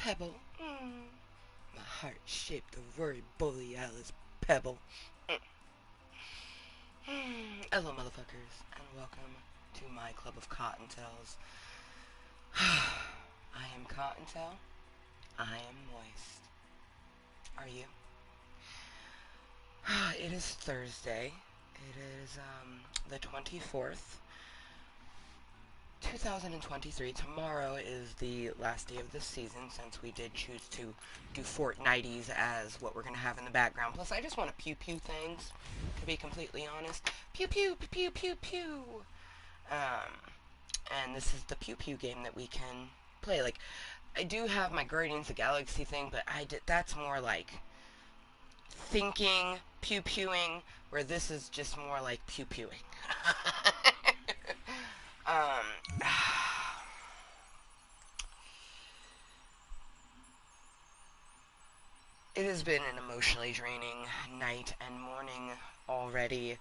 pebble. My heart shaped a very bully Alice pebble. Hello, motherfuckers, and welcome to my club of Kottontales. I am Kottontale. I am moist. Are you? It is Thursday. It is the 24th, 2023. Tomorrow is the last day of this season, since we did choose to do Fortnighties as what we're going to have in the background. Plus, I just want to pew-pew things, to be completely honest. Pew-pew, pew-pew-pew. And this is the pew-pew game that we can play. Like, I do have my Guardians of the Galaxy thing, but that's more like thinking, pew-pewing, where this is just more like pew-pewing. It has been an emotionally draining night and morning already.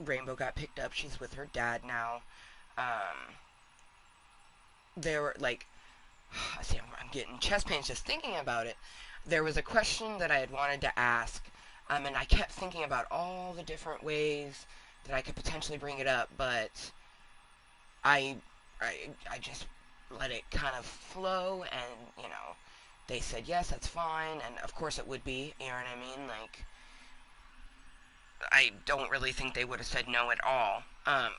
Rainbow got picked up. She's with her dad now. There were, like, see, I'm getting chest pains just thinking about it. There was a question that I had wanted to ask, and I kept thinking about all the different ways that I could potentially bring it up, but I just let it kind of flow, and, they said, yes, that's fine, and of course it would be, you know what I mean? Like, I don't really think they would have said no at all.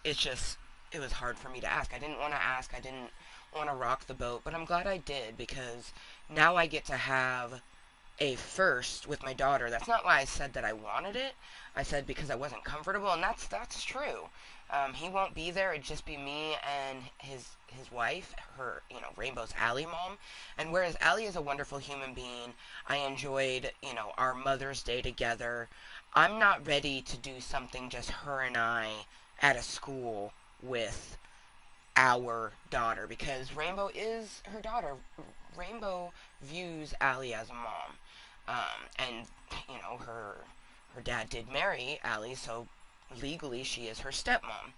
It was hard for me to ask. I didn't want to ask. I didn't want to rock the boat, but I'm glad I did, because now I get to have a first with my daughter. That's not why I said that I wanted it. I said because I wasn't comfortable, and that's true. He won't be there. It'd just be me and his wife, her, Rainbow's Allie mom. And whereas Allie is a wonderful human being, I enjoyed, our Mother's Day together. I'm not ready to do something just her and I at a school with our daughter, because Rainbow is her daughter. Rainbow views Allie as a mom. And, her dad did marry Allie, so legally she is her stepmom.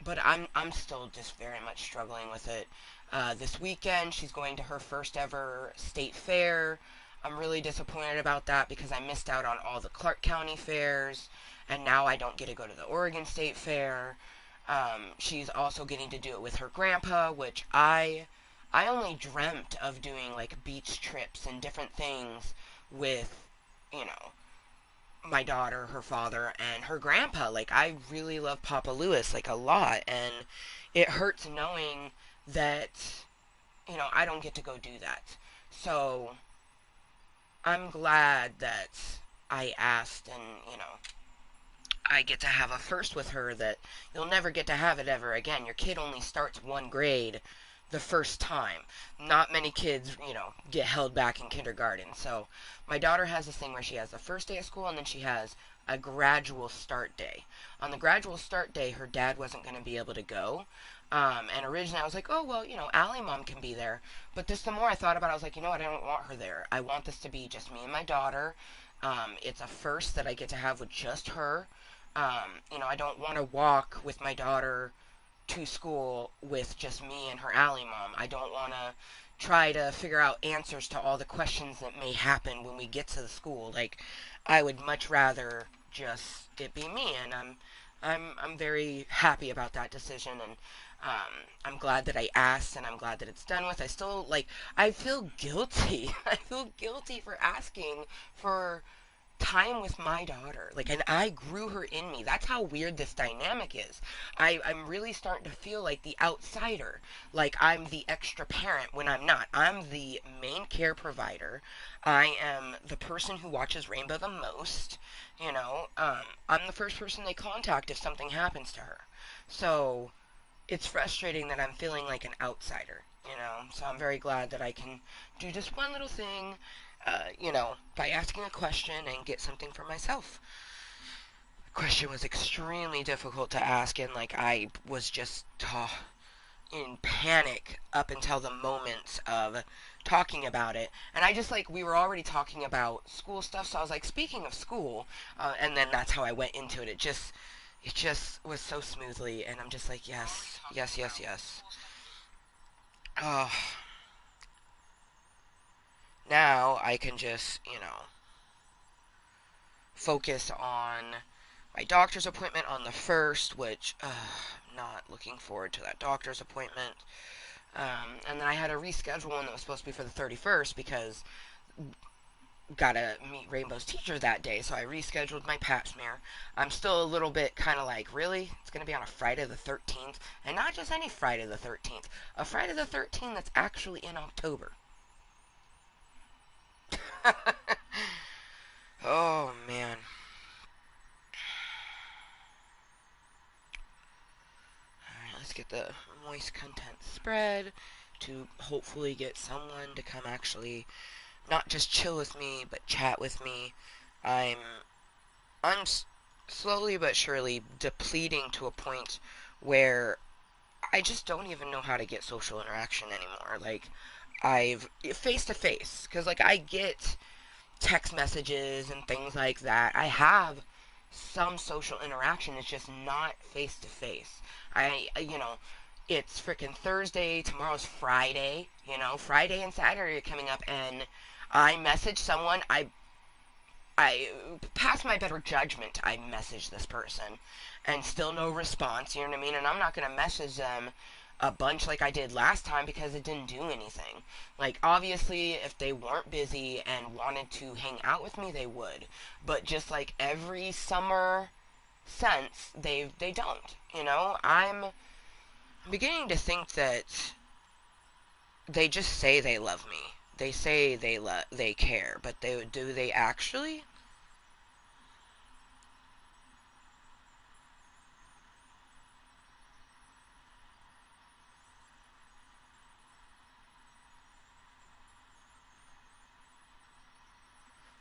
But I'm still just very much struggling with it. This weekend, she's going to her first ever state fair. I'm really disappointed about that, because I missed out on all the Clark County fairs, and now I don't get to go to the Oregon State Fair. She's also getting to do it with her grandpa, which I only dreamt of doing, like, beach trips and different things with, my daughter, her father, and her grandpa. Like, I really love Papa Lewis, like, a lot, and it hurts knowing that, I don't get to go do that. So, I'm glad that I asked, and, I get to have a first with her that you'll never get to have it ever again. Your kid only starts one grade the first time. Not many kids, get held back in kindergarten. So my daughter has this thing where she has the first day of school, and then she has a gradual start day. On the gradual start day, her dad wasn't going to be able to go. And originally I was like, oh, well, Allie mom can be there. But the more I thought about it, I was like, you know what, I don't want her there. I want this to be just me and my daughter. It's a first that I get to have with just her. I don't want to walk with my daughter to school with just me and her Allie mom. I don't want to try to figure out answers to all the questions that may happen when we get to the school. Like, I would much rather just it be me, and I'm very happy about that decision, and I'm glad that I asked, and I'm glad that it's done with. I feel guilty. I feel guilty for asking for time with my daughter. Like, and I grew her in me. That's how weird this dynamic is. I'm really starting to feel like the outsider. Like, I'm the extra parent when I'm not. I'm the main care provider. I am the person who watches Rainbow the most. I'm the first person they contact if something happens to her. So, it's frustrating that I'm feeling like an outsider, So I'm very glad that I can do just one little thing, by asking a question and get something for myself. The question was extremely difficult to ask, and, like, I was just in panic up until the moment of talking about it. And I just, like, we were already talking about school stuff, so I was like, speaking of school, and then that's how I went into it. It just was so smoothly, and I'm just like, yes, yes, yes, yes. Oh, now I can just, focus on my doctor's appointment on the 1st, which, not looking forward to that doctor's appointment. And then I had to reschedule one that was supposed to be for the 31st because gotta meet Rainbow's teacher that day, so I rescheduled my pap smear. I'm still a little bit kind of like, really? It's gonna be on a Friday the 13th? And not just any Friday the 13th, a Friday the 13th that's actually in October. Oh, man. Alright, let's get the moist content spread to hopefully get someone to come actually not just chill with me, but chat with me. I'm I'm slowly but surely depleting to a point where I just don't even know how to get social interaction anymore. Like, I've face to face, because like I get text messages and things like that. I have some social interaction. It's just not face to face. It's freaking Thursday. Tomorrow's Friday. Friday and Saturday are coming up, and I message someone. I past my better judgment, I message this person, and still no response. You know what I mean? And I'm not gonna message them a bunch like I did last time because it didn't do anything. Like, obviously, if they weren't busy and wanted to hang out with me, they would. But just like every summer since, they don't. I'm beginning to think that they just say they love me. They say they care, but do they actually?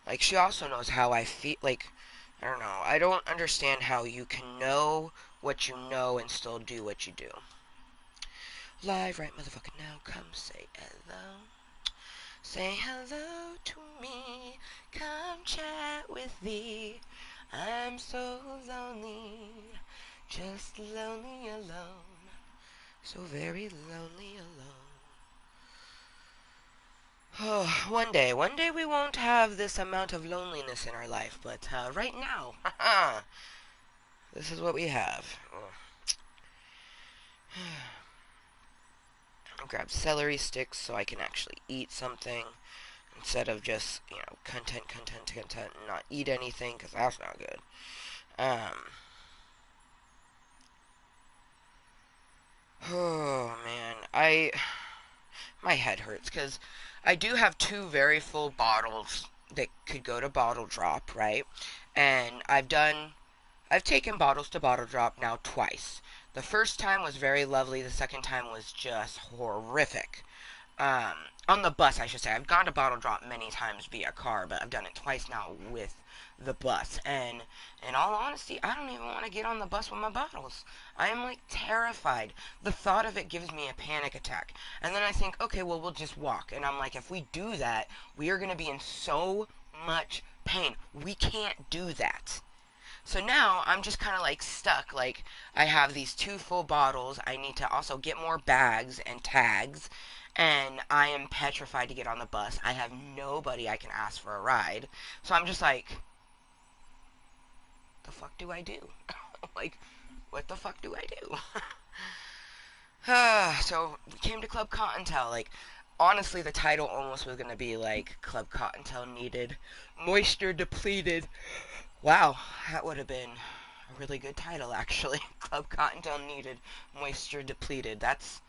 Like, she also knows how I feel. Like, I don't know. I don't understand how you can know what you know and still do what you do. Live right motherfucker now. Come say hello. Say hello to me. Come chat with thee. I'm so lonely. Just lonely alone. So very lonely alone. Oh, one day we won't have this amount of loneliness in our life, but right now, this is what we have. I'll grab celery sticks so I can actually eat something instead of just, content, and not eat anything, because that's not good. Um, oh, man. My head hurts, because I do have two very full bottles that could go to bottle drop, right? And I've taken bottles to bottle drop now twice. The first time was very lovely. The second time was just horrific. On the bus, I should say. I've gone to bottle drop many times via car, but I've done it twice now with the bus. And in all honesty, I don't even want to get on the bus with my bottles. I am like terrified. The thought of it gives me a panic attack. And then I think, okay, well, we'll just walk. And I'm like, if we do that, we are going to be in so much pain. We can't do that. So now I'm just kind of like stuck. Like, I have these two full bottles. I need to also get more bags and tags. And I am petrified to get on the bus. I have nobody I can ask for a ride. So I'm just like, the fuck do I do? Like, what the fuck do I do? So we came to Club Kottontale. Like, honestly, the title almost was gonna be like Club Kottontale needed moisture depleted. Wow, that would have been a really good title, actually. Club Cottontail needed moisture depleted. That's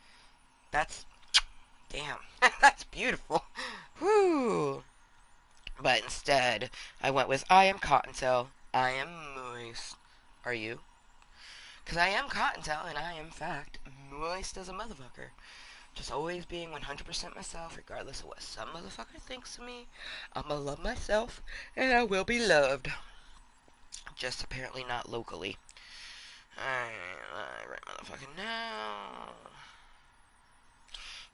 damn. That's beautiful. Whoo. But instead, I went with I am Cottontail. I am moist. Are you? Because I am Cottontail, and I am, in fact, moist as a motherfucker. Just always being 100% myself, regardless of what some motherfucker thinks of me. I'ma love myself, and I will be loved. Just apparently not locally. Alright, motherfucking now.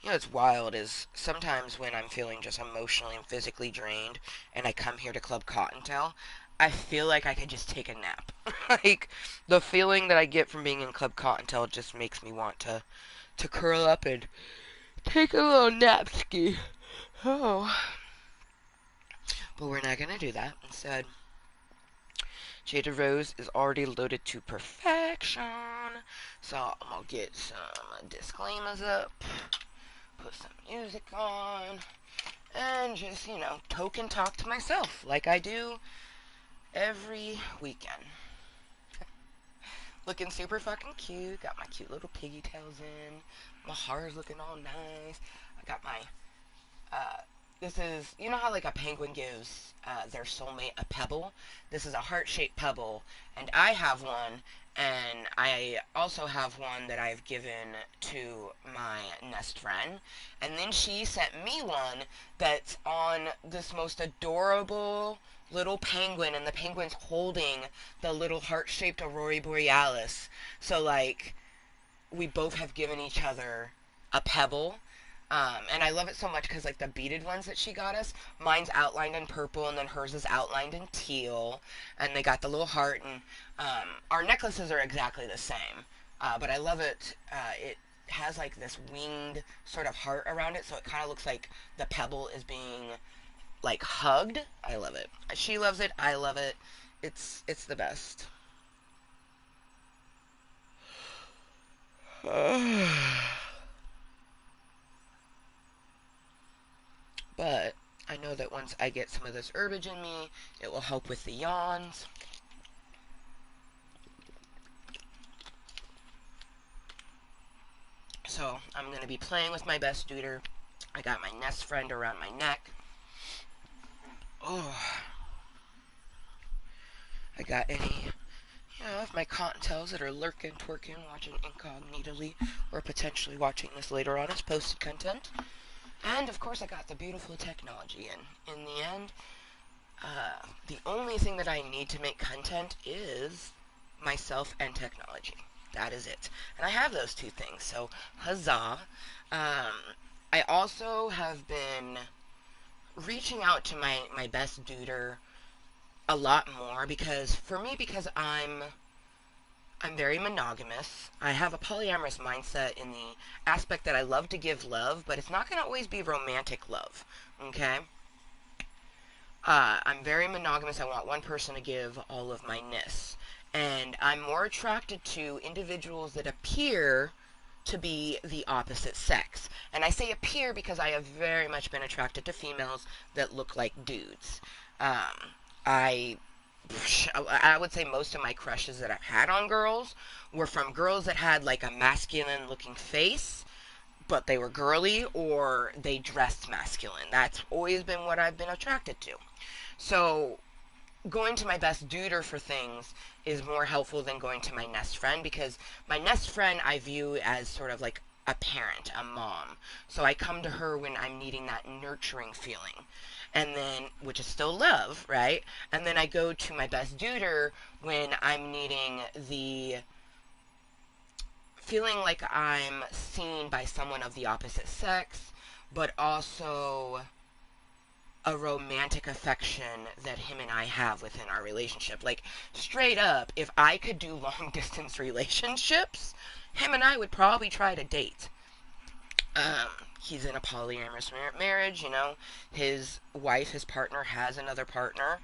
What's wild is sometimes when I'm feeling just emotionally and physically drained and I come here to Club Cottontail, I feel like I could just take a nap. Like, the feeling that I get from being in Club Cottontail just makes me want to curl up and take a little nap ski. Oh. But we're not gonna do that. Instead, Jada Rose is already loaded to perfection. So I'm gonna get some disclaimers up, put some music on, and just, token talk to myself like I do every weekend. Looking super fucking cute. Got my cute little piggy tails in. My hair's looking all nice. I got my, this is, you know how like a penguin gives their soulmate a pebble? This is a heart-shaped pebble, and I have one, and I also have one that I've given to my nest friend, and then she sent me one that's on this most adorable little penguin, and the penguin's holding the little heart-shaped aurora borealis. So, like, we both have given each other a pebble. And I love it so much because, like, the beaded ones that she got us, mine's outlined in purple, and then hers is outlined in teal, and they got the little heart, and our necklaces are exactly the same. But I love it. It has, like, this winged sort of heart around it, so it kind of looks like the pebble is being like hugged. I love it. She loves it. I love it. It's the best. But I know that once I get some of this herbage in me, it will help with the yawns. So I'm going to be playing with my best duder. I got my nest friend around my neck. Oh, I got any, of my Cottontales that are lurking, twerking, watching incognitally, or potentially watching this later on as posted content. And, of course, I got the beautiful technology in the end. The only thing that I need to make content is myself and technology. That is it. And I have those two things, so huzzah. I also have been reaching out to my best duder a lot more because I'm very monogamous. I have a polyamorous mindset in the aspect that I love to give love, but it's not going to always be romantic love, okay? I'm very monogamous. I want one person to give all of my ness. And I'm more attracted to individuals that appear to be the opposite sex. And I say appear because I have very much been attracted to females that look like dudes. I would say most of my crushes that I've had on girls were from girls that had like a masculine looking face, but they were girly, or they dressed masculine. That's always been what I've been attracted to. So going to my best duder for things is more helpful than going to my nest friend, because my nest friend I view as sort of like a parent, a mom. So I come to her when I'm needing that nurturing feeling. And then, which is still love, right? And then I go to my best duder when I'm needing the feeling like I'm seen by someone of the opposite sex, but also a romantic affection that him and I have within our relationship. Like, straight up, if I could do long distance relationships, him and I would probably try to date. He's in a polyamorous marriage, his wife, his partner, has another partner.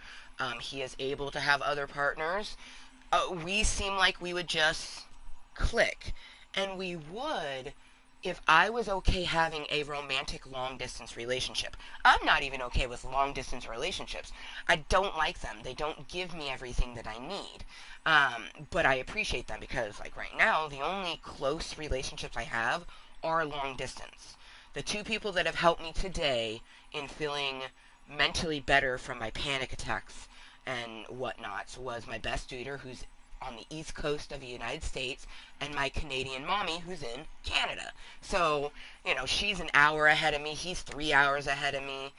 He is able to have other partners. We seem like we would just click. And we would if I was okay having a romantic long-distance relationship. I'm not even okay with long-distance relationships. I don't like them. They don't give me everything that I need. But I appreciate them because, like, right now, the only close relationships I have are long-distance. The two people that have helped me today in feeling mentally better from my panic attacks and whatnots was my best duder, who's on the east coast of the United States, and my Canadian mommy, who's in Canada. So, she's an hour ahead of me. He's 3 hours ahead of me.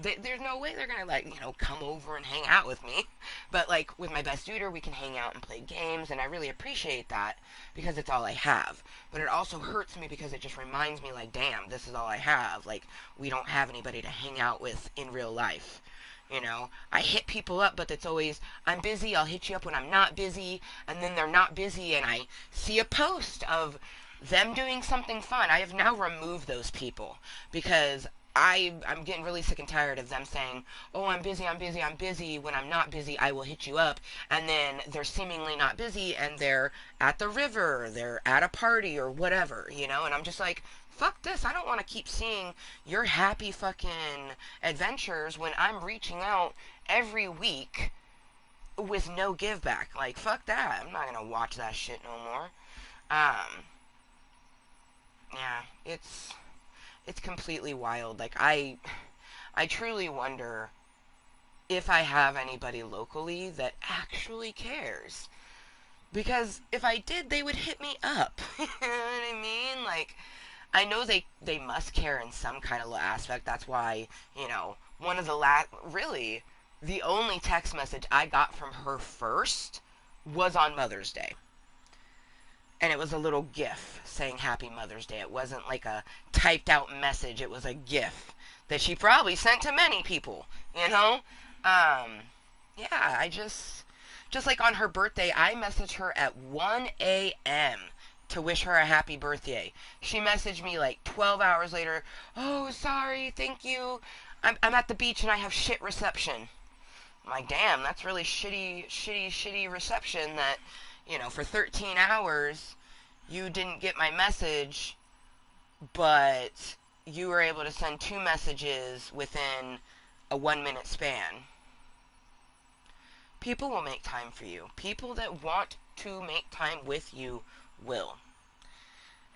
There's no way they're going to, come over and hang out with me. But, like, with my best duder, we can hang out and play games, and I really appreciate that because it's all I have. But it also hurts me because it just reminds me, like, damn, this is all I have. Like, we don't have anybody to hang out with in real life. I hit people up, but it's always, I'm busy, I'll hit you up when I'm not busy, and then they're not busy, and I see a post of them doing something fun. I have now removed those people because I'm getting really sick and tired of them saying, "Oh, I'm busy, I'm busy, I'm busy." When I'm not busy, I will hit you up, and then they're seemingly not busy, and they're at the river, they're at a party or whatever, and I'm just like, fuck this. I don't want to keep seeing your happy fucking adventures when I'm reaching out every week with no give back. Like, fuck that. I'm not gonna watch that shit no more. Um, yeah, it's completely wild. Like, I truly wonder if I have anybody locally that actually cares. Because if I did, they would hit me up. You know what I mean? Like, I know they must care in some kind of aspect. That's why, one of the really, the only text message I got from her first was on Mother's Day. And it was a little GIF saying Happy Mother's Day. It wasn't like a typed out message. It was a GIF that she probably sent to many people, you know? Yeah, just like on her birthday, I messaged her at 1 a.m. to wish her a happy birthday. She messaged me like 12 hours later, "Oh, sorry, thank you. I'm at the beach and I have shit reception." I'm like, damn, that's really shitty reception that, for 13 hours you didn't get my message, but you were able to send two messages within a 1 minute span. People will make time for you. People that want to make time with you will.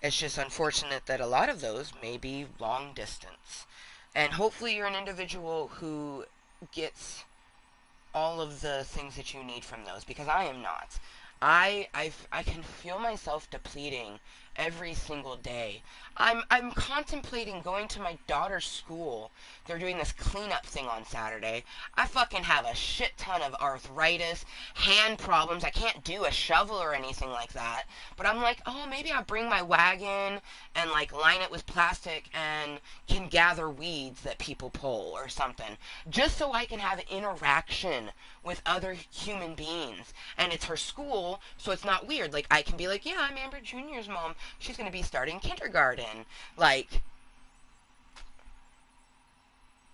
It's just unfortunate that a lot of those may be long distance. And hopefully you're an individual who gets all of the things that you need from those, because I am not. I can feel myself depleting every single day. I'm contemplating going to my daughter's school. They're doing this cleanup thing on Saturday. I fucking have a shit ton of arthritis, hand problems. I can't do a shovel or anything like that. But I'm like, oh, maybe I'll bring my wagon and like line it with plastic and can gather weeds that people pull or something, just so I can have interaction with other human beings. And it's her school, so it's not weird. Like, I can be like, yeah, I'm Amber Jr.'s mom. She's going to be starting kindergarten. Like,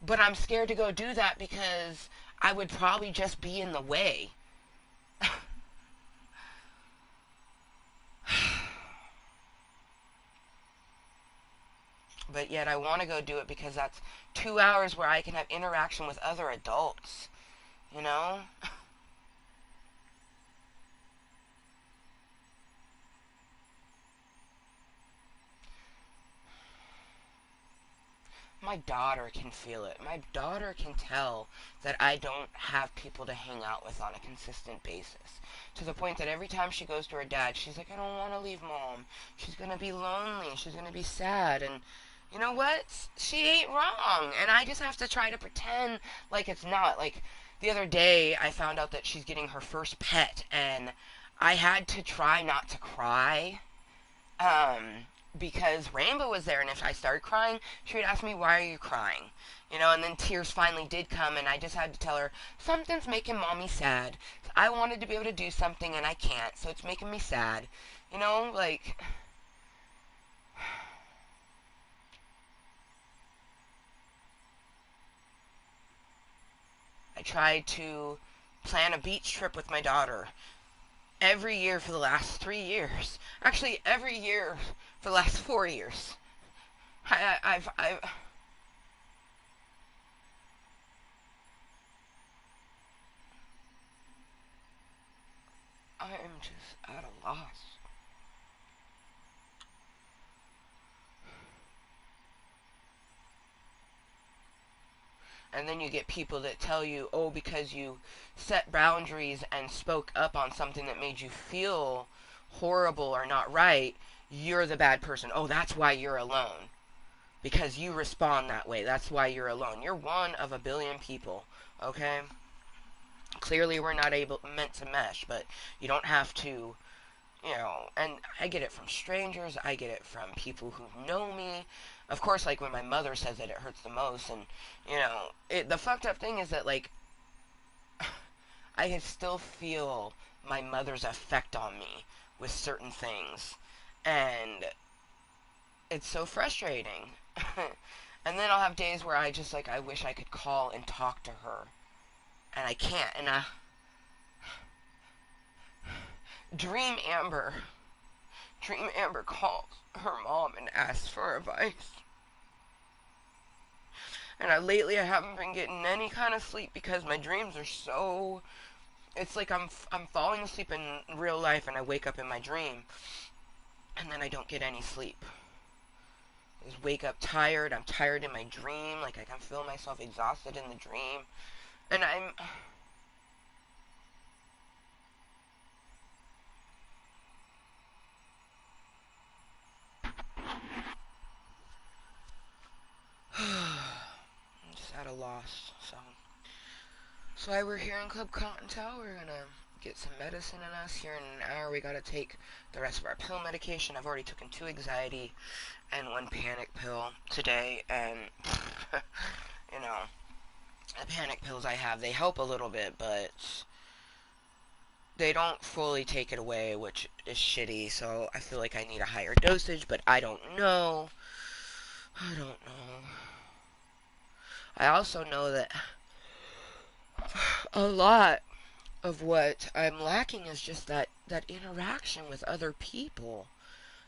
but I'm scared to go do that because I would probably just be in the way. But yet I want to go do it because that's 2 hours where I can have interaction with other adults, you know? My daughter can feel it. My daughter can tell that I don't have people to hang out with on a consistent basis. To the point that every time she goes to her dad, she's like, I don't want to leave mom. She's going to be lonely. She's going to be sad. And you know what? She ain't wrong. And I just have to try to pretend like it's not. Like, the other day, I found out that she's getting her first pet. And I had to try not to cry. Um, because Rainbow was there, and if I started crying, she would ask me, why are you crying? And then tears finally did come, and I just had to tell her, something's making mommy sad. I wanted to be able to do something, and I can't, so it's making me sad. Like, I tried to plan a beach trip with my daughter every year for the last 3 years. Actually, every year for the last 4 years. I've I'm just at a loss. And then you get people that tell you, oh, because you set boundaries and spoke up on something that made you feel horrible or not right, you're the bad person. Oh, that's why you're alone. Because you respond that way. That's why you're alone. You're one of a billion people. Okay? Clearly we're not meant to mesh, but you don't have to, and I get it from strangers, I get it from people who know me. Of course, like when my mother says it hurts the most, and the fucked up thing is that, like, I can still feel my mother's effect on me with certain things. And it's so frustrating. And then I'll have days where I just like, I wish I could call and talk to her. And I can't. And Dream Amber. Dream Amber calls her mom and asks for advice. And lately I haven't been getting any kind of sleep because my dreams are so... It's like I'm falling asleep in real life and I wake up in my dream. And then I don't get any sleep. I just wake up tired. I'm tired in my dream. Like I can feel myself exhausted in the dream. And I'm... I'm just at a loss. So while we're here in Club Kottontale, we're gonna get some medicine in us. Here in an hour, we gotta take the rest of our pill medication. I've already taken 2 anxiety and 1 panic pill today, and you know, the panic pills I have, they help a little bit, but they don't fully take it away, which is shitty. So I feel like I need a higher dosage, but I don't know. I also know that a lot of what I'm lacking is just that interaction with other people.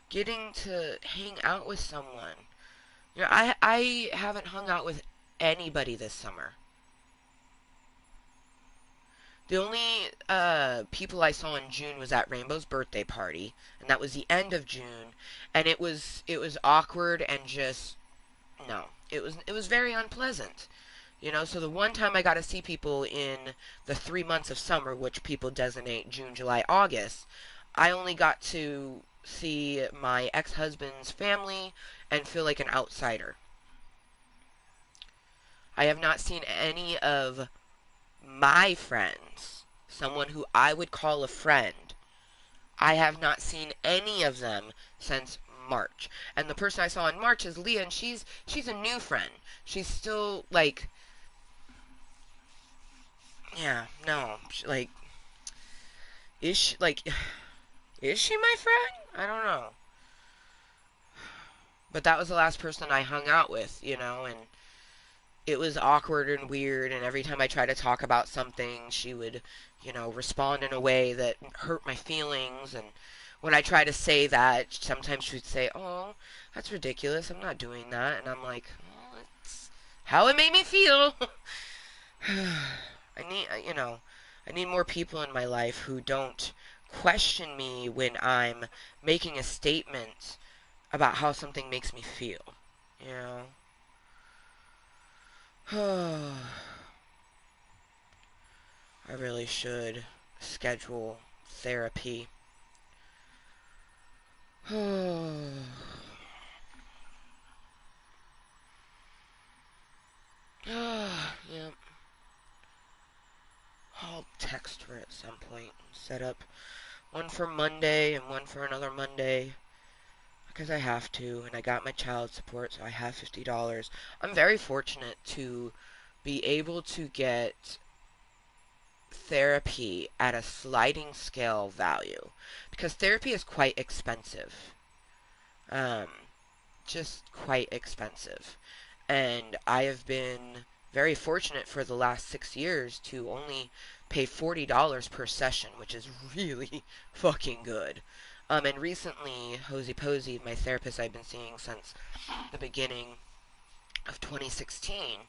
Getting to hang out with someone. You know, I haven't hung out with anybody this summer. The only people I saw in June was at Rainbow's birthday party, and that was the end of June, and it was awkward and just no. It was very unpleasant. You know, so the one time I got to see people in the 3 months of summer, which people designate June, July, August, I only got to see my ex-husband's family and feel like an outsider. I have not seen any of my friends, someone who I would call a friend. I have not seen any of them since March. And the person I saw in March is Leah, and she's a new friend. She's still like... Yeah, no, like, is she my friend? I don't know. But that was the last person I hung out with, you know, and it was awkward and weird, and every time I tried to talk about something, she would, you know, respond in a way that hurt my feelings, and when I try to say that, sometimes she would say, "Oh, that's ridiculous, I'm not doing that," and I'm like, "Well, it's how it made me feel." I need more people in my life who don't question me when I'm making a statement about how something makes me feel. You know? I really should schedule therapy. Yeah. I'll text her at some point and set up one for Monday and one for another Monday. Because I have to, and I got my child support, so I have $50. I'm very fortunate to be able to get therapy at a sliding scale value. Because therapy is quite expensive. Just quite expensive. And I have been very fortunate for the last 6 years to only pay $40 per session, which is really fucking good. And recently, Hosey Posey, my therapist I've been seeing since the beginning of 2016,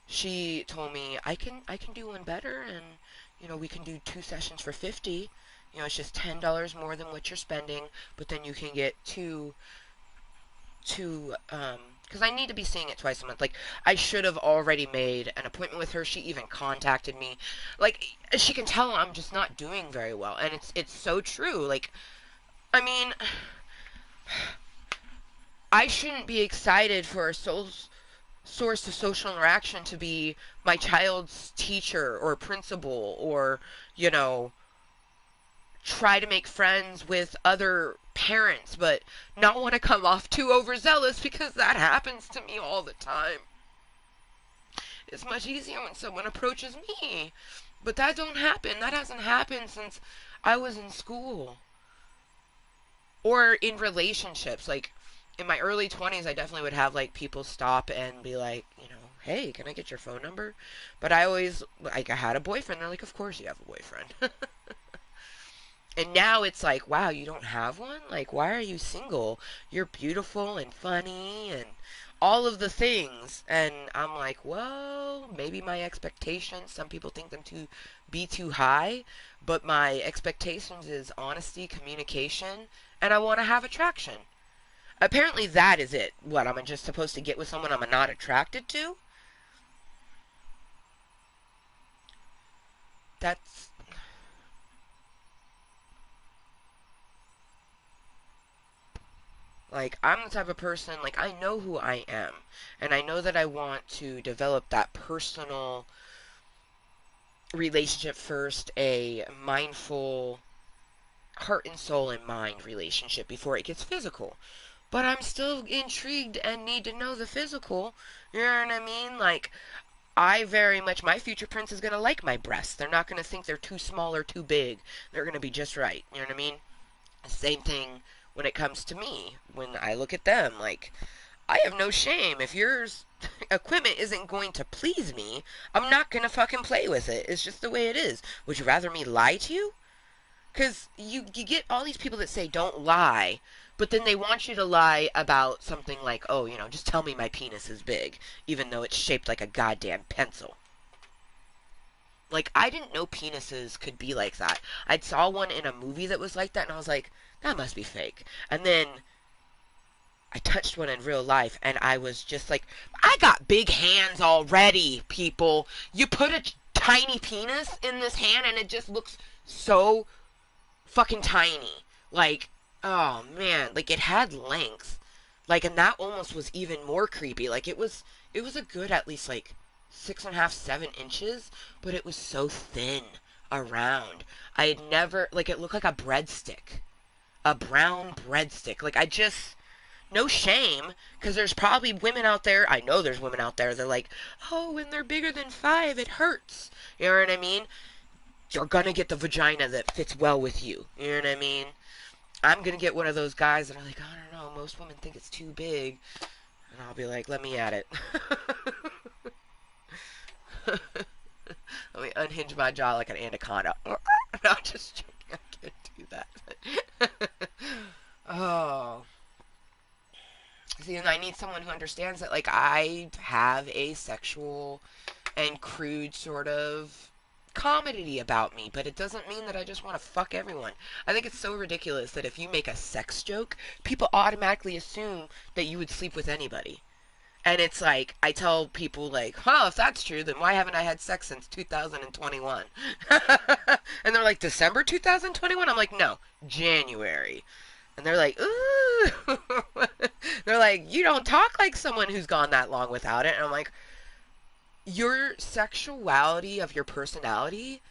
she told me I can do one better, and you know, we can do 2 sessions for 50. You know, it's just $10 more than what you're spending, but then you can get two because I need to be seeing it twice a month. Like, I should have already made an appointment with her. She even contacted me. Like, she can tell I'm just not doing very well, and it's so true. Like, I mean, I shouldn't be excited for a source of social interaction to be my child's teacher or principal, or, you know, try to make friends with other parents, but not want to come off too overzealous, because that happens to me all the time. It's much easier when someone approaches me, but that don't happen. That hasn't happened since I was in school. Or in relationships, like in my early 20s, I definitely would have like people stop and be like, hey, can I get your phone number? But I always, like, I had a boyfriend. They're like, of course you have a boyfriend. And now it's like, wow, you don't have one? Like, why are you single? You're beautiful and funny and all of the things. And I'm like, well, maybe my expectations, some people think them to be too high, but my expectations is honesty, communication, and I want to have attraction. Apparently that is it. What, am I just supposed to get with someone I'm not attracted to? That's like, I'm the type of person, like, I know who I am, and I know that I want to develop that personal relationship first, a mindful heart and soul and mind relationship before it gets physical. But I'm still intrigued and need to know the physical. You know what I mean? Like, I very much, my future prince is going to like my breasts. They're not going to think they're too small or too big. They're going to be just right. You know what I mean? Same thing when it comes to me. When I look at them, like, I have no shame. If your equipment isn't going to please me, I'm not going to fucking play with it. It's just the way it is. Would you rather me lie to you? Because you get all these people that say don't lie, but then they want you to lie about something like, oh, just tell me my penis is big, even though it's shaped like a goddamn pencil. Like, I didn't know penises could be like that. I saw one in a movie that was like that, and I was like, that must be fake. And then I touched one in real life, and I was just like, I got big hands already, people. You put a tiny penis in this hand, and it just looks so fucking tiny. Like, oh man, like it had length. Like, and that almost was even more creepy. Like, it was a good at least like 6.5, 7 inches, but it was so thin around. I had never, like, it looked like a breadstick, a brown breadstick. Like, I just, no shame, because there's probably women out there, I know there's women out there, they're like, oh, when they're bigger than 5, it hurts. You know what I mean? You're gonna get the vagina that fits well with you. You know what I mean? I'm gonna get one of those guys that are like, I don't know, most women think it's too big. And I'll be like, let me at it. Let me unhinge my jaw like an anaconda. No, just joking. I can't do that. Oh. See, and I need someone who understands that, like, I have a sexual and crude sort of comedy about me, but it doesn't mean that I just want to fuck everyone. I think it's so ridiculous that if you make a sex joke, people automatically assume that you would sleep with anybody. And it's like, I tell people, like, if that's true, then why haven't I had sex since 2021? And they're like, December 2021? I'm like, no, January. And they're like, ooh. They're like, you don't talk like someone who's gone that long without it. And I'm like, your sexuality of your personality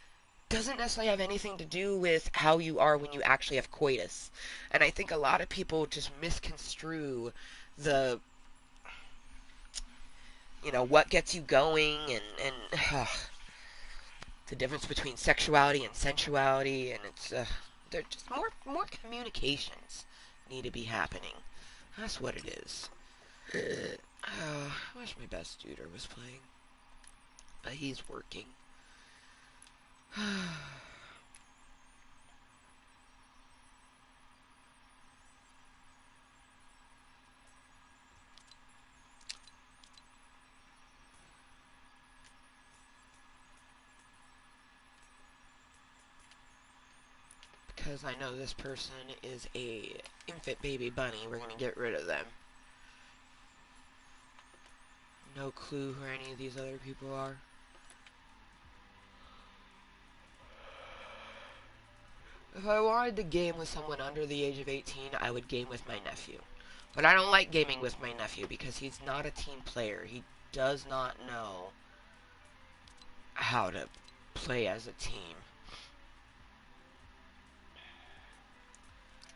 doesn't necessarily have anything to do with how you are when you actually have coitus. And I think a lot of people just misconstrue the, what gets you going and the difference between sexuality and sensuality. And it's, they're just more communications need to be happening. That's what it is. I wish my best duder was playing. But he's working. Because I know this person is a infant baby bunny, we're gonna get rid of them. No clue who any of these other people are. If I wanted to game with someone under the age of 18, I would game with my nephew. But I don't like gaming with my nephew because he's not a team player. He does not know how to play as a team.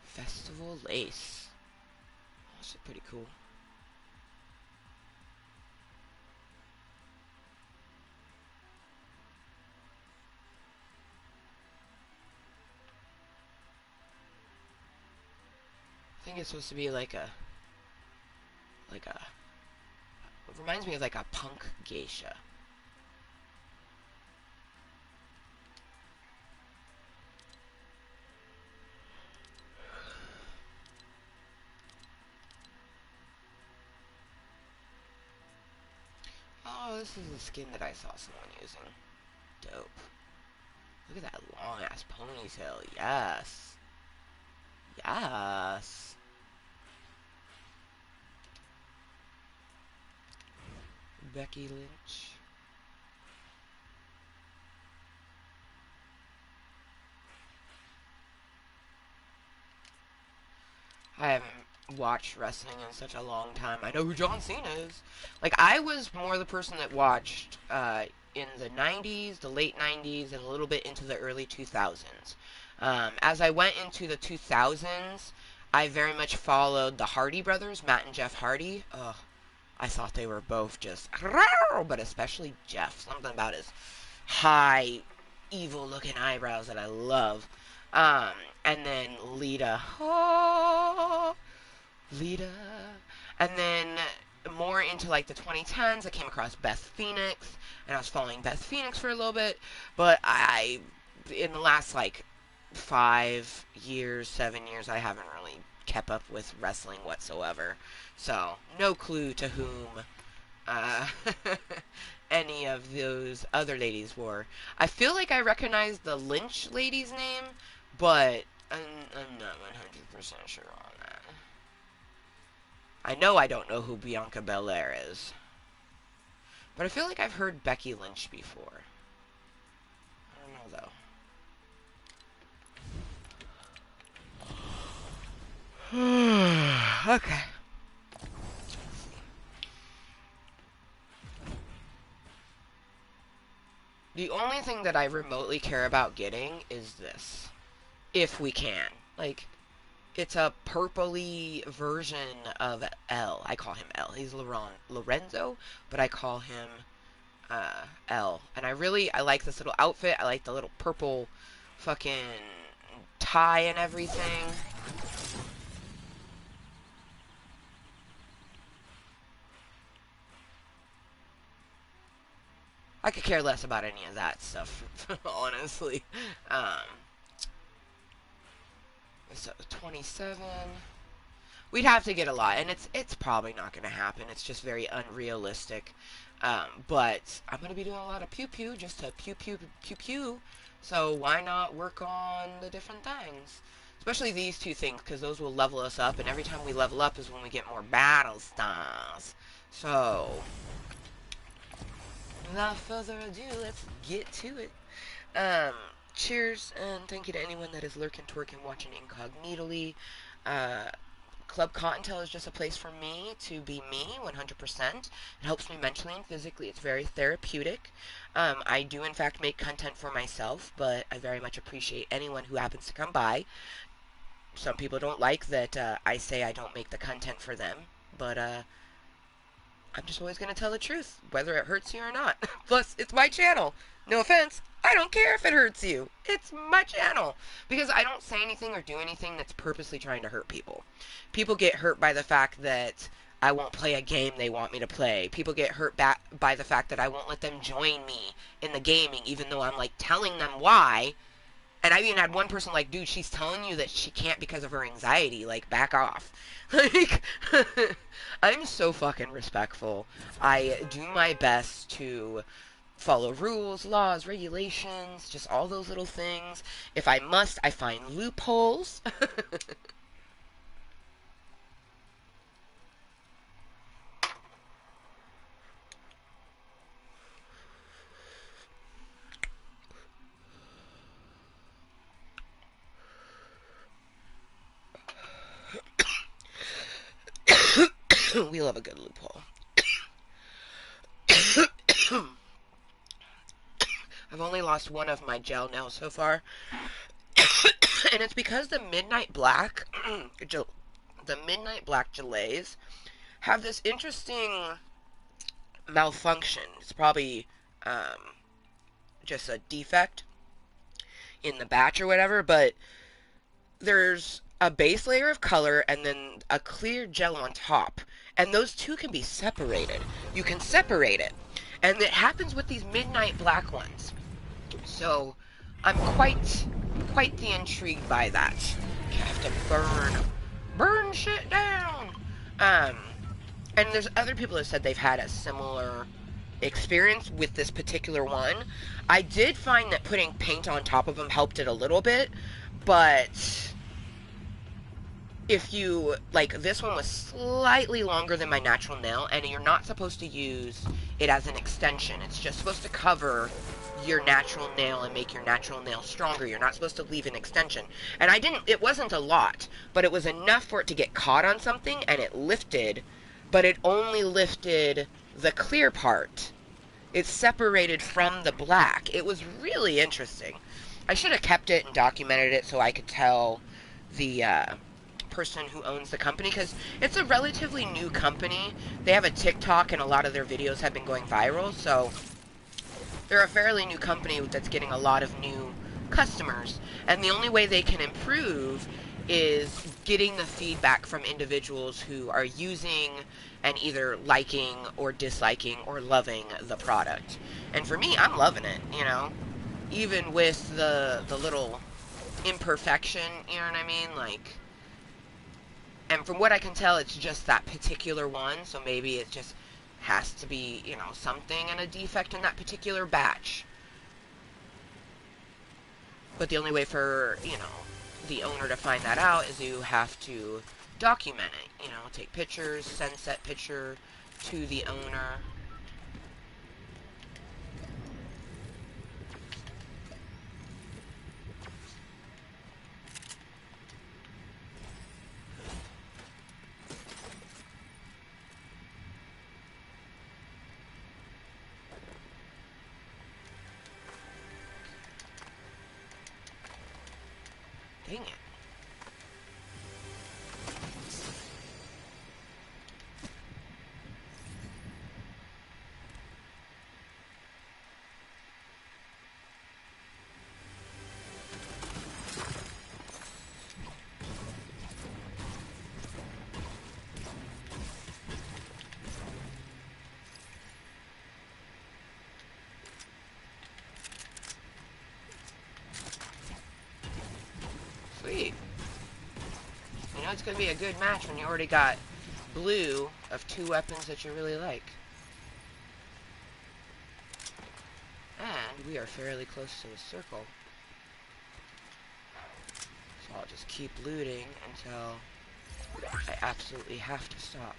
Festival Lace. That's pretty cool. think it's supposed to be like a, like a, it reminds me of like a punk geisha. Oh, this is the skin that I saw someone using. Dope. Look at that long ass ponytail. Yes. Yes. Becky Lynch. I haven't watched wrestling in such a long time. I know who John Cena is. Like, I was more the person that watched in the 90s, the late 90s, and a little bit into the early 2000s. As I went into the 2000s, I very much followed the Hardy brothers, Matt and Jeff Hardy. Ugh, I thought they were both just, but especially Jeff. Something about his high, evil-looking eyebrows that I love. Um, and then Lita. Oh, Lita. And then more into like the 2010s, I came across Beth Phoenix, and I was following Beth Phoenix for a little bit. But in the last like 5 years, 7 years, I haven't really kept up with wrestling whatsoever. So, no clue to whom uh, any of those other ladies were. I feel like I recognize the Lynch lady's name, but I'm not 100% sure on that. I know I don't know who Bianca Belair is, but I feel like I've heard Becky Lynch before. I don't know though. Okay. The only thing that I remotely care about getting is this. If we can. Like, it's a purpley version of L. I call him L. He's Lorenzo, but I call him L. And I like this little outfit. I like the little purple fucking tie and everything. I could care less about any of that stuff, honestly. So 27. We'd have to get a lot, and it's probably not going to happen. It's just very unrealistic. But I'm going to be doing a lot of pew pew just to pew pew pew pew. So why not work on the different things? Especially these two things, because those will level us up, and every time we level up is when we get more battle stars. So, without further ado, let's get to it. Um, Cheers, and thank you to anyone that is lurking, twerking, watching incognitally. Uh, Club Kottontale is just a place for me to be me 100%. It helps me mentally and physically. It's very therapeutic. I do, in fact, make content for myself, but I very much appreciate anyone who happens to come by. Some people don't like that I say I don't make the content for them, but I'm just always going to tell the truth, whether it hurts you or not. Plus, it's my channel. No offense. I don't care if it hurts you. It's my channel. Because I don't say anything or do anything that's purposely trying to hurt people. People get hurt by the fact that I won't play a game they want me to play. People get hurt by the fact that I won't let them join me in the gaming, even though I'm, like, telling them why. And I even had one person like, dude, she's telling you that she can't because of her anxiety. Like, back off. Like, I'm so fucking respectful. I do my best to follow rules, laws, regulations, just all those little things. If I must, I find loopholes. We love a good loophole. I've only lost one of my gel nails so far. And it's because the Midnight Black, the Midnight Black gelays have this interesting malfunction. It's probably just a defect in the batch or whatever, but there's a base layer of color and then a clear gel on top. And those two can be separated. You can separate it. And it happens with these midnight black ones. So I'm quite the intrigued by that. You have to burn shit down. Um, and there's other people that said they've had a similar experience with this particular one. I did find that putting paint on top of them helped it a little bit, but if you, like, this one was slightly longer than my natural nail, and you're not supposed to use it as an extension. It's just supposed to cover your natural nail and make your natural nail stronger. You're not supposed to leave an extension. And it wasn't a lot, but it was enough for it to get caught on something, and it lifted, but it only lifted the clear part. It's separated from the black. It was really interesting. I should have kept it and documented it so I could tell the person who owns the company, because it's a relatively new company. They have a TikTok and a lot of their videos have been going viral, so they're a fairly new company that's getting a lot of new customers, and the only way they can improve is getting the feedback from individuals who are using and either liking or disliking or loving the product. And for me, I'm loving it, you know, even with the little imperfection, you know what I mean, like. And from what I can tell, it's just that particular one, so maybe it just has to be, you know, something and a defect in that particular batch. But the only way for, you know, the owner to find that out is you have to document it, you know, take pictures, send set picture to the owner. Dang it. Sweet. You know, it's going to be a good match when you already got blue of two weapons that you really like. And we are fairly close to the circle. So I'll just keep looting until I absolutely have to stop.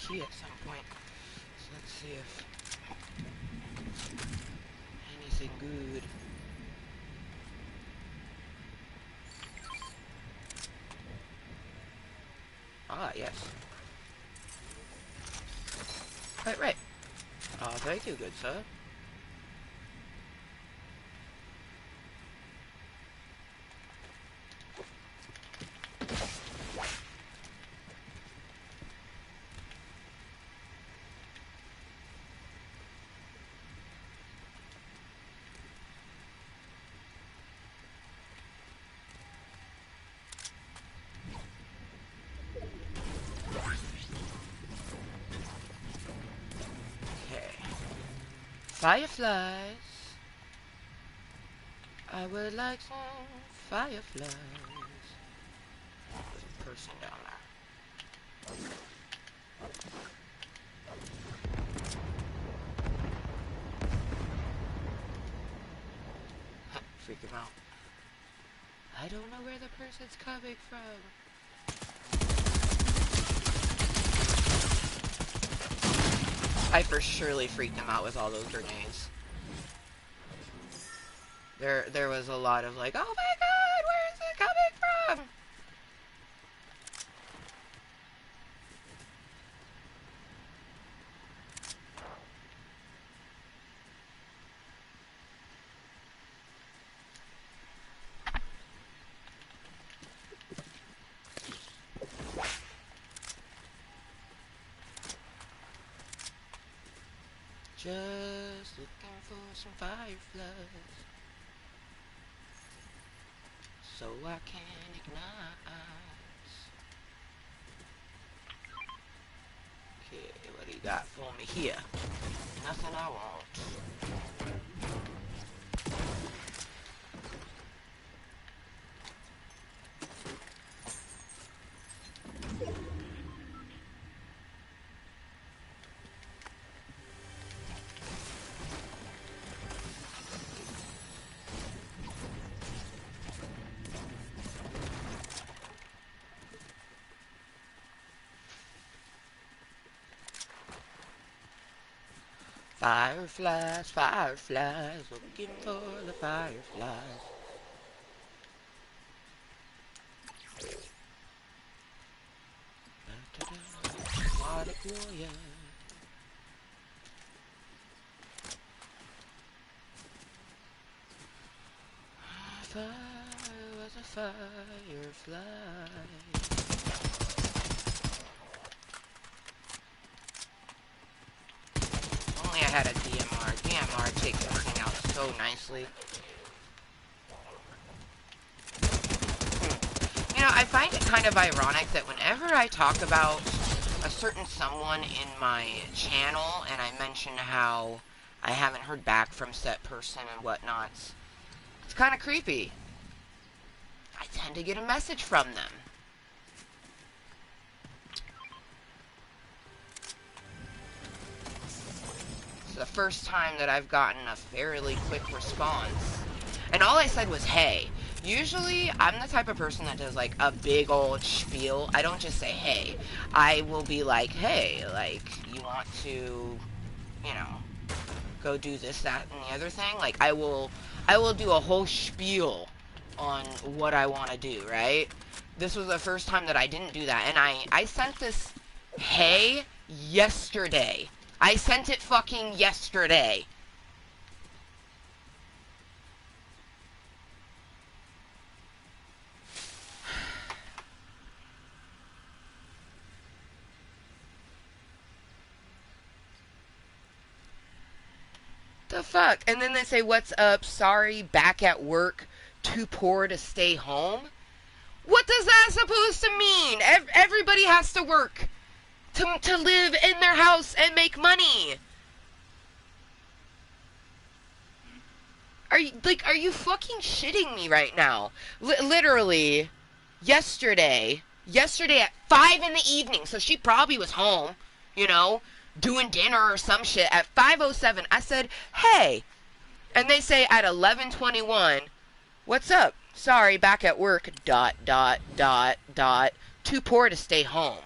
Key at some point. So let's see if anything good. Ah, yes. Quite right. Ah, thank you, good sir. Fireflies. I would like some fireflies. There's a person down there. Freak him out. I don't know where the person's coming from. I for surely freaked him out with all those grenades. There was a lot of like, oh my god, where is it coming from? Just looking for some fireflies, so I can ignite. Okay, what do you got for me here? Nothing I want. 'Fireflies, fireflies, looking for the fireflies.' What a gloria. If I was a firefly. Only I had a DMR. DMR takes everything out so nicely. You know, I find it kind of ironic that whenever I talk about a certain someone in my channel and I mention how I haven't heard back from said person and whatnot, it's kind of creepy. I tend to get a message from them. It's the first time that I've gotten a fairly quick response. And all I said was, hey. Usually, I'm the type of person that does, like, a big old spiel. I don't just say, hey. I will be like, hey, like, you want to, you know, go do this, that, and the other thing? Like, I will do a whole spiel on what I want to do, right? This was the first time that I didn't do that. And I sent this, hey, yesterday. I sent it fucking yesterday. The fuck? And then they say, what's up? Sorry, back at work. Too poor to stay home? What does that supposed to mean? Everybody has to work to live in their house and make money. Are you fucking shitting me right now? Literally, yesterday at 5 in the evening, so she probably was home, you know, doing dinner or some shit. At 5:07, I said, hey. And they say at 11:21, what's up? Sorry, back at work, ... Too poor to stay home.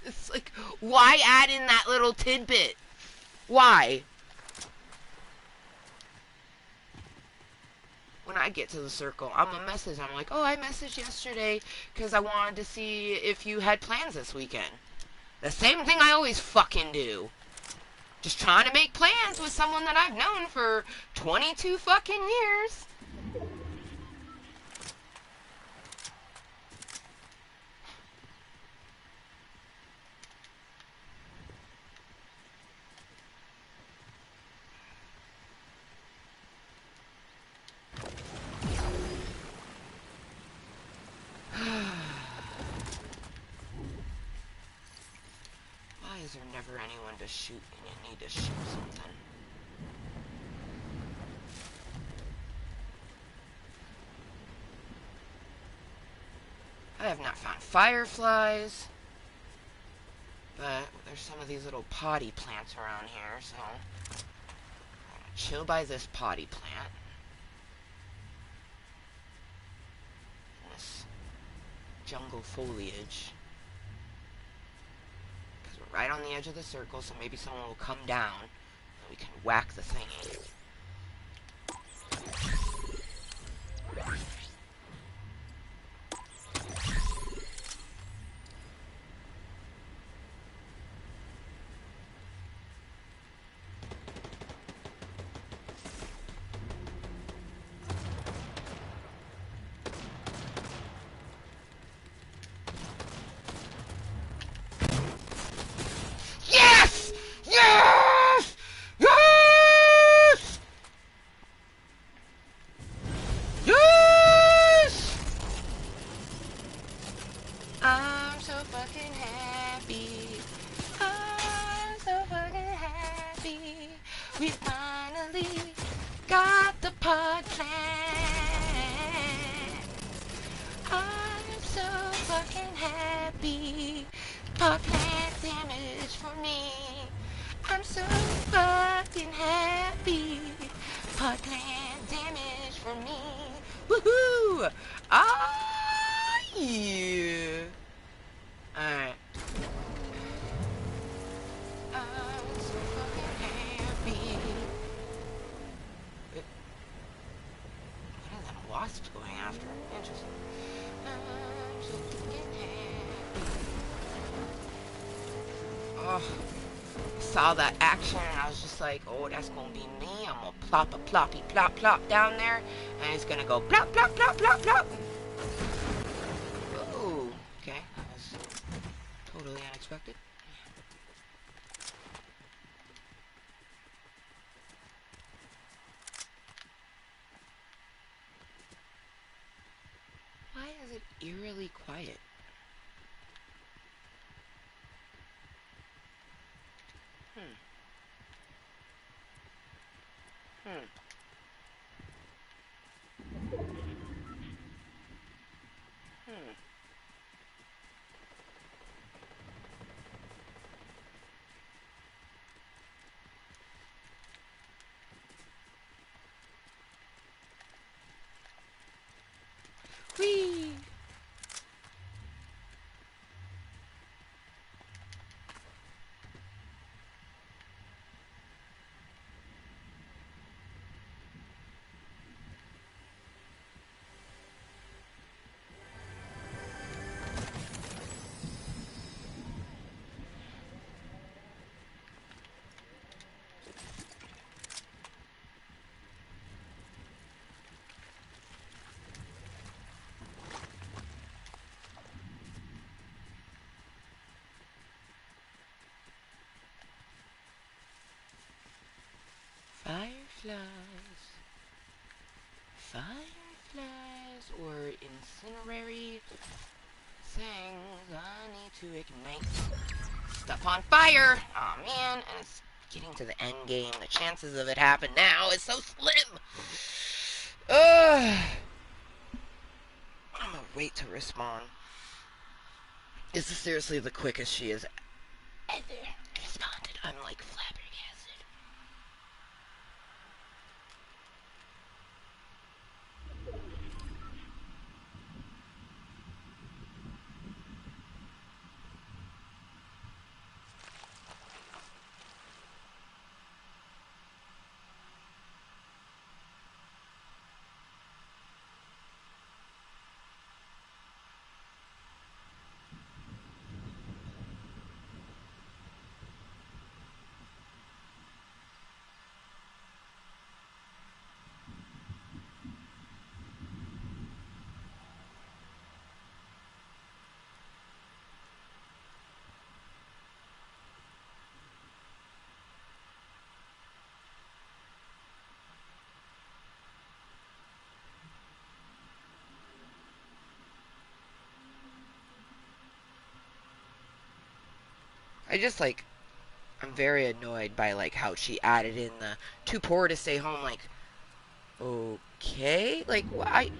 It's like, why add in that little tidbit? Why? When I get to the circle, I'm a message. I'm like, oh, I messaged yesterday because I wanted to see if you had plans this weekend. The same thing I always fucking do. Just trying to make plans with someone that I've known for 22 fucking years. never anyone to shoot when you need to shoot something. I have not found fireflies, but there's some of these little potty plants around here, so I'm gonna chill by this potty plant. This jungle foliage. Because we're right on the edge of the circle, so maybe someone will come down and we can whack the thingy. Yes! Yes! Yes! Yes! I'm so fucking happy. I'm so fucking happy. We finally got the pod plan. I'm so fucking happy. Pod plan damage for me. I'm so fucking happy. Pod plan damage for me. Woohoo! Ah, yeah. Alright. I'm so fucking happy. Wait. What are them wasps going after? Interesting. I'm so fucking happy. Oh, saw that action and I was just like, oh, that's gonna be me. I'm gonna plop a ploppy plop plop down there and it's gonna go plop plop plop plop plop. Ooh, okay, that was totally unexpected. Why is it eerily quiet? Whee! Fireflies. Fireflies or incinerary things I need to ignite stuff on fire. Aw, man, and it's getting to the end game. The chances of it happen now is so slim. Ugh. I'm gonna wait to respawn. This is seriously the quickest she has ever responded. I'm like flabbergasted. I just like I'm very annoyed by like how she added in the too poor to stay home. Like, okay, like I.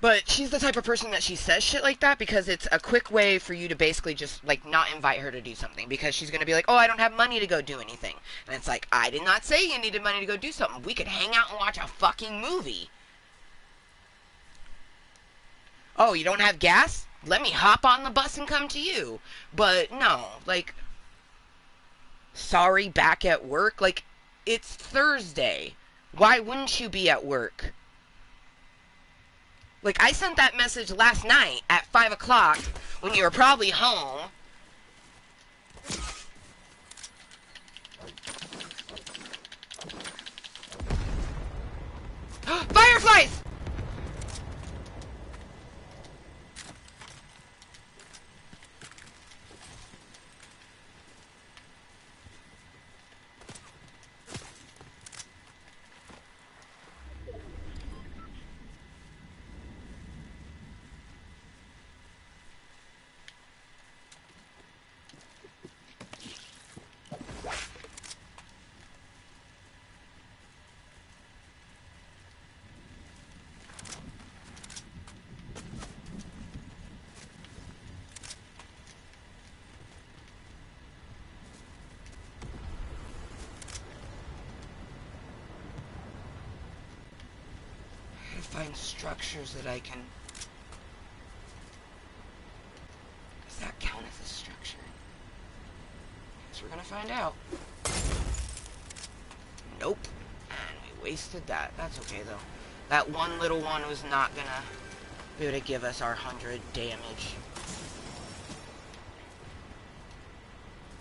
But she's the type of person that she says shit like that because it's a quick way for you to basically just like not invite her to do something because she's gonna be like, oh, I don't have money to go do anything, and it's like I did not say you needed money to go do something. We could hang out and watch a fucking movie. Oh, you don't have gas? Let me hop on the bus and come to you. But no, like, sorry, back at work? Like, it's Thursday. Why wouldn't you be at work? Like, I sent that message last night at 5 o'clock when you were probably home. Fireflies! Find structures that I can... Does that count as a structure? Guess we're gonna find out. Nope. And we wasted that. That's okay, though. That one little one was not gonna be able to give us our 100 damage.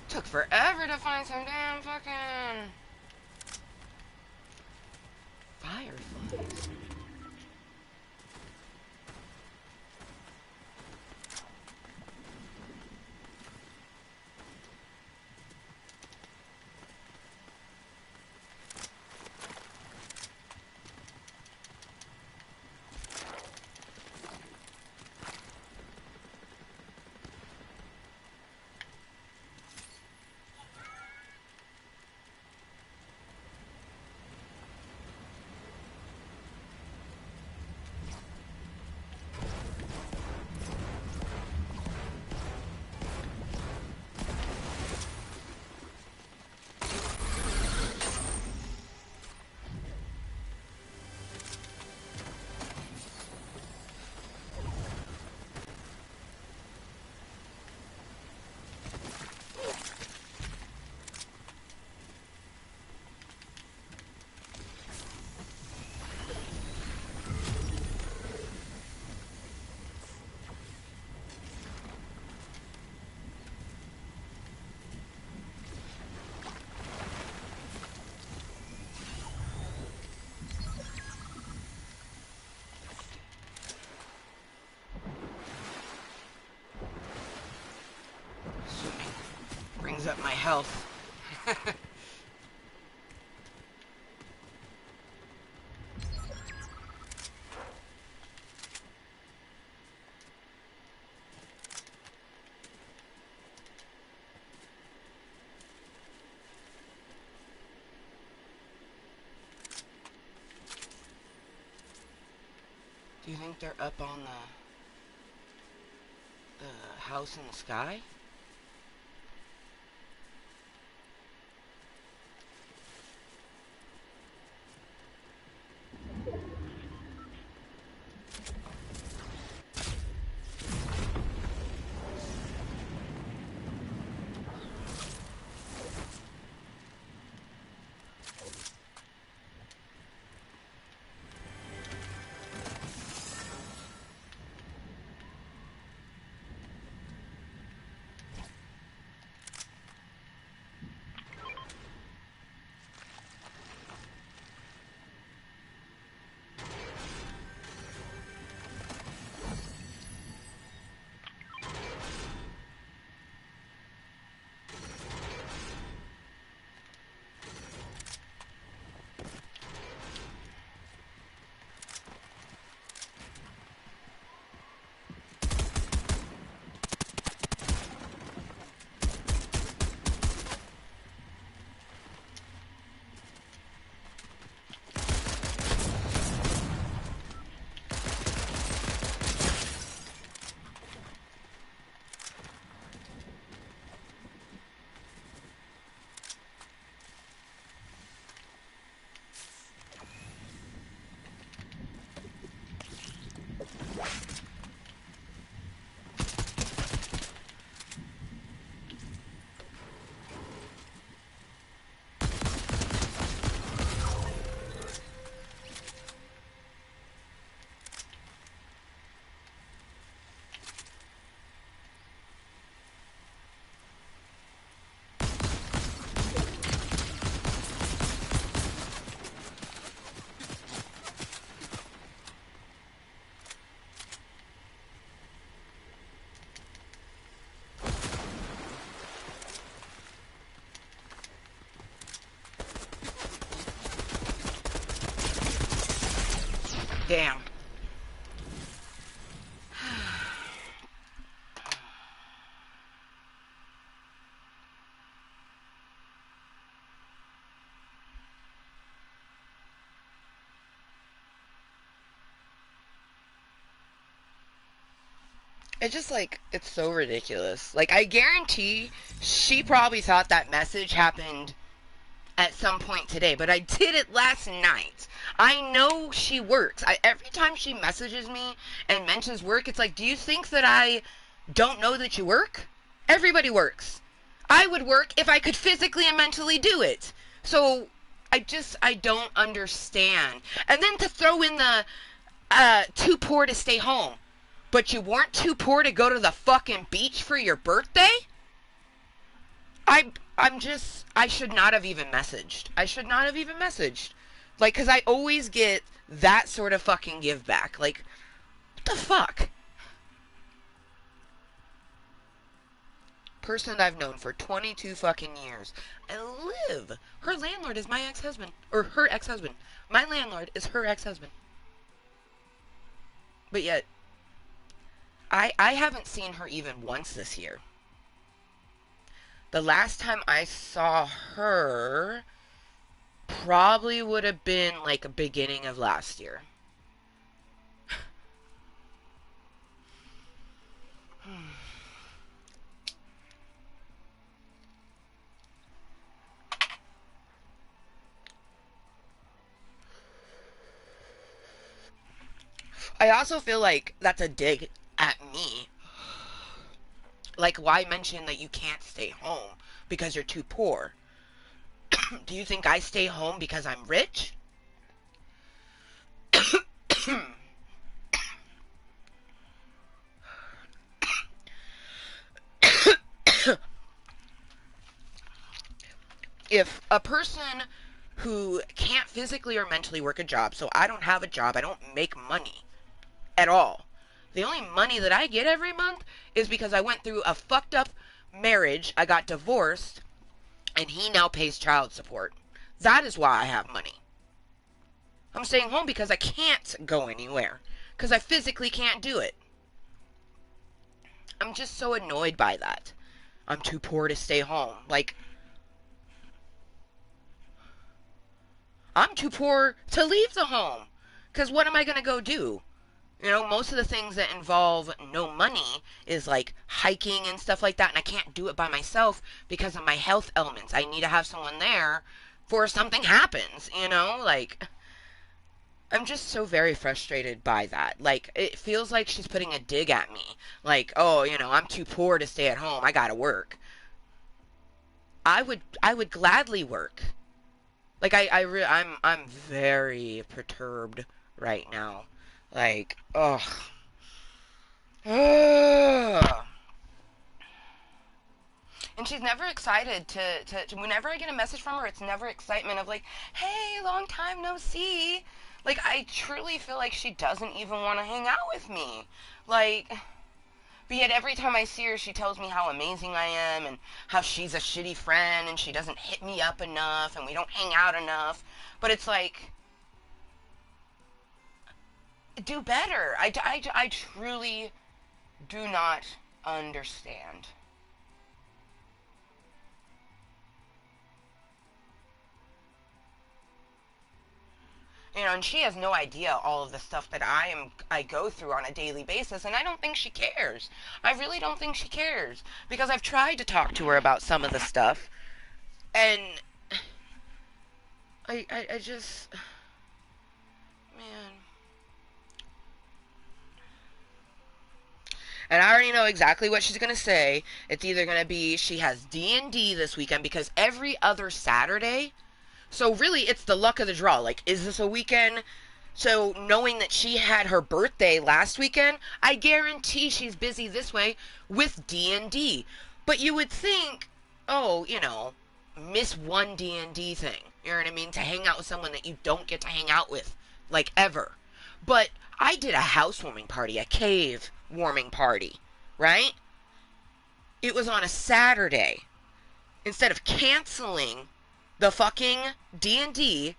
Took forever to find some damn fucking... fireflies. Brings up my health. Do you think they're up on the house in the sky? Damn. It's just like, it's so ridiculous. Like, I guarantee she probably thought that message happened at some point today, but I did it last night. I know she works. Every time she messages me and mentions work, it's like, do you think that I don't know that you work? Everybody works. I would work if I could physically and mentally do it. So, I don't understand. And then to throw in the, too poor to stay home. But you weren't too poor to go to the fucking beach for your birthday? I should not have even messaged. I should not have even messaged. Like, because I always get that sort of fucking give back. Like, what the fuck? Person I've known for 22 fucking years. And live. Her landlord is my ex-husband. Or her ex-husband. My landlord is her ex-husband. But yet, I haven't seen her even once this year. The last time I saw her probably would have been like a beginning of last year. I also feel like that's a dig at me. Like, why mention that you can't stay home because you're too poor? Do you think I stay home because I'm rich? If a person who can't physically or mentally work a job, so I don't have a job, I don't make money at all. The only money that I get every month is because I went through a fucked up marriage, I got divorced, and he now pays child support. That is why I have money. I'm staying home because I can't go anywhere. Because I physically can't do it. I'm just so annoyed by that. I'm too poor to stay home. Like, I'm too poor to leave the home. Because what am I going to go do? You know, most of the things that involve no money is like hiking and stuff like that. And I can't do it by myself because of my health elements. I need to have someone there for if something happens, you know? Like, I'm just so very frustrated by that. Like, it feels like she's putting a dig at me. Like, oh, you know, I'm too poor to stay at home. I gotta work. I would gladly work. Like, I'm very perturbed right now. Like, ugh. Ugh. And she's never excited to whenever I get a message from her, it's never excitement of like, hey, long time no see. Like, I truly feel like she doesn't even want to hang out with me. Like, but yet every time I see her, she tells me how amazing I am and how she's a shitty friend and she doesn't hit me up enough and we don't hang out enough. But it's like, do better. I truly do not understand. You know, and she has no idea all of the stuff that I go through on a daily basis, and I don't think she cares. I really don't think she cares. Because I've tried to talk to her about some of the stuff, and I just, man. And I already know exactly what she's going to say. It's either going to be she has D&D this weekend, because every other Saturday, so really it's the luck of the draw. Like, is this a weekend? So knowing that she had her birthday last weekend, I guarantee she's busy this way with D&D. But you would think, oh, you know, miss one D&D thing. You know what I mean? To hang out with someone that you don't get to hang out with, like, ever. But I did a housewarming party, a cave warming party, right? It was on a Saturday. Instead of canceling the fucking D&D,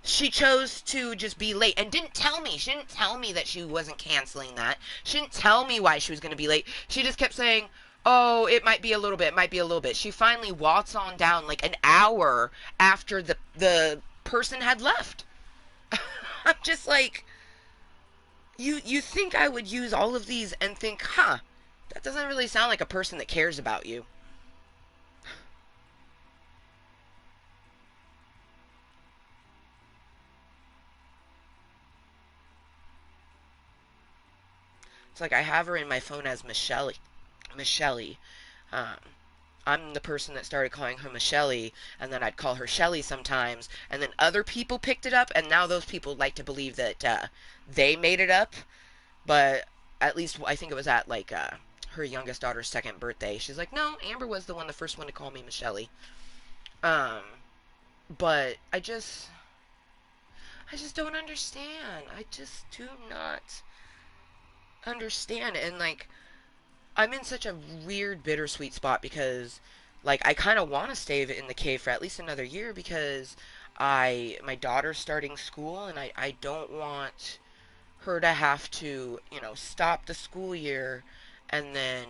She chose to just be late and didn't tell me. She didn't tell me that she wasn't canceling that. She didn't tell me why she was going to be late. She just kept saying, "Oh, it might be a little bit, it might be a little bit." She finally walks on down like an hour after the person had left. I'm just like, you think I would use all of these and think, "Huh, that doesn't really sound like a person that cares about you." It's like I have her in my phone as Michelle. Michelle. Um, I'm the person that started calling her Michelle, and then I'd call her Shelly sometimes, and then other people picked it up, and now those people like to believe that they made it up. But at least I think it was at like her youngest daughter's second birthday. She's like, "No, Amber was the first one to call me Michelle." Um, but I just don't understand. I just do not understand. And like, I'm in such a weird bittersweet spot because like I kind of want to stay in the cave for at least another year because my daughter's starting school and I don't want her to have to, stop the school year and then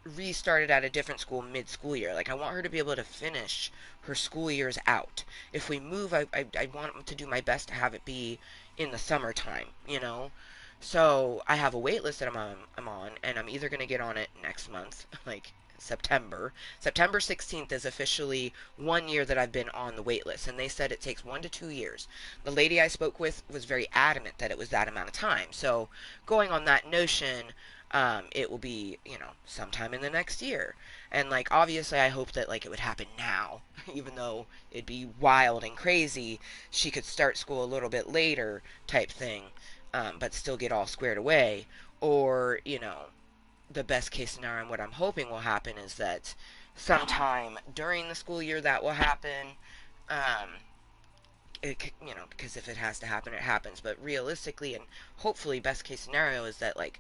restart it at a different school mid-school year. Like I want her to be able to finish her school years out. If we move, I want to do my best to have it be in the summertime. So I have a wait list that I'm on, and I'm either gonna get on it next month, like September. September 16th is officially 1 year that I've been on the wait list, and they said it takes 1 to 2 years. The lady I spoke with was very adamant that it was that amount of time. So going on that notion, it will be, sometime in the next year. And like obviously I hope that like it would happen now, even though it'd be wild and crazy. She could start school a little bit later type thing, but still get all squared away. Or, the best case scenario and what I'm hoping will happen is that sometime during the school year that will happen. Um, because if it has to happen, it happens. But realistically and hopefully, best case scenario is that like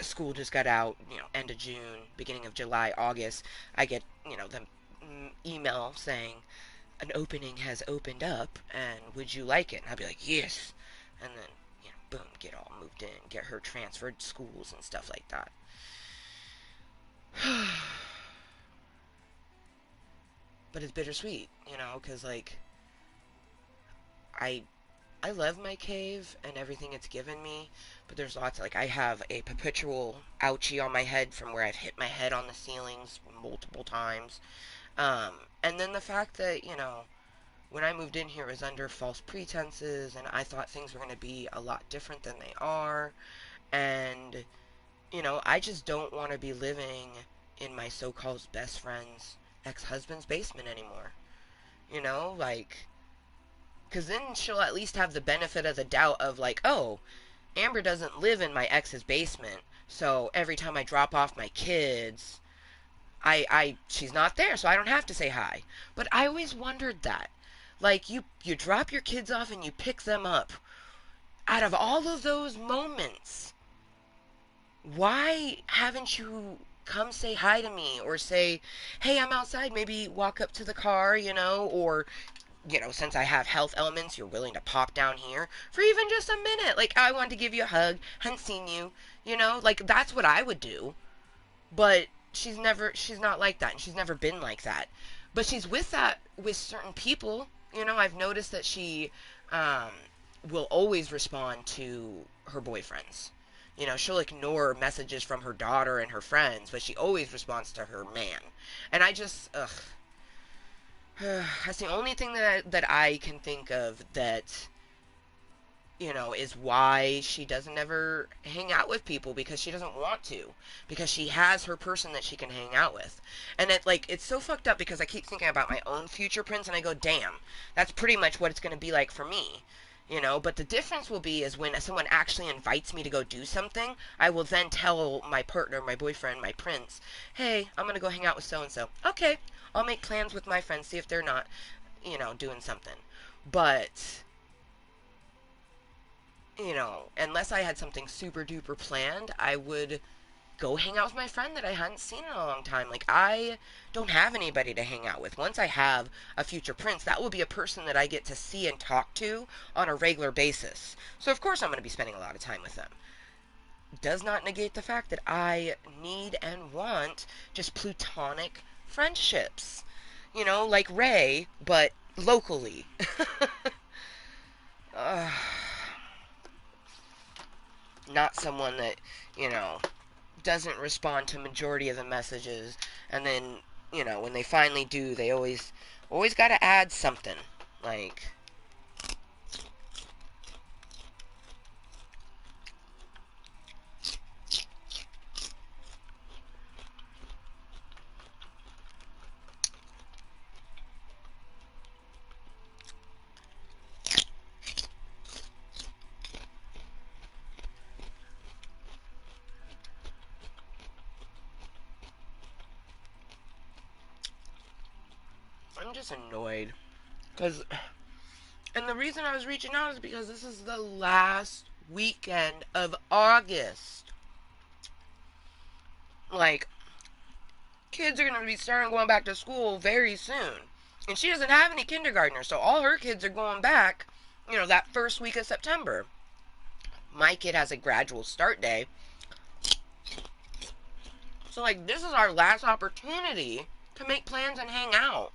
school just got out, end of June, beginning of July, August. I get, the email saying an opening has opened up and would you like it? And I'd be like, yes. And then, boom, get all moved in, get her transferred schools and stuff like that. But it's bittersweet, because like I I love my cave and everything it's given me, but there's lots like I have a perpetual ouchie on my head from where I've hit my head on the ceilings multiple times. And then the fact that, when I moved in here it was under false pretenses and I thought things were going to be a lot different than they are. And, I just don't want to be living in my so-called best friend's ex-husband's basement anymore. Like, because then she'll at least have the benefit of the doubt of, like, oh, Amber doesn't live in my ex's basement, so every time I drop off my kids, she's not there, so I don't have to say hi. But I always wondered that. Like, you drop your kids off and you pick them up. Out of all of those moments, why haven't you come say hi to me or say, hey, I'm outside, maybe walk up to the car, or since I have health elements, you're willing to pop down here for even just a minute. Like, I wanted to give you a hug, hadn't seen you, like that's what I would do. But she's not like that, and she's never been like that. But she's with certain people. I've noticed that she um, will always respond to her boyfriends. She'll ignore messages from her daughter and her friends, but she always responds to her man. And I just, ugh, that's the only thing that I can think of that is why she doesn't ever hang out with people because she doesn't want to because she has her person that she can hang out with. And it's so fucked up because I keep thinking about my own future prince and I go, damn, that's pretty much what it's going to be like for me. But the difference will be is when someone actually invites me to go do something, I will then tell my partner, my boyfriend, my prince, hey, I'm going to go hang out with so and so. Okay, I'll make plans with my friends, see if they're not, doing something. But unless I had something super duper planned, I would go hang out with my friend that I hadn't seen in a long time. Like, I don't have anybody to hang out with. Once I have a future prince, that will be a person that I get to see and talk to on a regular basis. So, of course, I'm going to be spending a lot of time with them. Does not negate the fact that I need and want just plutonic friendships. You know, like Ray, but locally. uh, Not someone that, you know, doesn't respond to majority of the messages, and then, you know, when they finally do, they always got to add something. Like, I'm just annoyed. Because, and the reason I was reaching out is because this is the last weekend of August. Like, kids are going to be starting going back to school very soon. And she doesn't have any kindergartners, so all her kids are going back, you know, that first week of September. My kid has a gradual start day. So, like, this is our last opportunity to make plans and hang out.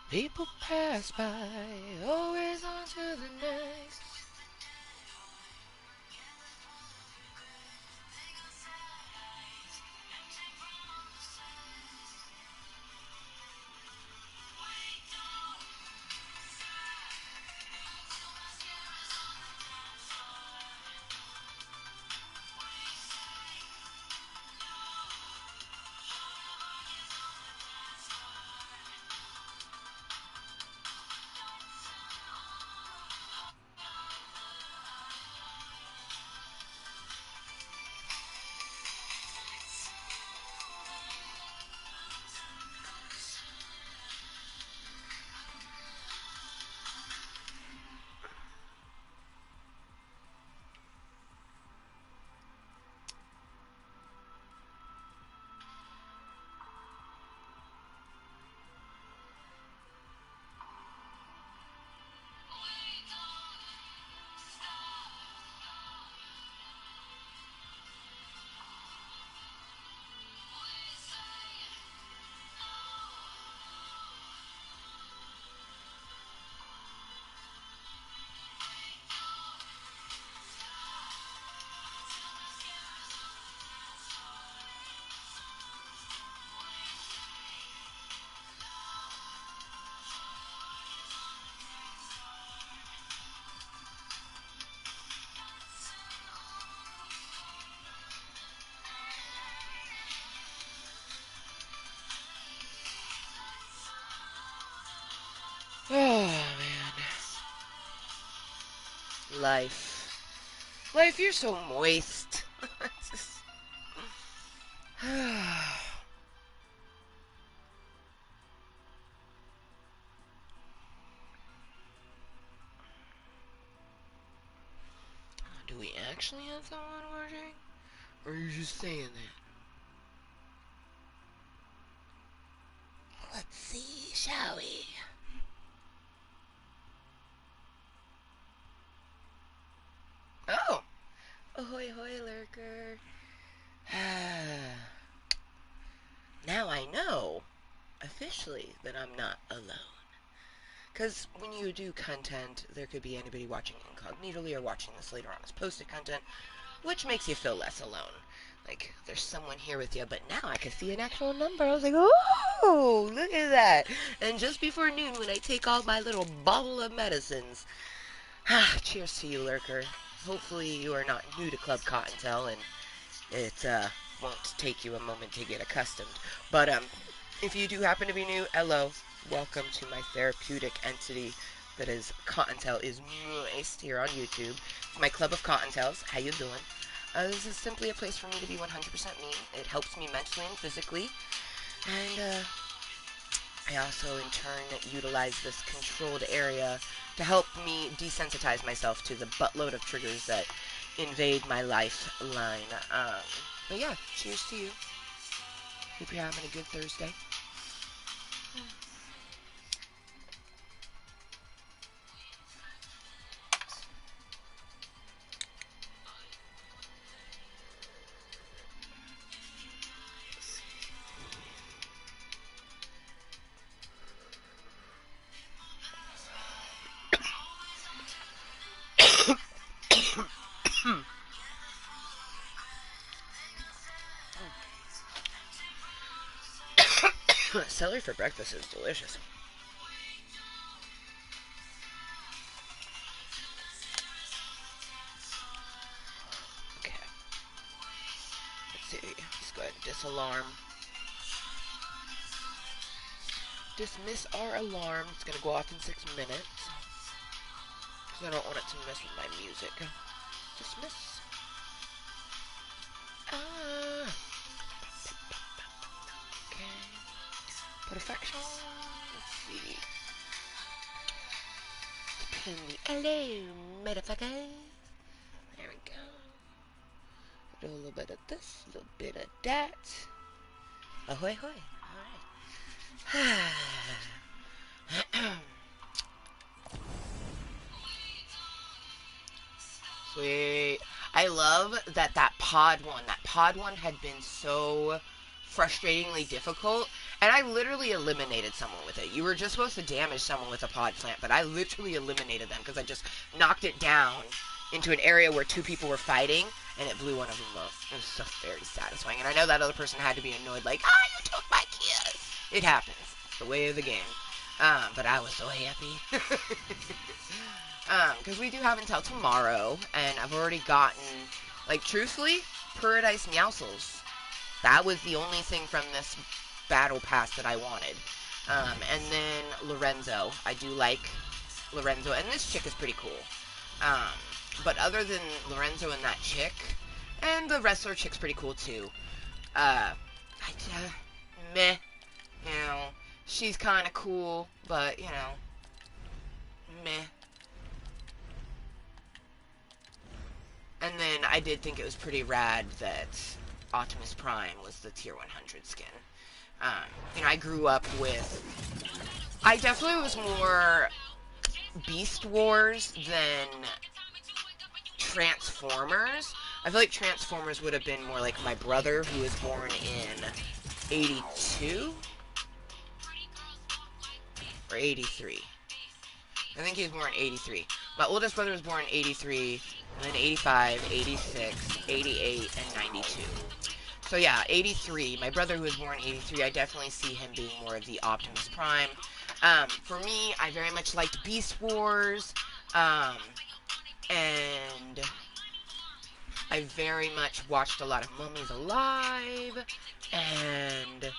People pass by, always on to the next. Life. Life, you're so moist. Do we actually have someone watching? Or are you just saying that? Let's see, shall we? Oh! Ahoy, hoy, lurker. Now I know, officially, that I'm not alone. Because when you do content, there could be anybody watching incognitally or watching this later on as posted content, which makes you feel less alone. Like, there's someone here with you, but now I can see an actual number. I was like, oh, look at that. And just before noon, when I take all my little bottle of medicines, cheers to you, lurker. Hopefully you are not new to Club Kottontale, and it won't take you a moment to get accustomed. But if you do happen to be new, hello. Welcome to my therapeutic entity that is Kottontale is Mooiisstt here on YouTube. It's my club of Kottontales. How you doing? This is simply a place for me to be 100% me. It helps me mentally and physically. And I also, in turn, utilize this controlled area to help me desensitize myself to the buttload of triggers that invade my lifeline. But yeah, cheers to you. Hope you're having a good Thursday. Celery for breakfast is delicious. Okay. Let's see. Let's go ahead and disalarm. Dismiss our alarm. It's gonna go off in 6 minutes. Because I don't want it to mess with my music. Dismiss. Okay. Perfection. Let's see. Pin the hello, motherfucker. There we go. Do a little bit of this, a little bit of that. Ahoy, hoy. Alright. Sweet. I love that pod one had been so frustratingly difficult, and I literally eliminated someone with it. You were just supposed to damage someone with a pod plant, but I literally eliminated them because I just knocked it down into an area where 2 people were fighting, and it blew one of them up. It was so very satisfying, and I know that other person had to be annoyed, like, you took my kiss! It happens. It's the way of the game. But I was so happy. Because we do have until tomorrow, and I've already gotten, like, truthfully, Paradise Meowscles. That was the only thing from this battle pass that I wanted. And then Lorenzo. I do like Lorenzo, and this chick is pretty cool. But other than Lorenzo and that chick, and the wrestler chick's pretty cool too. Meh. You know, she's kind of cool, but, you know, meh. And then I did think it was pretty rad that Optimus Prime was the tier 100 skin. You know, I grew up with... I definitely was more Beast Wars than Transformers. I feel like Transformers would have been more like my brother, who was born in 82? Or 83. I think he was born in 83. My oldest brother was born in 83, and then 85, 86, 88, and 92. So yeah, 83. My brother, who was born in 83, I definitely see him being more of the Optimus Prime. For me, I very much liked Beast Wars, and I very much watched a lot of Mummies Alive, and,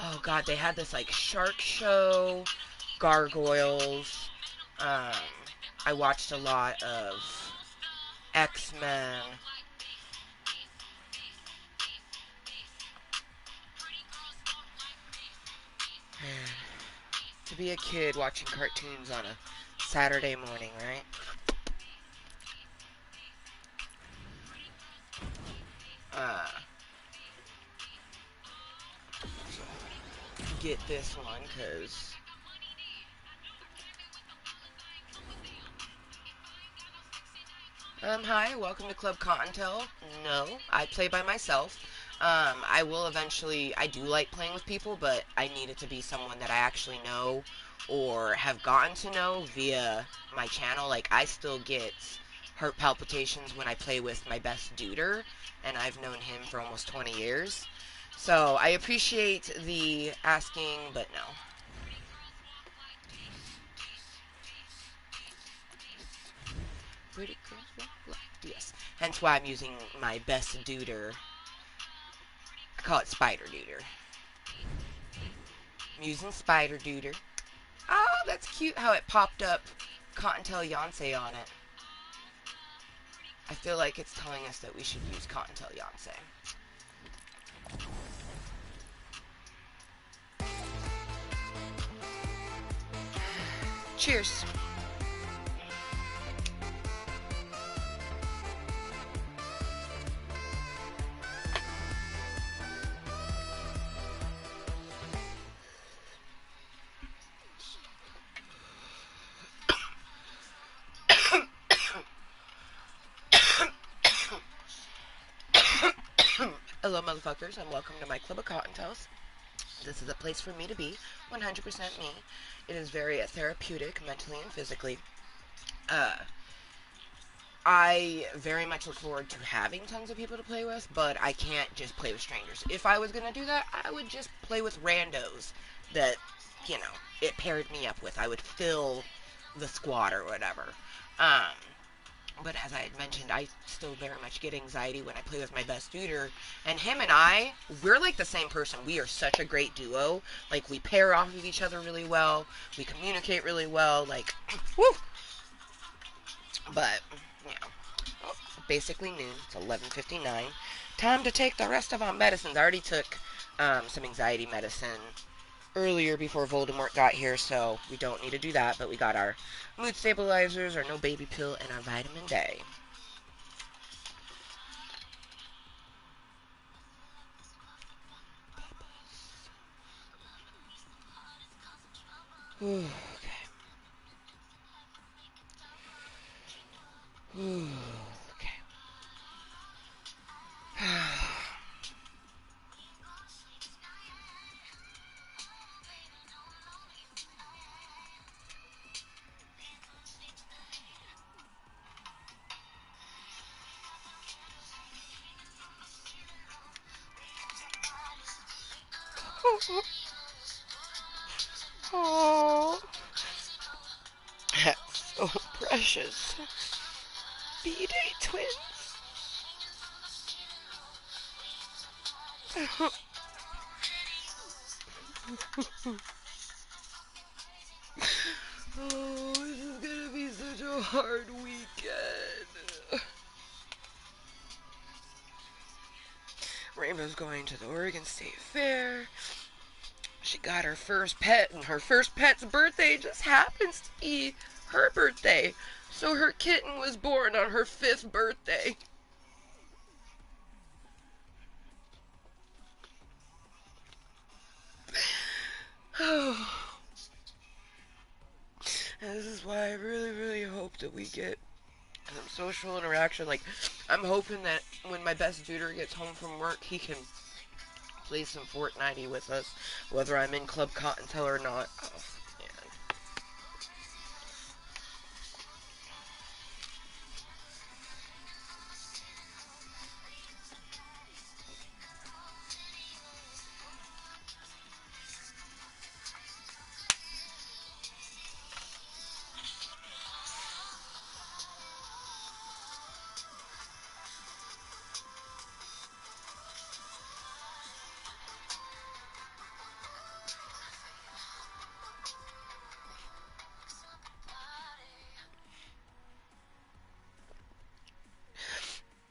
oh god, they had this, like, shark show, gargoyles. I watched a lot of X-Men. To be a kid watching cartoons on a Saturday morning, right? Uh, get this one, because... Hi, welcome to Club Kottontale. No, I play by myself. I will eventually, I do like playing with people, but I need it to be someone that I actually know or have gotten to know via my channel. Like, I still get heart palpitations when I play with my best duder, and I've known him for almost 20 years. So, I appreciate the asking, but no. Pretty girls walk like this. Hence why I'm using my best duder. I call it Spider Duder. I'm using Spider Duder. Oh, that's cute how it popped up Kottontale47 on it. I feel like it's telling us that we should use Kottontale47. Cheers. Hello, motherfuckers, and welcome to my Club of Kottontales. This is a place for me to be, 100% me. It is very therapeutic, mentally and physically. Uh, I very much look forward to having tons of people to play with, but I can't just play with strangers. If I was going to do that, I would just play with randos that, you know, it paired me up with. I would fill the squad or whatever. Um, but as I had mentioned, I still very much get anxiety when I play with my best duder. And him and I, we're like the same person. We are such a great duo. Like, we pair off of each other really well. We communicate really well. Like, woo! But, you know, basically noon. It's 11:59. Time to take the rest of our medicines. I already took some anxiety medicine earlier before Voldemort got here, so we don't need to do that. But we got our mood stabilizers, our no baby pill, and our vitamin D. Okay. Okay. Oh, that's so precious. B-Day twins. Oh, this is gonna be such a hard weekend. Rainbow's going to the Oregon State Fair. She got her first pet, and her first pet's birthday just happens to be her birthday. So her kitten was born on her 5th birthday. And this is why I really, really hope that we get some social interaction. Like, I'm hoping that when my best duder gets home from work, he can play some Fortnite with us, whether I'm in Club Kottontale or not. Oh, man.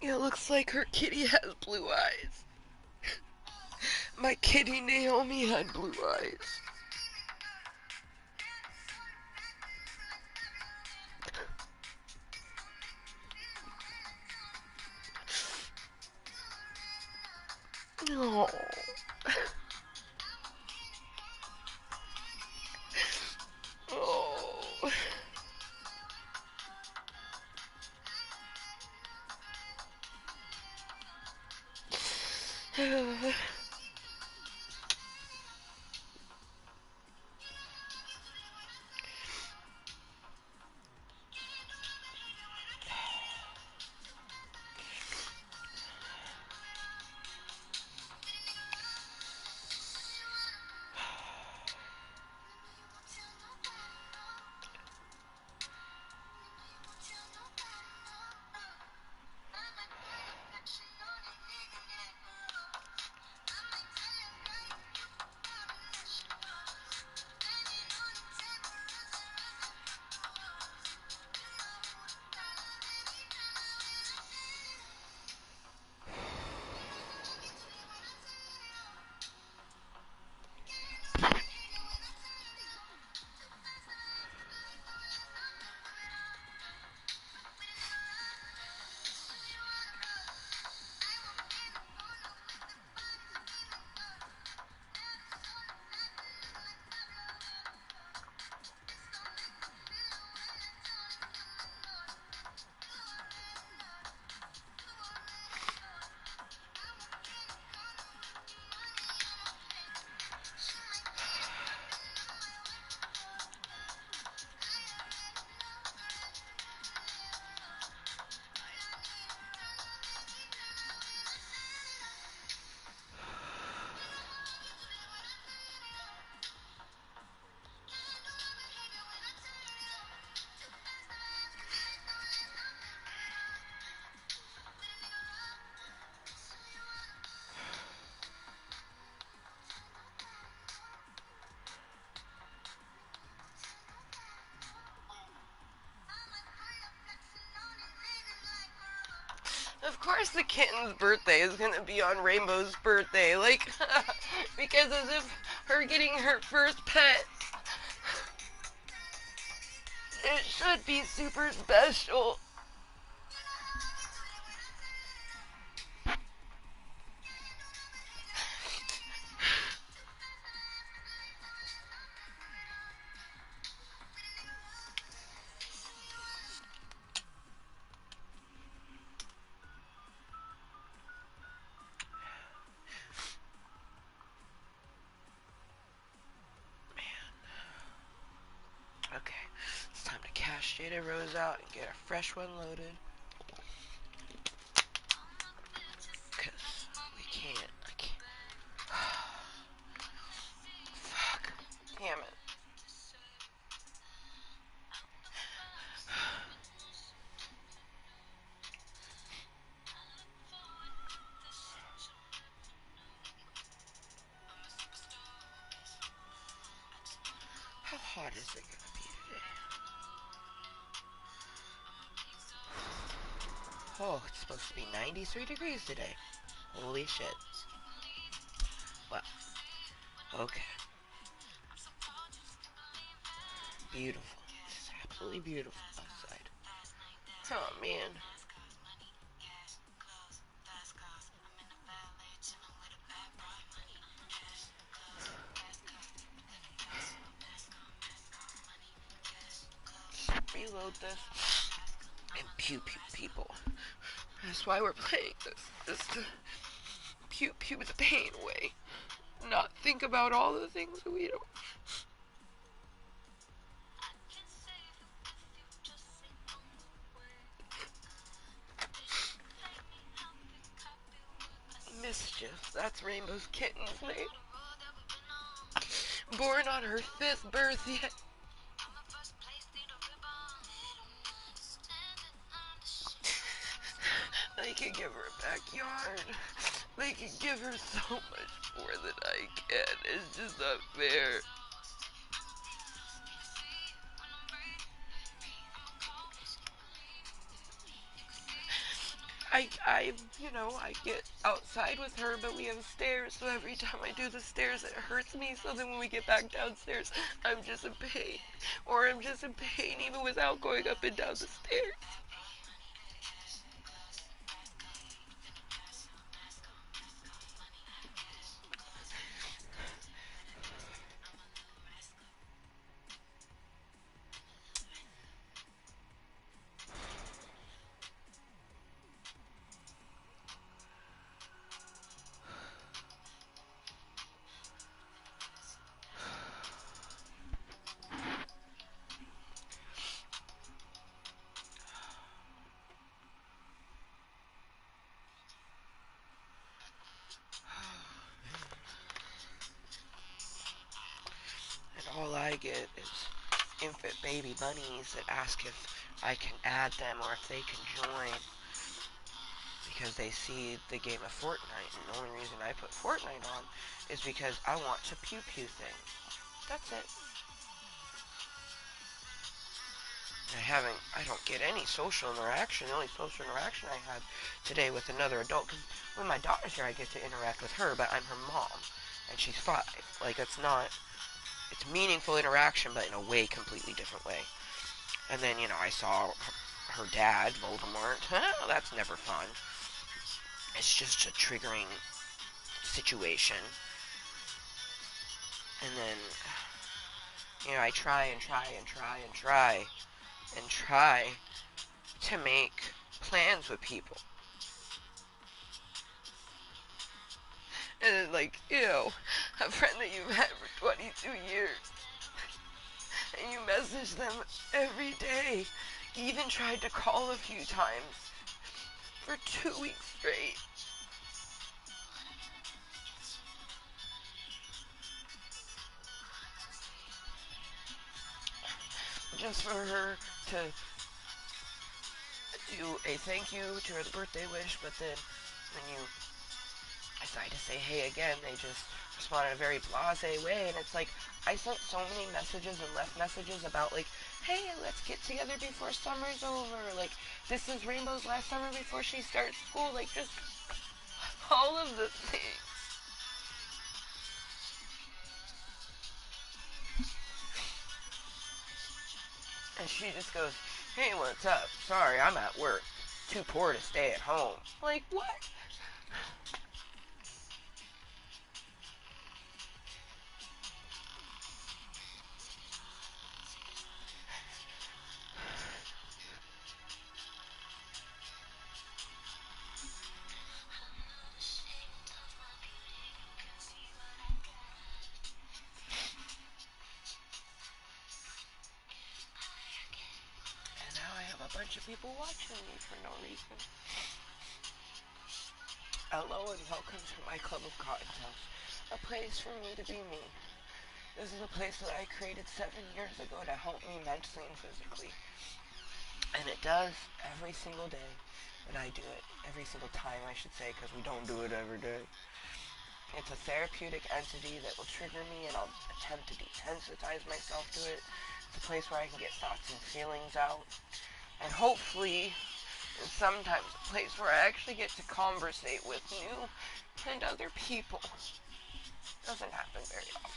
It looks like her kitty has blue eyes. My kitty Naomi had blue eyes. Oh. Oh. Of course the kitten's birthday is gonna be on Rainbow's birthday, like, because as if her getting her first pet, it should be super special. Okay, it's time to cash Jada Rose out and get a fresh one loaded. Cause we can't, I can't. Fuck. Damn it. How hot is it gonna be today? Oh, it's supposed to be 93 degrees today. Holy shit. Well, okay. Beautiful. It's absolutely beautiful outside. Oh, man. Reload this and pew pew people. That's why we're playing this. Is to pew pew the pain away. Not think about all the things we don't. Mischief. That's Rainbow's kitten's name. Born on her 5th birthday. They could give her a backyard. They could give her so much more than I can. It's just not fair. I get outside with her, but we have stairs, so every time I do the stairs, it hurts me. So then when we get back downstairs, I'm just in pain. Or I'm just in pain even without going up and down the stairs. And all I get is infant baby bunnies that ask if I can add them or if they can join because they see the game of Fortnite. And the only reason I put Fortnite on is because I want to pew pew things. That's it. I don't get any social interaction. The only social interaction I had today with another adult, because when my daughter's here, I get to interact with her, but I'm her mom, and she's 5. Like, it's meaningful interaction, but in a way, completely different way. And then, I saw her dad, Voldemort. That's never fun. It's just a triggering situation. And then, I try and try and try and try and try to make plans with people. And then, like, a friend that you've had for 22 years, and you message them every day. You even tried to call a few times for 2 weeks straight. Just for her to do a thank you to her birthday wish, but then when you decide to say hey again, they just respond in a very blasé way, and it's like, I sent so many messages and left messages about, like, hey, let's get together before summer's over, like, this is Rainbow's last summer before she starts school, like, just all of the things. And she just goes, hey, what's up? Sorry, I'm at work. Too poor to stay at home. Like, what? And now I have a bunch of people watching me for no reason. Hello and welcome to my club of Kottontale, a place for me to be me. This is a place that I created 7 years ago to help me mentally and physically. And it does every single day. And I do it every single time, I should say, because we don't do it every day. It's a therapeutic entity that will trigger me, and I'll attempt to desensitize myself to it. It's a place where I can get thoughts and feelings out. And hopefully, it's sometimes a place where I actually get to conversate with new and other people. Doesn't happen very often.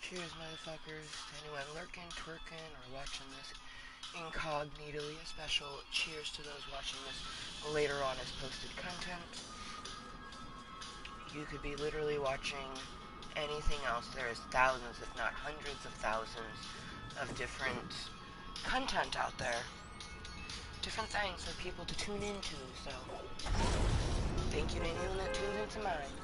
Cheers, motherfuckers. To anyone lurking, twerking, or watching this incognitally. A special cheers to those watching this later on as posted content. You could be literally watching anything else. There is thousands, if not hundreds of thousands, of different content out there. Different things for people to tune into. So, thank you to anyone that tunes into mine.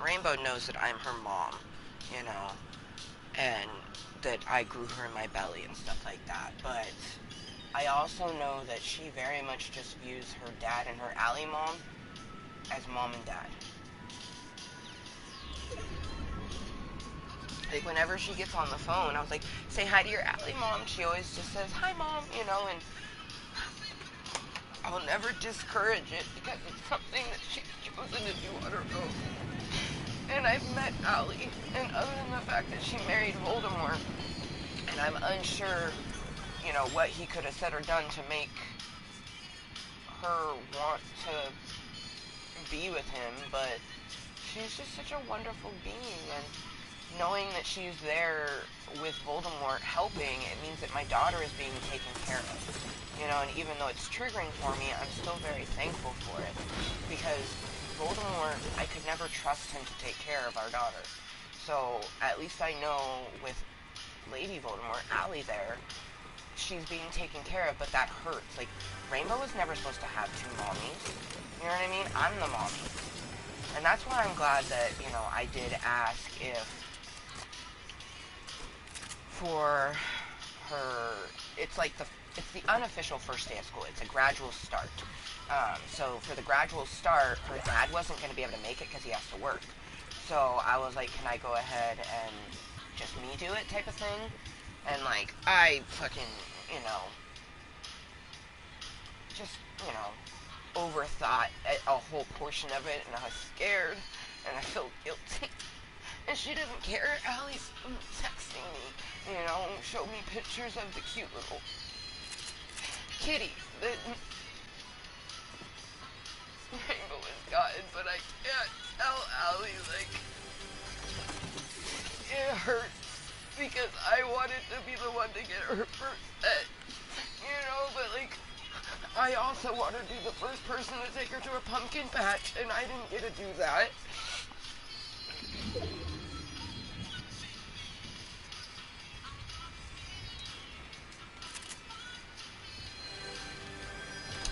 Rainbow knows that I'm her mom, and that I grew her in my belly and stuff like that, but I also know that she very much just views her dad and her Allie mom as mom and dad. Like, whenever she gets on the phone, I was like, say hi to your Allie mom. She always just says, hi, mom, and I'll never discourage it because it's something that she's chosen to do on her own. And I've met Allie, and other than the fact that she married Voldemort, and I'm unsure, what he could have said or done to make her want to be with him, but she's just such a wonderful being, and knowing that she's there with Voldemort helping, it means that my daughter is being taken care of. And even though it's triggering for me, I'm still very thankful for it. Because Voldemort, I could never trust him to take care of our daughter. So at least I know with Lady Voldemort, Allie there, she's being taken care of, but that hurts. Like, Rainbow was never supposed to have two mommies. You know what I mean? I'm the mommy. And that's why I'm glad that, I did ask if for her, it's the unofficial first day of school. It's a gradual start. So for the gradual start, her dad wasn't going to be able to make it because he has to work. So I was like, can I go ahead and just me do it type of thing? And I fucking, just, overthought a whole portion of it, and I was scared, and I felt guilty. And she didn't care. Allie's texting me, showed me pictures of the cute little kitty that Rainbow has gotten, but I can't tell Allie, it hurts because I wanted to be the one to get her first pet, but I also want to be the first person to take her to a pumpkin patch, and I didn't get to do that.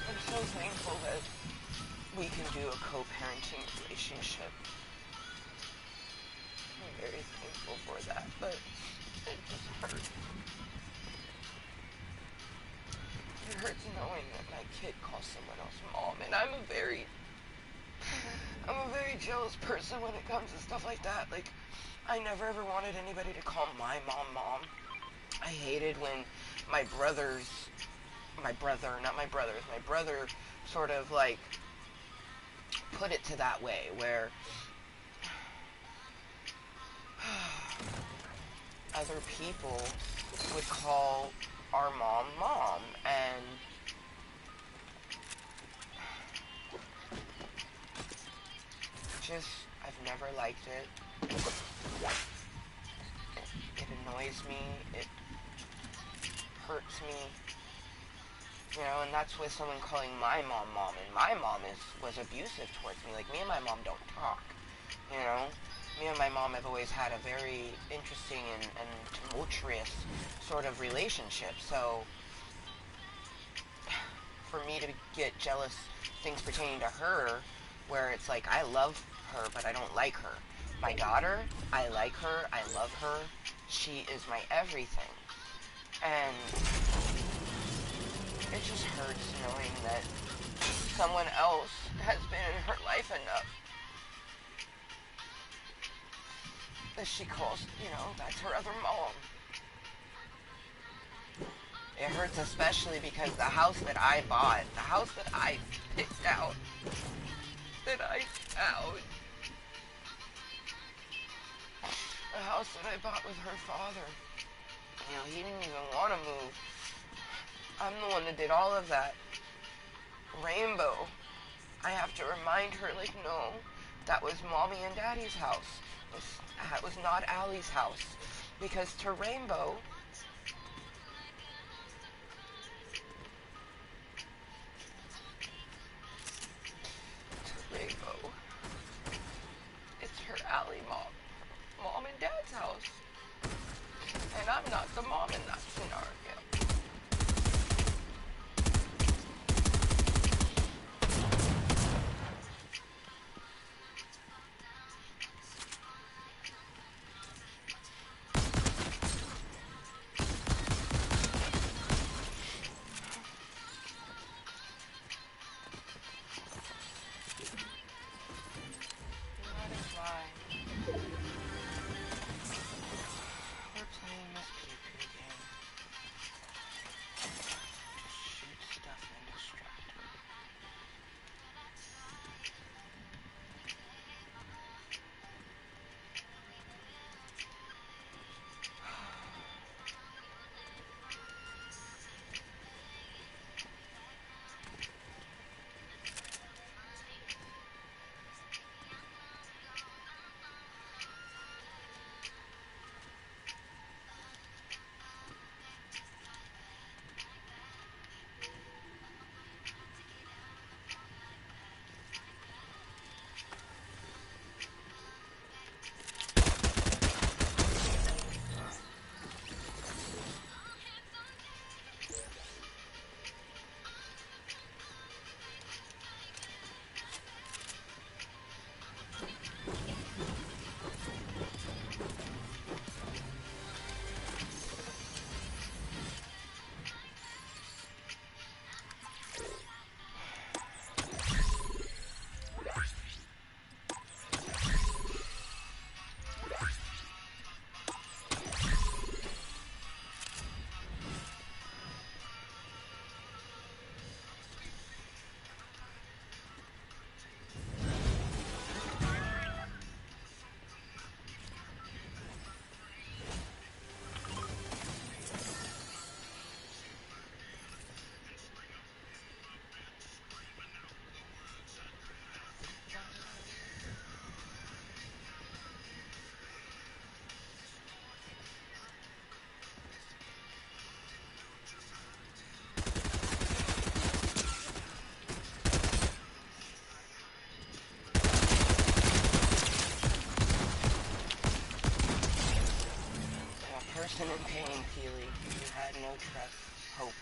I'm so thankful that we can do a co-parenting relationship. I'm very thankful for that, but it just hurts. It hurts knowing that my kid calls someone else mom, and I'm a very jealous person when it comes to stuff like that. I never ever wanted anybody to call my mom mom. I hated when my brother sort of put it to that way, where other people would call our mom mom, and just, I've never liked it. It annoys me, it hurts me, you know, and that's with someone calling my mom mom, and my mom was abusive towards me. Like, me and my mom don't talk, you know. Me and my mom have always had a very interesting and tumultuous sort of relationship, so for me to get jealous things pertaining to her, where it's like, I love her, but I don't like her. My daughter, I like her, I love her, she is my everything. And it just hurts knowing that someone else has been in her life enough that she calls, you know, that's her other mom. It hurts especially because the house that I bought, the house that I picked out, that I found, the house that I bought with her father, you know, he didn't even want to move. I'm the one that did all of that. Rainbow, I have to remind her, like, no, that was Mommy and Daddy's house. That was not Allie's house. Because to Rainbow, it's her Allie mom and Dad's house. And I'm not the mom in that scenario. Person in pain, Keely. You had no trust, hope.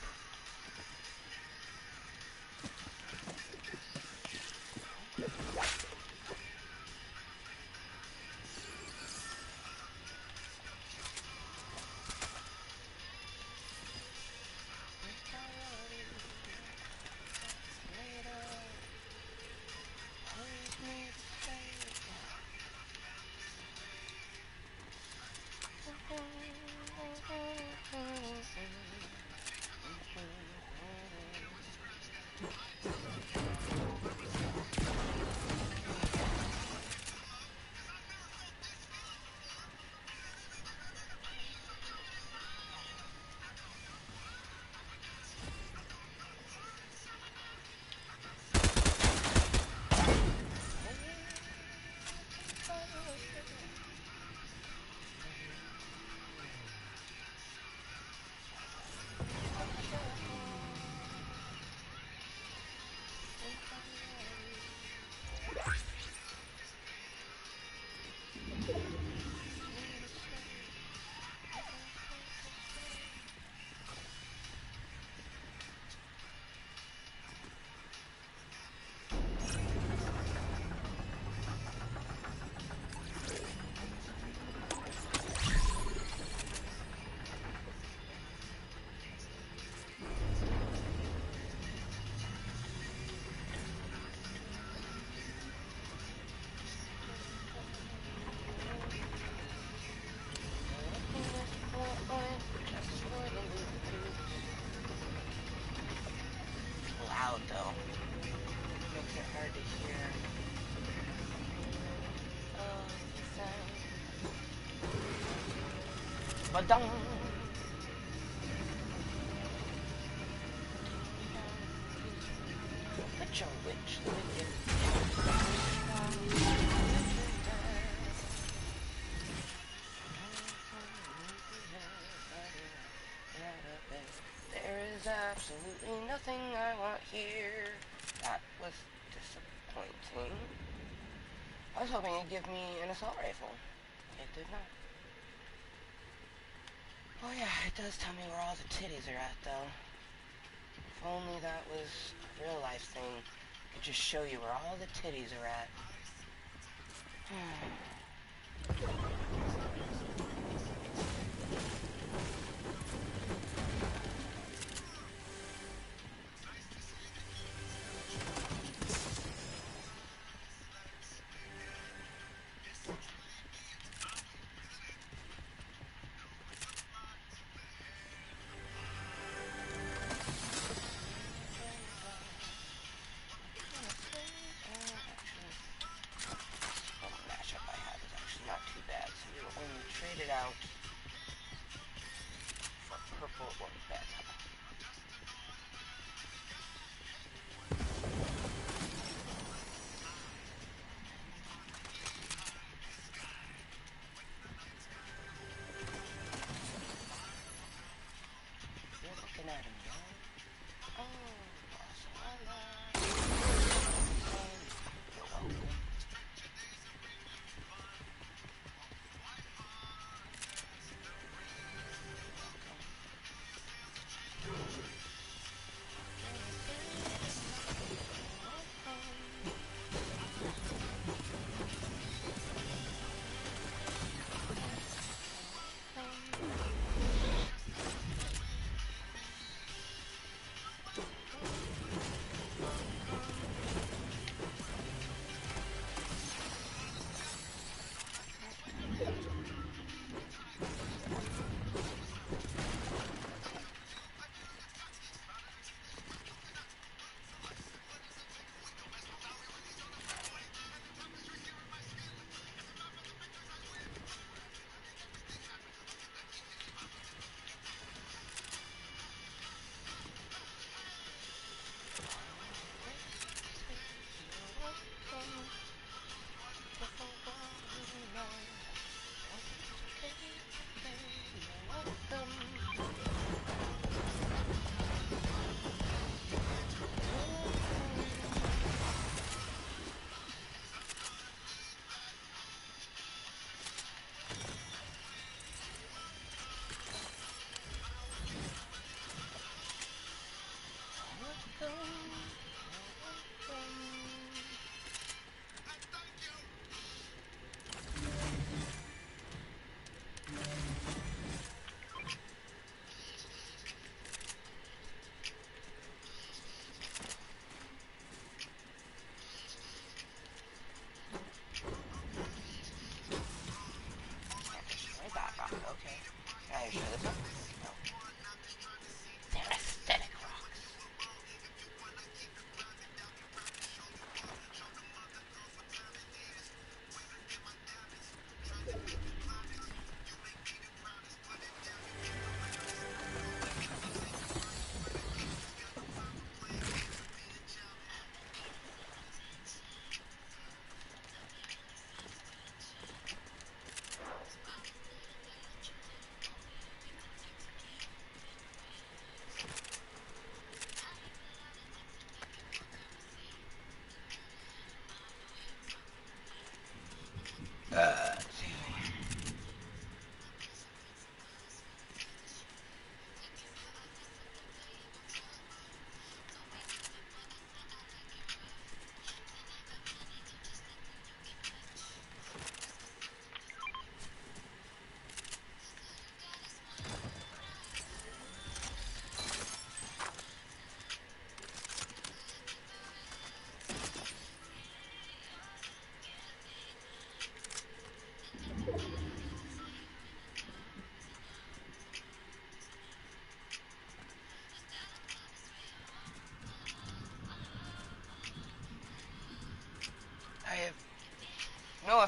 Ba-dum. Which are which? There is absolutely nothing I want here. That was disappointing. I was hoping it'd give me an assault rifle. It did not. Oh yeah, it does tell me where all the titties are at, though. If only that was a real life thing. It could just show you where all the titties are at. Trade it out for purple or better. You're looking at him, young. Oh, you're welcome. Are you sure this one? No. They're aesthetic rocks.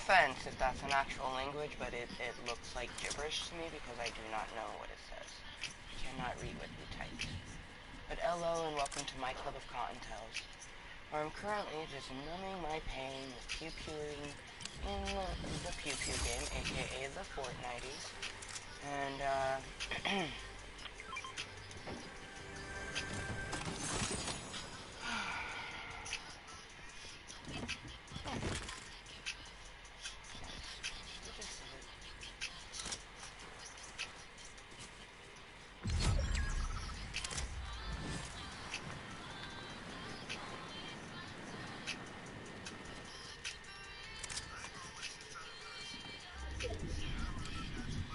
offense if that's an actual language, but it looks like gibberish to me because I do not know what it says. I cannot read what you typed. But hello and welcome to my club of Kottontales, where I'm currently just numbing my pain with pew-pewing in the pew-pew game, aka the Fortnighties. And,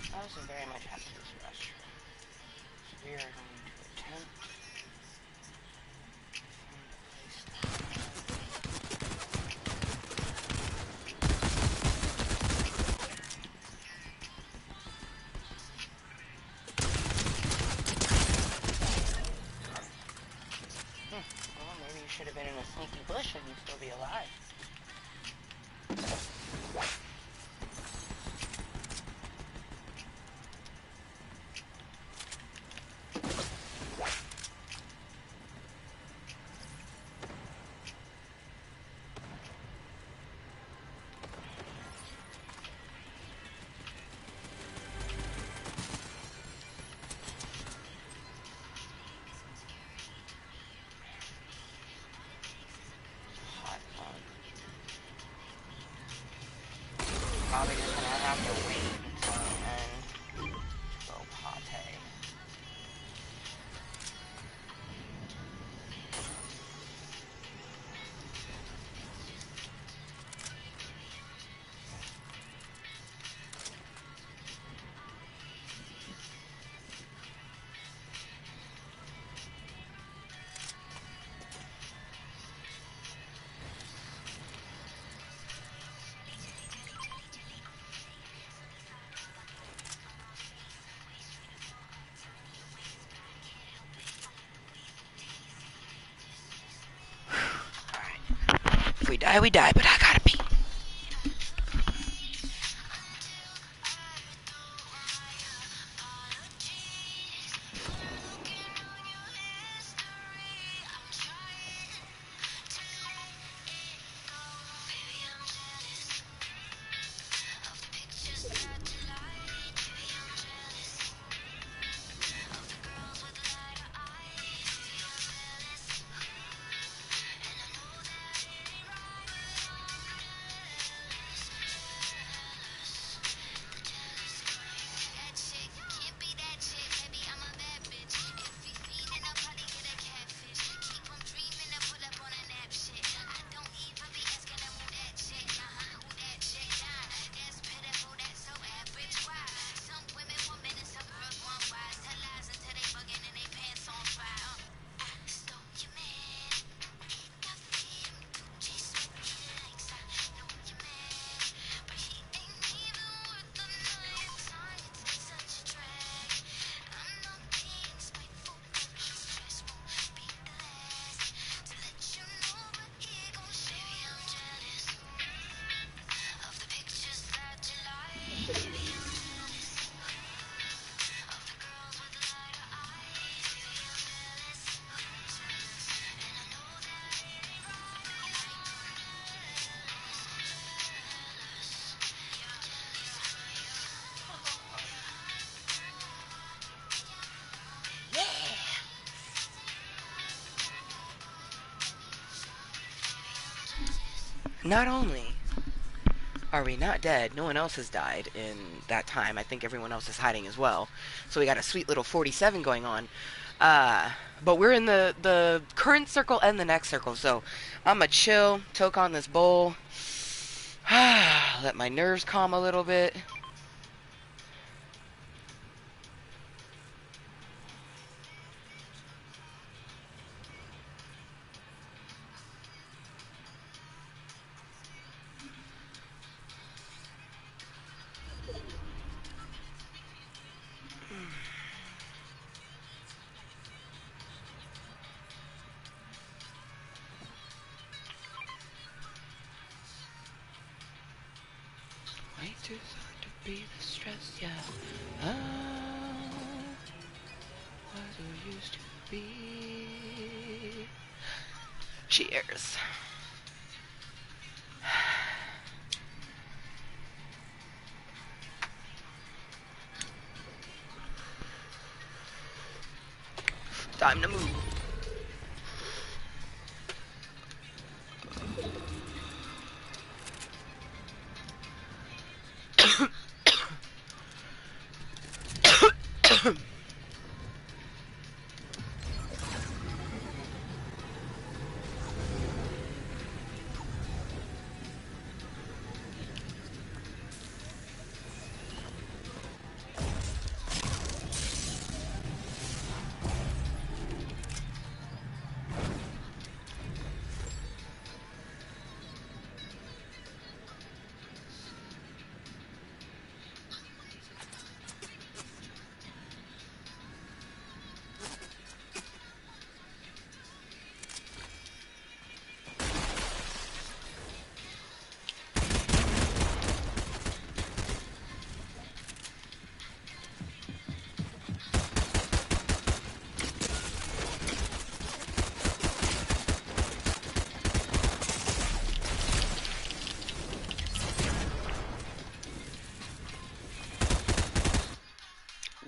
I also very much have to use the restroom. So we are going to attempt to find a place to Well, maybe you should have been in a sneaky bush and you'd still be alive. Probably just gonna have to wait until and go pate. If we die, we die, but I gotta pee. Not only are we not dead, no one else has died in that time. I think everyone else is hiding as well. So we got a sweet little 47 going on. But we're in the current circle and the next circle. So I'm going to chill, toke on this bowl, let my nerves calm a little bit. too hard to be the stress, yeah. Ah, what I used to be. Cheers. Time to move.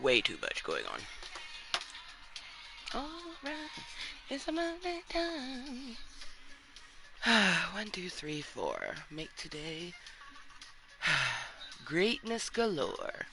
Way too much going on. Alright, it's a Monday time. 1, 2, 3, 4. Make today greatness galore.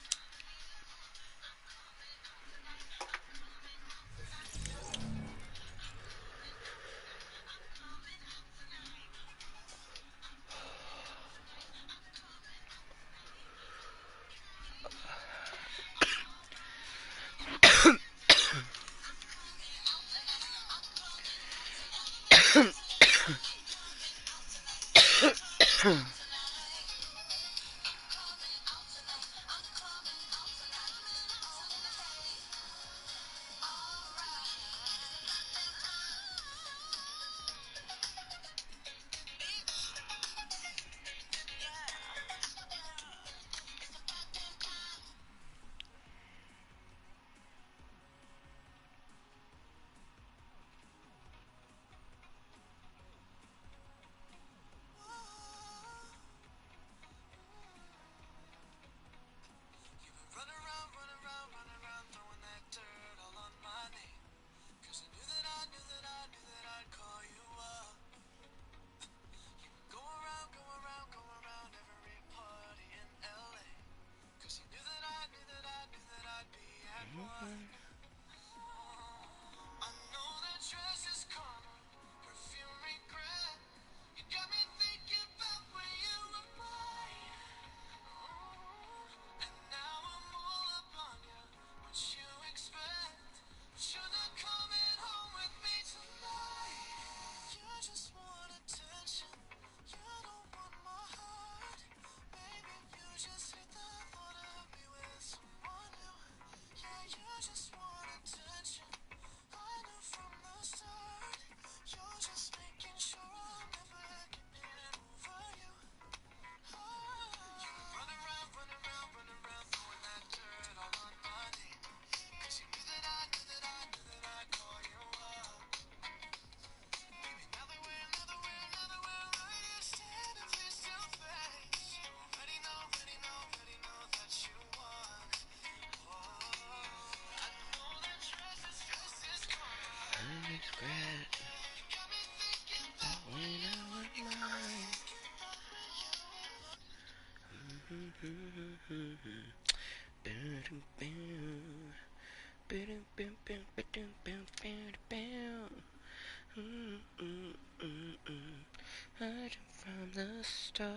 From the start.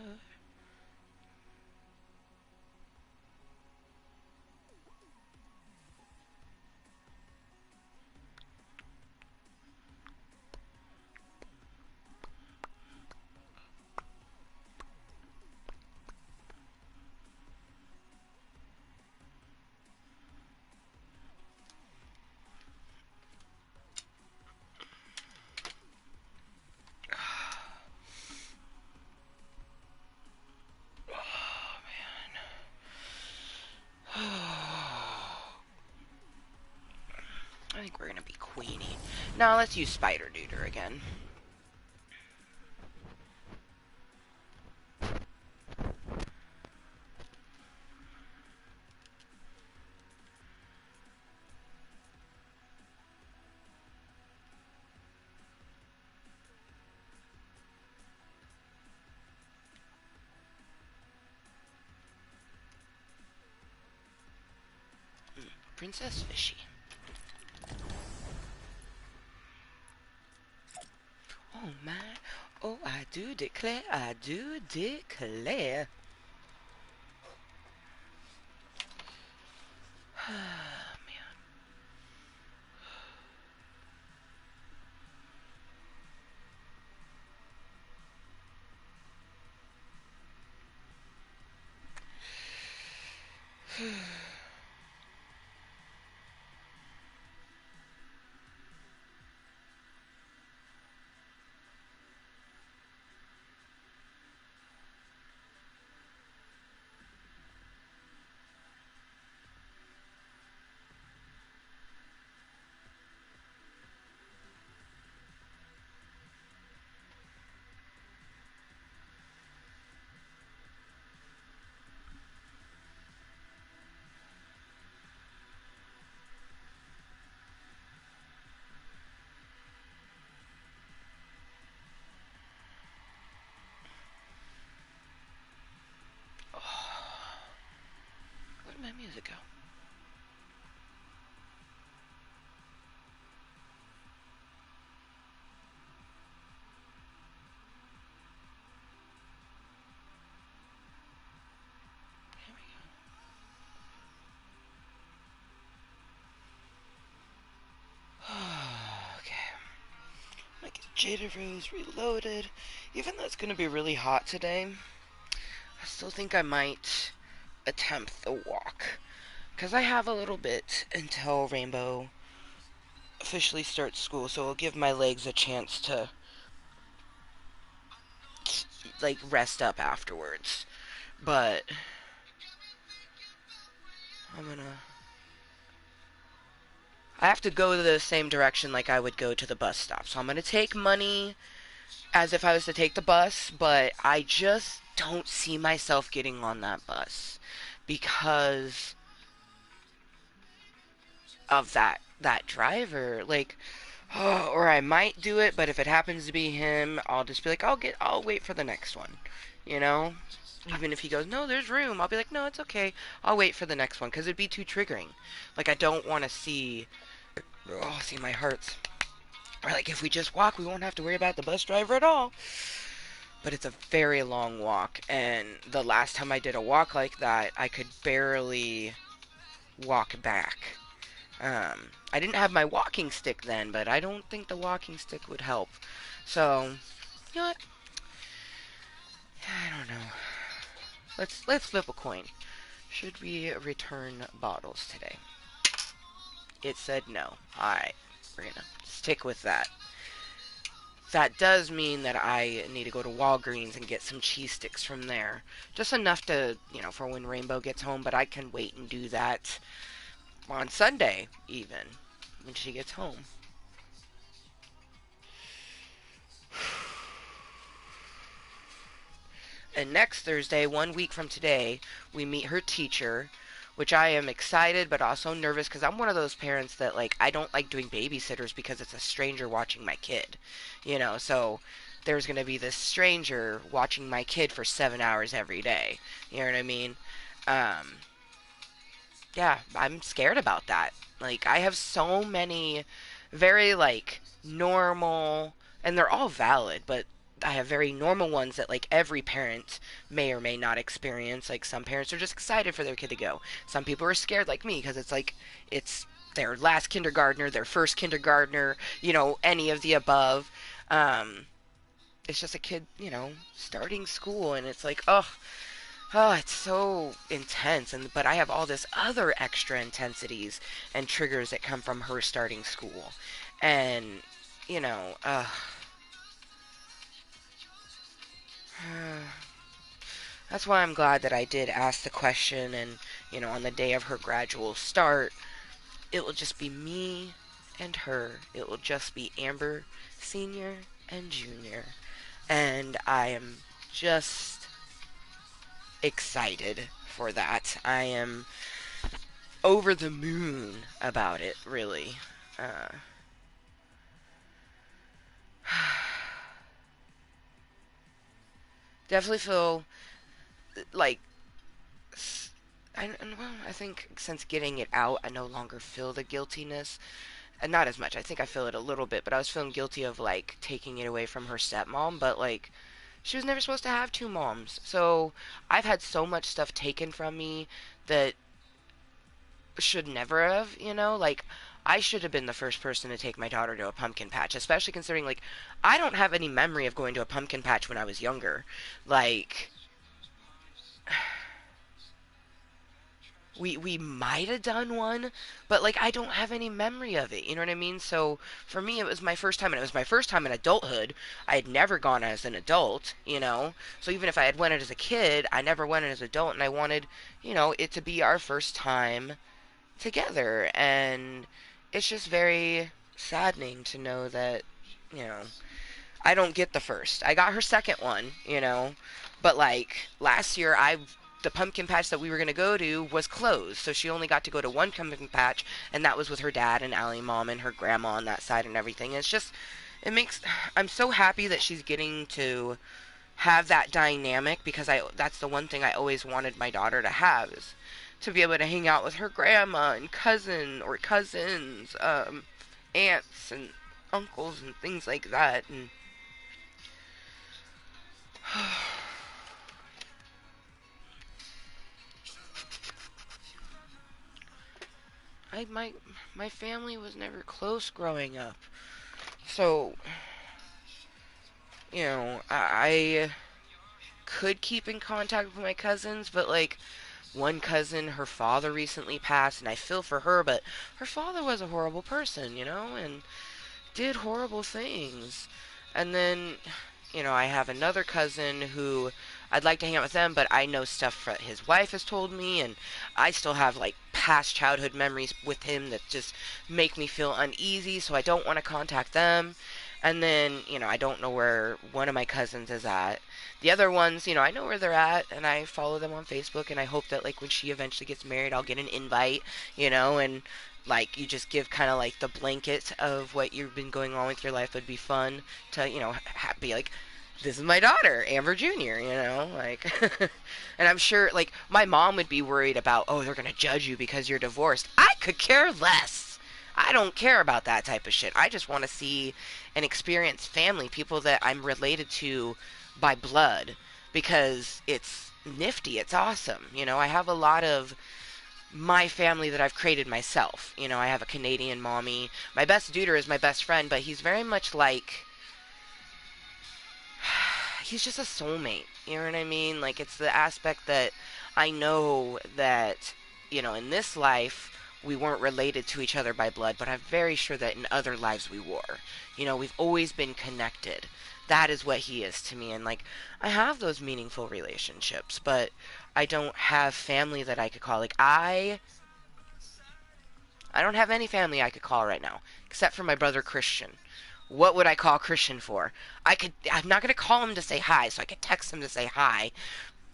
Now let's use Spider Duder again. Princess Fishy. Oh my, oh I do declare, I do declare. Man. Where did my music go? Here we go. Okay. I'm gonna get Jada Rose reloaded. Even though it's gonna be really hot today, I still think I might attempt the walk. Because I have a little bit until Rainbow officially starts school, so it'll give my legs a chance to, like, rest up afterwards. But I'm gonna... I have to go the same direction like I would go to the bus stop. So I'm gonna take money as if I was to take the bus, but I just don't see myself getting on that bus because of that driver. Like, oh, or I might do it, but if it happens to be him, I'll just be like, I'll wait for the next one, you know. Even if he goes, no, there's room, I'll be like, no, it's okay. I'll wait for the next one because it'd be too triggering. Like, I don't want to see. Oh, see, my heart's. Or like, if we just walk, we won't have to worry about the bus driver at all. But it's a very long walk, and the last time I did a walk like that, I could barely walk back. I didn't have my walking stick then, but I don't think the walking stick would help. So, you know what? I don't know. Let's flip a coin. Should we return bottles today? It said no. Alright, we're gonna stick with that. That does mean that I need to go to Walgreens and get some cheese sticks from there. Just enough to, for when Rainbow gets home, but I can wait and do that on Sunday, even, when she gets home. And next Thursday, 1 week from today, we meet her teacher, which I am excited but also nervous because I'm one of those parents that, like, I don't like doing babysitters because it's a stranger watching my kid, so there's going to be this stranger watching my kid for 7 hours every day. You know what I mean? Um, yeah, I'm scared about that. Like, I have so many very, like, normal, and they're all valid, but I have very normal ones that, like, every parent may or may not experience. Like, some parents are just excited for their kid to go. Some people are scared, like me, because it's like, it's their last kindergartner, their first kindergartner, any of the above. Um, it's just a kid, starting school, and it's like, oh, it's so intense, but I have all this other extra intensities and triggers that come from her starting school, and you know, uh, that's why I'm glad that I did ask the question, and on the day of her gradual start, it will just be me and her. It will just be Amber Senior and Junior. And I am just excited for that. I am over the moon about it, really. Uh, definitely feel like I think since getting it out, I no longer feel the guiltiness, and not as much. I think I feel it a little bit, but I was feeling guilty of like taking it away from her stepmom. But like, she was never supposed to have two moms, so I've had so much stuff taken from me that should never have. Like I should have been the first person to take my daughter to a pumpkin patch, especially considering like I don't have any memory of going to a pumpkin patch when I was younger. Like we might have done one, but like I don't have any memory of it. You know what I mean? So for me, it was my first time, and it was my first time in adulthood. I had never gone as an adult. So even if I had went it as a kid, I never went it as an adult, and I wanted, it to be our first time together, and it's just very saddening to know that, you know, I don't get the first. I got her second one. But like last year, the pumpkin patch that we were going to go to was closed, so she only got to go to one pumpkin patch, and that was with her dad and Allie mom and her grandma on that side and everything. It's just, it makes, I'm so happy that she's getting to have that dynamic, because that's the one thing I always wanted my daughter to have, is to be able to hang out with her grandma and cousin or cousins, aunts and uncles and things like that. And my family was never close growing up, so I could keep in contact with my cousins, but like one cousin, her father recently passed, and I feel for her, but her father was a horrible person, and did horrible things. And then, I have another cousin who I'd like to hang out with them, but I know stuff that his wife has told me, and I still have like past childhood memories with him that just make me feel uneasy, so I don't want to contact them. And then, I don't know where one of my cousins is at. The other ones, I know where they're at, and I follow them on Facebook, and I hope that, like, when she eventually gets married, I'll get an invite, and, like, you just give kind of, like, the blanket of what you've been going on with your life. Would be fun to, be like, this is my daughter, Amber Jr., like, and I'm sure, like, my mom would be worried about, oh, they're going to judge you because you're divorced. I could care less. I don't care about that type of shit. I just want to see and experience family, people that I'm related to by blood, because it's nifty. It's awesome. I have a lot of my family that I've created myself. I have a Canadian mommy. My best duder is my best friend, but he's very much like, he's just a soulmate. You know what I mean? Like, it's the aspect that I know that, in this life, we weren't related to each other by blood, but I'm very sure that in other lives we were. We've always been connected. That is what he is to me. And, like, I have those meaningful relationships, but I don't have family that I could call. Like, I don't have any family I could call right now, except for my brother Christian. What would I call Christian for? I'm not going to call him to say hi, so I could text him to say hi,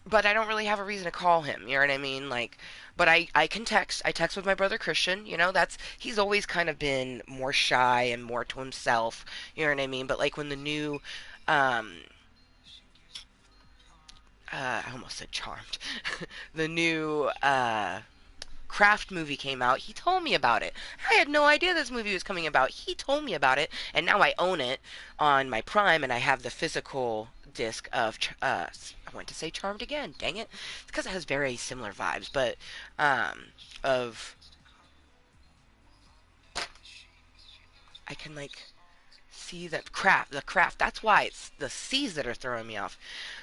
but I don't really have a reason to call him. You know what I mean? Like, but I can text. I text with my brother Christian. He's always kind of been more shy and more to himself. You know what I mean? But like when the new, I almost said Charmed, the new Craft movie came out, he told me about it. I had no idea this movie was coming about. He told me about it, and now I own it on my Prime, and I have the physical disc of. I went to say Charmed again. Dang it! It's because it has very similar vibes, but of I can like see that the craft. That's why it's the C's that are throwing me off.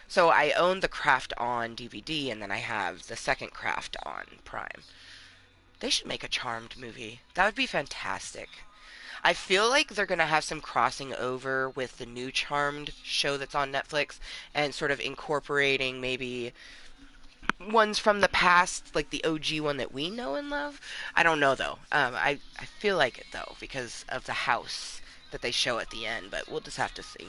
So I own the craft on DVD, and then I have the second craft on Prime. They should make a Charmed movie. That would be fantastic. I feel like they're going to have some crossing over with the new Charmed show that's on Netflix, and sort of incorporating maybe ones from the past, like the OG one that we know and love. I don't know though. I feel like it though because of the house that they show at the end, but we'll just have to see.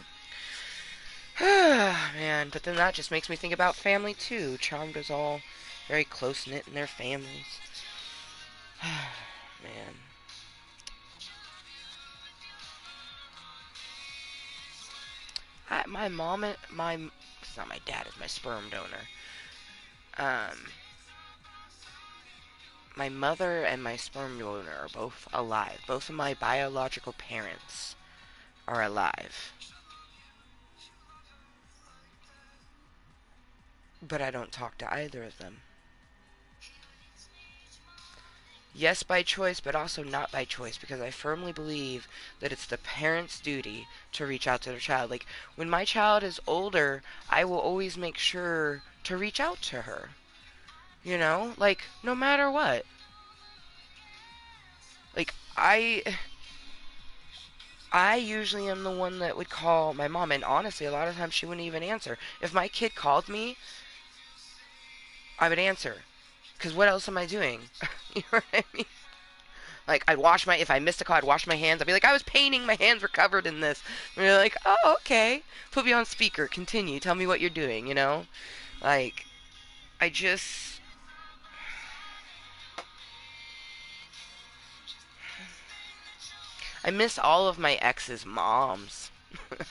Man, but then that just makes me think about family too. Charmed is all very close knit in their families. Man. My mom and my it's not my dad, it's my sperm donor. Um, my mother and my sperm donor are both alive. Both of my biological parents are alive. But I don't talk to either of them. Yes, by choice, but also not by choice, because I firmly believe that it's the parent's duty to reach out to their child. Like, when my child is older, I will always make sure to reach out to her. You know? Like, no matter what. Like, I usually am the one that would call my mom, and honestly, a lot of times she wouldn't even answer. If my kid called me, I would answer. Because what else am I doing? You know what I mean? Like, if I missed a call, I'd wash my hands. I'd be like, I was painting, my hands were covered in this. And you're like, oh, okay. Put me on speaker, continue, tell me what you're doing, you know? Like, I just. I miss all of my ex's moms.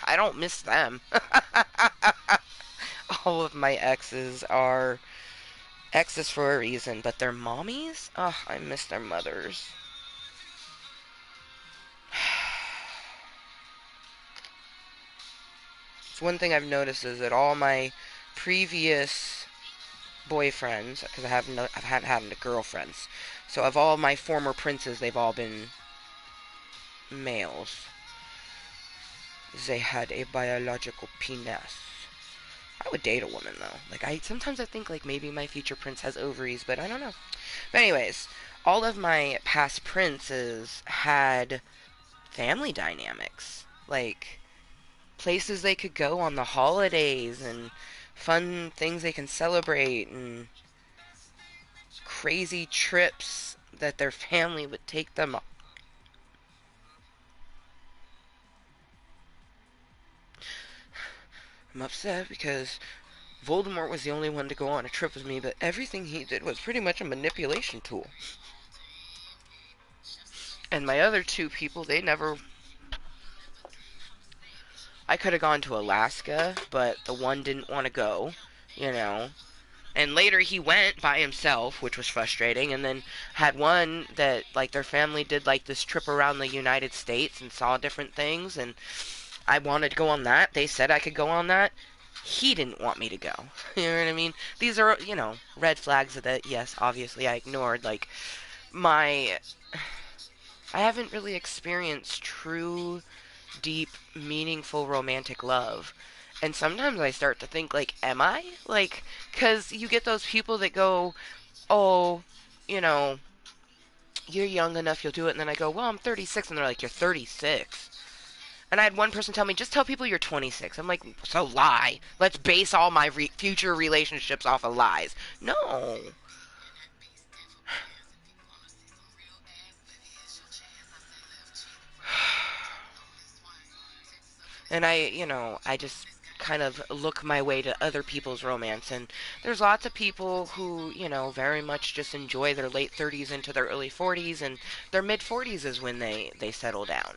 I don't miss them. All of my exes are exes for a reason, but their mommies? Oh, I miss their mothers. It's one thing I've noticed is that all my previous boyfriends, because I haven't had girlfriends, so of all my former princes, they've all been males. They had a biological penis. I would date a woman though. Like sometimes I think like maybe my future prince has ovaries, but I don't know. But anyways, all of my past princes had family dynamics. Like places they could go on the holidays and fun things they can celebrate and crazy trips that their family would take them. I'm upset because Voldemort was the only one to go on a trip with me, but everything he did was pretty much a manipulation tool. And my other two people, they never. I could have gone to Alaska, but the one didn't want to go, you know. And later he went by himself, which was frustrating, and then had one that, like, their family did, like, this trip around the United States and saw different things, and I wanted to go on that. They said I could go on that. He didn't want me to go. You know what I mean? These are, red flags that, yes, obviously I ignored. Like, my. I haven't really experienced true, deep, meaningful romantic love. And sometimes I start to think, like, am I? Like, because you get those people that go, oh, you know, you're young enough, you'll do it. And then I go, well, I'm 36. And they're like, you're 36. And I had one person tell me, just tell people you're 26. I'm like, so lie. Let's base all my future relationships off of lies. No. And I just kind of look my way to other people's romance. And there's lots of people who, very much just enjoy their late 30s into their early 40s, and their mid 40s is when they settle down.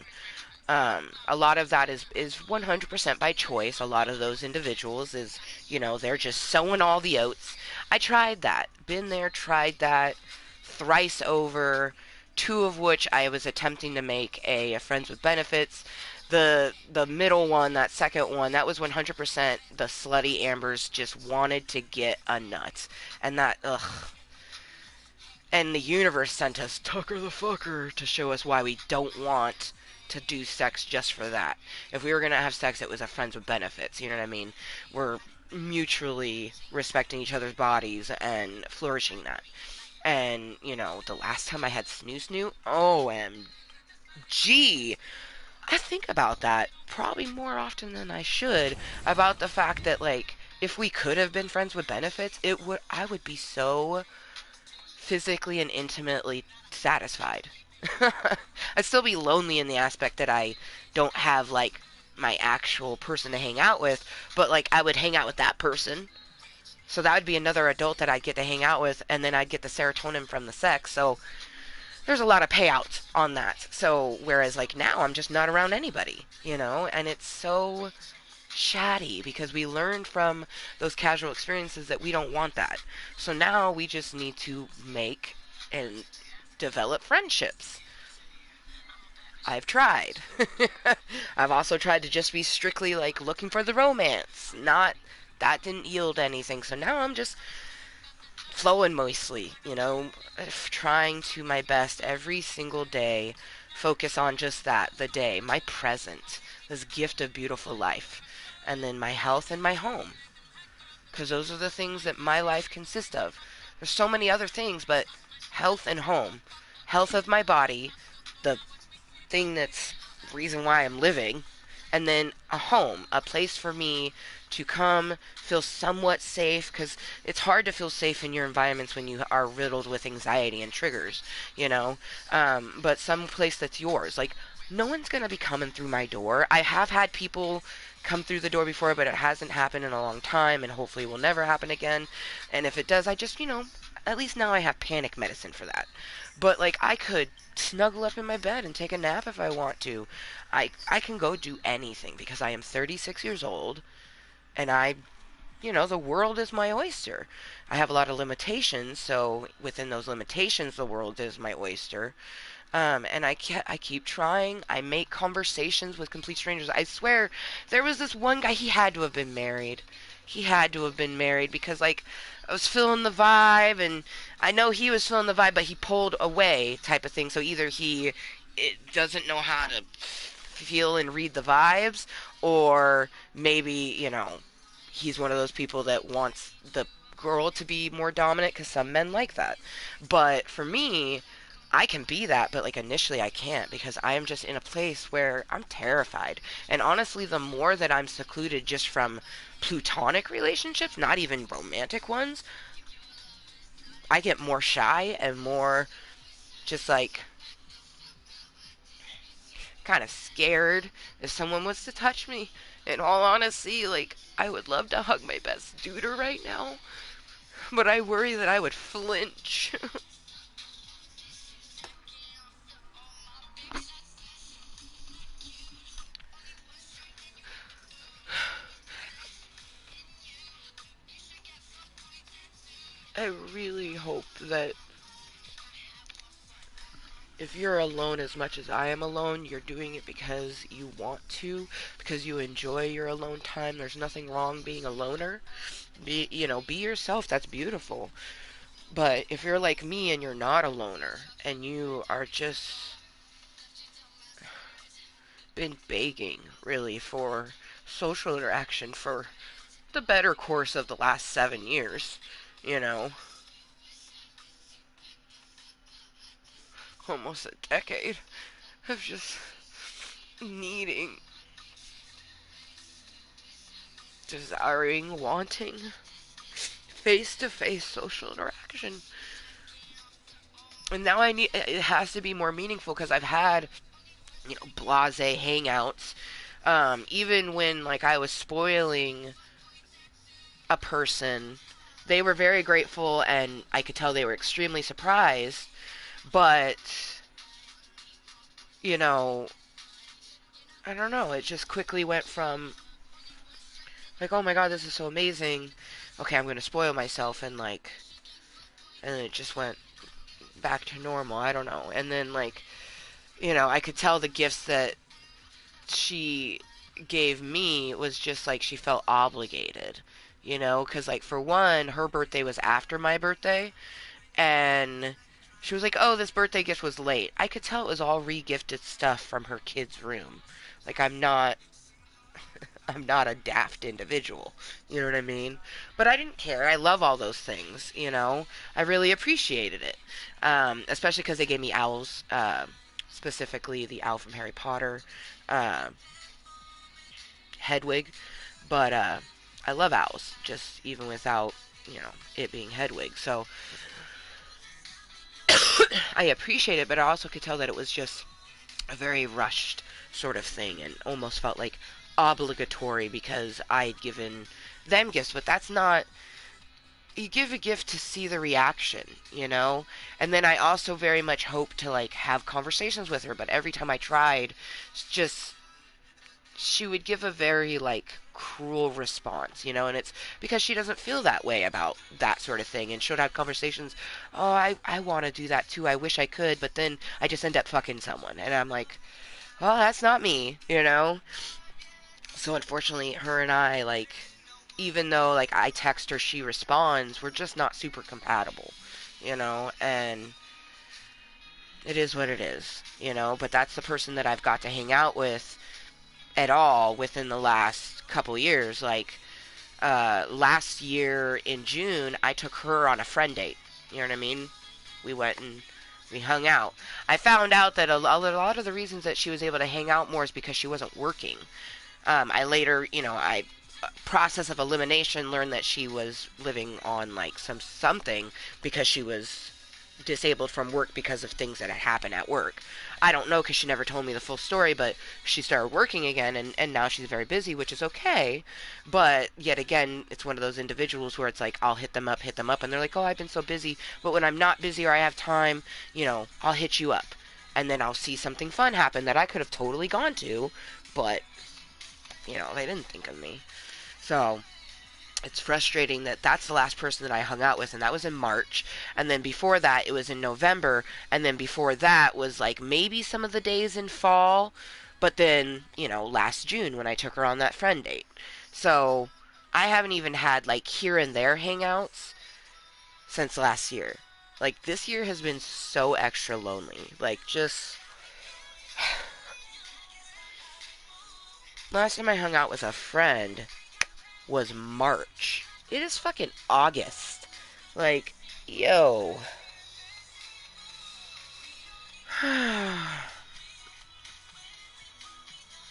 A lot of that is 100% by choice. A lot of those individuals is, they're just sowing all the oats. I tried that. Been there, tried that thrice over, two of which I was attempting to make a friends with benefits. The middle one, that second one, that was 100% the slutty Ambers just wanted to get a nut. And that, ugh. And the universe sent us Tucker the Fucker to show us why we don't want to do sex just for that. If we were going to have sex, it was a friends with benefits. You know what I mean? We're mutually respecting each other's bodies and flourishing that. And, the last time I had snoo snoo, OMG. I think about that probably more often than I should, about the fact that, like, if we could have been friends with benefits, it would I would be so physically and intimately satisfied. I'd still be lonely in the aspect that I don't have like my actual person to hang out with, but like I would hang out with that person. So that would be another adult that I'd get to hang out with, and then I'd get the serotonin from the sex. So there's a lot of payouts on that. So whereas like now I'm just not around anybody, and it's so chatty because we learned from those casual experiences that we don't want that. So now we just need to make and develop friendships. I've tried. I've also tried to just be strictly like looking for the romance. Not that didn't yield anything. So now I'm just flowing mostly, trying to my best every single day focus on just that, the day, my present, this gift of beautiful life, and then my health and my home. Because those are the things that my life consists of. There's so many other things, but health and home. Health of my body, the thing that's the reason why I'm living, and then a home, a place for me to come feel somewhat safe, because it's hard to feel safe in your environments when you are riddled with anxiety and triggers, but some place that's yours. Like, no one's going to be coming through my door. I have had people come through the door before, but it hasn't happened in a long time, and hopefully will never happen again. And if it does, I just, at least now I have panic medicine for that. But like I could snuggle up in my bed and take a nap if I want to. I can go do anything because I am 36 years old and the world is my oyster. I have a lot of limitations, so within those limitations the world is my oyster. And I keep trying. I make conversations with complete strangers. I swear, there was this one guy, he had to have been married. He had to have been married because, like, I was feeling the vibe, and I know he was feeling the vibe, but he pulled away type of thing. So either it doesn't know how to feel and read the vibes, or maybe, he's one of those people that wants the girl to be more dominant because some men like that. But for me, I can be that, but like initially I can't because I am just in a place where I'm terrified. And honestly, the more that I'm secluded just from plutonic relationships, not even romantic ones, I get more shy and more just like kind of scared if someone was to touch me. In all honesty, like I would love to hug my best duder right now, but I worry that I would flinch. I really hope that if you're alone as much as I am alone, you're doing it because you want to, because you enjoy your alone time. There's nothing wrong being a loner. Be yourself. That's beautiful. But if you're like me and you're not a loner and you are just been begging really for social interaction for the better course of the last 7 years, you know, almost a decade of just needing, desiring, wanting face to face social interaction. And now it has to be more meaningful because I've had, blase hangouts. Even when, like, I was spoiling a person, they were very grateful and I could tell they were extremely surprised. But, you know, I don't know, it just quickly went from, like, oh my god, this is so amazing. Okay, I'm going to spoil myself, and it just went back to normal. I don't know. And then, like, I could tell the gifts that she gave me was just like she felt obligated, because, like, for one, her birthday was after my birthday, and she was like, oh, this birthday gift was late. I could tell it was all re-gifted stuff from her kid's room. Like, I'm not a daft individual. You know what I mean? But I didn't care. I love all those things. I really appreciated it. Especially because they gave me owls, specifically the owl from Harry Potter, uh, Hedwig. But I love owls, just even without, it being Hedwig. So I appreciate it, but I also could tell that it was just a very rushed sort of thing and almost felt like obligatory because I had given them gifts, but that's not. You give a gift to see the reaction. And then I also very much hope to like have conversations with her, but every time I tried, just she would give a very like cruel response, and it's because she doesn't feel that way about that sort of thing, and she'll have conversations. Oh, I want to do that too. I wish I could, but then I just end up fucking someone, and I'm like, oh, that's not me. So unfortunately, her and I like, even though like I text her, she responds. We're just not super compatible, and it is what it is. But that's the person that I've got to hang out with at all within the last couple years. Like, last year in June, I took her on a friend date. You know what I mean? We went and we hung out. I found out that a lot of the reasons that she was able to hang out more is because she wasn't working. I later, process of elimination, learned that she was living on like something because she was disabled from work because of things that had happened at work. I don't know because she never told me the full story, but she started working again, and now she's very busy, which is okay. But yet again, it's one of those individuals where it's like, I'll hit them up, and they're like, oh, I've been so busy. But when I'm not busy or I have time, I'll hit you up. And then I'll see something fun happen that I could have totally gone to, but, they didn't think of me. So, it's frustrating that that's the last person that I hung out with, and that was in March. And then before that, it was in November. And then before that was like maybe some of the days in fall. But then, last June when I took her on that friend date. So I haven't even had like here and there hangouts since last year. Like, this year has been so extra lonely. Like, just. Last time I hung out with a friend was March. It is fucking August. Like, yo.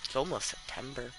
It's almost September.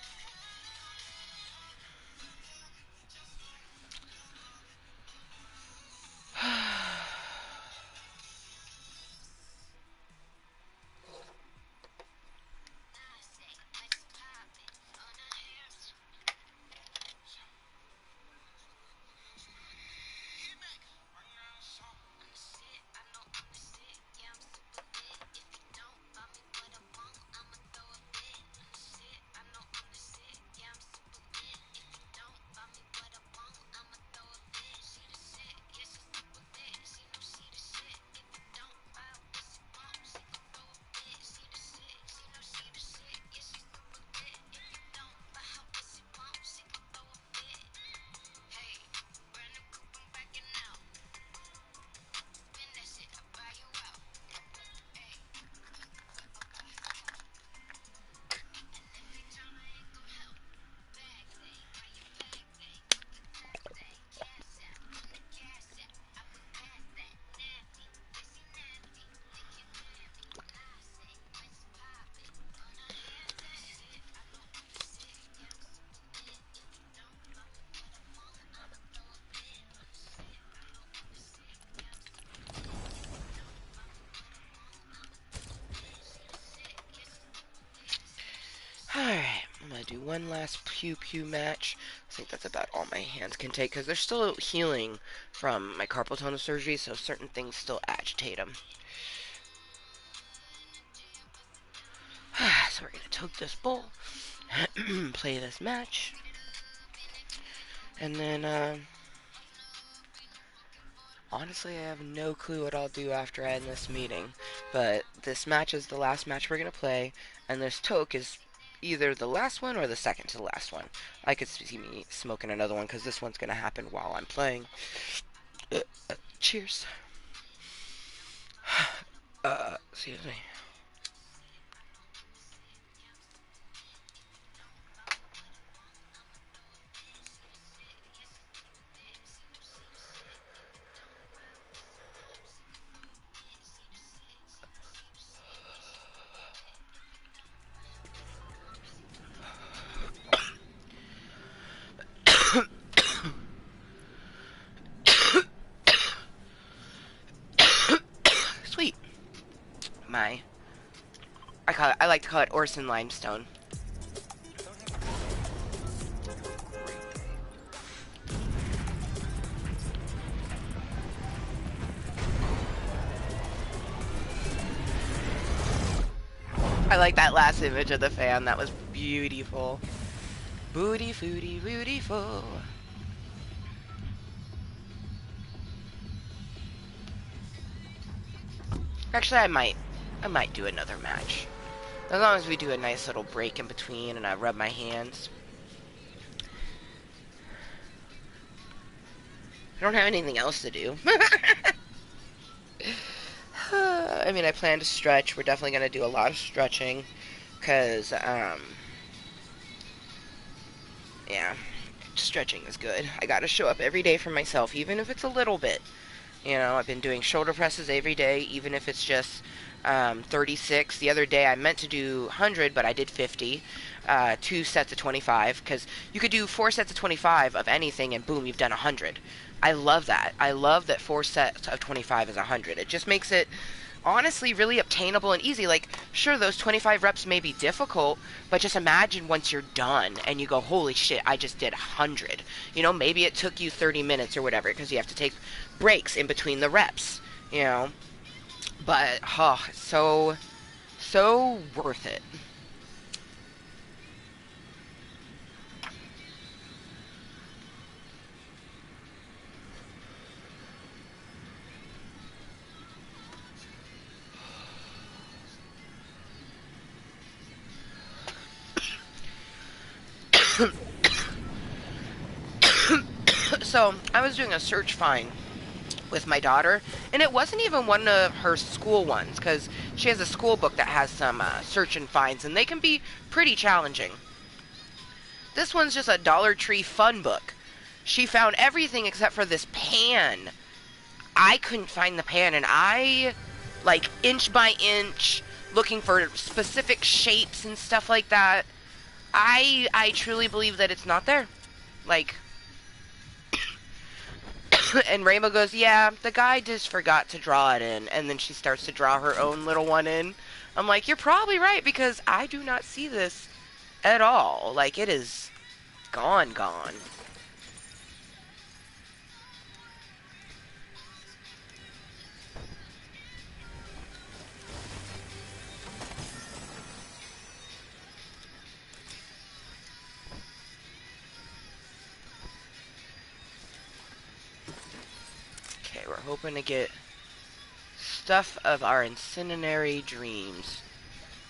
Alright, I'm gonna do one last pew pew match. I think that's about all my hands can take because they're still healing from my carpal tunnel surgery, so certain things still agitate them. So we're gonna toke this bowl, play this match, and then, honestly, I have no clue what I'll do after I end this meeting. But this match is the last match we're gonna play, and this toke is either the last one or the second to the last one. I could see me smoking another one because this one's gonna happen while I'm playing. Cheers. Excuse me. my, I like to call it Orson limestone. I like that last image of the fan. That was beautiful. Booty footy beautiful. Actually, I might do another match. As long as we do a nice little break in between and I rub my hands. I don't have anything else to do. I mean, I plan to stretch. We're definitely going to do a lot of stretching. Because, yeah, stretching is good. I got to show up every day for myself, even if it's a little bit. You know, I've been doing shoulder presses every day, even if it's just 36. The other day I meant to do 100, but I did 50. 2 sets of 25, because you could do 4 sets of 25 of anything, and boom, you've done 100. I love that. I love that 4 sets of 25 is 100. It just makes it, honestly, really obtainable and easy. Like, sure, those 25 reps may be difficult, but just imagine once you're done and you go, holy shit, I just did 100. You know, maybe it took you 30 minutes or whatever, because you have to take breaks in between the reps, you know. But, oh, so worth it. So, I was doing a search find with my daughter, and it wasn't even one of her school ones, because she has a school book that has some search and finds, and they can be pretty challenging. This one's just a Dollar Tree fun book. She found everything except for this pan. I couldn't find the pan, and I, like, inch by inch, looking for specific shapes and stuff like that. I truly believe that it's not there. Like, and Rainbow goes, yeah, the guy just forgot to draw it in. And then she starts to draw her own little one in. I'm like, you're probably right, because I do not see this at all. Like, it is gone. Okay, we're hoping to get stuff of our incendiary dreams.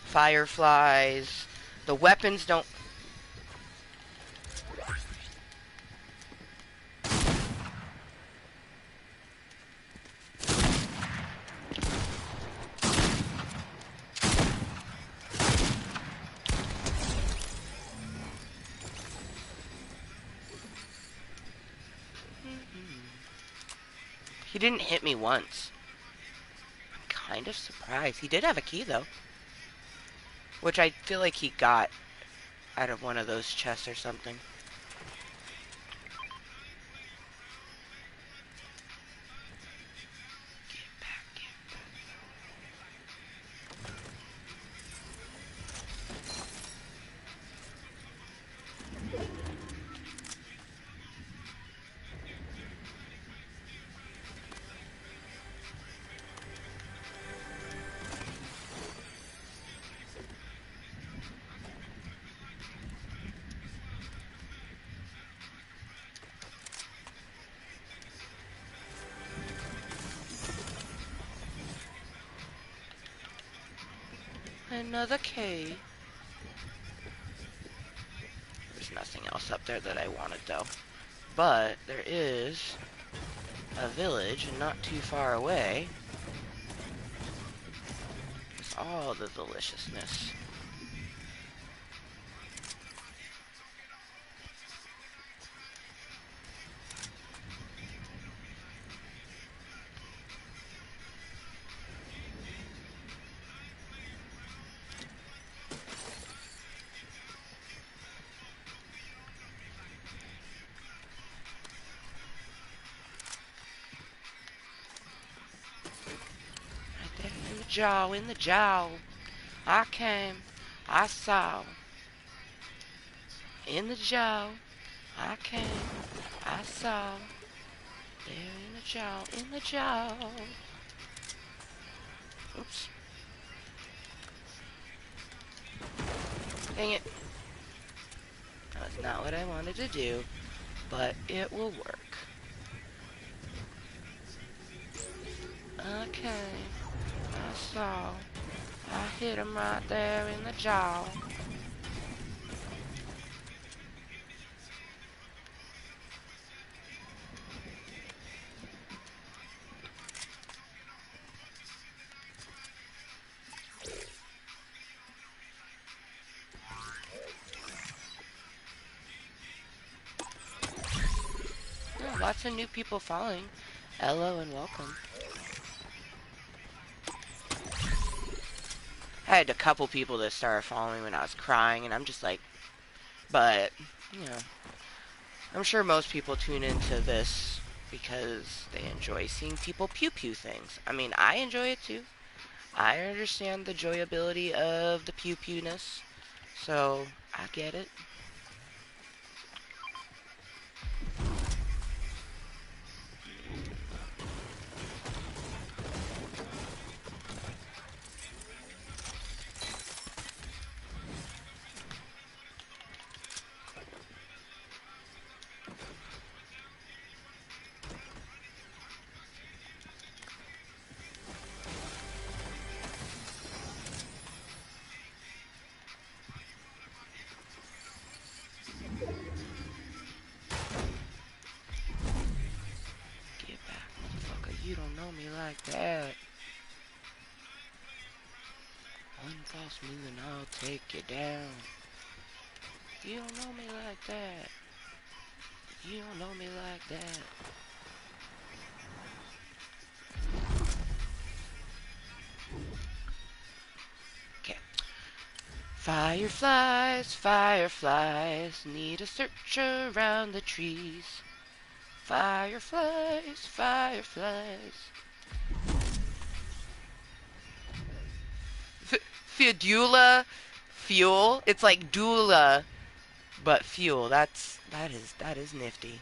Fireflies. The weapons don't... He didn't hit me once. I'm kind of surprised. He did have a key, though. Which I feel like he got out of one of those chests or something. Get back. Another key. There's nothing else up there that I wanted, though. But there is a village not too far away. It's all the deliciousness. Right there. jaw, in the jaw. I came, I saw. In the jaw, I came, I saw. There in the jaw, in the jaw. Oops. Dang it. That's not what I wanted to do, but it will work. Okay. I saw. I hit him right there in the jaw. Yeah, lots of new people following. Hello and welcome. I had a couple people that started following when I was crying, and I'm just like, but, you know, I'm sure most people tune into this because they enjoy seeing people pew-pew things. I mean, I enjoy it too. I understand the joyability of the pew-pewness, so I get it. Get back, motherfucker. You don't know me like that. One false move and I'll take you down. You don't know me like that. You don't know me like that. Okay. Fireflies, fireflies, need a search around the trees. Fireflies, fireflies. Fidula, fuel. It's like doula, but fuel. That is nifty.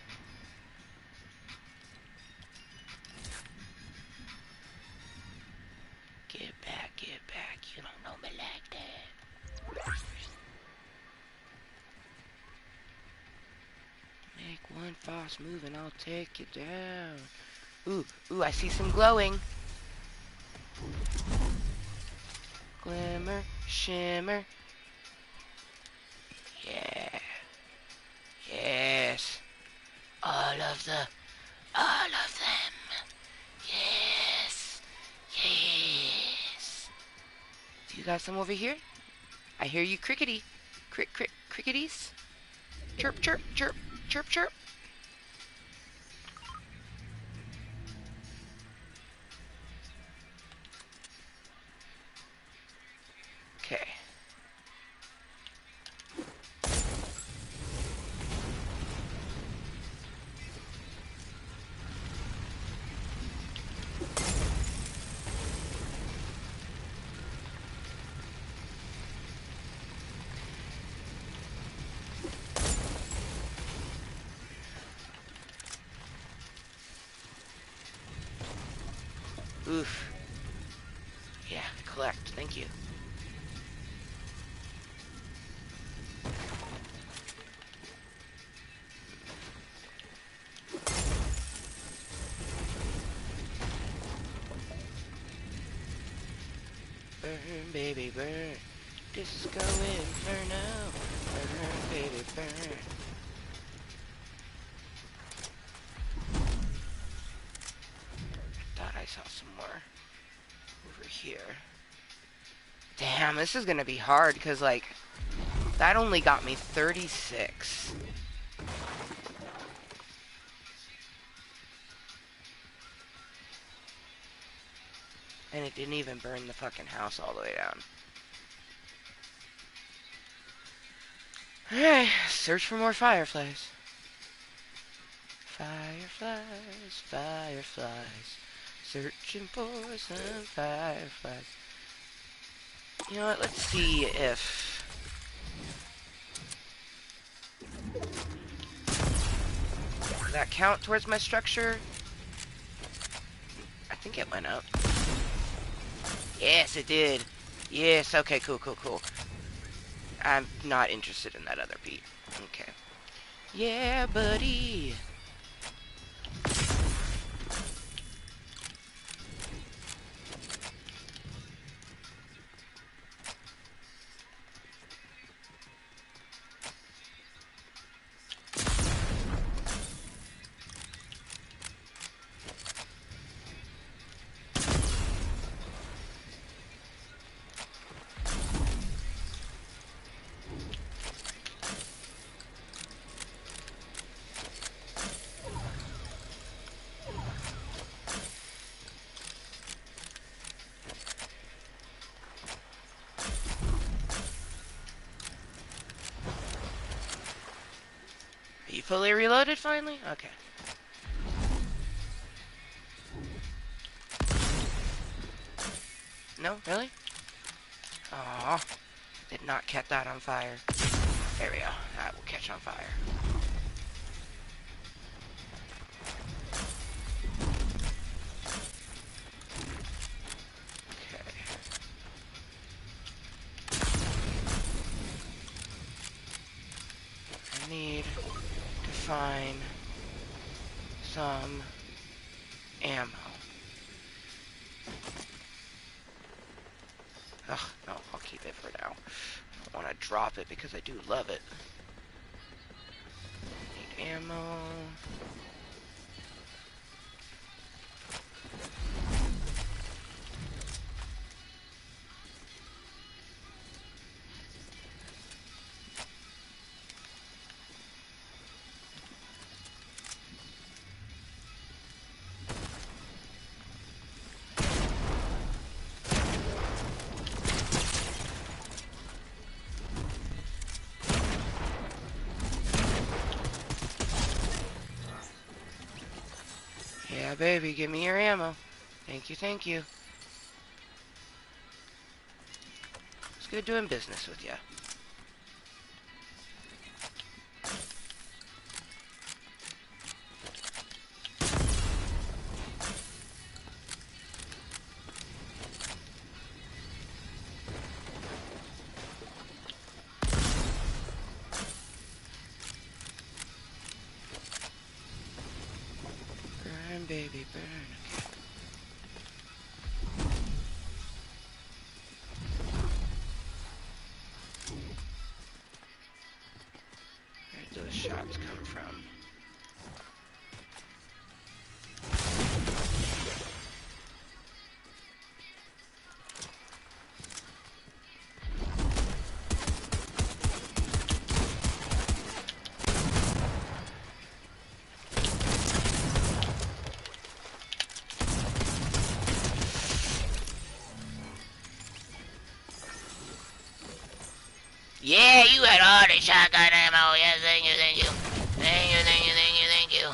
Get back, get back. You don't know me like that. Make one false move and I'll take you down. Ooh, I see some glowing. Glimmer, shimmer. Yeah. Yes. All of them. Yes. Yes. Do you got some over here? I hear you crickety. Cricketies. Chirp, chirp, chirp, chirp, chirp. Okay. Oof. Yeah, collect. Thank you. Burn, baby, burn. Disco Inferno. Burn, baby, burn. Thought I saw some more over here. Damn, this is gonna be hard because, like, that only got me 36. And it didn't even burn the fucking house all the way down. Alright, search for more fireflies. Fireflies, fireflies. Searching for some fireflies. You know what? Let's see if... Does that count towards my structure? I think it went up. Yes, it did. Yes, okay, cool, cool, cool. I'm not interested in that other beat. Okay. Yeah, buddy. Are you fully reloaded finally? Okay. No? Really? Aw. Did not catch that on fire. There we go. That will catch on fire. Okay. I need to find some ammo. Ugh, no, I'll keep it for now. I don't want to drop it because I do love it. Need ammo. Yeah, baby, give me your ammo. Thank you, thank you. It's good doing business with ya. Burn, baby, burn. Where'd those shots come from? Yeah, you had all the shotgun ammo. Yes, thank you, thank you. Thank you, thank you, thank you, thank you.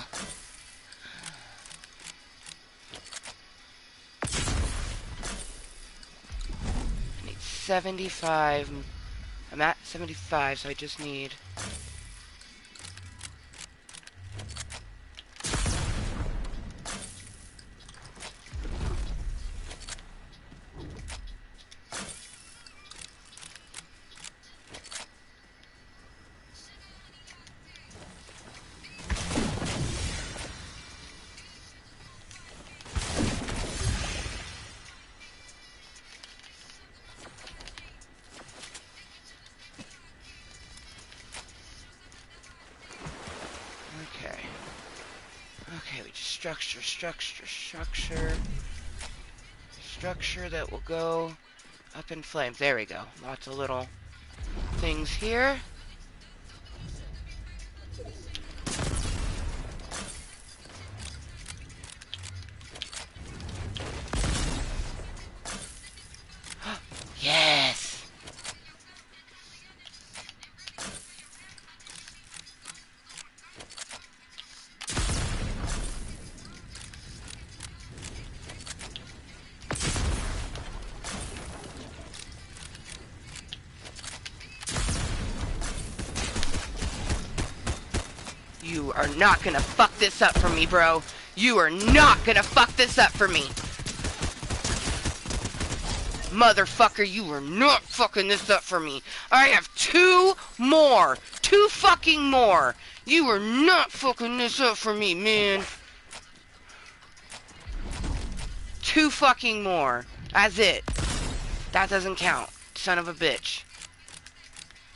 I need 75. I'm at 75, so I just need... Okay, we just structure that will go up in flames. There we go. Lots of little things here. Yes! You are not gonna fuck this up for me, bro. You are not gonna fuck this up for me. Motherfucker, you are not fucking this up for me. I have 2 more. 2 fucking more. You are not fucking this up for me, man. 2 fucking more. That's it. That doesn't count. Son of a bitch.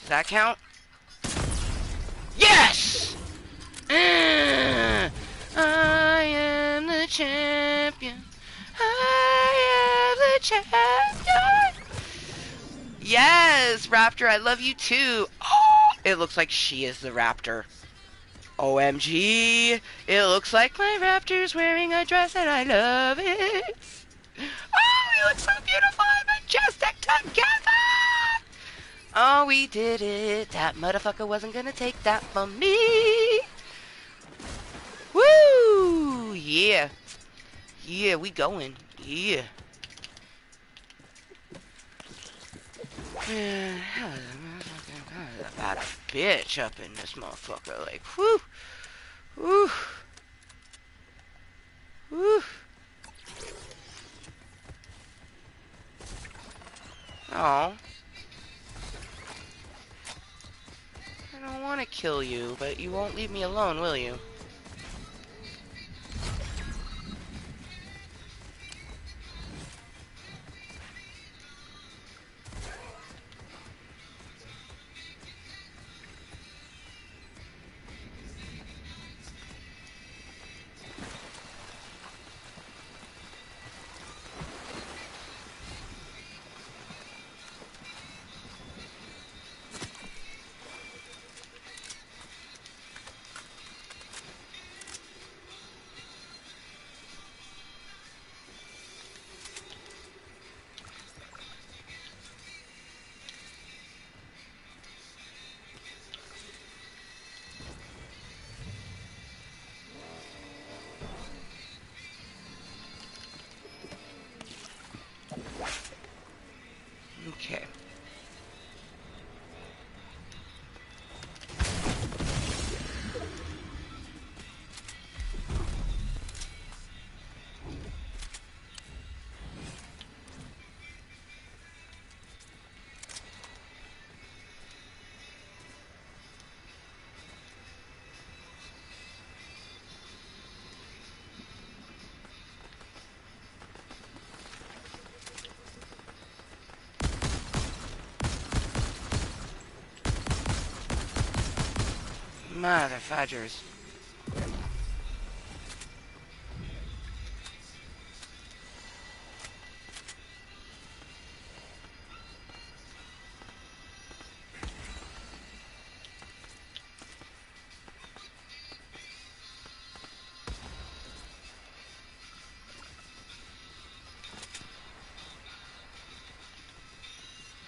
Does that count? Yes! I am the champion. I am the champion. Yes, Raptor, I love you too. Oh, it looks like she is the Raptor. OMG. It looks like my Raptor's wearing a dress and I love it. Oh, we look so beautiful and majestic together. Oh, we did it. That motherfucker wasn't gonna take that from me. Woo! Yeah. Yeah, we going. Yeah. Man, about a bitch up in this motherfucker. Like, whoo. Woo. Woo. Oh. I don't want to kill you, but you won't leave me alone, will you? Okay. Motherfudgers.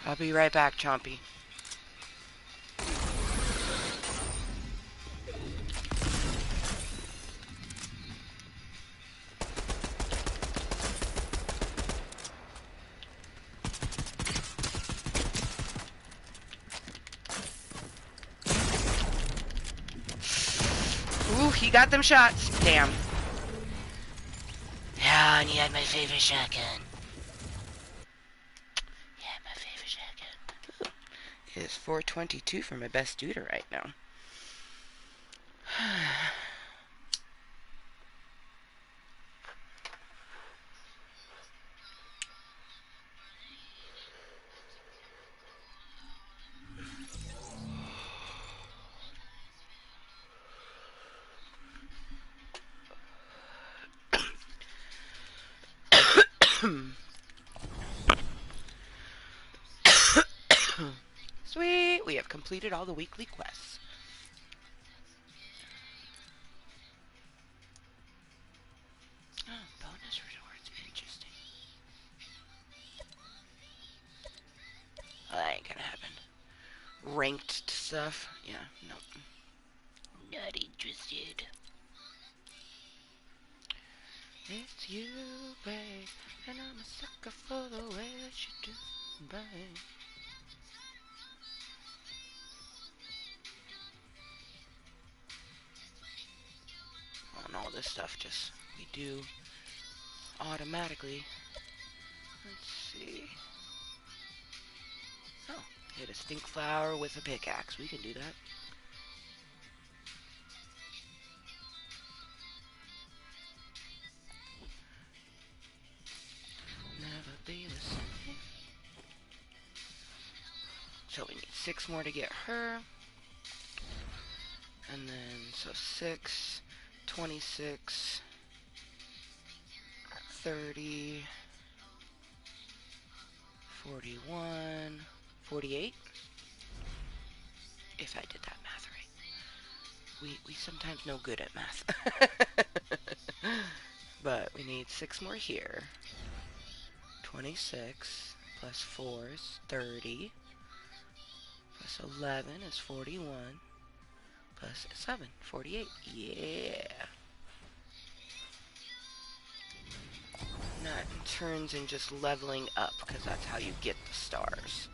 I'll be right back, Chompy. Ooh, he got them shots. Damn. Yeah, and he had my favorite shotgun. Yeah, my favorite shotgun. Ooh. It is 422 for my best shooter right now. Sweet, we have completed all the weekly quests. Oh, bonus rewards, interesting. Oh, that ain't gonna happen. Ranked stuff, yeah, nope. Not interested. It's you, babe, and I'm a sucker for the way that you do, babe. this stuff just we do automatically. Let's see. Oh, hit a stink flower with a pickaxe. We can do that. Never be the same. So we need 6 more to get her. And then, so 6, 26, 30, 41, 48. If I did that math right. We sometimes know good at math. But we need 6 more here. 26 plus 4 is 30. Plus 11 is 41. Plus 7, 48. Yeah. And that turns in just leveling up, because that's how you get the stars.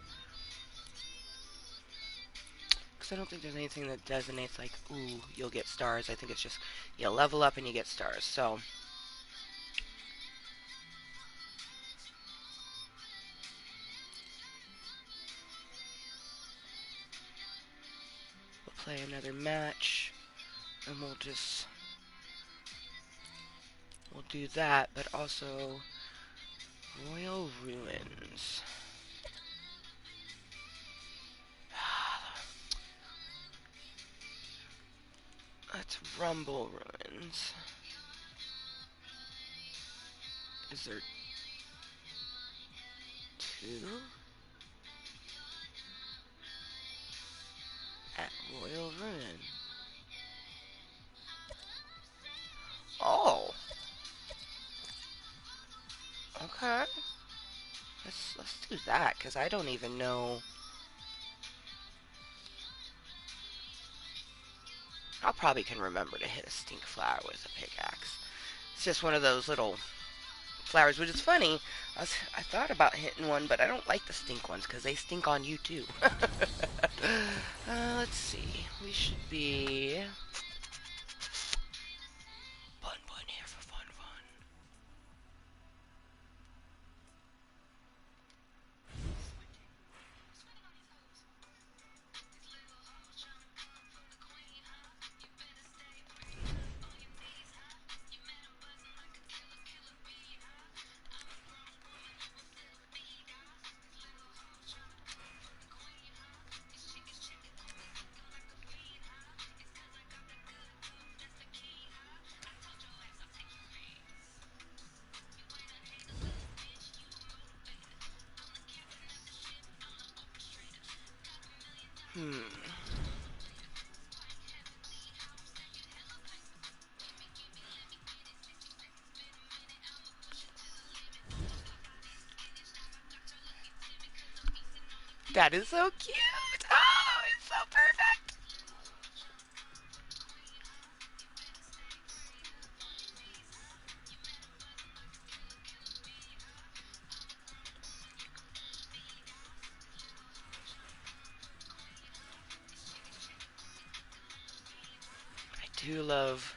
Because I don't think there's anything that designates like, ooh, you'll get stars. I think it's just, you level up and you get stars. So, we'll play another match, and we'll do that, but also Royal Ruins. That's Rumble Ruins. Is there 2? At Royal Ruin. Oh. Okay. Let's do that, because I don't even know. I probably can remember to hit a stink flower with a pickaxe. It's just one of those little flowers, which is funny. I thought about hitting one, but I don't like the stink ones, because they stink on you too. Let's see. We should be... Bun here for fun. That is so cute! Oh, it's so perfect! I do love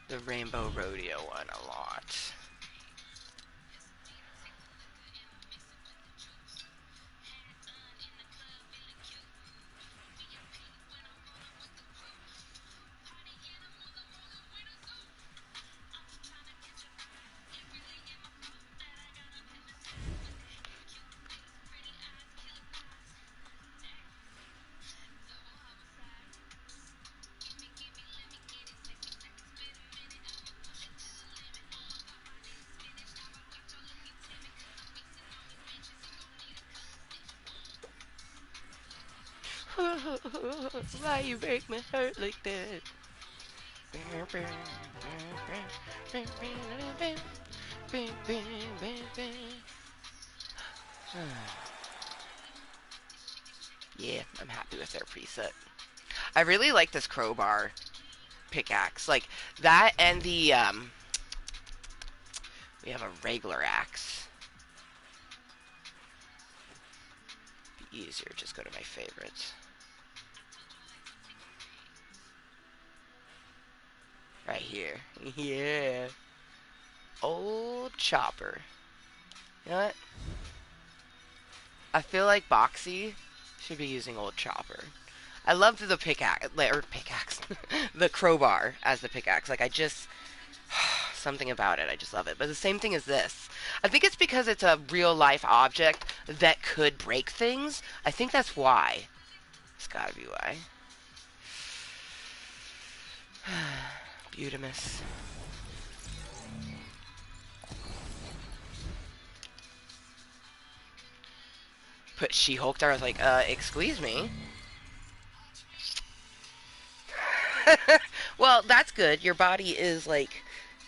the Rainbow Rodeo one a lot. Why you make me hurt like that? Yeah, I'm happy with their preset. I really like this crowbar pickaxe. Like, that and the, we have a regular axe. Be easier, just go to my favorites. right here. Yeah. Old chopper. You know what? I feel like Boxy should be using old chopper. I love the pickaxe, or pickaxe, the crowbar as the pickaxe. Like, I just, something about it, I just love it. But the same thing as this. I think it's because it's a real life object that could break things. I think that's why. It's gotta be why. Beautimus. Put She-Hulk there. I was like, excuse me. Well, that's good. Your body is like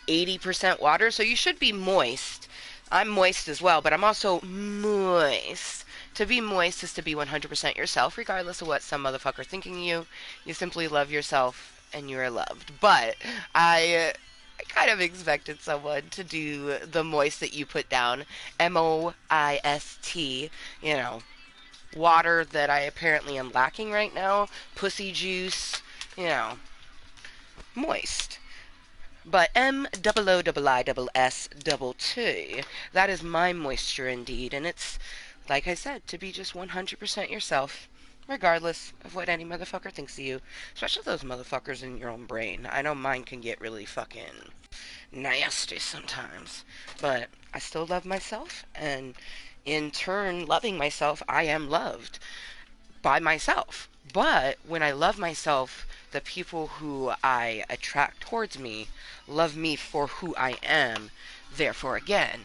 80% water, so you should be moist. I'm moist as well, but I'm also moist. To be moist is to be 100% yourself, regardless of what some motherfucker thinking you. You simply love yourself, and you are loved. But I kind of expected someone to do the moist that you put down, MOIST, you know, water that I apparently am lacking right now, pussy juice, you know, moist. But MOOISS22, that is my moisture indeed, and it's, like I said, to be just 100% yourself, regardless of what any motherfucker thinks of you, especially those motherfuckers in your own brain. I know mine can get really fucking nasty sometimes, but I still love myself, and in turn, loving myself, I am loved by myself. But when I love myself, the people who I attract towards me love me for who I am. Therefore, again,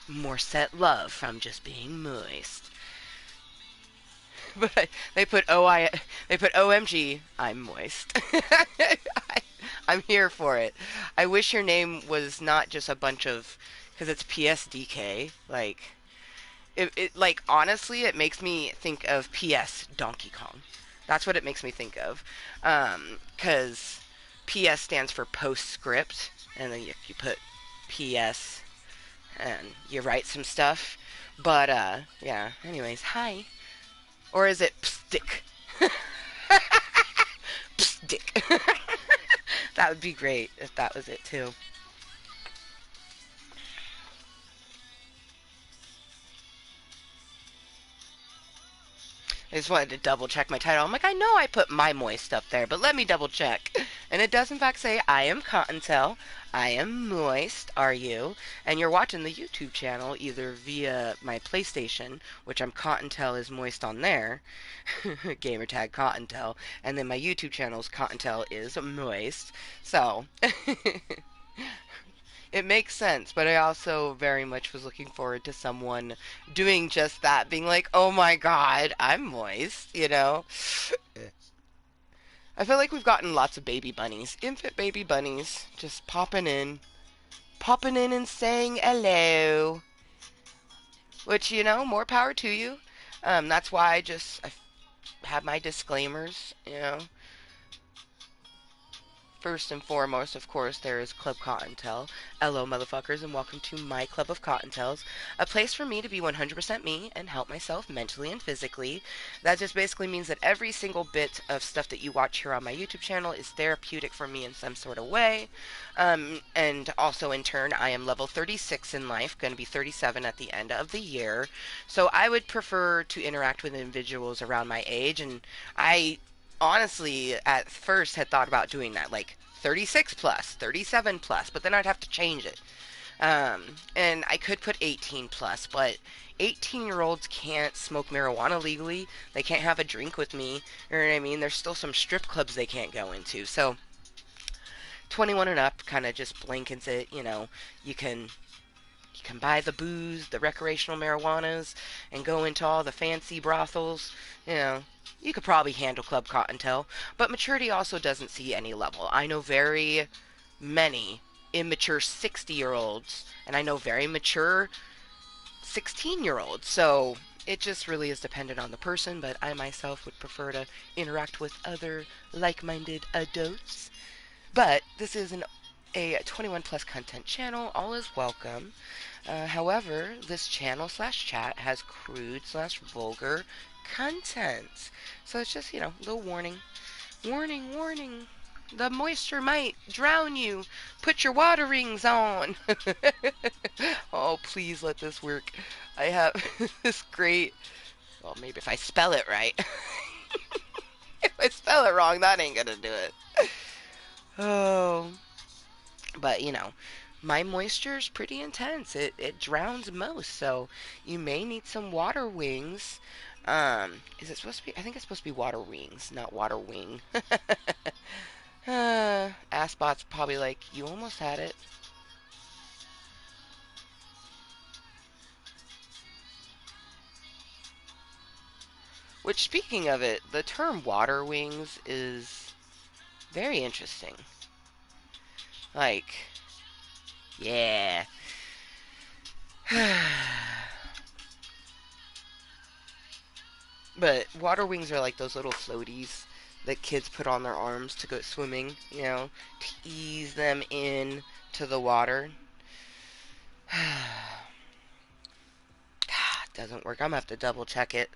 more set love from just being moist. But they put OMG, I'm moist. I'm here for it. I wish your name was not just a bunch of, because it's PSDK. Like honestly, it makes me think of PS Donkey Kong. That's what it makes me think of. Because PS stands for postscript, and then you put PS and you write some stuff. But yeah. Anyways, hi. Or is it pstick? Pstick. That would be great if that was it too. I just wanted to double check my title. I'm like, I know I put my moist up there, but let me double check. And it does in fact say, I am Kottontale. I am moist, are you? And you're watching the YouTube channel either via my PlayStation, which I'm Kottontale is moist on there, gamertag Kottontale, and then my YouTube channel is Kottontale is moist. So, it makes sense, but I also very much was looking forward to someone doing just that, being like, oh my god, I'm moist, you know? I feel like we've gotten lots of baby bunnies, infant baby bunnies, just popping in and saying hello. Which, you know, more power to you. That's why I have my disclaimers, you know. First and foremost, of course, there is Club Kottontale. Hello, motherfuckers, and welcome to my Club of Kottontales, a place for me to be 100% me and help myself mentally and physically. That just basically means that every single bit of stuff that you watch here on my YouTube channel is therapeutic for me in some sort of way. And also, in turn, I am level 36 in life, going to be 37 at the end of the year. So I would prefer to interact with individuals around my age, and I honestly at first had thought about doing that, like 36 plus, 37 plus, but then I'd have to change it. And I could put 18 plus, but 18-year-olds can't smoke marijuana legally. They can't have a drink with me. You know what I mean? There's still some strip clubs they can't go into. So 21 and up kind of just blankets it. You know, you can buy the booze, the recreational marijuanas, and go into all the fancy brothels. You know, you could probably handle Club Kottontale, but maturity also doesn't see any level. I know very many immature 60-year-olds, and I know very mature 16-year-olds, so it just really is dependent on the person, but I myself would prefer to interact with other like-minded adults. But this is a 21 plus content channel. All is welcome. However, this channel slash chat has crude slash vulgar content. So it's just, you know, a little warning. Warning, warning. The moisture might drown you. Put your water rings on. Oh, please let this work. I have this great. Well, maybe if I spell it right. If I spell it wrong, that ain't gonna do it. Oh. But, my moisture is pretty intense. It drowns most, so you may need some water wings. Is it supposed to be? I think it's supposed to be water wings, not water wing. Assbot's probably like, you almost had it. Which, speaking of it, the term water wings is very interesting. Like, yeah. But water wings are like those little floaties that kids put on their arms to go swimming, to ease them in to the water. Doesn't work. I'm gonna have to double check it.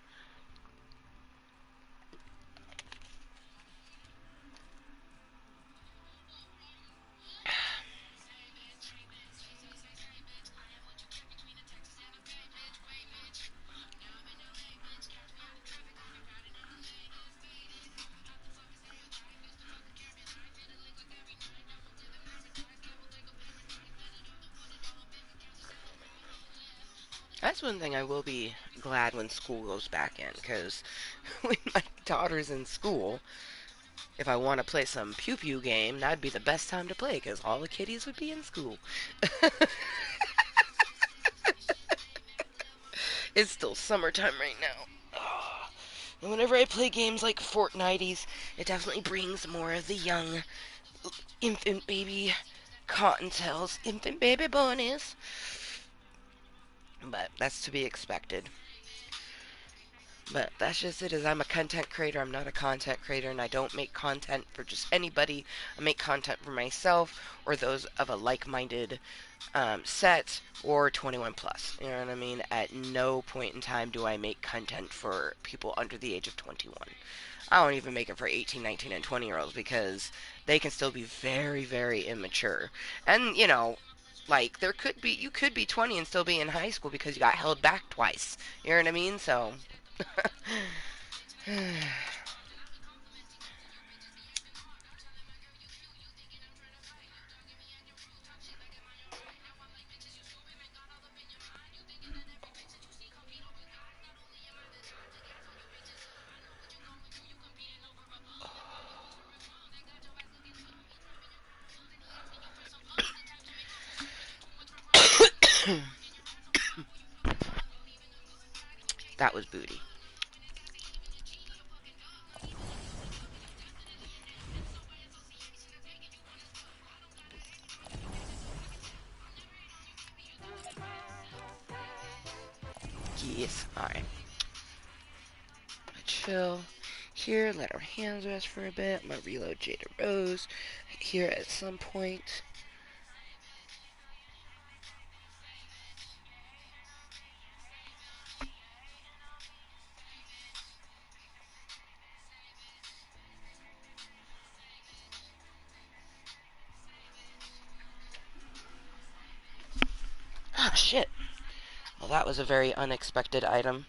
That's one thing I will be glad when school goes back in, because when my daughter's in school, if I want to play some pew pew game, that'd be the best time to play, because all the kiddies would be in school. It's still summertime right now. And whenever I play games like Fortnites, it definitely brings more of the young infant baby Cottontales, infant baby bunnies. But that's to be expected. But that's just it, is I'm a content creator. I'm not a content creator, and I don't make content for just anybody. I make content for myself or those of a like-minded set or 21 plus. You know what I mean? At no point in time do I make content for people under the age of 21. I don't even make it for 18, 19, and 20-year-olds because they can still be very, very immature. And, like, you could be 20 and still be in high school because you got held back twice. You know what I mean? So, that was booty. Yes. Alright. Chill. Here, let our hands rest for a bit. I'm gonna reload Jada Rose here at some point. Ah, shit. Well, that was a very unexpected item.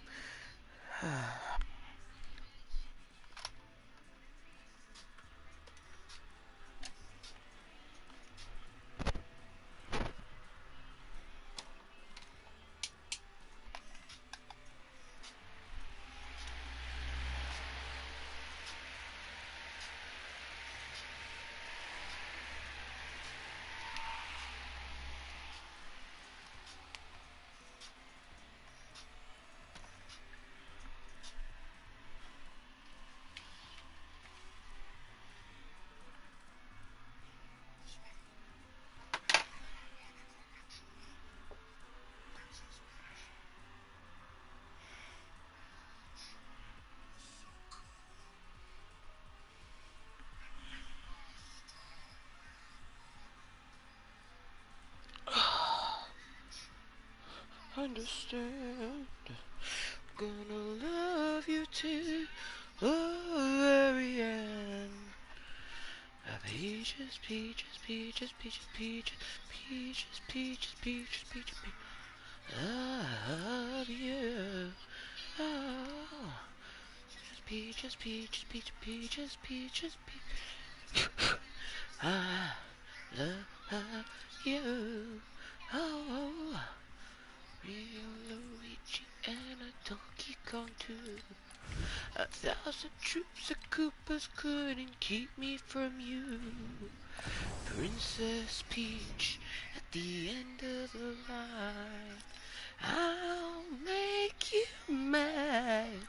Understand. Gonna love you till the very end of Peaches, peaches, peaches, peaches, peaches, peaches, peaches, peaches, peaches, peaches. Love you. Oh. Peaches, peaches, peaches, peaches, peaches, peaches. I love you. Oh. Rio, Luigi, and a Donkey Kong too. 1,000 troops of Koopas couldn't keep me from you. Princess Peach at the end of the line. I'll make you mine.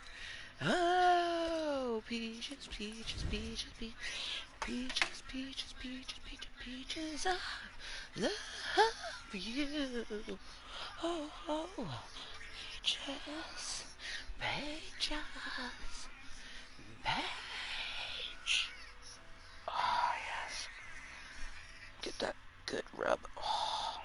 Oh, peaches, peaches, peaches, peaches, peaches, peaches, peaches, peaches, peaches. I love you. Oh, oh, peaches, peaches, peach. Oh, yes. Get that good rub. Oh.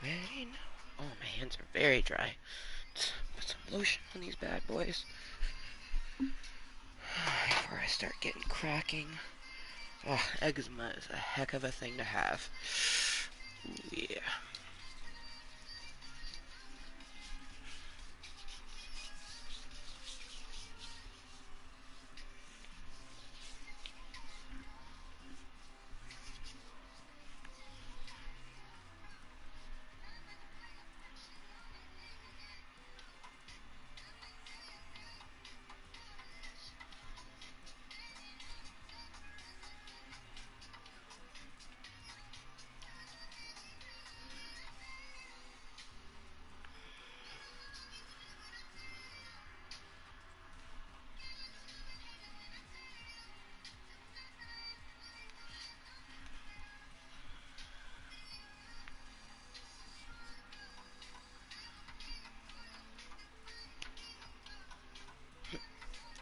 Ready now? Oh, my hands are very dry. Let's put some lotion on these bad boys before I start getting cracking. Oh, eczema is a heck of a thing to have. Ooh, yeah.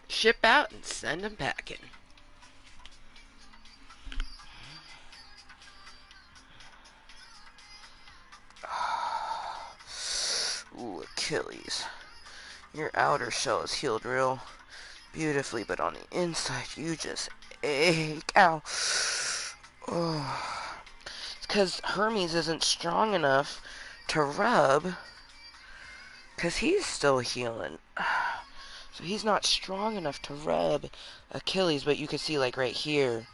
Ship out and send them packing. Ooh, Achilles. Your outer shell is healed real beautifully, but on the inside you just ache. Ow. Oh. It's because Hermes isn't strong enough to rub, because he's still healing. So he's not strong enough to rub Achilles, but you can see, like, right here,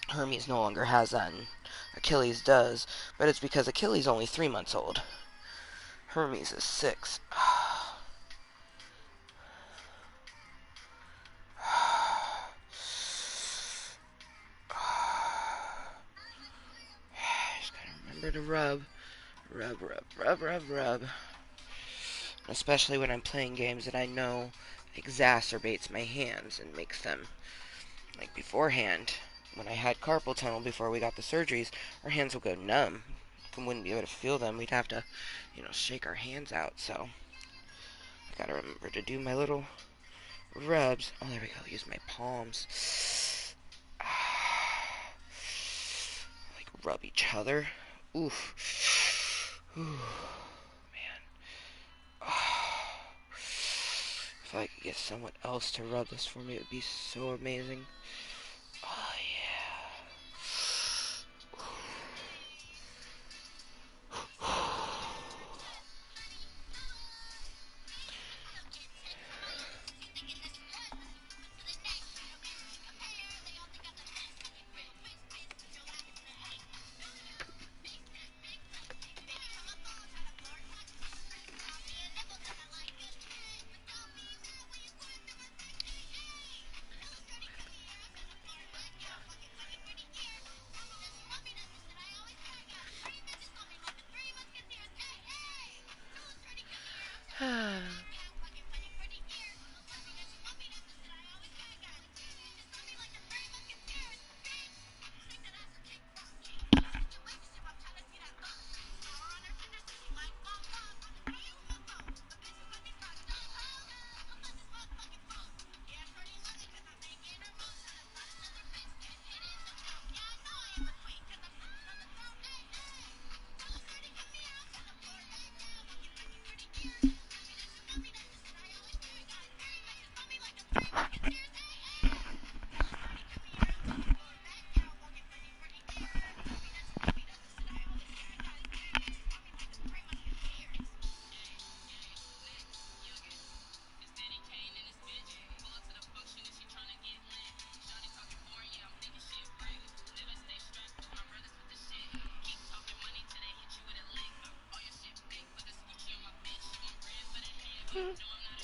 Hermes no longer has that, and Achilles does. But it's because Achilles is only 3 months old. Hermes is 6. Just gotta remember to rub. Rub, rub, rub, rub, rub. Especially when I'm playing games that I know exacerbates my hands and makes them, like beforehand, when I had carpal tunnel before we got the surgeries, our hands would go numb. We wouldn't be able to feel them. We'd have to, shake our hands out. So I gotta remember to do my little rubs. Oh, there we go. Use my palms. Like rub each other. Oof. Ooh, man. If I could get someone else to rub this for me, it would be so amazing. Oh, yeah.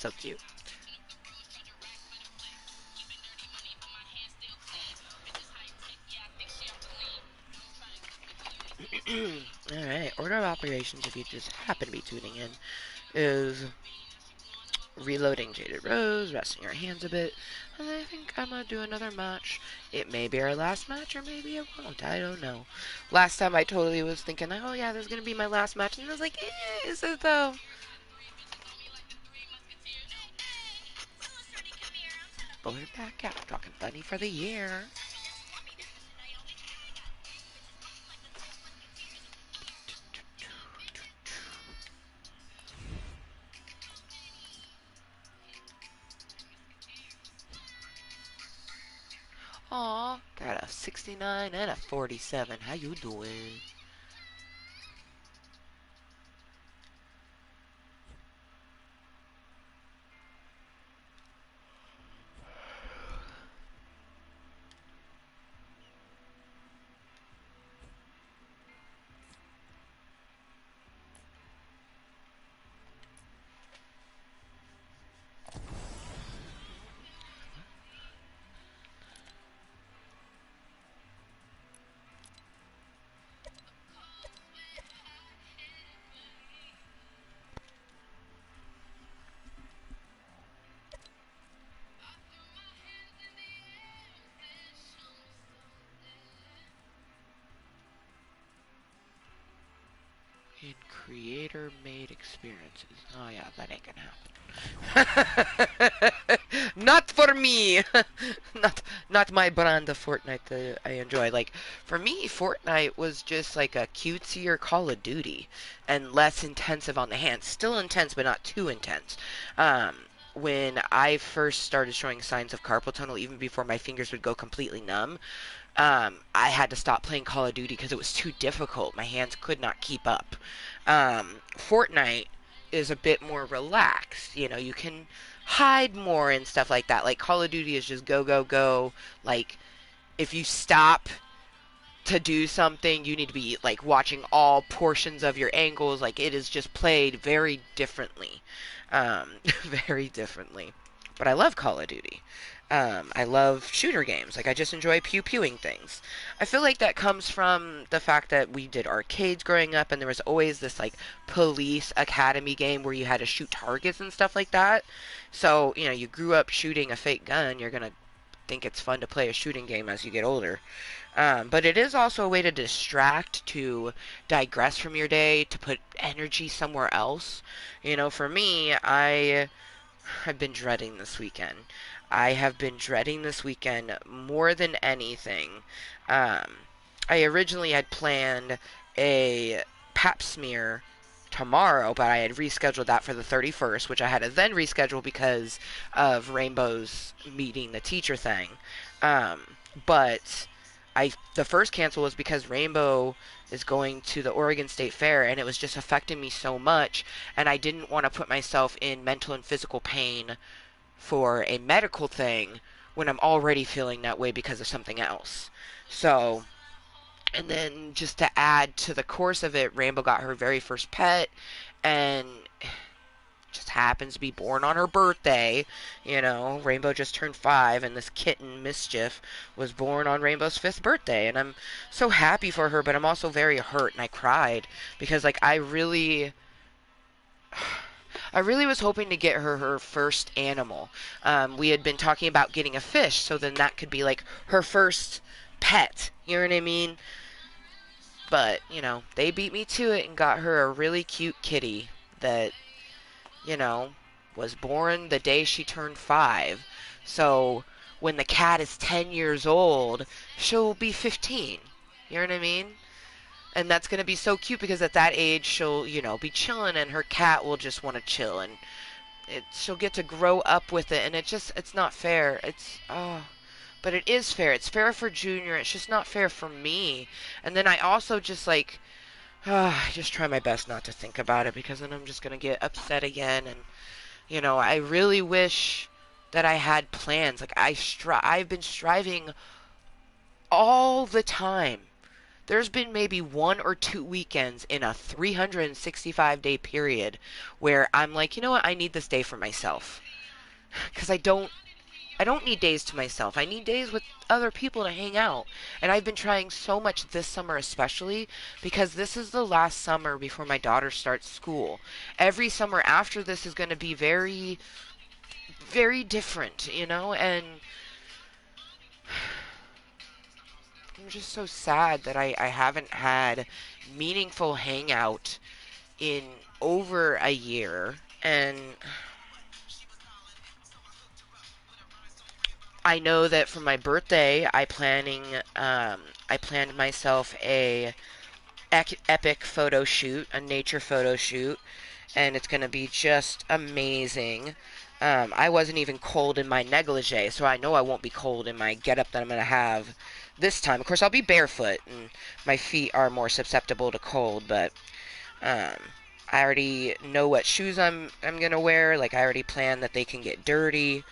So cute. Alright, order of operations, if you just happen to be tuning in, is reloading Jaded Rose, resting your hands a bit, and I think I'm gonna do another match. It may be our last match, or maybe it won't, I don't know. Last time I totally was thinking, oh yeah, this is gonna be my last match, and I was like, is it though? But we're back out, talking funny for the year. Aw, got a 69 and a 47. How you doing? In creator-made experiences. Oh yeah, that ain't gonna happen. Not for me. not my brand of Fortnite that I enjoy. Like for me, Fortnite was just like a cutesier Call of Duty and less intensive on the hands. Still intense, but not too intense. Um, when I first started showing signs of carpal tunnel, even before my fingers would go completely numb, I had to stop playing Call of Duty because it was too difficult. My hands could not keep up. Fortnite is a bit more relaxed. You know, you can hide more and stuff like that. Like Call of Duty is just go, go, go. Like, if you stop to do something, you need to be like watching all portions of your angles. Like, it is just played very differently. Very differently. But I love Call of Duty. I love shooter games. Like, I just enjoy pew-pewing things. I feel like that comes from the fact that we did arcades growing up, and there was always this, like, police academy game where you had to shoot targets and stuff like that. So, you know, you grew up shooting a fake gun, you're gonna think it's fun to play a shooting game as you get older. But it is also a way to distract, to digress from your day, to put energy somewhere else. You know, for me, I've been dreading this weekend. I have been dreading this weekend more than anything. Um, I originally had planned a pap smear tomorrow, but I had rescheduled that for the 31st, which I had to then reschedule because of Rainbow's meeting the teacher thing. But the first cancel was because Rainbow is going to the Oregon State Fair, and it was just affecting me so much, and I didn't want to put myself in mental and physical pain for a medical thing when I'm already feeling that way because of something else. So, and then just to add to the course of it, Rainbow got her very first pet, and just happens to be born on her birthday. You know, Rainbow just turned 5, and this kitten, Mischief, was born on Rainbow's 5th birthday. And I'm so happy for her, but I'm also very hurt, and I cried because, like, I really was hoping to get her first animal. We had been talking about getting a fish, so then that could be, like, her first pet. You know what I mean? But, you know, they beat me to it and got her a really cute kitty that, you know, was born the day she turned 5. So when the cat is 10 years old, she'll be 15. You know what I mean? And that's going to be so cute because at that age, she'll, you know, be chilling and her cat will just want to chill. And she'll get to grow up with it. And it's not fair. But it is fair. It's fair for Junior. It's just not fair for me. And then I also just, like, I just try my best not to think about it because then I'm just going to get upset again. And, you know, I really wish that I had plans. Like, I've been striving all the time there's been maybe 1 or 2 weekends in a 365-day period where I'm like, you know what, I need this day for myself. Because I don't need days to myself. I need days with other people to hang out. And I've been trying so much this summer, especially because this is the last summer before my daughter starts school. Every summer after this is going to be very, very different, And I'm just so sad that I haven't had meaningful hangout in over a year. And I know that for my birthday, I planned myself a epic photo shoot, a nature photo shoot, and it's gonna be just amazing. I wasn't even cold in my negligee, so I know I won't be cold in my getup that I'm gonna have this time. Of course, I'll be barefoot, and my feet are more susceptible to cold, but um, I already know what shoes I'm gonna wear. Like I already planned that they can get dirty,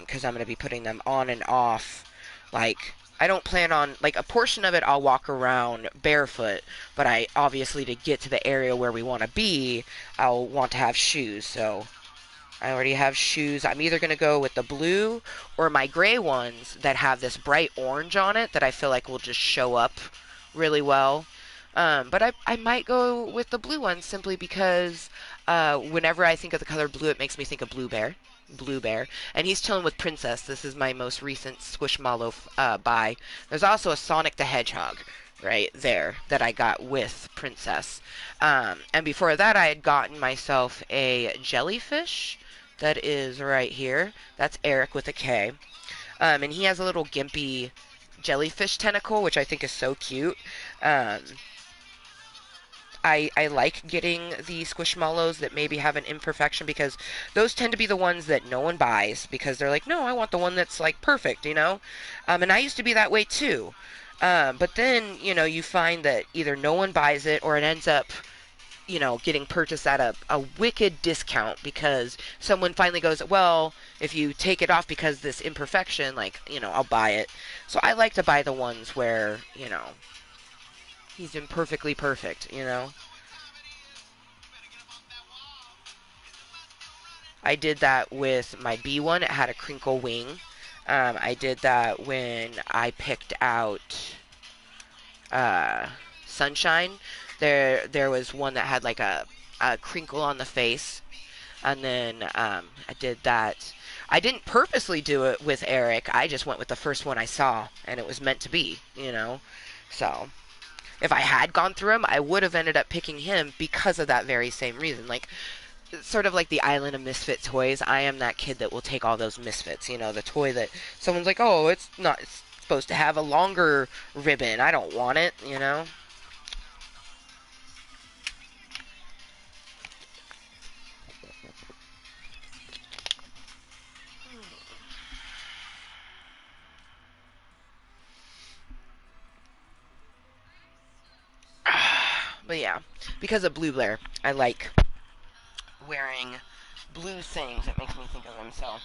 because I'm gonna be putting them on and off. Like I don't plan on like a portion of it. I'll walk around barefoot, but I obviously to get to the area where we want to be, I'll want to have shoes. So I already have shoes. I'm either gonna go with the blue or my gray ones that have this bright orange on it that I feel like will just show up really well. But I might go with the blue one simply because whenever I think of the color blue, it makes me think of Blue Bear. Blue Bear. And he's chilling with Princess. This is my most recent Squishmallow buy. There's also a Sonic the Hedgehog right there that I got with Princess. And before that, I had gotten myself a jellyfish that is right here. That's Eric with a K. And he has a little gimpy jellyfish tentacle, which I think is so cute. Um, I like getting the Squishmallows that maybe have an imperfection because those tend to be the ones that no one buys because they're like, no, I want the one that's like perfect. And I used to be that way too. But then, you find that either no one buys it or it ends up, getting purchased at a wicked discount because someone finally goes, well, if you take it off because this imperfection, like, I'll buy it. So I like to buy the ones where, he's imperfectly perfect. I did that with my B one. It had a crinkle wing. I did that when I picked out uh, Sunshine. There was one that had like a crinkle on the face. And then I did that. I didn't purposely do it with Eric. I just went with the first one I saw, and it was meant to be. So if I had gone through him, I would have ended up picking him because of that very same reason. Like, sort of like the Island of Misfit toys. I am that kid that will take all those misfits. The toy that someone's like, oh, it's supposed to have a longer ribbon. I don't want it. But yeah, because of Blue Blair, I like wearing blue things. It makes me think of him. So,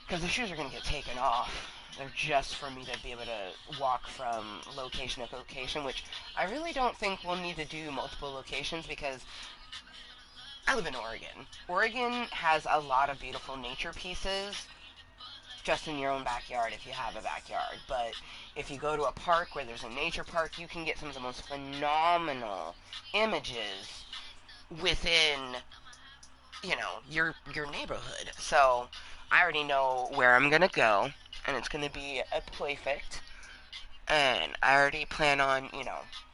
because the shoes are going to get taken off. They're just for me to be able to walk from location to location, which I really don't think we'll need to do multiple locations because I live in Oregon. Oregon has a lot of beautiful nature pieces just in your own backyard if you have a backyard. But if you go to a park where there's a nature park, you can get some of the most phenomenal images within, your neighborhood. So I already know where I'm gonna go, and it's gonna be a Playfect. And I already plan on,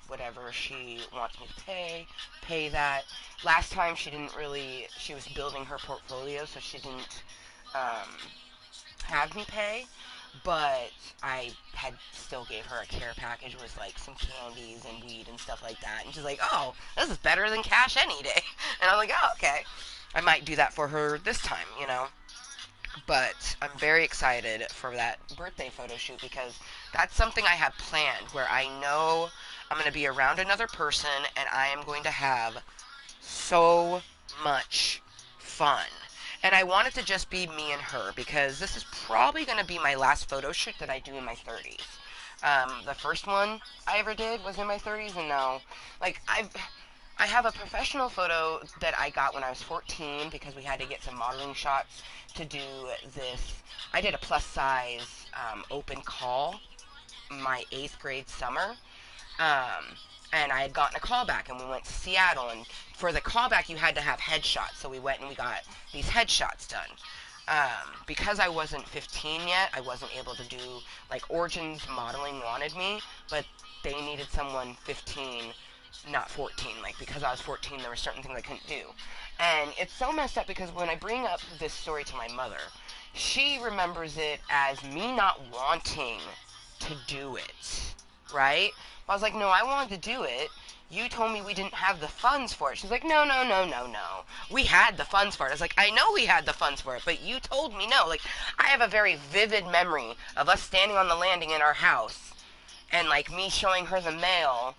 whatever she wants me to pay that. Last time she was building her portfolio, so she didn't um, have me pay, but I had still gave her a care package with like some candies and weed and stuff like that, and she's like, "Oh, this is better than cash any day," and I'm like, "Oh, okay." I might do that for her this time. But I'm very excited for that birthday photo shoot because that's something I have planned where I know I'm going to be around another person and I am going to have so much fun. And I want it to just be me and her because this is probably going to be my last photo shoot that I do in my 30s. The first one I ever did was in my 30s, and now, like, I have a professional photo that I got when I was 14 because we had to get some modeling shots to do this. I did a plus size open call my 8th grade summer. Um, and I had gotten a call back, and we went to Seattle. And for the callback, you had to have headshots. So we went and we got these headshots done. Because I wasn't 15 yet, I wasn't able to do, like, Origins Modeling wanted me, but they needed someone 15, not 14. Like, because I was 14, there were certain things I couldn't do. And it's so messed up because when I bring up this story to my mother, she remembers it as me not wanting to do it, right? I was like, no, I wanted to do it. You told me we didn't have the funds for it. She's like, no, no, no, no, no. We had the funds for it. I was like, I know we had the funds for it, but you told me no. Like, I have a very vivid memory of us standing on the landing in our house and, like, me showing her the mail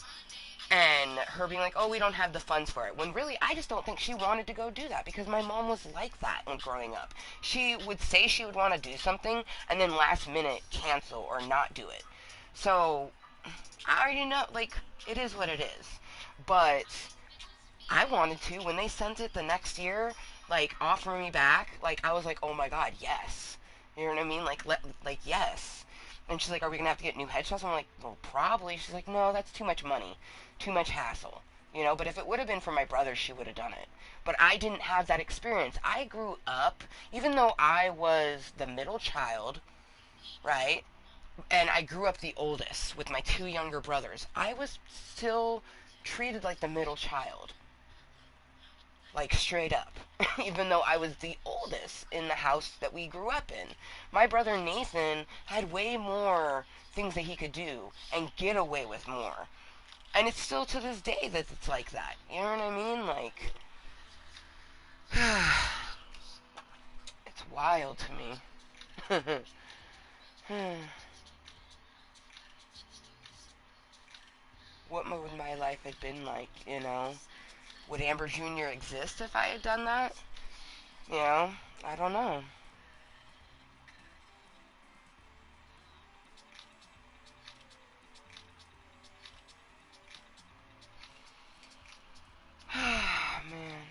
and her being like, oh, we don't have the funds for it. When really, I just don't think she wanted to go do that because my mom was like that when growing up. She would say she would want to do something and then last minute cancel or not do it. So, I already know, like, it is what it is. But I wanted to. When they sent it the next year, like, offer me back, like, I was like, oh my god, yes. You know what I mean? Like, yes. And she's like, are we gonna have to get new headshots? I'm like, well, probably. She's like, no, that's too much money. Too much hassle. You know, but if it would have been for my brother, she would have done it. But I didn't have that experience. I grew up, even though I was the middle child, right? And I grew up the oldest with my two younger brothers. I was still treated like the middle child, like straight up, even though I was the oldest in the house that we grew up in. My brother Nathan had way more things that he could do and get away with more. And it's still to this day that it's like that. You know what I mean? Like, it's wild to me. What would my life have been like, you know? Would Amber Jr. exist if I had done that? You know? I don't know. Man.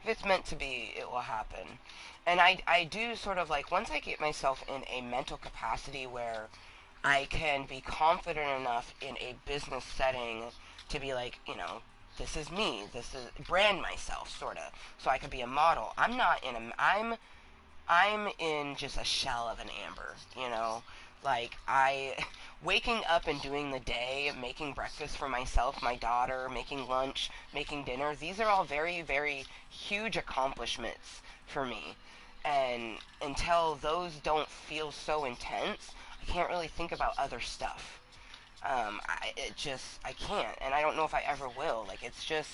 If it's meant to be, it will happen. And I do sort of like, once I get myself in a mental capacity where I can be confident enough in a business setting to be like, you know, this is me, this is brand myself sort of, so I could be a model. I'm not in a I'm in just a shell of an Amber, you know? Like, waking up and doing the day, making breakfast for myself, my daughter, making lunch, making dinner, these are all very, very huge accomplishments for me. And until those don't feel so intense, I can't really think about other stuff. I can't, and I don't know if I ever will. Like, it's just,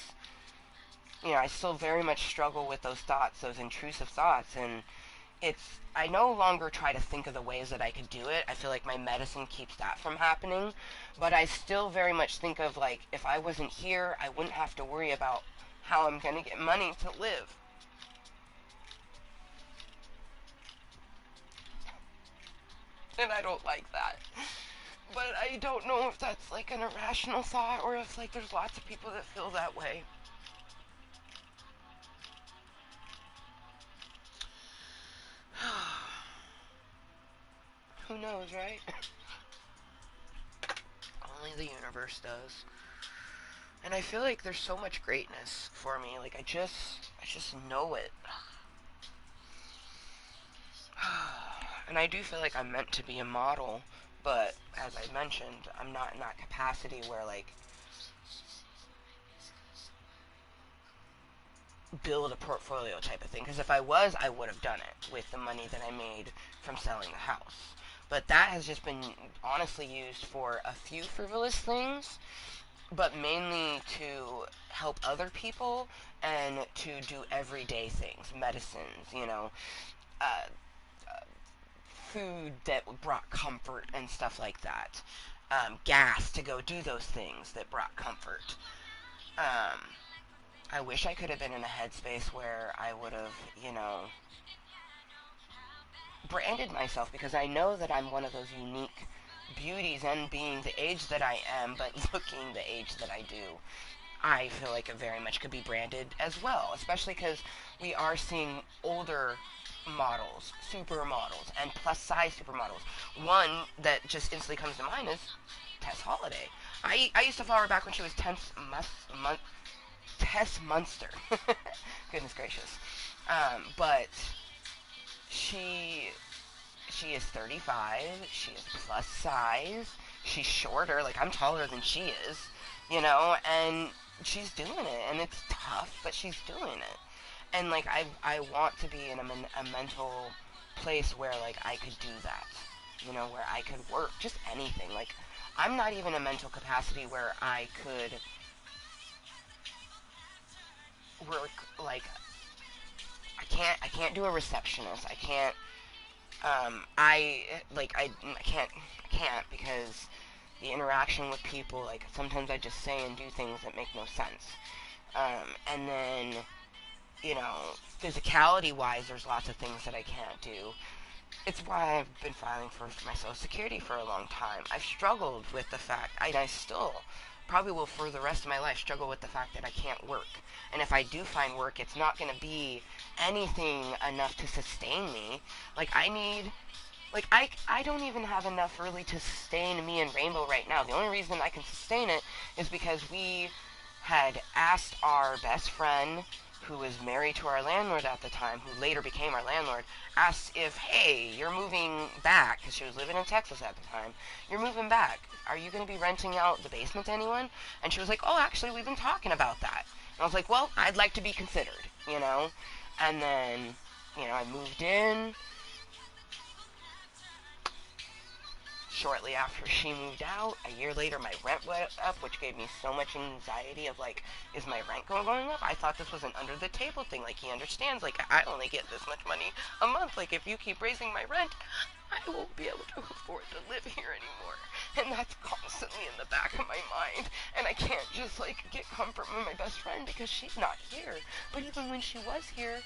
you know, I still very much struggle with those thoughts, those intrusive thoughts, and I no longer try to think of the ways that I could do it. I feel like my medicine keeps that from happening, but I still very much think of, like, if I wasn't here, I wouldn't have to worry about how I'm going to get money to live. And I don't like that. But I don't know if that's like an irrational thought or if, like, there's lots of people that feel that way. Who knows, right? Only the universe does. And I feel like there's so much greatness for me. Like, I just know it. And I do feel like I'm meant to be a model, but as I mentioned, I'm not in that capacity where, like, build a portfolio type of thing. Because if I was, I would have done it with the money that I made from selling the house. But that has just been honestly used for a few frivolous things, but mainly to help other people and to do everyday things, medicines, you know, uh, food that brought comfort and stuff like that. Gas to go do those things that brought comfort. Um, I wish I could have been in a headspace where I would have, you know, branded myself because I know that I'm one of those unique beauties, and being the age that I am, but looking the age that I do, I feel like it very much could be branded as well, especially because we are seeing older models, supermodels, and plus size supermodels. One that just instantly comes to mind is Tess Holiday. I used to follow her back when she was Tess Munster. Goodness gracious. But she she is 35. She is plus size. She's shorter. Like, I'm taller than she is, and she's doing it. And it's tough, but she's doing it. And, like, I want to be in a mental place where, like, I could do that. Where I could work. Just anything. Like, I'm not even in a mental capacity where I could work, like, I can't do a receptionist. I can't I can't because the interaction with people, like, sometimes I just say and do things that make no sense. And then, you know, physicality wise, there's lots of things that I can't do. It's why I've been filing for my Social Security for a long time. I've struggled with the fact, I still probably will for the rest of my life struggle with the fact that I can't work. And if I do find work, it's not going to be anything enough to sustain me. Like, I don't even have enough really to sustain me and Rainbow right now. The only reason I can sustain it is because we had asked our best friend, who was married to our landlord at the time, who later became our landlord, asked if, hey, you're moving back, because she was living in Texas at the time, you're moving back. Are you going to be renting out the basement to anyone? And she was like, oh, actually, we've been talking about that. And I was like, well, I'd like to be considered, And then, I moved in. Shortly after she moved out, a year later, my rent went up, which gave me so much anxiety of, like, is my rent going up? I thought this was an under-the-table thing. Like, he understands, like, I only get this much money a month. Like, if you keep raising my rent, I won't be able to afford to live here anymore. And that's constantly in the back of my mind. And I can't just, like, get comfort from my best friend because she's not here. But even when she was here,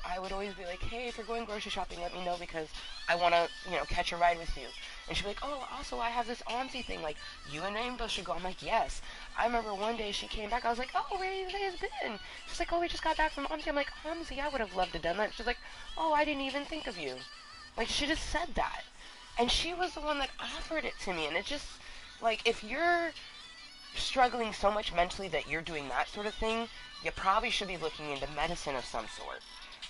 I would always be like, hey, if you're going grocery shopping, let me know because I want to, catch a ride with you. And she'd be like, oh, also, I have this auntie thing, like, you and Rainbow should go. I'm like, yes. I remember one day she came back, I was like, oh, where you guys been? She's like, oh, we just got back from auntie. I'm like, auntie, I would have loved to have done that. She's like, oh, I didn't even think of you. Like, she just said that. And she was the one that offered it to me, and it just, like, if you're struggling so much mentally that you're doing that sort of thing, you probably should be looking into medicine of some sort.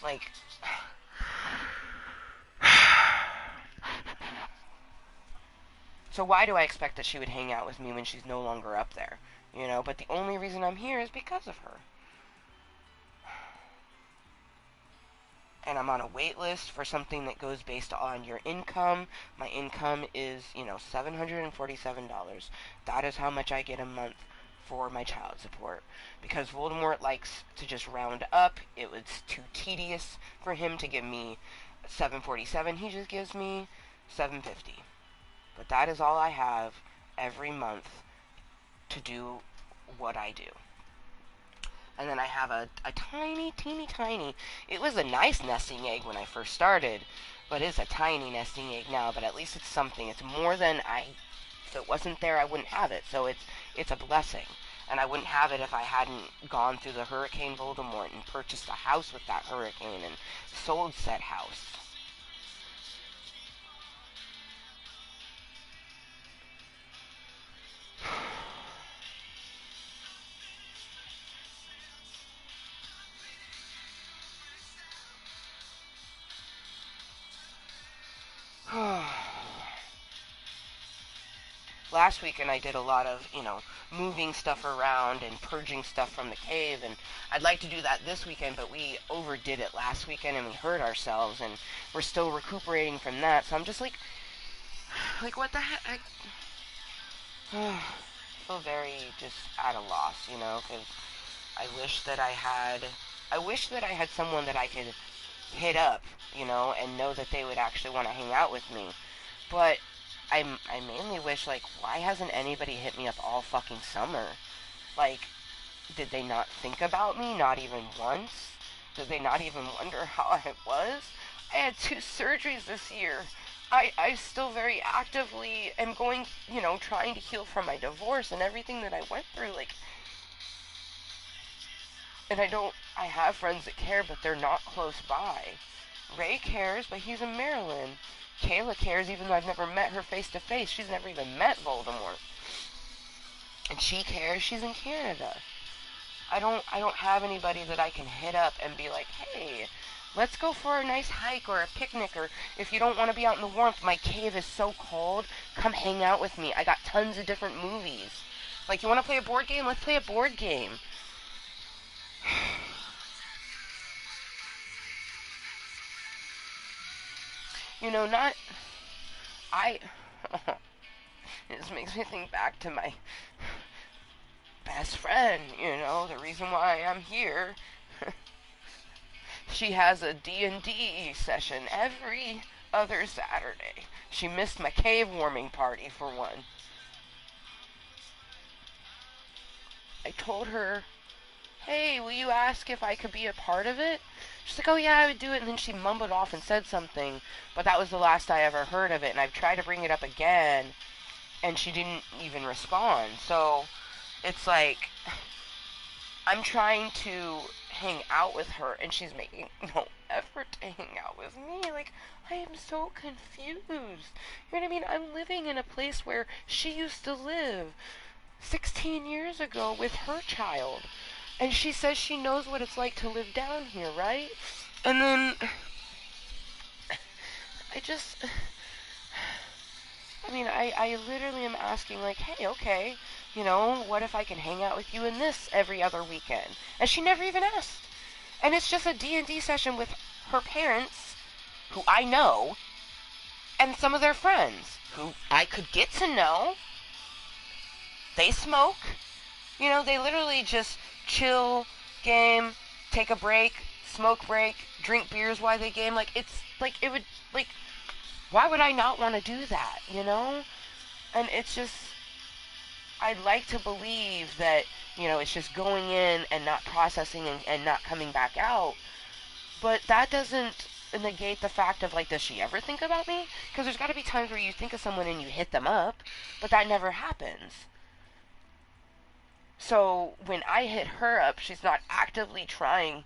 Like, so why do I expect that she would hang out with me when she's no longer up there? But the only reason I'm here is because of her. And I'm on a wait list for something that goes based on your income. My income is, $747. That is how much I get a month for my child support. Because Voldemort likes to just round up. It was too tedious for him to give me $747. He just gives me $750. But that is all I have every month to do what I do. And then I have a tiny, teeny, tiny. It was a nice nesting egg when I first started, but it's a tiny nesting egg now. But at least it's something. It's more than if it wasn't there, I wouldn't have it. So it's a blessing. And I wouldn't have it if I hadn't gone through the Hurricane Voldemort and purchased a house with that hurricane and sold said house. Last weekend I did a lot of, moving stuff around and purging stuff from the cave, and I'd like to do that this weekend, but we overdid it last weekend and we hurt ourselves, and we're still recuperating from that, so I'm just like what the heck? I feel very just at a loss, because I wish that I had someone that I could hit up, and know that they would actually want to hang out with me, but I mainly wish, like, why hasn't anybody hit me up all fucking summer? Like, did they not think about me? Not even once? Did they not even wonder how I was? I had 2 surgeries this year. I still very actively am going, trying to heal from my divorce and everything that I went through. Like, and I have friends that care, but they're not close by. Ray cares, but he's in Maryland. Kayla cares, even though I've never met her face to face. She's never even met Voldemort. And she cares, she's in Canada. I don't have anybody that I can hit up and be like, hey, let's go for a nice hike or a picnic, or if you don't want to be out in the warmth, my cave is so cold, come hang out with me. I got tons of different movies. Like, you want to play a board game? Let's play a board game. Not I. It just makes me think back to my best friend. The reason why I'm here. She has a D&D session every other Saturday. She missed my cave warming party for one. I told her, hey, will you ask if I could be a part of it? She's like, oh yeah, I would do it. And then she mumbled off and said something. But that was the last I ever heard of it. And I've tried to bring it up again, and she didn't even respond. So it's like, I'm trying to hang out with her, and she's making no effort to hang out with me. Like, I am so confused. You know what I mean? I'm living in a place where she used to live 16 years ago with her child. And she says she knows what it's like to live down here, right? And then I just, I literally am asking, like, hey, okay, what if I can hang out with you in this every other weekend? And she never even asked. And it's just a D&D session with her parents, who I know, and some of their friends, who I could get to know. They smoke. They literally just chill, game, take a break, smoke break, drink beers while they game. Like, it's, like, it would, like, why would I not want to do that, And it's just, I'd like to believe that, it's just going in and not processing and not coming back out. But that doesn't negate the fact of, like, does she ever think about me? Because there's got to be times where you think of someone and you hit them up, but that never happens. So when I hit her up, she's not actively trying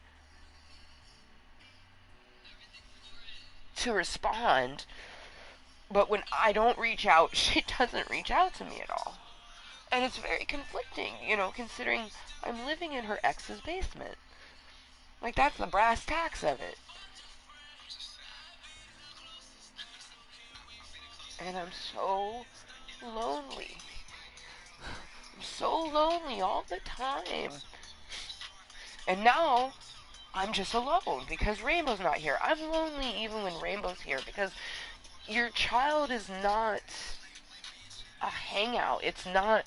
to respond. But when I don't reach out, she doesn't reach out to me at all. And it's very conflicting, considering I'm living in her ex's basement. Like, that's the brass tacks of it. And I'm so lonely. I'm so lonely all the time. And now I'm just alone because Rainbow's not here. I'm lonely even when Rainbow's here because your child is not a hangout. It's not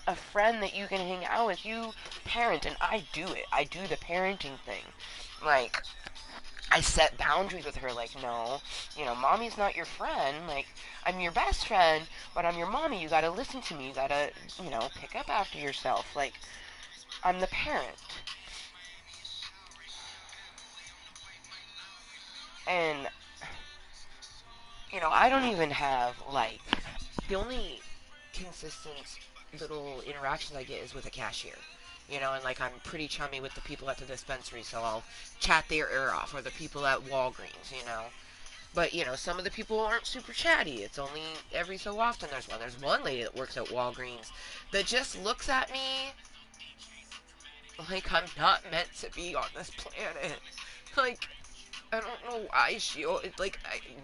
a friend that you can hang out with. You parent, and I do it. I do the parenting thing. Like, I set boundaries with her, like, no, mommy's not your friend. Like, I'm your best friend, but I'm your mommy. You gotta listen to me. You gotta, pick up after yourself. Like, I'm the parent. And, I don't even have, like, the only consistent little interactions I get is with a cashier. And, like, I'm pretty chummy with the people at the dispensary, so I'll chat their ear off, or the people at Walgreens. But, some of the people aren't super chatty. It's only every so often there's one. There's one lady that works at Walgreens that just looks at me like I'm not meant to be on this planet. Like, I don't know why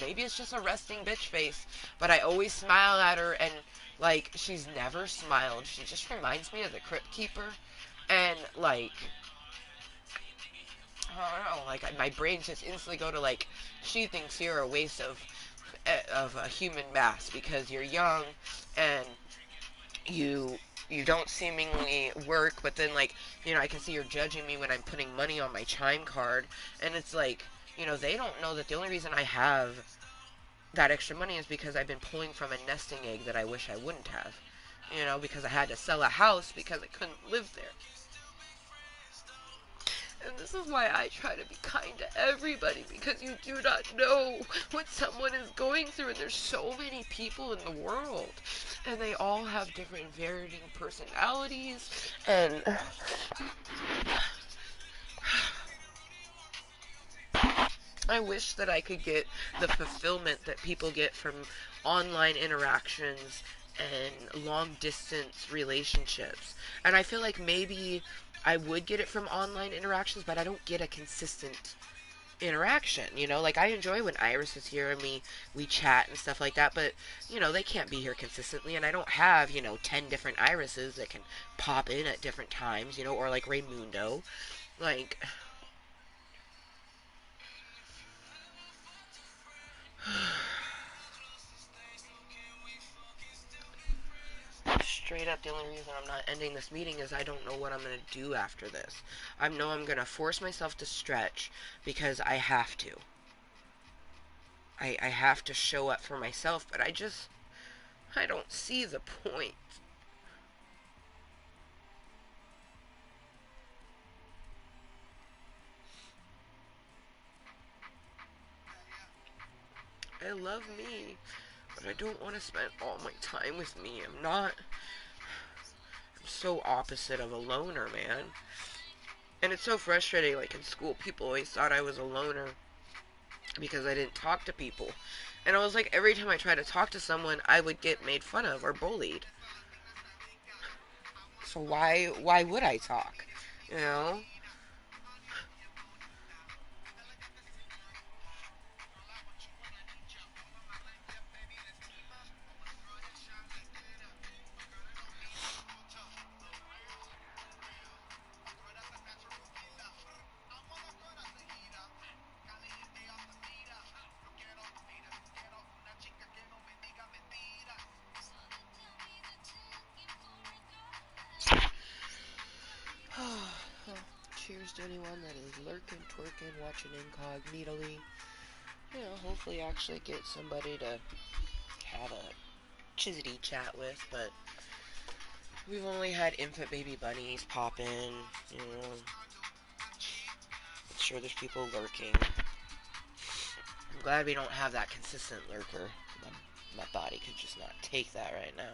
maybe it's just a resting bitch face, but I always smile at her, and, like, she's never smiled. She just reminds me of the Crypt Keeper, and, like, I don't know, like, my brain just instantly go to, like, she thinks you're a waste of a human mass because you're young, and you don't seemingly work, but then, like, I can see you're judging me when I'm putting money on my Chime card, and it's like, they don't know that the only reason I have that extra money is because I've been pulling from a nesting egg that I wish I wouldn't have. Because I had to sell a house because I couldn't live there. And this is why I try to be kind to everybody, because you do not know what someone is going through. And there's so many people in the world, and they all have different varying personalities. And I wish that I could get the fulfillment that people get from online interactions and long distance relationships. And I feel like maybe I would get it from online interactions, but I don't get a consistent interaction, you know? Like, I enjoy when Iris is here and we chat and stuff like that, but, you know, they can't be here consistently, and I don't have, you know, 10 different Irises that can pop in at different times, you know, or like Raymundo. Like, straight up, the only reason I'm not ending this meeting is I don't know what I'm going to do after this. I know I'm going to force myself to stretch because I have to. I have to show up for myself, but I don't see the point. I love me, but I don't want to spend all my time with me. I'm so opposite of a loner, man. And it's so frustrating, like in school, people always thought I was a loner because I didn't talk to people. And I was like, every time I tried to talk to someone, I would get made fun of or bullied. So why would I talk? You know? Cheers to anyone that is lurking, twerking, watching incognitally. You know, hopefully actually get somebody to have a chizzy chat with, but we've only had infant baby bunnies pop in, you know. I'm sure there's people lurking. I'm glad we don't have that consistent lurker. My body could just not take that right now.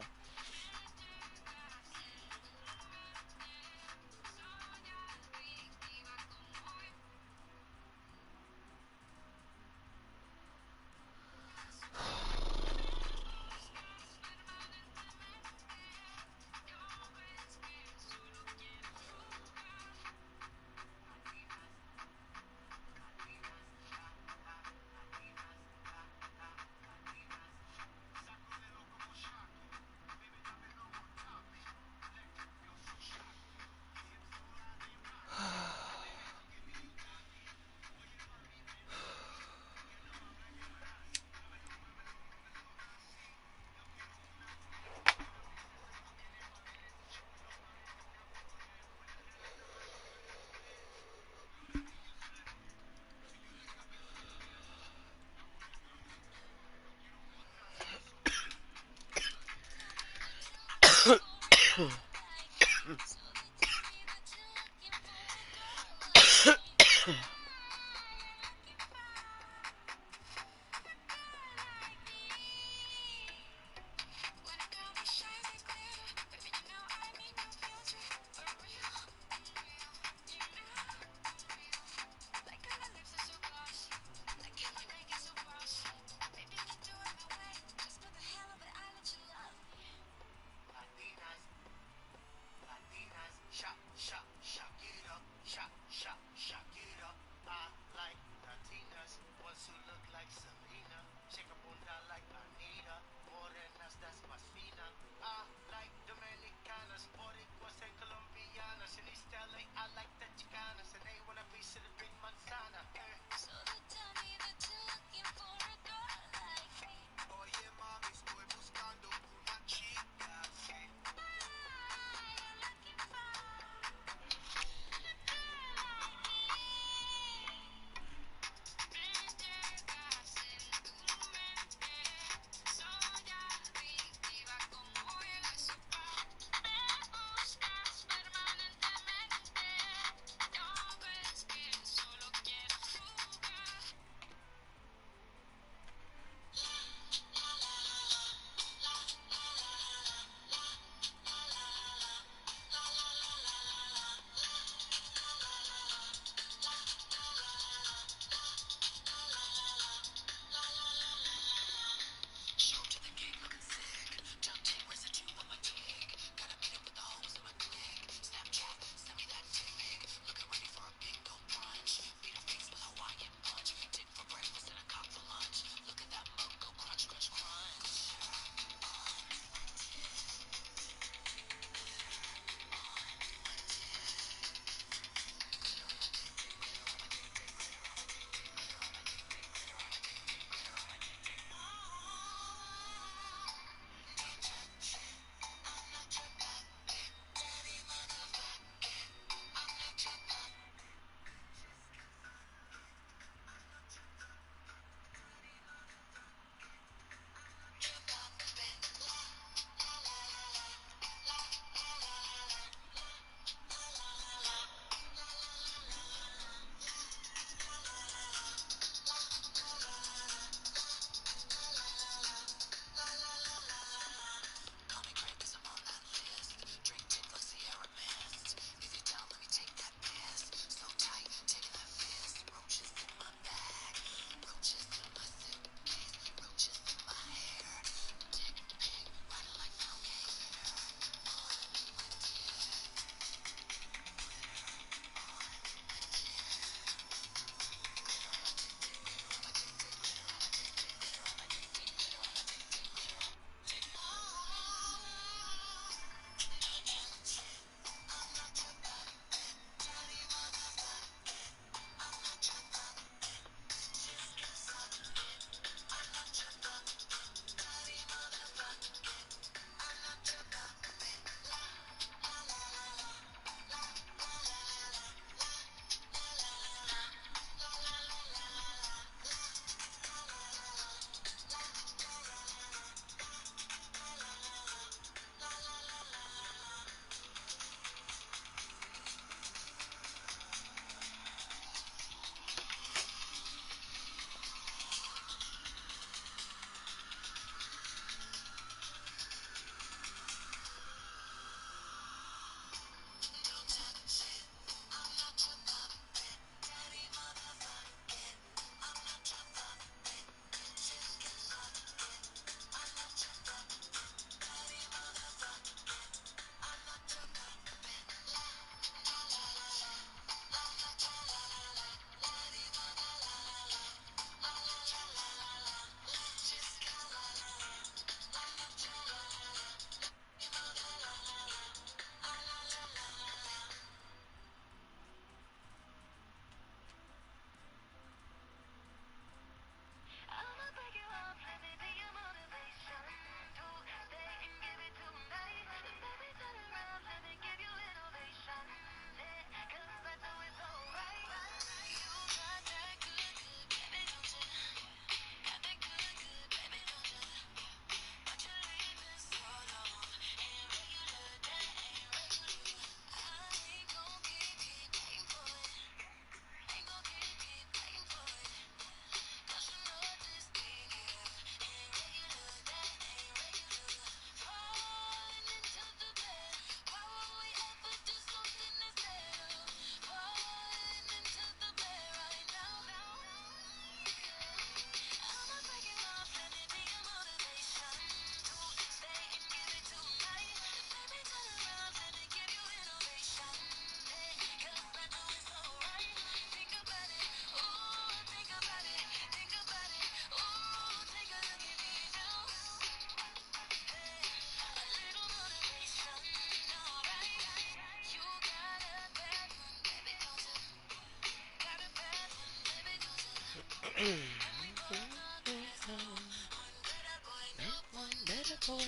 away.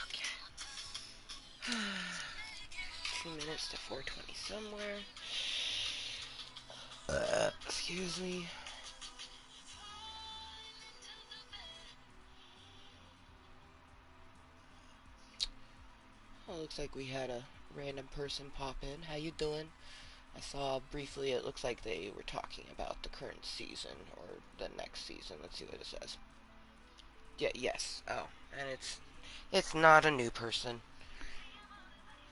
Okay. 2 minutes to 4:20 somewhere. Excuse me. Oh, looks like we had a random person pop in. How you doing? I saw briefly it looks like they were talking about the current season or the next season. Let's see what it says. Yeah, yes. Oh, and it's not a new person.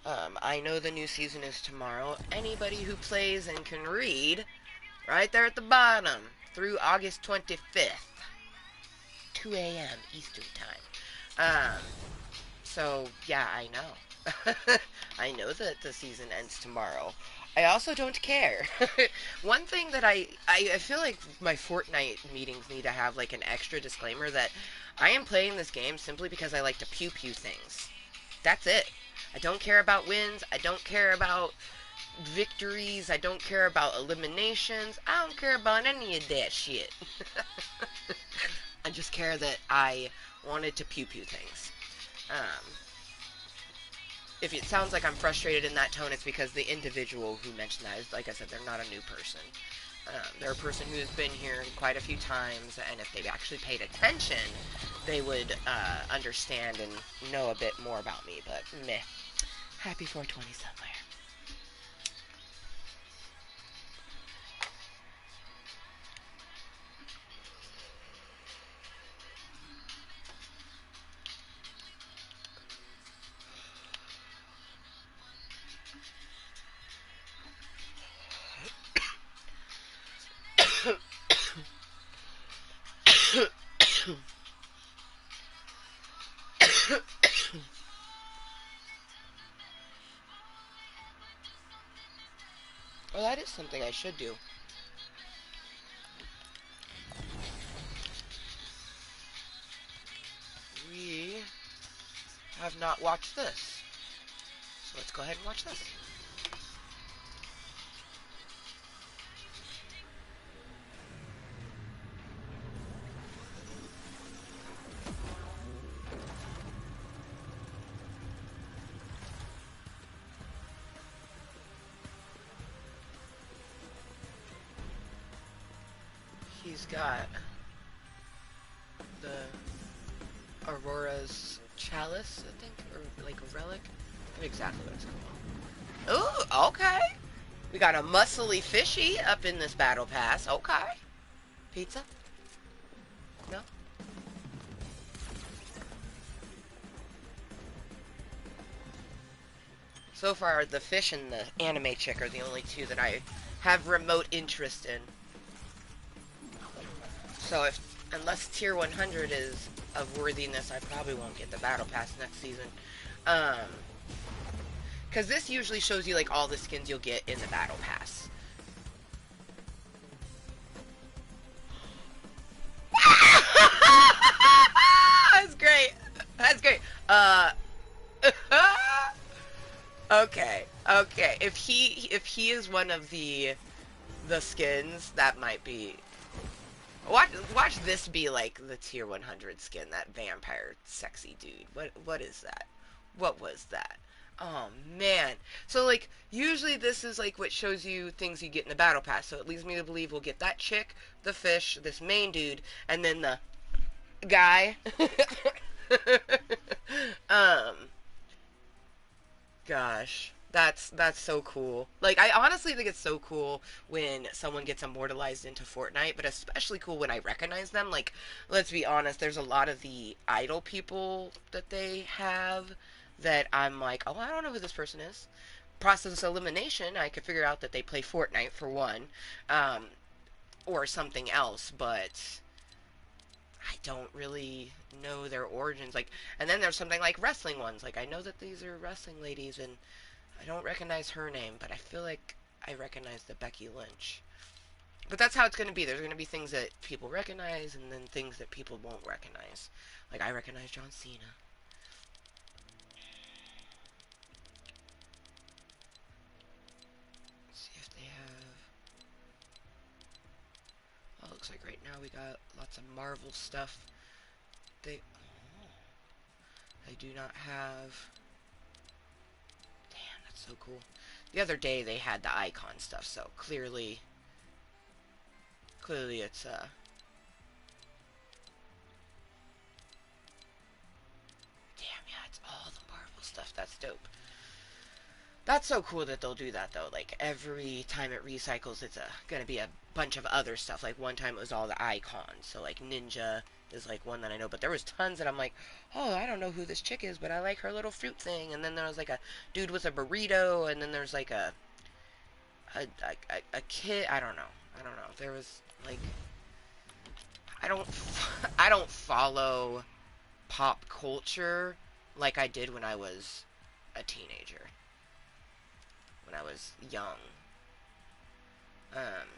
I know the new season is tomorrow. Anybody who plays and can read, right there at the bottom, through August 25th, 2 a.m. Eastern Time. So, yeah, I know. I know that the season ends tomorrow. I also don't care. One thing that I feel like my Fortnite meetings need to have like an extra disclaimer that I am playing this game simply because I like to pew pew things. That's it. I don't care about wins. I don't care about victories. I don't care about eliminations. I don't care about any of that shit. I just care that I wanted to pew pew things. Um, if it sounds like I'm frustrated in that tone, it's because the individual who mentioned that is, like I said, they're not a new person. They're a person who's been here quite a few times, and if they actually paid attention, they would understand and know a bit more about me. But meh, happy 420 somewhere. Well, that is something I should do. We have not watched this, so let's go ahead and watch this. He's got the Aurora's chalice, I think, or like a relic. I know exactly what it's called. Ooh, okay. We got a muscly fishy up in this battle pass. Okay. Pizza? No? So far, the fish and the anime chick are the only two that I have remote interest in. So unless tier 100 is of worthiness, I probably won't get the battle pass next season. Because this usually shows you like all the skins you'll get in the battle pass. That's great. That's great. Okay. Okay. If he is one of the skins, that might be. Watch this be like the tier 100 skin, that vampire sexy dude. What is that? What was that? Oh man. So like usually this is like what shows you things you get in the battle pass. So it leads me to believe we'll get that chick, the fish, this main dude, and then the guy. um Gosh, that's so cool. Like I honestly think it's so cool when someone gets immortalized into Fortnite, but especially cool when I recognize them. Like, let's be honest, there's a lot of the idol people that they have that I'm like, oh, I don't know who this person is. Process elimination, I could figure out that they play Fortnite for one, um, or something else, but I don't really know their origins. Like, and then there's something like wrestling ones. Like, I know that these are wrestling ladies, and I don't recognize her name, but I feel like I recognize the Becky Lynch. But that's how it's going to be. There's going to be things that people recognize, and then things that people won't recognize. Like, I recognize John Cena. Let's see if they have. Oh, looks like right now we got lots of Marvel stuff. They. I do not have... Damn, that's so cool. The other day they had the icon stuff, so clearly it's, Damn, yeah, it's all the Marvel stuff. That's dope. That's so cool that they'll do that, though. Like, every time it recycles, it's gonna be a bunch of other stuff. Like, one time it was all the icons. So, like, Ninja is, like, one that I know. But there was tons that I'm like, oh, I don't know who this chick is, but I like her little fruit thing. And then there was, like, a dude with a burrito. And then there's, like, a kid. I don't know. There was, like... I don't... I don't follow pop culture like I did when I was a teenager. When I was young. Um,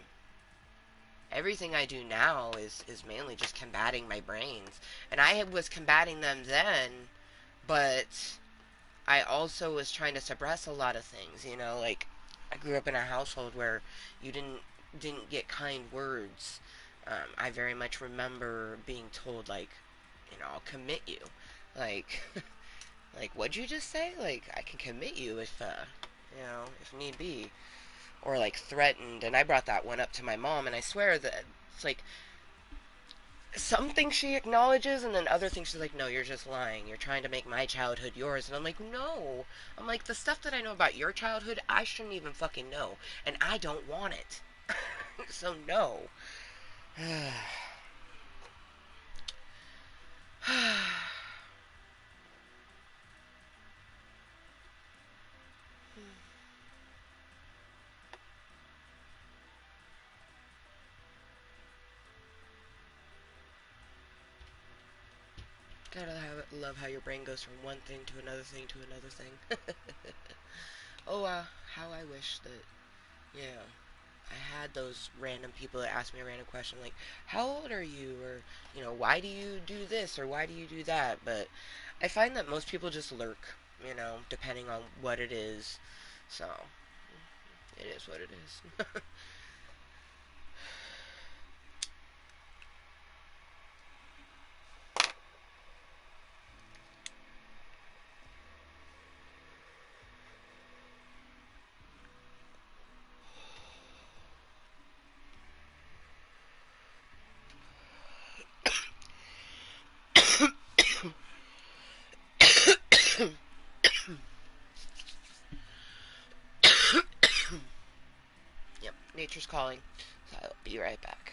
Everything I do now is mainly just combating my brains. And I was combating them then, but I also was trying to suppress a lot of things, you know, like I grew up in a household where you didn't get kind words. I very much remember being told, like, you know, I'll commit you. Like, like, what'd you just say? Like, I can commit you if, you know, if need be. Or like threatened, and I brought that one up to my mom, and I swear that it's like some things she acknowledges, and then other things she's like, no, you're just lying, you're trying to make my childhood yours. And I'm like, no, I'm like, the stuff that I know about your childhood I shouldn't even fucking know, and I don't want it. So no. Gotta love how your brain goes from one thing to another thing to another thing. Oh, how I wish that, yeah, I had those random people that ask me a random question like, how old are you? Or, you know, why do you do this? Or why do you do that? But I find that most people just lurk, you know, depending on what it is. So, it is what it is. Yep, nature's calling. So I'll be right back.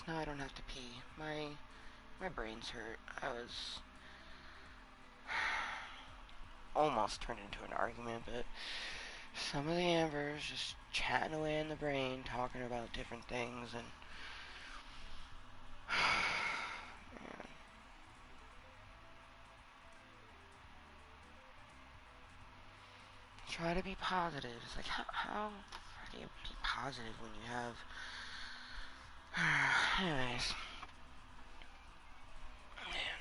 now I don't have to pee. My brain's hurt. I was almost turned into an argument, but some of the Ambers just chatting away in the brain, talking about different things, and man. Try to be positive. It's like how do you be positive when you have anyways. Man.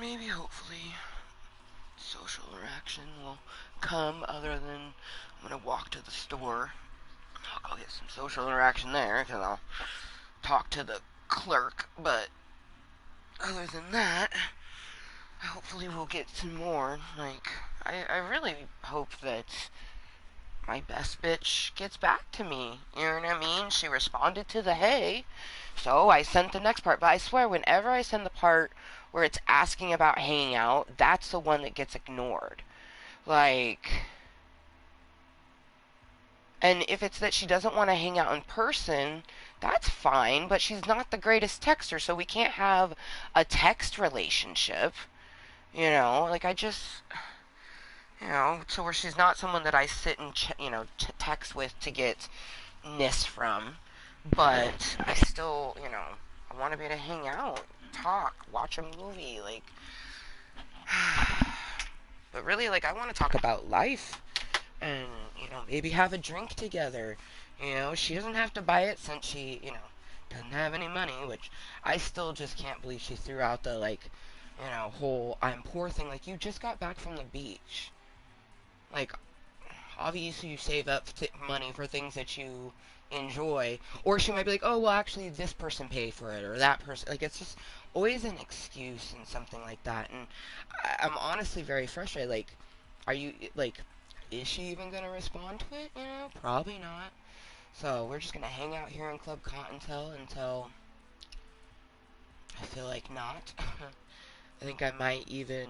Maybe hopefully social interaction will come other than I'm gonna walk to the store. I'll go get some social interaction there because I'll talk to the clerk, but other than that, hopefully we'll get some more. Like, I really hope that my best bitch gets back to me. You know what I mean? She responded to the hey, so I sent the next part. But I swear, whenever I send the part where it's asking about hanging out, that's the one that gets ignored. Like, and if it's that she doesn't want to hang out in person, that's fine, but she's not the greatest texter, so we can't have a text relationship. You know, like I just, so where she's not someone that I sit and, text with to get ness from, but I still, I want to be able to hang out, talk, watch a movie, like, but really, like, I want to talk about life and, maybe have a drink together. She doesn't have to buy it since she, doesn't have any money, which I still just can't believe she threw out the, like, whole I'm poor thing. Like, you just got back from the beach. Like, obviously you save up money for things that you enjoy. Or she might be like, oh, well, actually, this person paid for it, or that person. Like, it's just always an excuse and something like that. And I'm honestly very frustrated. Like, are you, like, is she even going to respond to it? Probably not. So, we're just going to hang out here in Club Kottontale until I feel like not. I think I might even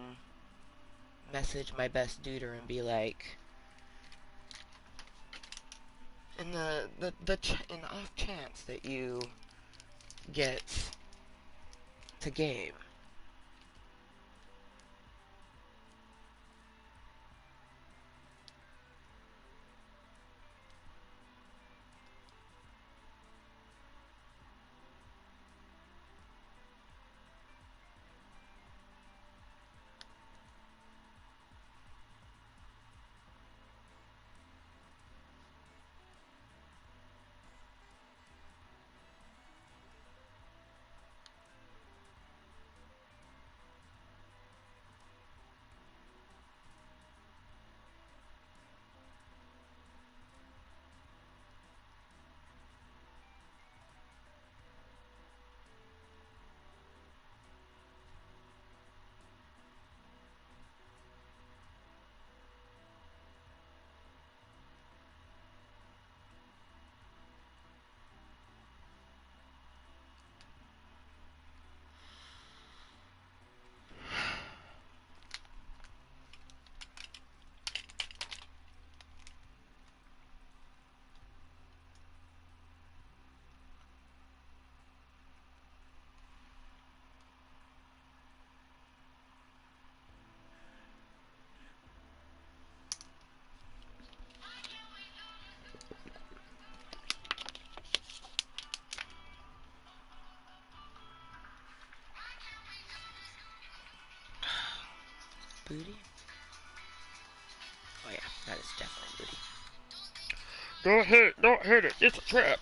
message my best duder and be like, in in the off chance that you get to game, booty? Oh yeah, that is definitely booty. Don't hit it, it's a trap.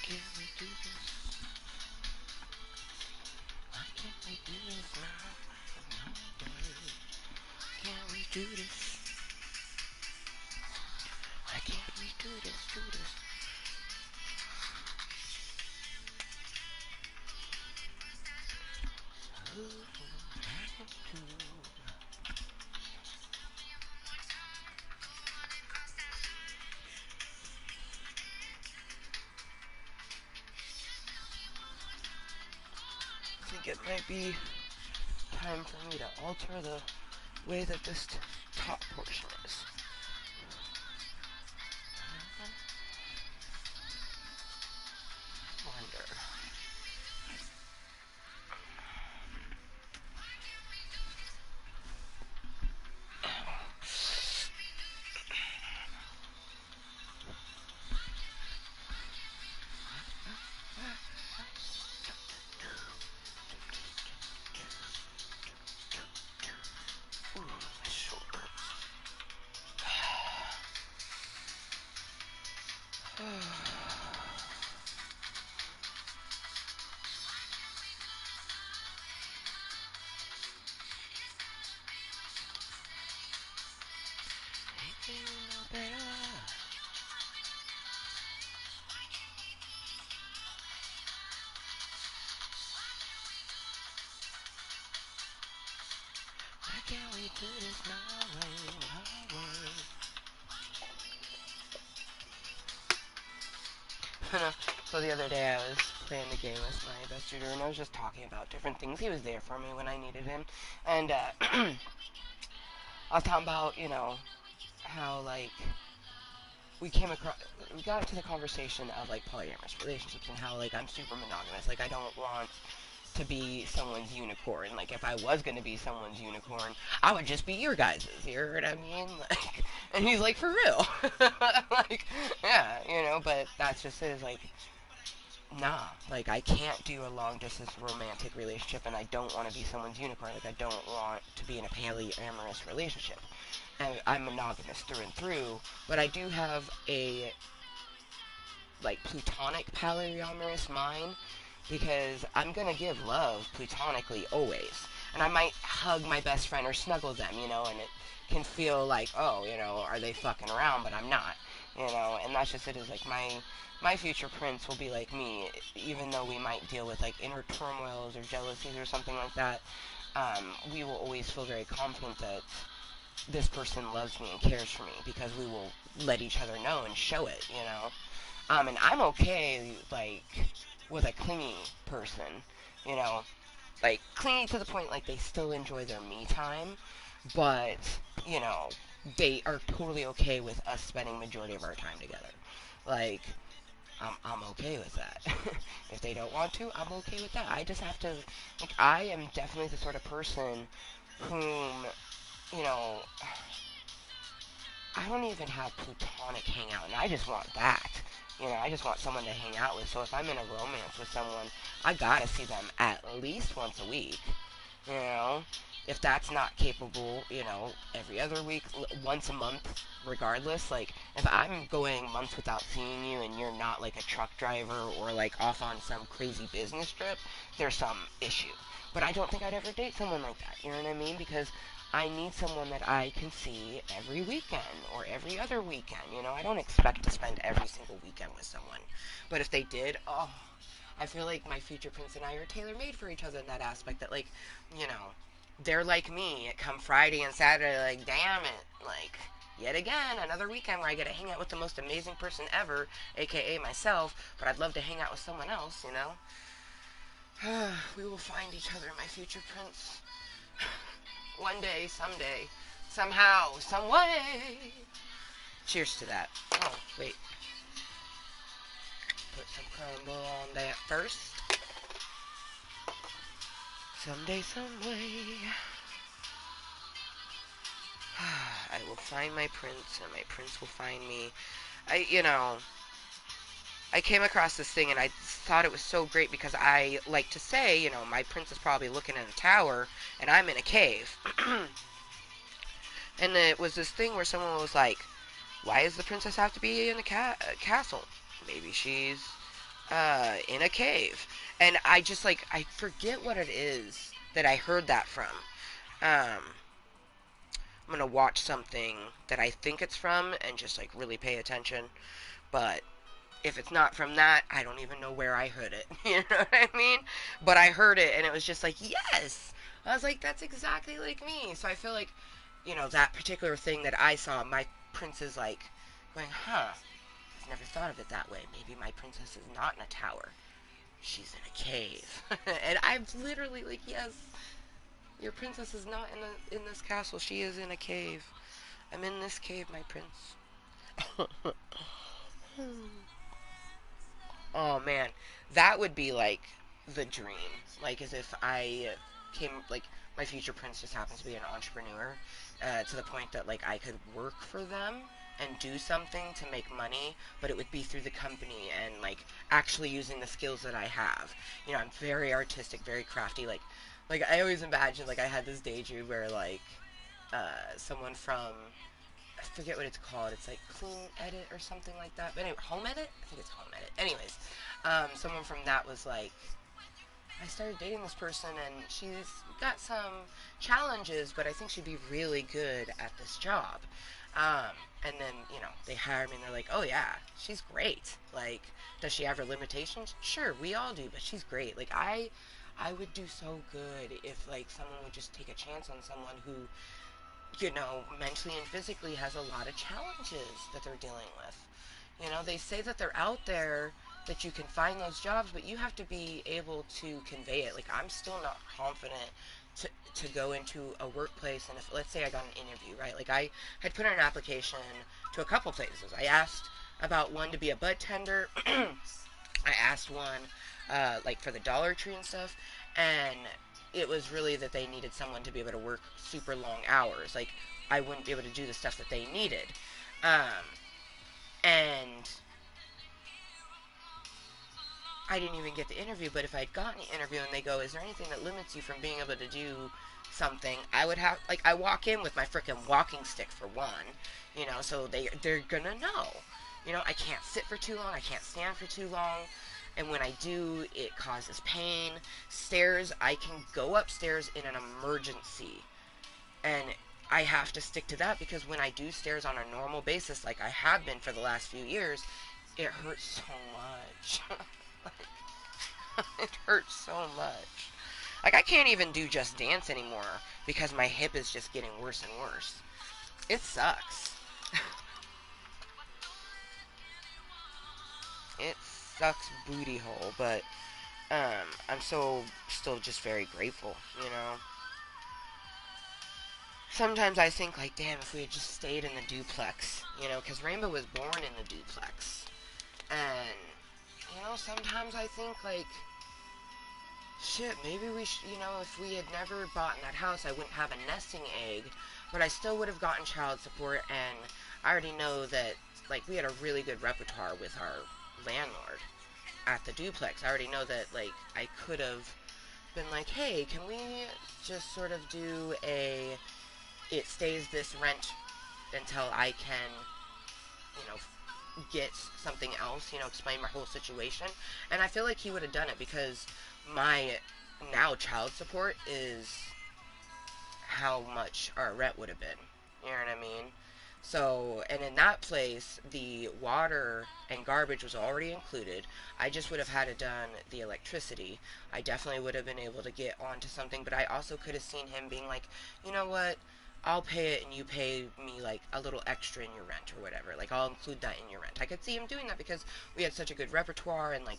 Can we do this? we do this now? Can't we do this? Why can't we do this? Do this? I think it might be time for me to alter the way that this top portion is. Wonder. Ooh, my shoulder. Why can't we do this my way, my way? So the other day I was playing the game with my best shooter and I was just talking about different things. He was there for me when I needed him. And I was talking about, you know, how like we got into the conversation of like polyamorous relationships and how like I'm super monogamous. Like I don't want to be someone's unicorn. Like if I was gonna be someone's unicorn, I would just be your guys's. You know what I mean? Like, and he's like, for real? Like, yeah, you know. But that's just it. Is like, nah. Like I can't do a long distance romantic relationship, and I don't want to be someone's unicorn. Like I don't want to be in a polyamorous relationship. And I'm monogamous through and through. But I do have a like plutonic polyamorous mind because I'm gonna give love platonically always. And I might hug my best friend or snuggle them, you know, and it can feel like, oh, you know, are they fucking around? But I'm not, you know, and that's just it. Is like my future prince will be like me, even though we might deal with like inner turmoils or jealousies or something like that. We will always feel very confident that this person loves me and cares for me because we will let each other know and show it, you know. And I'm okay, like, with a clingy person, you know, like, clingy to the point, like, they still enjoy their me time, but, you know, they are totally okay with us spending majority of our time together. Like, I'm okay with that. If they don't want to, I'm okay with that. I just have to, like, I am definitely the sort of person whom, you know, I don't even have plutonic hangout, and I just want that. You know, I just want someone to hang out with. So if I'm in a romance with someone, I gotta see them at least once a week. You know, if that's not capable, you know, every other week, once a month, regardless. Like, if I'm going months without seeing you and you're not like a truck driver or like off on some crazy business trip, there's some issue. But I don't think I'd ever date someone like that. You know what I mean? Because I need someone that I can see every weekend or every other weekend. You know, I don't expect to spend every single weekend with someone. But if they did, oh, I feel like my future prince and I are tailor made for each other in that aspect. That, like, you know, they're like me. It come Friday and Saturday, like, damn it. Like, yet again, another weekend where I get to hang out with the most amazing person ever, aka myself. But I'd love to hang out with someone else, you know? We will find each other, my future prince. One day, someday, somehow, some way. Cheers to that. Oh, wait. Put some crumble on that first. Someday, some way. I will find my prince, and my prince will find me. You know, I came across this thing, and I thought it was so great because I like to say, you know, my prince is probably looking at a tower, and I'm in a cave. And it was this thing where someone was like, why does the princess have to be in a castle? Maybe she's in a cave. And I just, like, I forget what it is that I heard that from. Um, I'm gonna watch something that I think it's from and just like really pay attention. But if it's not from that, I don't even know where I heard it. You know what I mean? But I heard it and it was just like, yes! I was like, that's exactly like me. So I feel like, that particular thing that I saw, my prince is like going, huh, I've never thought of it that way. Maybe my princess is not in a tower. She's in a cave. And I'm literally like, yes, your princess is not in this castle. She is in a cave. I'm in this cave, my prince. Oh man, that would be like the dream. Like as if I came like my future prince just happens to be an entrepreneur, to the point that like I could work for them and do something to make money, but it would be through the company and like actually using the skills that I have. I'm very artistic, very crafty. Like I always imagine like I had this daydream where like someone from I forget what it's called. It's like Clean Edit or something like that. But anyway, Home Edit? I think it's Home Edit. Anyways, someone from that was like, I started dating this person and she's got some challenges, but I think she'd be really good at this job. Um, and then, they hire me and they're like, oh yeah, she's great. Like, does she have her limitations? Sure, we all do, but she's great. Like, I would do so good if, like, someone would just take a chance on someone who mentally and physically has a lot of challenges that they're dealing with. They say that they're out there, that you can find those jobs, but you have to be able to convey it. Like, I'm still not confident to go into a workplace, and if, let's say I got an interview, right? Like, I had put in an application to a couple places. I asked about one to be a bud tender. I asked one, like, for the Dollar Tree and stuff, and it was really that they needed someone to be able to work super long hours. Like, I wouldn't be able to do the stuff that they needed. Um, and I didn't even get the interview, but if I'd gotten the interview and they go, is there anything that limits you from being able to do something? I would have, like, I walk in with my freaking walking stick for one, so they're gonna know. I can't sit for too long, I can't stand for too long, and when I do, it causes pain. Stairs, I can go upstairs in an emergency, and I have to stick to that because when I do stairs on a normal basis, like I have been for the last few years, it hurts so much. It hurts so much. Like, I can't even do Just Dance anymore because my hip is just getting worse and worse. It sucks. It sucks booty hole, but I'm so still just very grateful, Sometimes I think, like, damn, if we had just stayed in the duplex, because Rainbow was born in the duplex. And, sometimes I think, like, shit, maybe we should, if we had never bought in that house, I wouldn't have a nesting egg, but I still would have gotten child support, and I already know that, like, we had a really good repertoire with our landlord at the duplex. I already know that, like, I could have been like, hey, can we just sort of do it stays this rent until I can, you know, get something else, explain my whole situation. And I feel like he would have done it because my now child support is how much our rent would have been. You know what I mean? So, and in that place, the water and garbage was already included. I just would have had to done the electricity. I definitely would have been able to get onto something, but I also could have seen him being like, you know what? I'll pay it and you pay me like a little extra in your rent or whatever. Like, I'll include that in your rent. I could see him doing that because we had such a good repertoire and like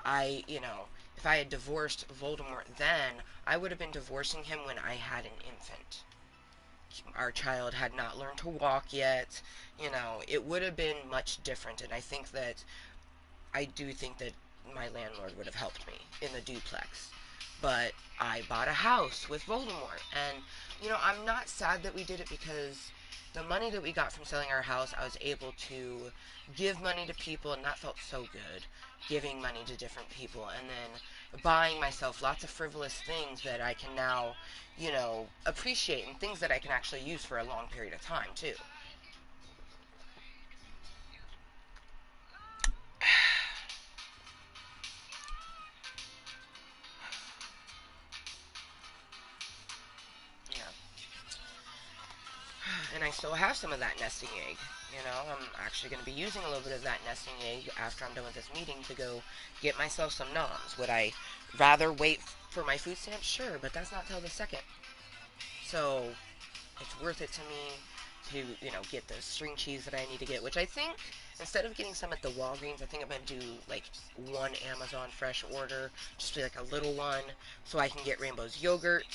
if I had divorced Voldemort then, I would have been divorcing him when I had an infant. Our child had not learned to walk yet. It would have been much different. And I do think that my landlord would have helped me in the duplex. But I bought a house with Voldemort. And, I'm not sad that we did it because the money that we got from selling our house, I was able to give money to people, and that felt so good. Giving money to different people, and then buying myself lots of frivolous things that I can now, appreciate, and things that I can actually use for a long period of time, too. I still have some of that nesting egg. You know, I'm actually going to be using a little bit of that nesting egg after I'm done with this meeting to go get myself some noms. Would I rather wait for my food stamps? Sure, but that's not till the second. So it's worth it to me to, get the string cheese that I need to get, which I think instead of getting some at the Walgreens, I think I'm going to do like one Amazon Fresh order, just be like a little one, so I can get Rainbow's yogurt,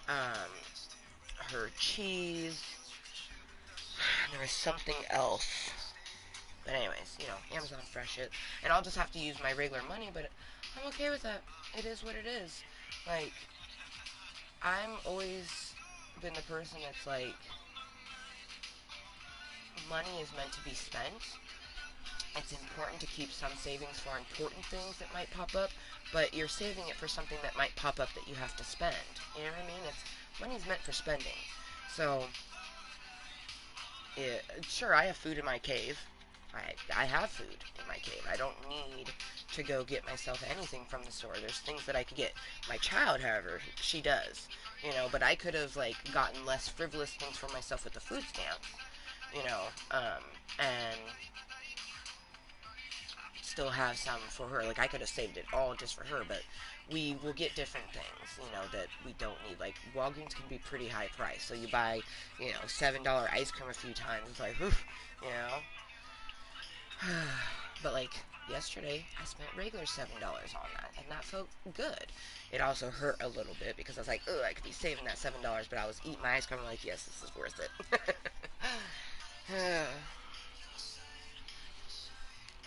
um, her cheese. There was something else. But anyways, Amazon Fresh it. And I'll just have to use my regular money, but I'm okay with that. It is what it is. Like, I'm always been the person that's like, money is meant to be spent. It's important to keep some savings for important things that might pop up, but you're saving it for something that might pop up that you have to spend. You know what I mean? Money's meant for spending. So, sure, I have food in my cave. I have food in my cave. I don't need to go get myself anything from the store. There's things that I could get. My child, however, she does. But I could have, like, gotten less frivolous things for myself with the food stamps. And still have some for her. Like, I could have saved it all just for her, but we will get different things, that we don't need. Like, Walgreens can be pretty high price, so you buy, $7 ice cream a few times. It's like, whew, But, like, yesterday, I spent regular $7 on that, and that felt good. It also hurt a little bit, because I was like, ugh, I could be saving that $7, but I was eating my ice cream, I'm like, yes, this is worth it.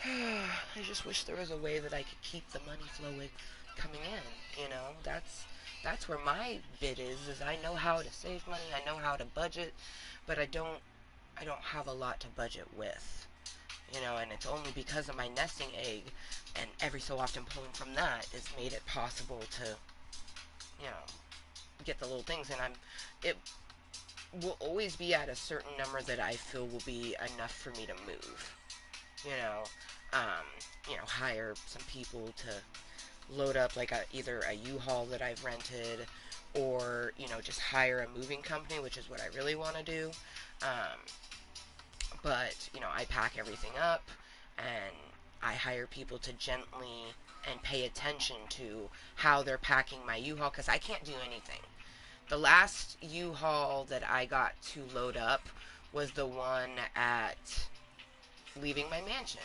I just wish there was a way that I could keep the money flowing coming in, That's where my bit is I know how to save money, I know how to budget, but I don't have a lot to budget with. And it's only because of my nesting egg and every so often pulling from that has made it possible to, get the little things. And it will always be at a certain number that I feel will be enough for me to move. Hire some people to load up like either a U-Haul that I've rented or, just hire a moving company, which is what I really want to do. But, I pack everything up and I hire people to gently and pay attention to how they're packing my U-Haul because I can't do anything. The last U-Haul that I got to load up was the one at leaving my mansion,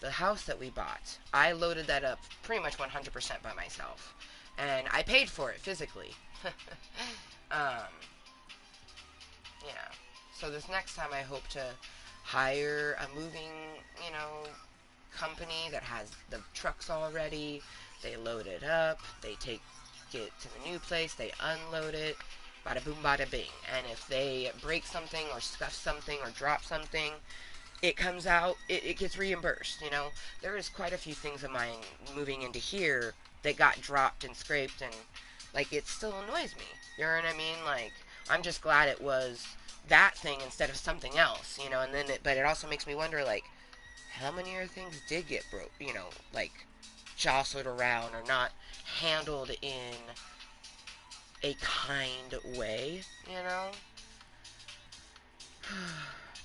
the house that we bought. I loaded that up pretty much 100% by myself. And I paid for it physically. Yeah. So this next time I hope to hire a moving, company that has the trucks already. They load it up. They take it to the new place. They unload it. Bada boom, bada bing. And if they break something or scuff something or drop something, it comes out, it gets reimbursed, There is quite a few things of mine moving into here that got dropped and scraped and, like, it still annoys me. You know what I mean? Like, I'm just glad it was that thing instead of something else, and then but it also makes me wonder, like, how many other things did get broke, like, jostled around or not handled in a kind way,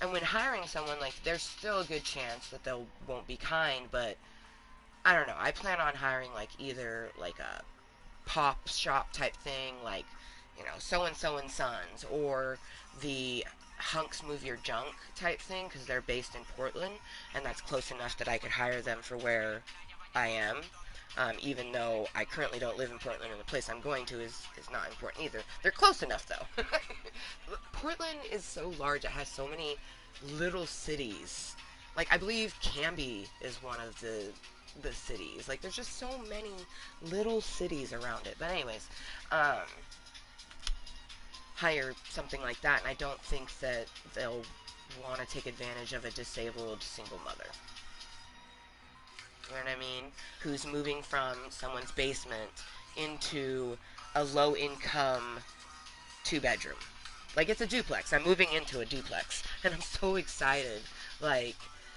And when hiring someone, like, there's still a good chance that they won't be kind, but I don't know. I plan on hiring, like, either, like, a pop shop type thing, like, so-and-so and Sons, or the Hunks Move Your Junk type thing, because they're based in Portland, and that's close enough that I could hire them for where I am, even though I currently don't live in Portland, and the place I'm going to is not important either. They're close enough, though. Portland is so large. It has so many little cities. Like, I believe Canby is one of the cities. Like, there's just so many little cities around it. But anyways, hire something like that, and I don't think that they'll want to take advantage of a disabled single mother. You know what I mean? Who's moving from someone's basement into a low-income two-bedroom. Like, it's a duplex. I'm moving into a duplex. And I'm so excited. Like,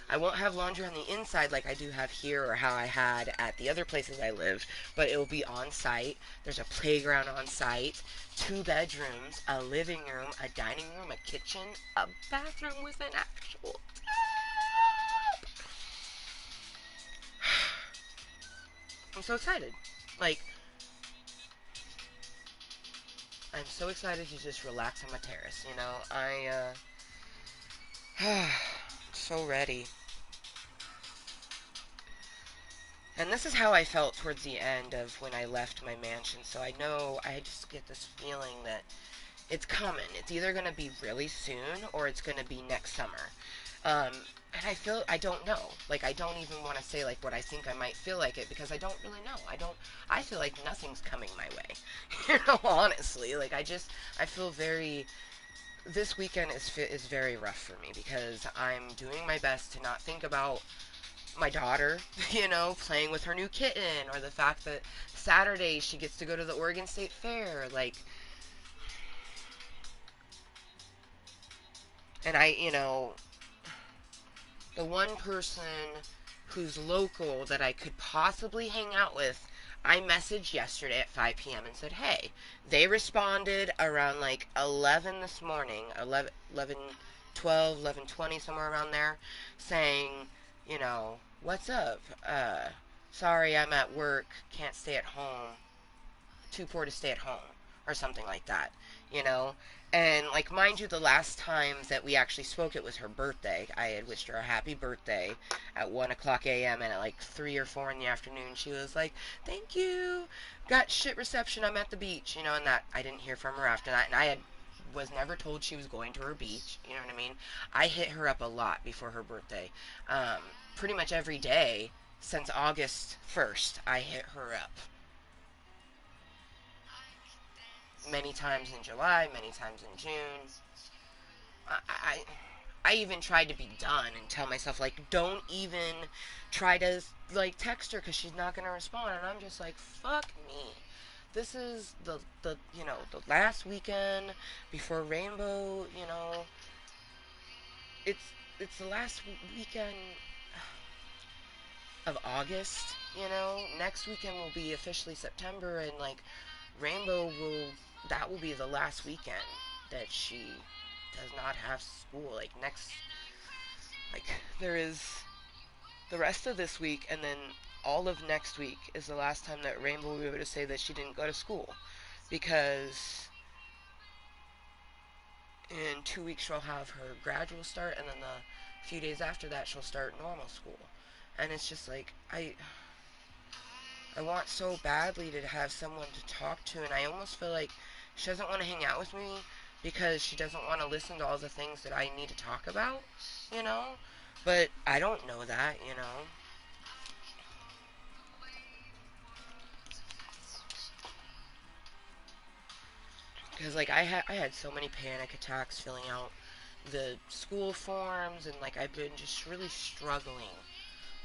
I won't have laundry on the inside like I do have here or how I had at the other places I lived, but it will be on site. There's a playground on site, 2 bedrooms, a living room, a dining room, a kitchen, a bathroom with an actual tub. I'm so excited. Like, I'm so excited to just relax on my terrace, you know? So ready. And this is how I felt towards the end of when I left my mansion. So I know I just get this feeling that it's coming. It's either going to be really soon or it's going to be next summer. Um, and I don't know. Like, I don't even want to say, like, what I think I might feel like it because I don't really know. I feel like nothing's coming my way. You know, honestly. Like, I feel this weekend is very rough for me because I'm doing my best to not think about my daughter, you know, playing with her new kitten, or the fact that Saturday she gets to go to the Oregon State Fair, like, and the one person who's local that I could possibly hang out with, I messaged yesterday at 5 p.m. and said, hey, they responded around like 11 this morning, 11:20, somewhere around there, saying, what's up? Sorry, I'm at work, can't stay at home, too poor to stay at home, or something like that, you know? And, like, mind you, the last times that we actually spoke, it was her birthday. I had wished her a happy birthday at 1 o'clock a.m., and at, like, 3 or 4 in the afternoon, she was like, thank you, got shit reception, I'm at the beach, you know, and that, I didn't hear from her after that, and was never told she was going to her beach, you know what I mean? I hit her up a lot before her birthday. Um, Pretty much every day since August 1st, I hit her up many times in July, many times in June. I, I, I even tried to be done and tell myself, like, don't even try to, like, text her because she's not going to respond. And I'm just like, fuck me. This is the last weekend before Rainbow, it's, it's the last weekend of August, Next weekend will be officially September, and, like, that will be the last weekend that she does not have school. Like, there is the rest of this week, and then all of next week is the last time that Rainbow will be able to say that she didn't go to school. Because in 2 weeks she'll have her gradual start, and then the few days after that she'll start normal school. And it's just like, I want so badly to have someone to talk to, and I almost feel like she doesn't want to hang out with me because she doesn't want to listen to all the things that I need to talk about, you know? But I don't know that, you know? Because, like, I had so many panic attacks filling out the school forms, and, like, I've been just really struggling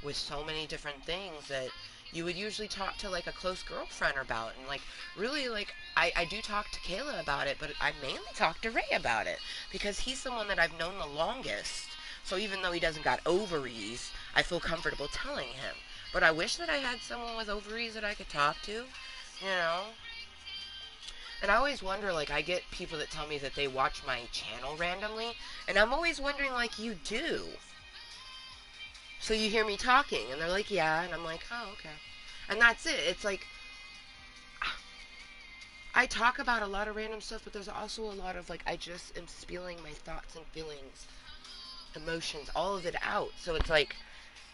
with so many different things that you would usually talk to, like, a close girlfriend about. And, like, really, like, I do talk to Kayla about it, but I mainly talk to Ray about it because he's the one that I've known the longest. So even though he doesn't got ovaries, I feel comfortable telling him. But I wish that I had someone with ovaries that I could talk to, you know? And I always wonder, like, I get people that tell me that they watch my channel randomly, and I'm always wondering, like, you do. So you hear me talking, and they're like, yeah, and I'm like, oh, okay. And that's it. It's like, I talk about a lot of random stuff, but there's also a lot of, like, I just am spilling my thoughts and feelings, emotions, all of it out. So it's like,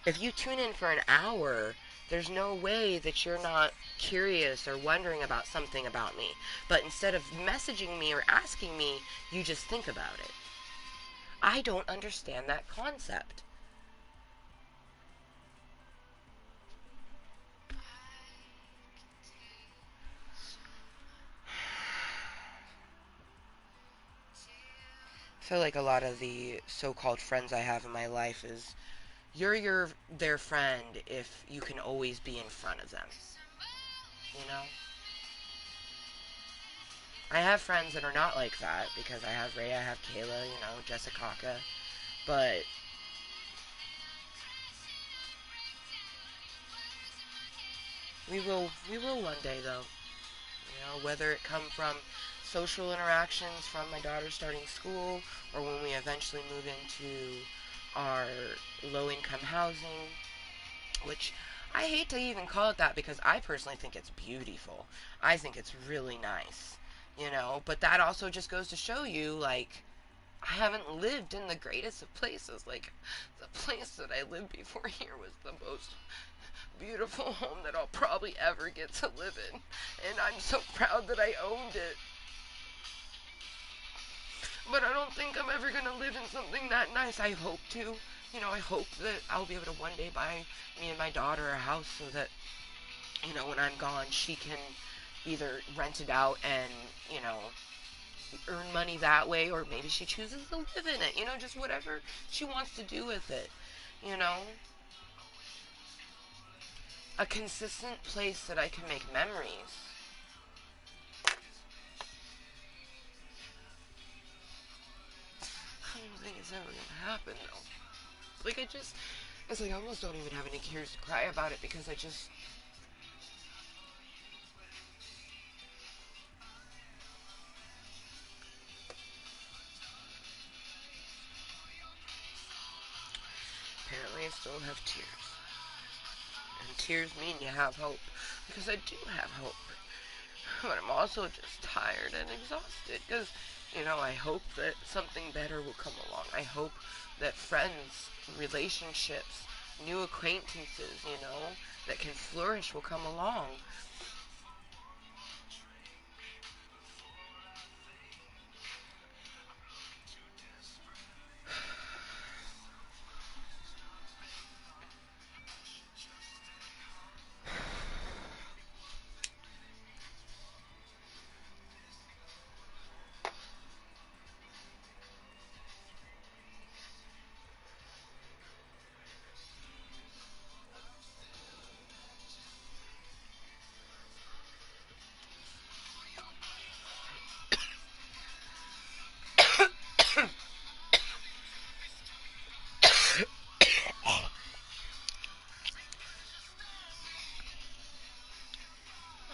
if you tune in for an hour, there's no way that you're not curious or wondering about something about me. But instead of messaging me or asking me, you just think about it. I don't understand that concept. I feel like a lot of the so-called friends I have in my life is you're their friend if you can always be in front of them. You know? I have friends that are not like that because I have Ray, I have Kayla, Jessica. But We will one day though. Whether it come from social interactions from my daughter starting school or when we eventually move into our low income housing, which I hate to even call it that because I personally think it's beautiful. I think it's really nice. But that also just goes to show you, like, I haven't lived in the greatest of places. Like, the place that I lived before here was the most beautiful home that I'll probably ever get to live in. And I'm so proud that I owned it. But I don't think I'm ever going to live in something that nice. I hope to. I hope that I'll be able to one day buy me and my daughter a house so that, when I'm gone, she can either rent it out and, you know, earn money that way, or maybe she chooses to live in it, just whatever she wants to do with it, you know? A consistent place that I can make memories. I don't think it's ever gonna happen, though. It's like I almost don't even have any tears to cry about it because apparently I still have tears. And tears mean you have hope. Because I do have hope. But I'm also just tired and exhausted because, I hope that something better will come along. I hope that friends, relationships, new acquaintances, that can flourish will come along.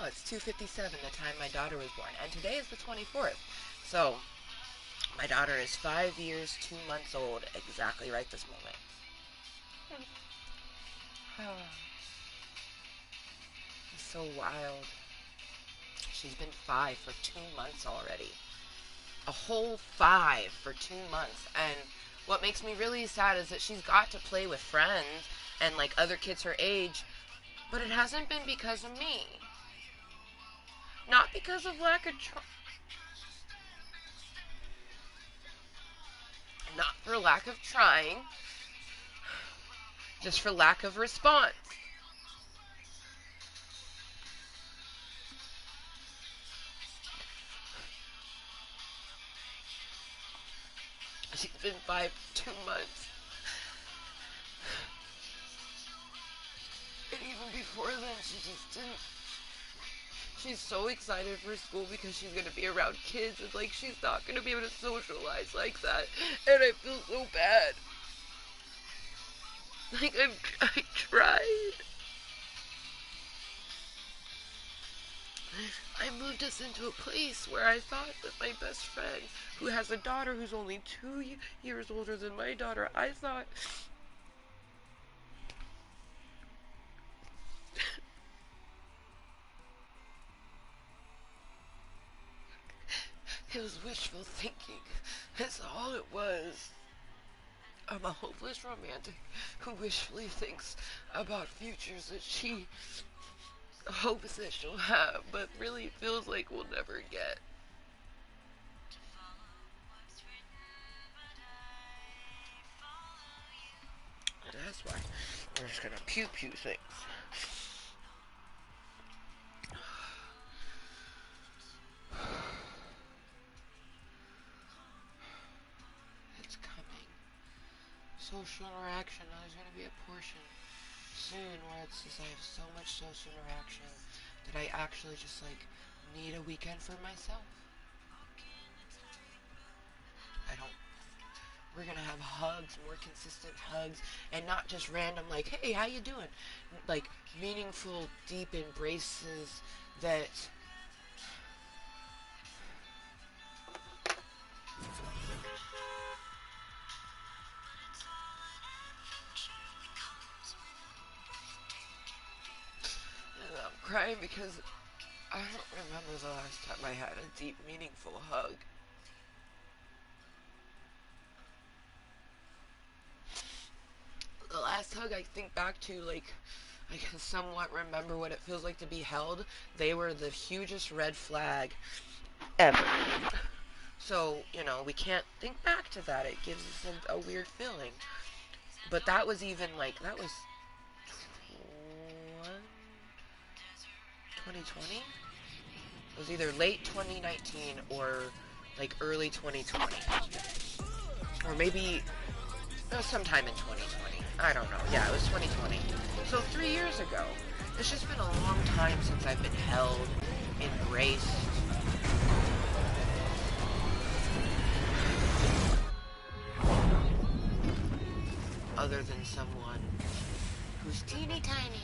Oh, it's 2:57, the time my daughter was born, and today is the 24th. So, my daughter is 5 years, 2 months old, exactly right this moment. It's so wild. She's been 5 for 2 months already. A whole 5 for 2 months. And what makes me really sad is that she's got to play with friends and like other kids her age, but it hasn't been because of me. Not because of lack of not for lack of trying, just for lack of response. She's been 5 2 months. And even before then, she just didn't. She's so excited for school because she's going to be around kids, and like she's not going to be able to socialize like that. And I feel so bad. Like I tried. I moved us into a place where I thought that my best friend, who has a daughter who's only 2 years older than my daughter, I thought it was wishful thinking. That's all it was. I'm a hopeless romantic who wishfully thinks about futures that she hopes that she'll have, but really feels like we'll never get. And that's why we're just gonna pew pew things. It's coming. Social interaction. Now there's gonna be a portion soon where it's just I have so much social interaction that I actually just like need a weekend for myself. I don't We're gonna have hugs, more consistent hugs, and not just random like, hey, how you doing? Like meaningful, deep embraces that I'm crying because I don't remember the last time I had a deep, meaningful hug. The last hug I think back to, like, I can somewhat remember what it feels like to be held. They were the hugest red flag ever. So, we can't think back to that. It gives us a weird feeling. But that was even, like, that was 2020? It was either late 2019 or, like, early 2020. Or maybe sometime in 2020. I don't know. Yeah, it was 2020. So 3 years ago. It's just been a long time since I've been held, embraced. Other than someone who's teeny tiny.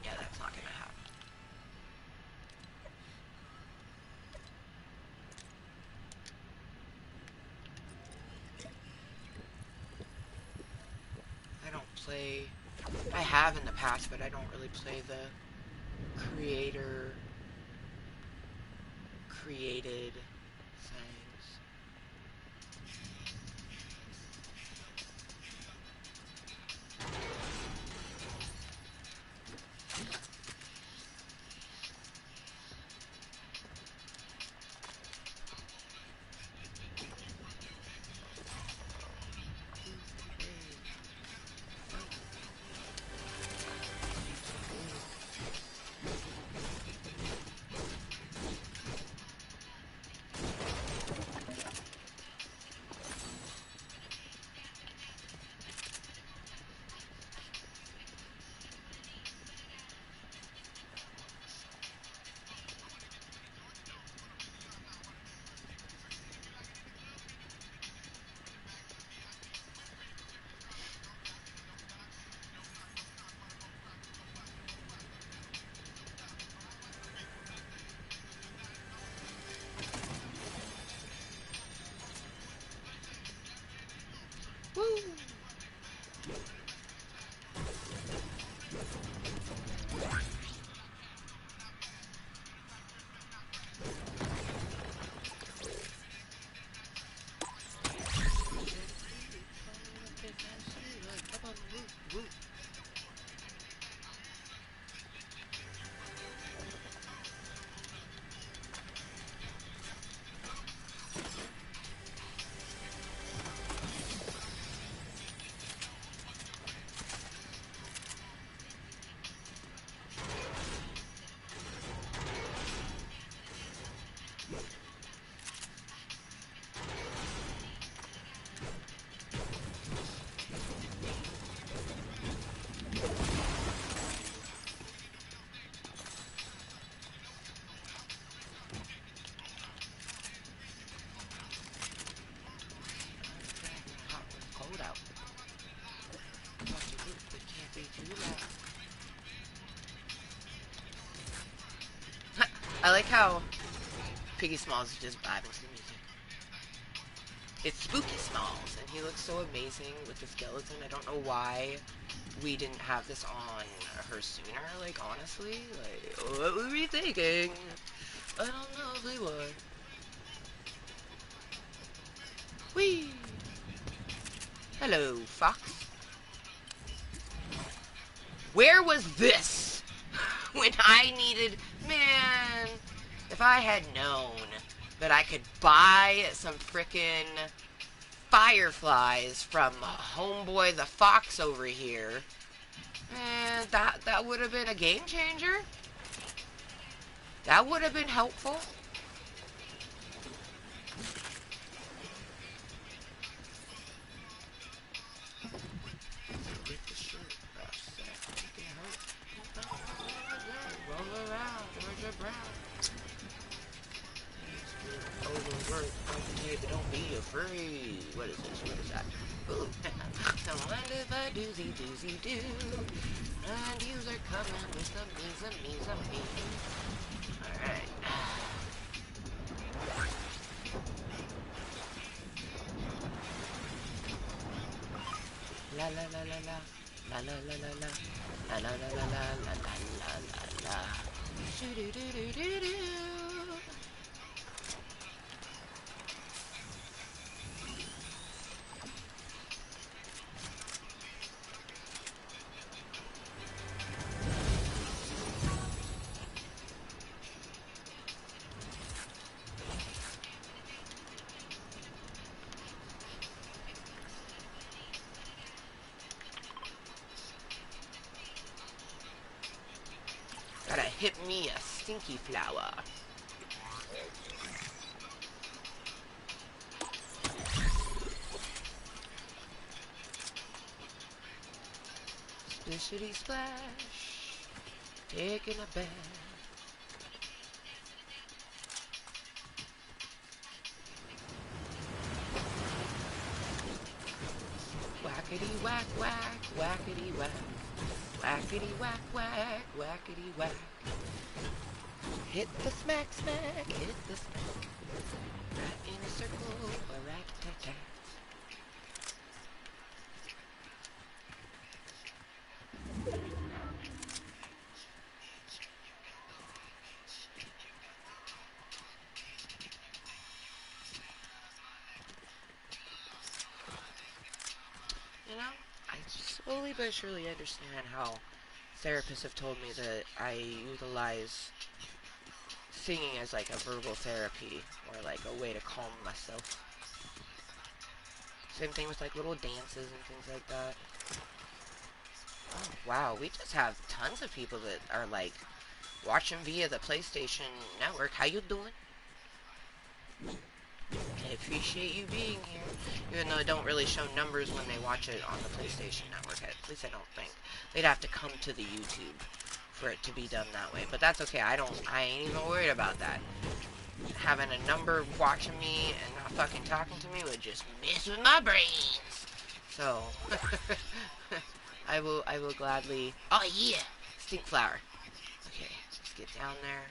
Yeah, that's not gonna happen. I don't play. I have in the past, but I don't really play the creator created things. I like how Piggy Smalls is just vibing to the music. It's Spooky Smalls, and he looks so amazing with the skeleton. I don't know why we didn't have this on her sooner, like, honestly. Like, what were we thinking? I don't know if we were. Whee! Hello, Fox. Where was this when I needed... Man, if I had known that I could buy some frickin' fireflies from homeboy the Fox over here, man, that would have been a game changer. That would have been helpful. Don't be afraid. What is this? What is that? Ooh. Don't mind if I doozy doozy do. And yous are coming with some me. Alright. La la la la la. La la la la la. La la la la la la la. Shoo doo doo doo doo doo. Gotta hit me a stinky flower. Splishity splash, taking a bath. Whackity whack whack, whackity whack. Whackity whack whack, whackity whack. Hit the smack smack, hit the smack. Right in a circle, a rat-tat-tat. You know, I slowly but surely understand how therapists have told me that I utilize singing as like a verbal therapy or like a way to calm myself. Same thing with like little dances and things like that. Oh, wow, we just have tons of people that are like watching via the PlayStation Network. How you doing? I appreciate you being here. Even though it don't really show numbers when they watch it on the PlayStation Network. At least I don't think. They'd have to come to the YouTube for it to be done that way. But that's okay. I ain't even worried about that. Having a number watching me and not fucking talking to me would just mess with my brains. So I will gladly. Oh yeah, stink flower. Okay, let's get down there.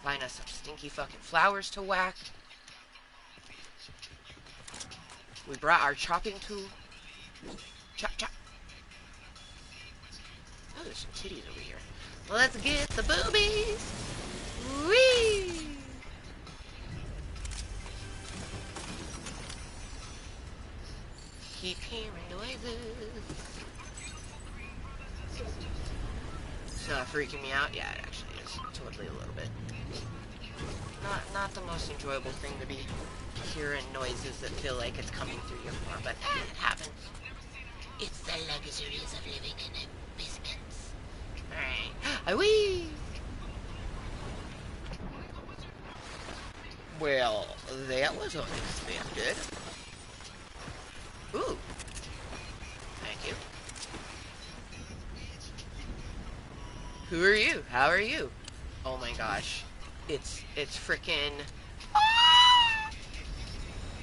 Find us some stinky fucking flowers to whack. We brought our chopping tool. Chop, chop. Oh, there's some titties over here. Let's get the boobies. Whee! Keep hearing noises. It's not freaking me out. Yeah, it actually is. Totally a little bit. Not the most enjoyable thing to be hearing noises that feel like it's coming through your floor, but it happens. It's the luxuries of living in a basement. Alright. Wee! Well, that was unexpected. Ooh. Thank you. Who are you? How are you? Oh my gosh. It's frickin'... Ah!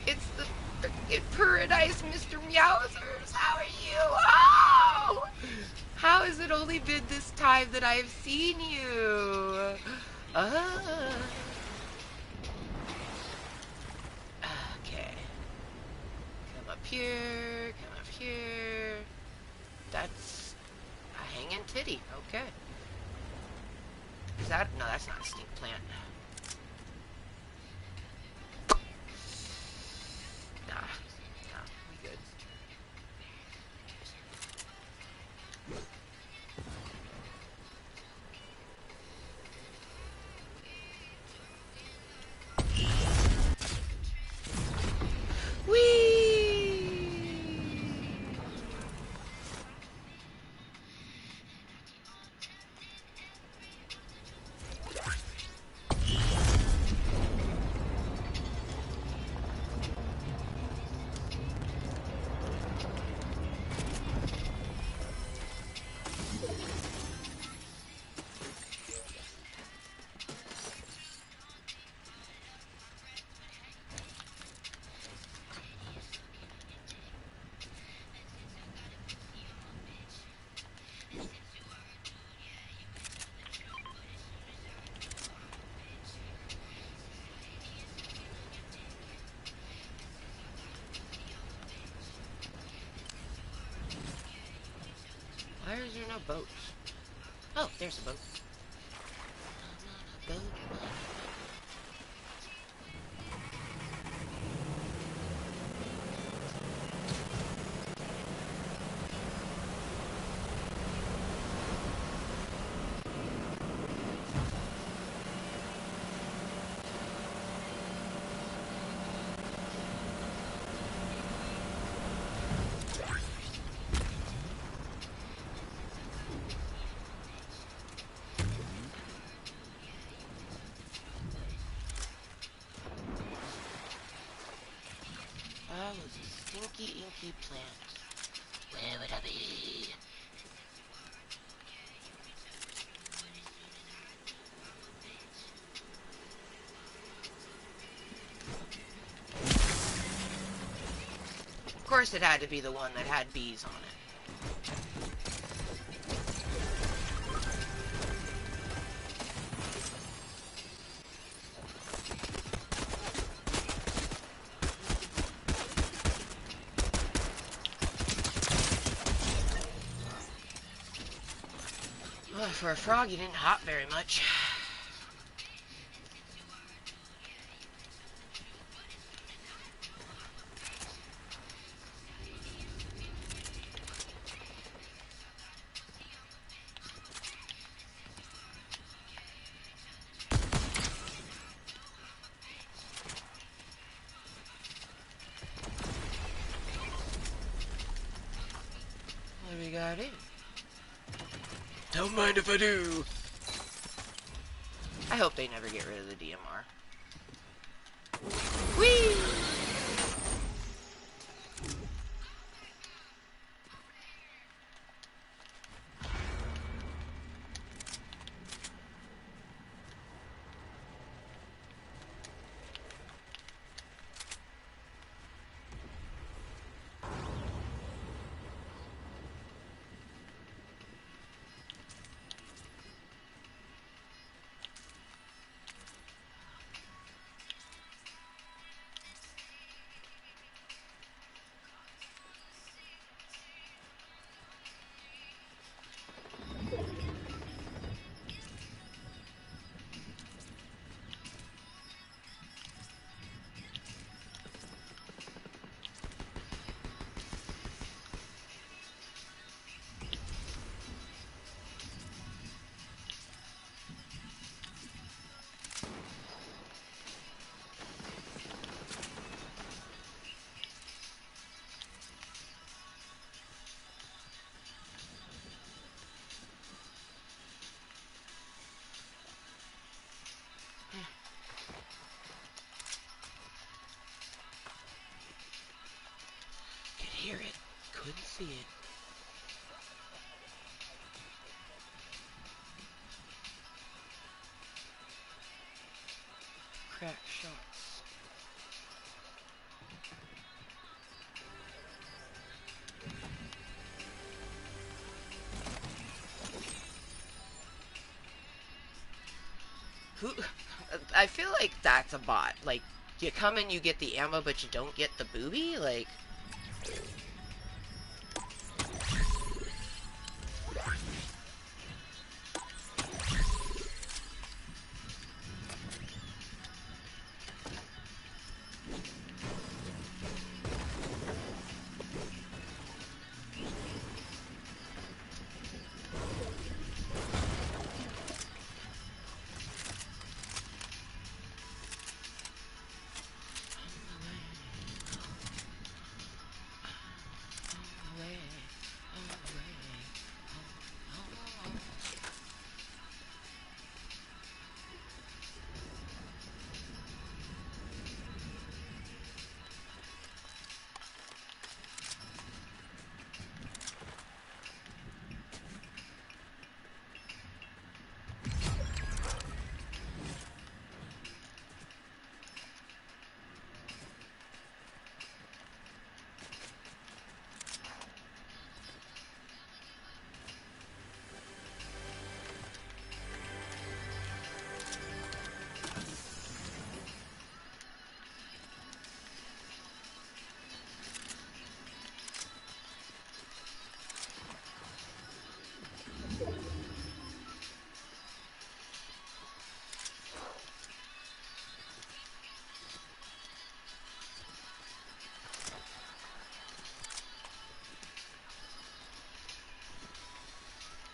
It's the frickin' Paradise Mr. Meowsers. How are you? Oh! How has it only been this time that I've seen you? Okay. Come up here. Come up here. That's a hanging titty. Okay. Is that? No, that's not a stink plant. Nah. Nah. We good. Why is there no boat? Oh, there's a boat. I'm on a boat. Oh, it's a stinky, inky plant. Where would I be? Of course it had to be the one that had bees on it. Well, for a frog, you didn't hop very much. What do we got in? Don't mind if I do. I hope they never get rid of the DMR. Whee! Could hear it. Couldn't see it. Crack shots. Who? I feel like that's a bot. Like, you come and you get the ammo, but you don't get the booby? Like...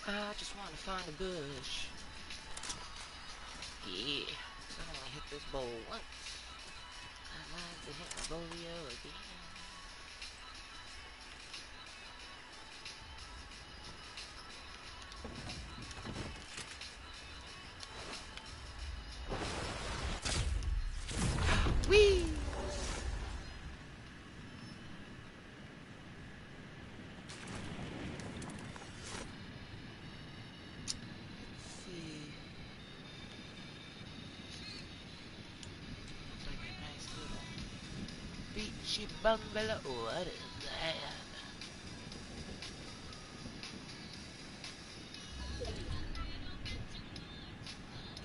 I just want to find a bush. Yeah. So I only hit this bowl once. I'd like to hit the bolio again. Whee! Beachy bungalow, what is that?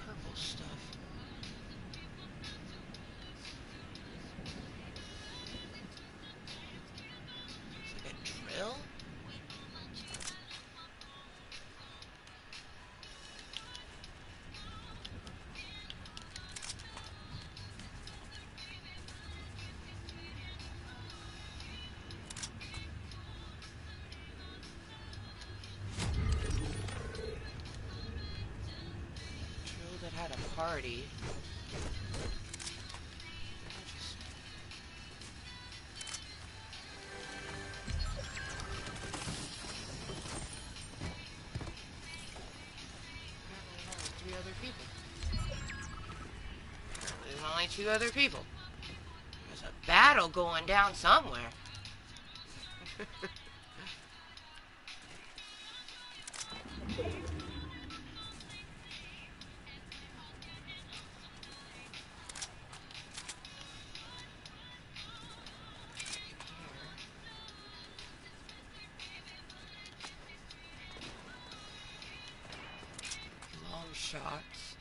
Purple stuff. It's like a drill? That had a party. There's only two other people. There's a battle going down somewhere. Shots.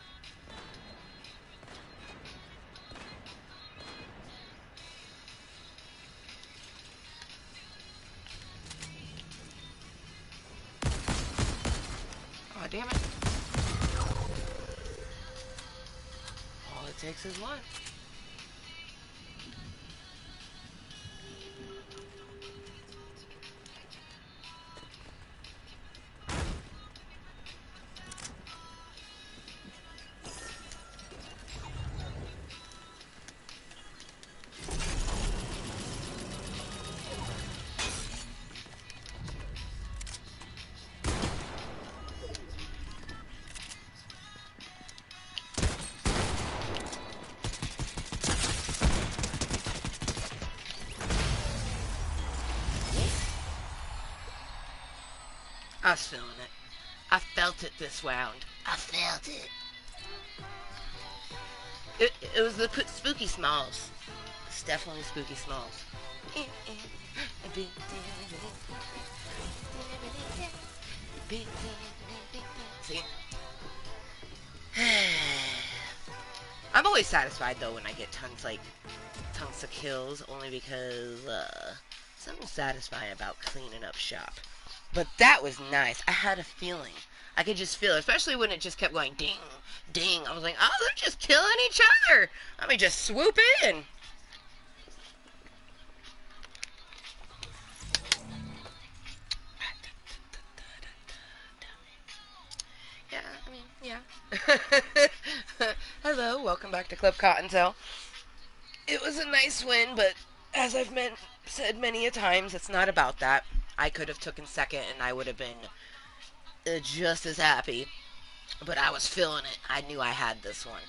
Oh, damn it. All it takes is one. I was feeling it. I felt it this round. I felt it. It was the spooky smalls. It's definitely spooky smalls. See? always satisfied though when I get tons of kills, only because something satisfying about cleaning up shop. But that was nice. I had a feeling. I could just feel it, especially when it just kept going ding, ding. I was like, oh, they're just killing each other. Let me just swoop in. Yeah, I mean, yeah. Hello, welcome back to Club Kottontale. It was a nice win, but as said many a times, it's not about that. I could have taken second, and I would have been just as happy. But I was feeling it. I knew I had this one.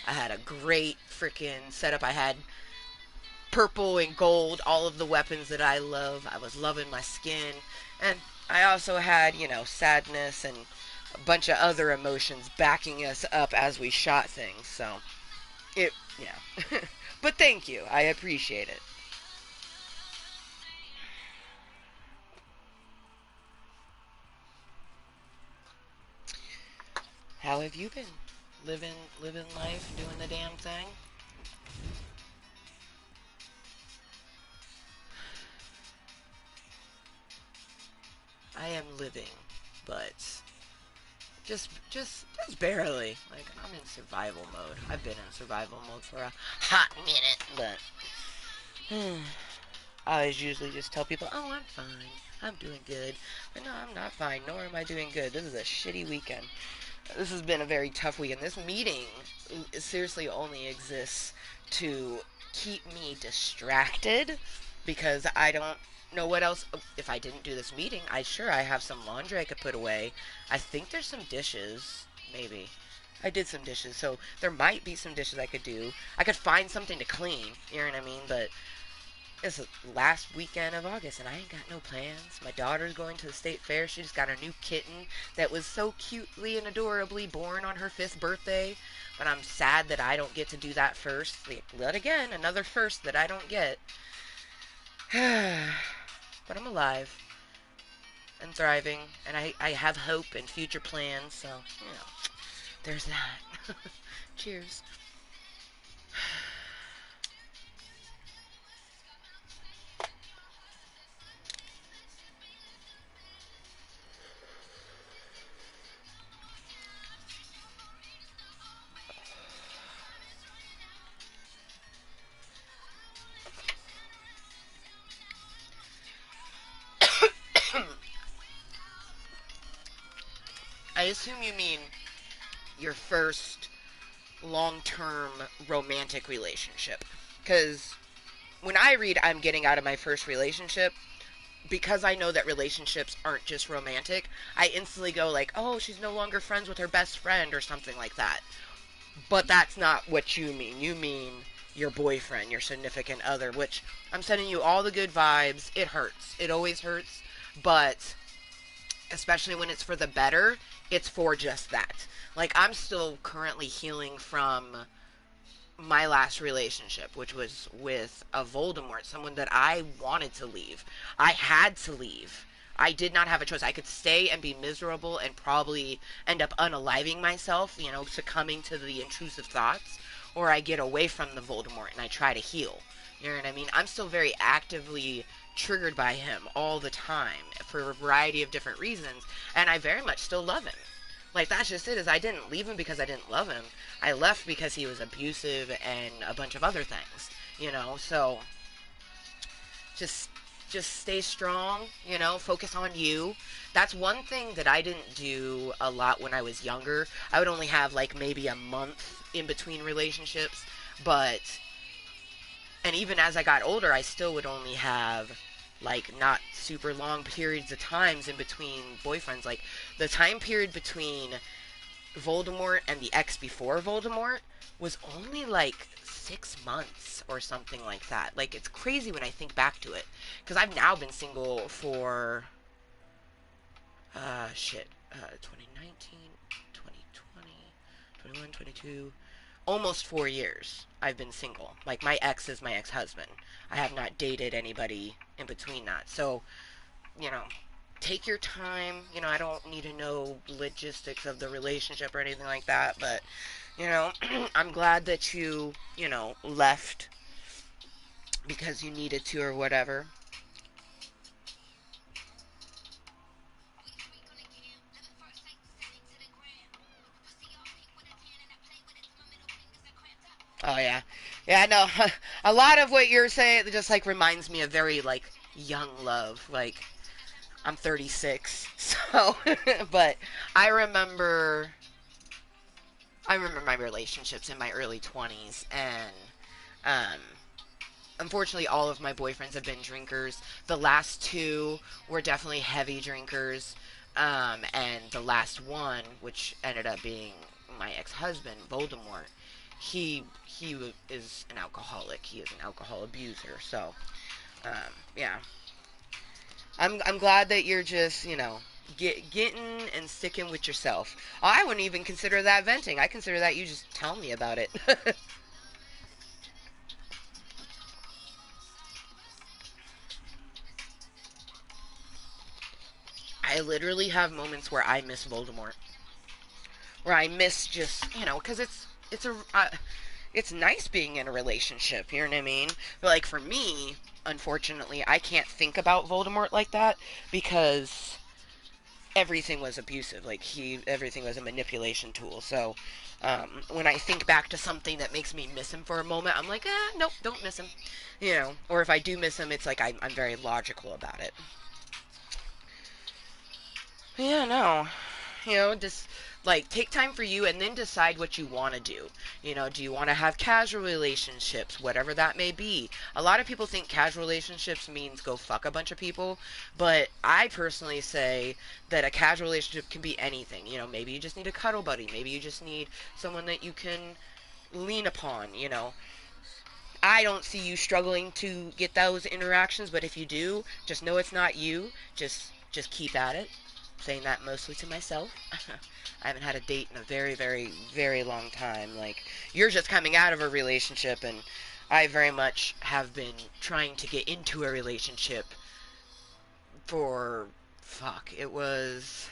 I had a great freaking setup. I had purple and gold, all of the weapons that I love. I was loving my skin. And I also had, sadness and a bunch of other emotions backing us up as we shot things. So, yeah. But thank you. I appreciate it. How have you been? Living life, doing the damn thing? I am living, but just barely. Like, I'm in survival mode. I've been in survival mode for a hot minute, but I always usually just tell people, "Oh, I'm fine. I'm doing good." But no, I'm not fine, nor am I doing good. This is a shitty weekend. This has been a very tough weekend. This meeting seriously only exists to keep me distracted because I don't know what else. If I didn't do this meeting, I have some laundry I could put away. I think there's some dishes, maybe. I did some dishes, so there might be some dishes I could do. I could find something to clean, you know what I mean? But it's the last weekend of August, and I ain't got no plans. My daughter's going to the state fair. She just got her new kitten that was so cutely and adorably born on her 5th birthday. But I'm sad that I don't get to do that first. Yet again, another first that I don't get. But I'm alive and thriving, and I have hope and future plans, so, there's that. Cheers. I assume you mean your first long-term romantic relationship. Because when I read I'm getting out of my first relationship, because I know that relationships aren't just romantic, I instantly go like, oh, she's no longer friends with her best friend or something like that. But that's not what you mean. You mean your boyfriend, your significant other, which I'm sending you all the good vibes. It hurts. It always hurts. But especially when it's for the better, it's for just that. Like, I'm still currently healing from my last relationship, which was with a Voldemort, someone that I wanted to leave. I had to leave. I did not have a choice. I could stay and be miserable and probably end up unaliving myself, succumbing to the intrusive thoughts, or I get away from the Voldemort and I try to heal. You know what I mean? I'm still very actively triggered by him all the time for a variety of different reasons, and I very much still love him. Like, that's just it, is I didn't leave him because I didn't love him. I left because he was abusive and a bunch of other things. So just stay strong, focus on you. That's one thing that I didn't do a lot when I was younger. I would only have like maybe a month in between relationships, but and even as I got older, I still would only have like not super long periods of times in between boyfriends. Like, the time period between Voldemort and the ex before Voldemort was only like 6 months or something like that. Like, it's crazy when I think back to it, because I've now been single for 2019, 2020, 21, 22, almost 4 years. I've been single. Like, my ex is my ex-husband. I have not dated anybody in between that. So, you know, take your time. I don't need to know logistics of the relationship or anything like that, but You know, I'm glad that you left because you needed to or whatever. Oh yeah, yeah. No, a lot of what you're saying just like reminds me of very like young love. Like I'm 36, so but I remember I remember my relationships in my early 20s, and um, unfortunately, all of my boyfriends have been drinkers. The last two were definitely heavy drinkers, and the last one, which ended up being my ex-husband, Voldemort, he is an alcoholic. He is an alcohol abuser. So, yeah, I'm glad that you're just getting and sticking with yourself. I wouldn't even consider that venting. I consider that you just tell me about it. I literally have moments where I miss Voldemort, where I miss just because it's nice being in a relationship. You know what I mean? But like for me, unfortunately, I can't think about Voldemort like that because everything was abusive. Like everything was a manipulation tool. So when I think back to something that makes me miss him for a moment, I'm like, nope, don't miss him. Or if I do miss him, it's like I'm very logical about it. Yeah, no. Just like take time for you and then decide what you want to do. Do you want to have casual relationships, whatever that may be? A lot of people think casual relationships means go fuck a bunch of people, but I personally say that a casual relationship can be anything. Maybe you just need a cuddle buddy, maybe you just need someone that you can lean upon. I don't see you struggling to get those interactions, but if you do, just know it's not you. Just keep at it. Saying that mostly to myself. I haven't had a date in a very, very, very long time. Like, you're just coming out of a relationship, and I very much have been trying to get into a relationship for, fuck, it was,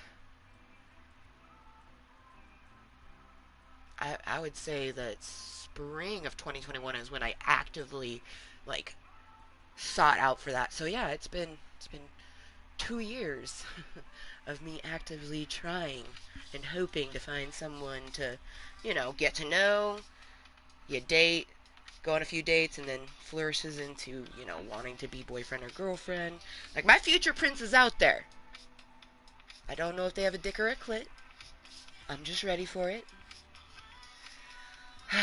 I would say that spring of 2021 is when I actively, like, sought out for that. So yeah, it's been 2 years of me actively trying and hoping to find someone to, get to know, you date, go on a few dates, and then flourishes into, wanting to be boyfriend or girlfriend. Like, my future prince is out there. I don't know if they have a dick or a clit. I'm just ready for it. And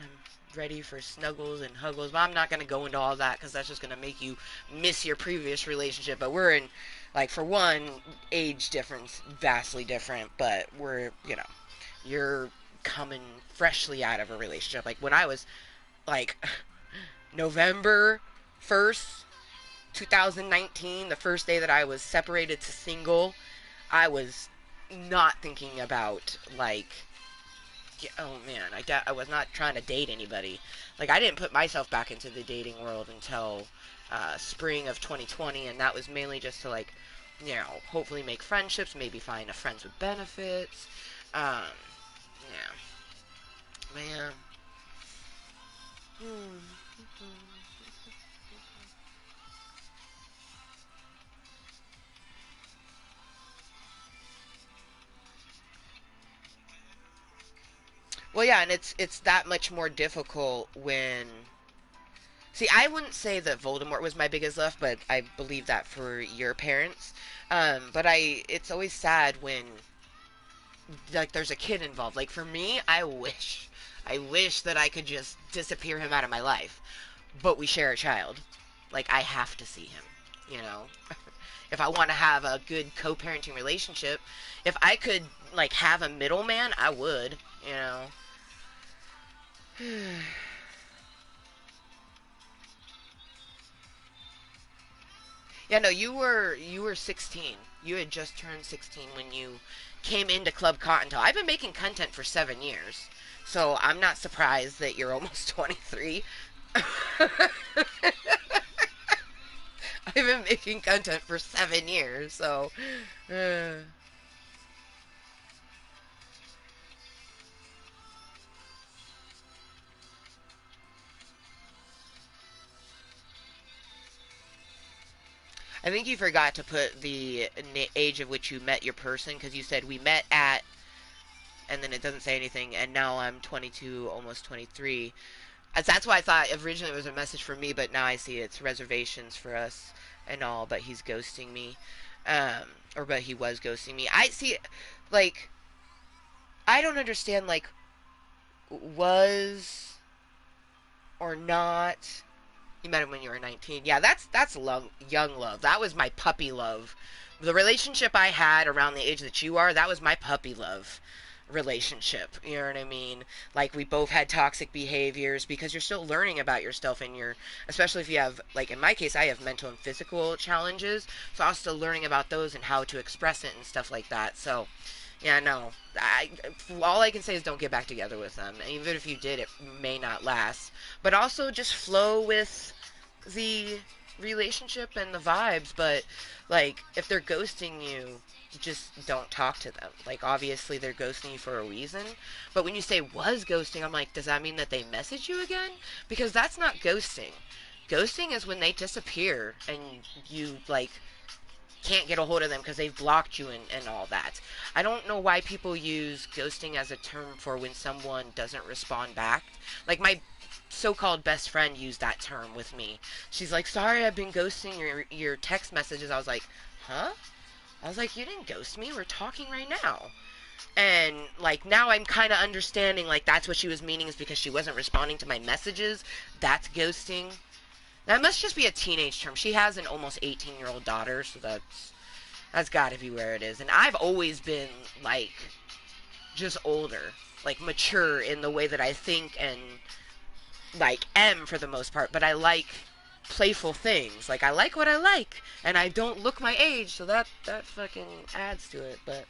I'm ready for snuggles and huggles. But I'm not going to go into all that because that's just going to make you miss your previous relationship. But we're in, like, for one, age difference, vastly different. But you're coming freshly out of a relationship. Like, when I was, like, November 1st, 2019, the first day that I was separated to single, I was not thinking about, like, yeah, oh man, I was not trying to date anybody. Like, I didn't put myself back into the dating world until spring of 2020, and that was mainly just to, like, hopefully make friendships, maybe find a friends with benefits. Yeah, man. Hmm. Well, yeah, and it's that much more difficult when. See, I wouldn't say that Voldemort was my biggest love, but I believe that for your parents. But it's always sad when like there's a kid involved. Like for me, I wish that I could just disappear him out of my life. But we share a child. Like I have to see him. You know, if I want to have a good co-parenting relationship, if I could like have a middleman, I would. You know. Yeah, no, you were 16. You had just turned 16 when you came into Club Kottontale. I've been making content for 7 years, so I'm not surprised that you're almost 23. I've been making content for 7 years, so uh, I think you forgot to put the age of which you met your person, because you said we met at, and then it doesn't say anything, and now I'm 22, almost 23. That's why I thought originally it was a message for me, but now I see it's reservations for us and all, but he's ghosting me. But he was ghosting me. I see, like, I don't understand, like, was or not. You met him when you were 19. Yeah, that's love, young love. That was my puppy love. The relationship I had around the age that you are, that was my puppy love relationship. You know what I mean? Like, we both had toxic behaviors because you're still learning about yourself, and you're, especially if you have, like in my case, I have mental and physical challenges, so I was still learning about those and how to express it and stuff like that. So yeah, no. All I can say is don't get back together with them. Even if you did, it may not last. But also just flow with the relationship and the vibes. But, like, if they're ghosting you, just don't talk to them. Like, obviously they're ghosting you for a reason. But when you say was ghosting, I'm like, does that mean that they message you again? Because that's not ghosting. Ghosting is when they disappear and you, like, can't get a hold of them because they've blocked you and all that. I don't know why people use ghosting as a term for when someone doesn't respond back. Like, my so-called best friend used that term with me. She's like, sorry, I've been ghosting your text messages. I was like, huh? I was like, you didn't ghost me. We're talking right now. And, like, now I'm kind of understanding, like, that's what she was meaning, is because she wasn't responding to my messages. That's ghosting. That must just be a teenage term. She has an almost 18-year-old daughter, so that's got to be where it is. And I've always been, like, just older, like, mature in the way that I think and, like, am for the most part. But I like playful things. Like, I like what I like, and I don't look my age, so that fucking adds to it. But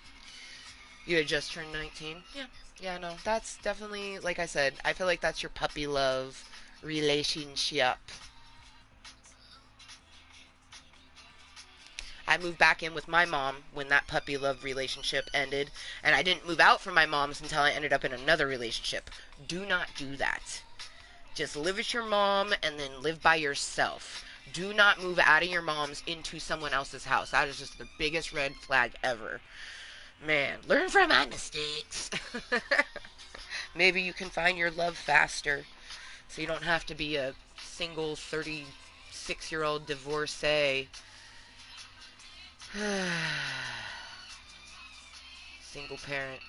you had just turned 19? Yeah. Yeah, no, that's definitely, like I said, I feel like that's your puppy love relationship. I moved back in with my mom when that puppy love relationship ended, and I didn't move out from my mom's until I ended up in another relationship. Do not do that. Just live with your mom and then live by yourself. Do not move out of your mom's into someone else's house. That is just the biggest red flag ever. Man, learn from my mistakes. Maybe you can find your love faster, so you don't have to be a single 36-year-old divorcee. Single parent,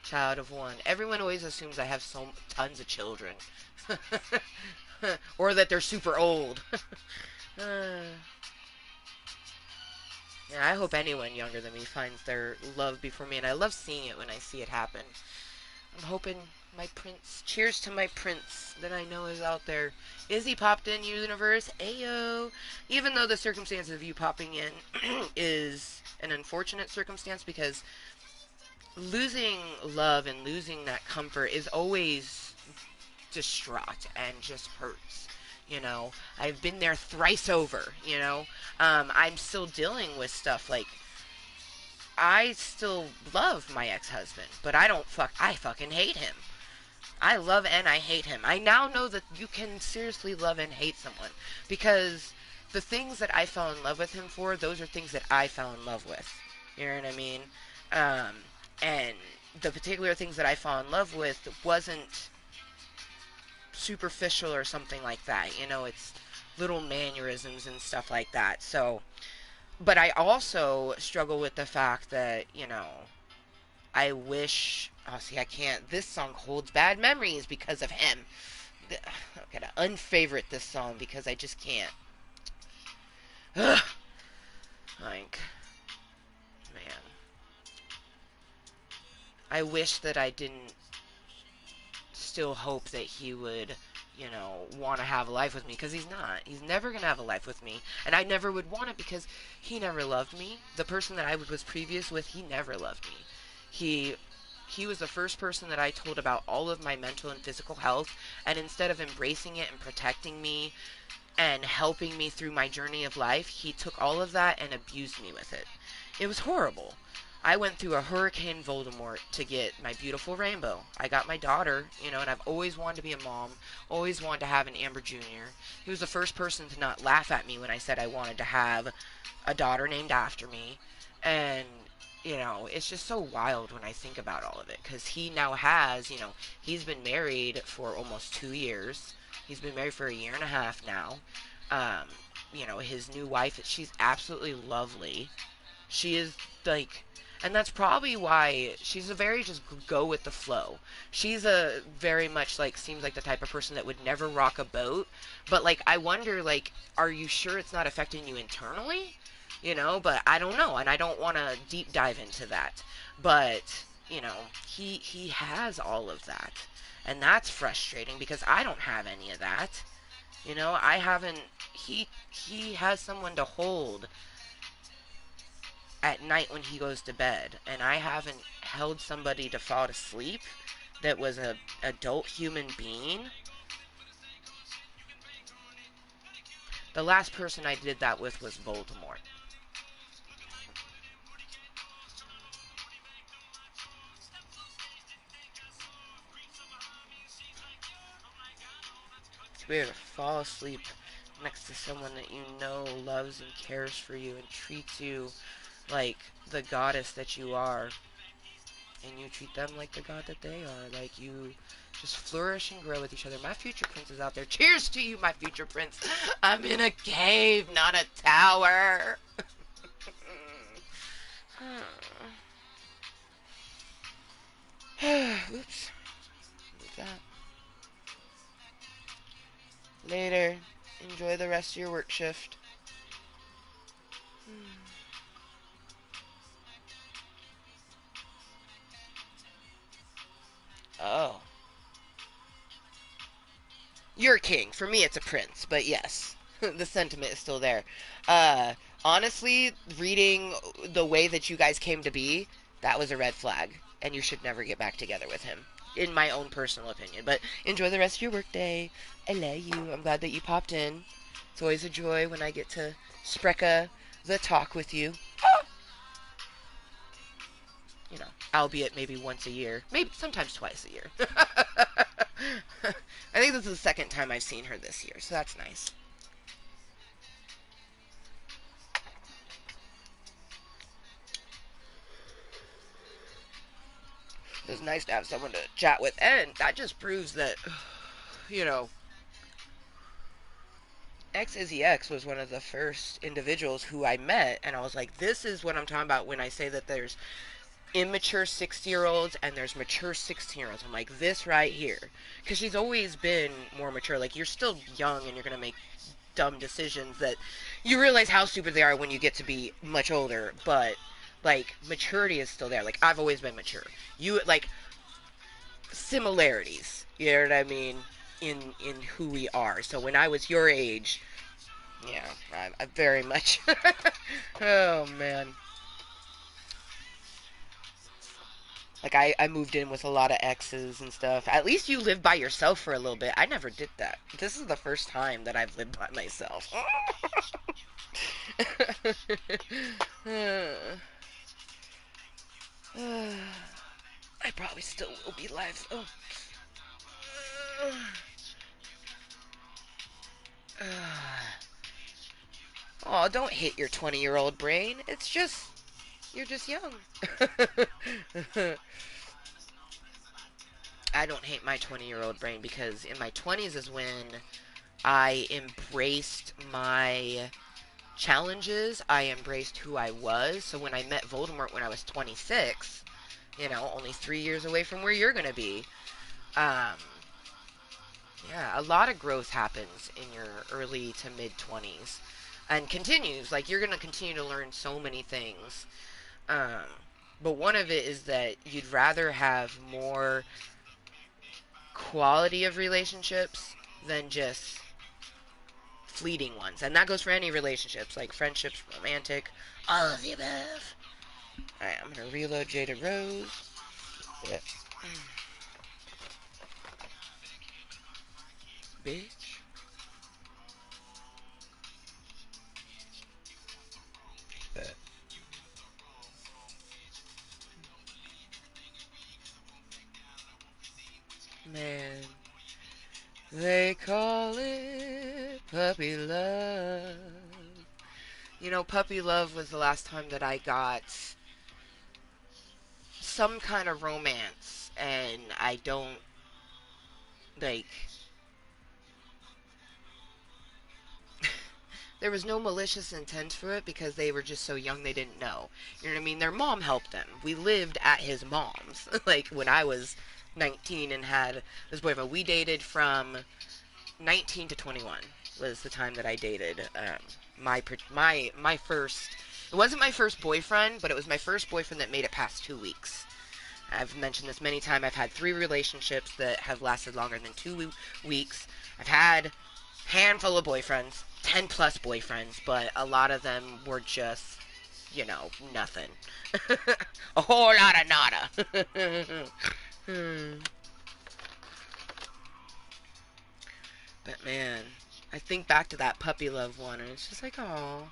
child of one. Everyone always assumes I have tons of children. Or that they're super old. Yeah, I hope anyone younger than me finds their love before me, and I love seeing it when I see it happen. I'm hoping my prince, cheers to my prince that I know is out there. Izzy popped in universe, ayo. Even though the circumstances of you popping in is an unfortunate circumstance, because losing love and losing that comfort is always distraught and just hurts. You know, I've been there thrice over. You know, I'm still dealing with stuff like, I still love my ex-husband, but I fucking hate him. I love and I hate him. I now know that you can seriously love and hate someone, because the things that I fell in love with him for, those are things that I fell in love with. You know what I mean? And the particular things that I fell in love with wasn't superficial or something like that. You know, it's little mannerisms and stuff like that. So, but I also struggle with the fact that, you know, I wish. Oh, see, I can't. This song holds bad memories because of him. I'm gonna unfavorite this song because I just can't. Ugh. Like, man. I wish that I didn't still hope that he would, you know, want to have a life with me, because he's not. He's never going to have a life with me. And I never would want it because he never loved me. The person that I was previous with, he never loved me. He was the first person that I told about all of my mental and physical health, and instead of embracing it and protecting me and helping me through my journey of life, he took all of that and abused me with it. It was horrible. I went through a Hurricane Voldemort to get my beautiful rainbow. I got my daughter, you know, and I've always wanted to be a mom, always wanted to have an Amber Jr. He was the first person to not laugh at me when I said I wanted to have a daughter named after me. And, you know, it's just so wild when I think about all of it. Because he now has, you know, he's been married for almost 2 years. He's been married for a year and a half now. Um, you know, his new wife, she's absolutely lovely. She is like, and that's probably why she's a very just go with the flow. She's a very much like, seems like the type of person that would never rock a boat. But like, I wonder, like, are you sure it's not affecting you internally? You know, but I don't know, and I don't want to deep dive into that. But you know, he has all of that, and that's frustrating because I don't have any of that. You know, I haven't. He has someone to hold at night when he goes to bed, and I haven't held somebody to fall asleep that was a adult human being. The last person I did that with was Voldemort. To be able to fall asleep next to someone that you know loves and cares for you and treats you like the goddess that you are, and you treat them like the god that they are. Like, you just flourish and grow with each other. My future prince is out there. Cheers to you, my future prince. I'm in a cave, not a tower. Oops. Move that. Later. Enjoy the rest of your work shift. Oh. You're a king. For me, it's a prince. But yes, the sentiment is still there. Uh, Honestly, reading the way that you guys came to be, that was a red flag. And you should never get back together with him. In my own personal opinion. But enjoy the rest of your workday. I love you. I'm glad that you popped in. It's always a joy when I get to spreka the talk with you. You know, albeit maybe once a year. Maybe sometimes twice a year. I think this is the second time I've seen her this year, so that's nice. It's nice to have someone to chat with, and that just proves that, you know, X Izzy X was one of the first individuals who I met, and I was like, this is what I'm talking about when I say that there's immature 60-year-olds and there's mature 16-year-olds. I'm like, this right here. Because she's always been more mature. Like, you're still young and you're going to make dumb decisions that you realize how stupid they are when you get to be much older. But, like, maturity is still there. Like, I've always been mature. You, like, similarities. You know what I mean? In who we are. So when I was your age, yeah, I very much. Oh, man. Like, I moved in with a lot of exes and stuff. At least you lived by yourself for a little bit. I never did that. This is the first time that I've lived by myself. I probably still will be live. Oh. Oh, don't hit your 20-year-old brain. It's just, you're just young. I don't hate my 20-year-old brain because in my 20s is when I embraced my challenges. I embraced who I was. So when I met Voldemort when I was 26, you know, only 3 years away from where you're going to be, um, yeah, a lot of growth happens in your early to mid 20s and continues. Like, you're going to continue to learn so many things. Um, but one of it is that you'd rather have more quality of relationships than just fleeting ones. And that goes for any relationships, like friendships, romantic, all of the above. Alright, I'm going to reload Jada Rose. Yeah. Bitch. man. They call it puppy love. You know, puppy love was the last time that I got some kind of romance, and I don't, like, there was no malicious intent for it because they were just so young they didn't know. You know what I mean? Their mom helped them. We lived at his mom's. Like, when I was 19 and had this boyfriend, we dated from 19 to 21 was the time that I dated. My first. It wasn't my first boyfriend, but it was my first boyfriend that made it past 2 weeks. I've mentioned this many times. I've had 3 relationships that have lasted longer than 2 weeks. I've had handful of boyfriends, 10 plus boyfriends, but a lot of them were just, nothing. A whole lot of nada. But man, I think back to that puppy love one, and it's just like, oh,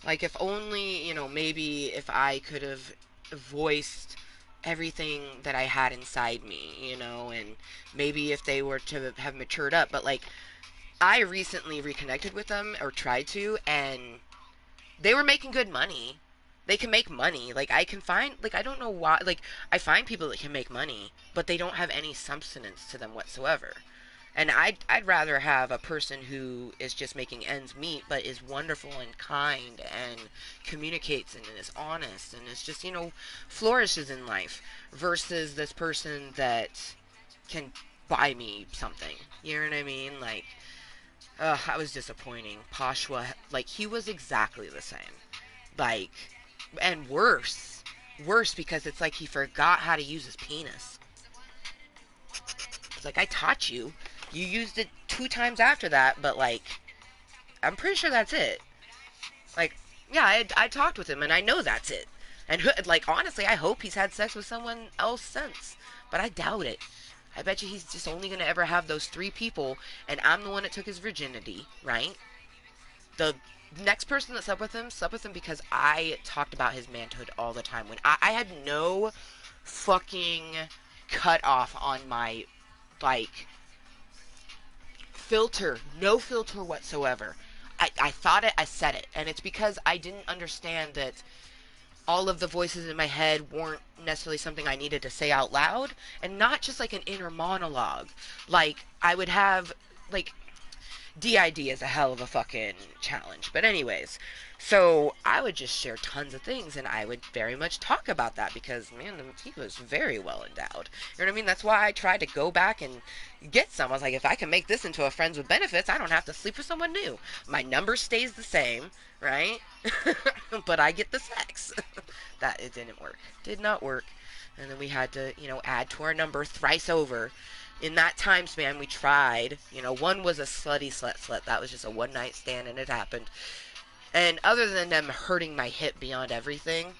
like if only, maybe if I could have voiced everything that I had inside me, and maybe if they were to have matured up. But like, I recently reconnected with them, or tried to, and they were making good money. They can make money. Like, I can find, like, I don't know why, like, I find people that can make money, but they don't have any substance to them whatsoever. And I'd rather have a person who is just making ends meet, but is wonderful and kind and communicates and is honest and is just, flourishes in life, versus this person that can buy me something. You know what I mean? Like, that was disappointing. Pashwa, like, he was exactly the same. Like, and worse. Worse because it's like he forgot how to use his penis. It's like, I taught you. You used it 2 times after that, but, like, I'm pretty sure that's it. Like, yeah, I talked with him, and I know that's it. And, like, honestly, I hope he's had sex with someone else since. But I doubt it. I bet you he's just only going to ever have those 3 people, and I'm the one that took his virginity, right? The next person that slept with him because I talked about his manhood all the time. When I had no fucking cut off on my, like, filter. No filter whatsoever. I thought it, I said it. And it's because I didn't understand that all of the voices in my head weren't necessarily something I needed to say out loud, and not just like an inner monologue. Like, I would have, like, DID is a hell of a fucking challenge. But anyways, so I would just share tons of things, and I would very much talk about that because, man, he was very well endowed. You know what I mean? That's why I tried to go back and get some. I was like, if I can make this into a friends with benefits, I don't have to sleep with someone new. My number stays the same, right? But I get the sex. That, it didn't work. Did not work. And then we had to, add to our number thrice over. In that time span, we tried. One was a slutty slut. That was just a one night stand, and it happened. And other than them hurting my hip beyond everything,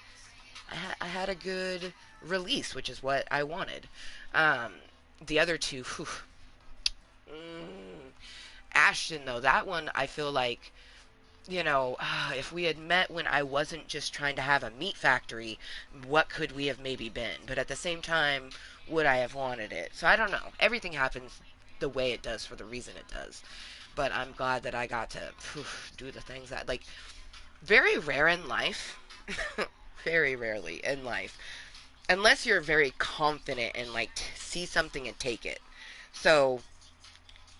I had a good release, which is what I wanted. The other two, whew, Ashton, though, that one, I feel like, if we had met when I wasn't just trying to have a meat factory, what could we have maybe been? But at the same time, would I have wanted it? So I don't know. Everything happens the way it does for the reason it does. But I'm glad that I got to do the things that, like, very rare in life. Very rarely in life. Unless you're very confident and, like, see something and take it. So,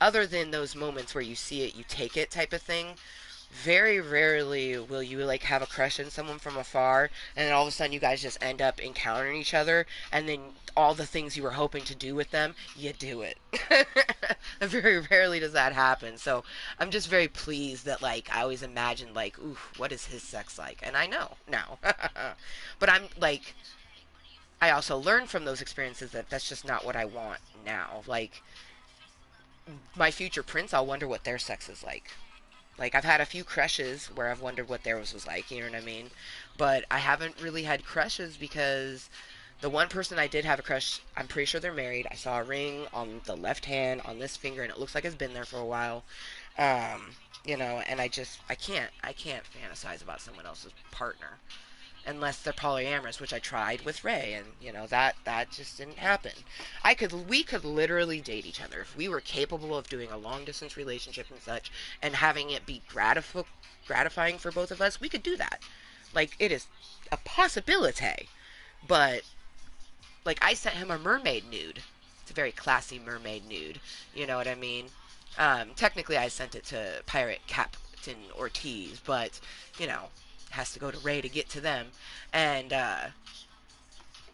other than those moments where you see it, you take it type of thing, very rarely will you, like, have a crush on someone from afar, and then all of a sudden you guys just end up encountering each other, and then all the things you were hoping to do with them, you do it. Very rarely does that happen. So I'm just very pleased that, like, I always imagined, like, ooh, what is his sex like? And I know now. But I'm like, I also learned from those experiences that that's just not what I want now. Like, my future prince, I'll wonder what their sex is like. Like, I've had a few crushes where I've wondered what theirs was like, you know what I mean? But I haven't really had crushes because the one person I did have a crush, I'm pretty sure they're married. I saw a ring on the left hand, on this finger, and it looks like it's been there for a while. And I can't fantasize about someone else's partner. unless they're polyamorous, which I tried with Ray, and you know that just didn't happen. We could literally date each other if we were capable of doing a long distance relationship and such, and having it be gratifying for both of us. We could do that. Like, it is a possibility, but like, I sent him a mermaid nude. It's a very classy mermaid nude. You know what I mean? Technically, I sent it to Pirate Captain Ortiz, but you know, has to go to Ray to get to them, and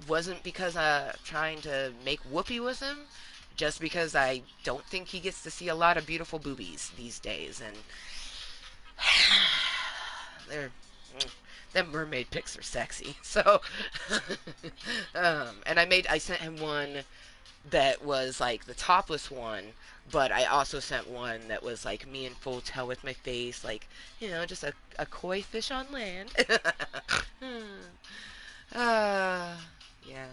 wasn't because trying to make whoopee with him, just because I don't think he gets to see a lot of beautiful boobies these days, and they're them mermaid pics are sexy. So, and I sent him one that was like the topless one, but I also sent one that was like me in full tail with my face, like, you know, just a koi fish on land. Yeah.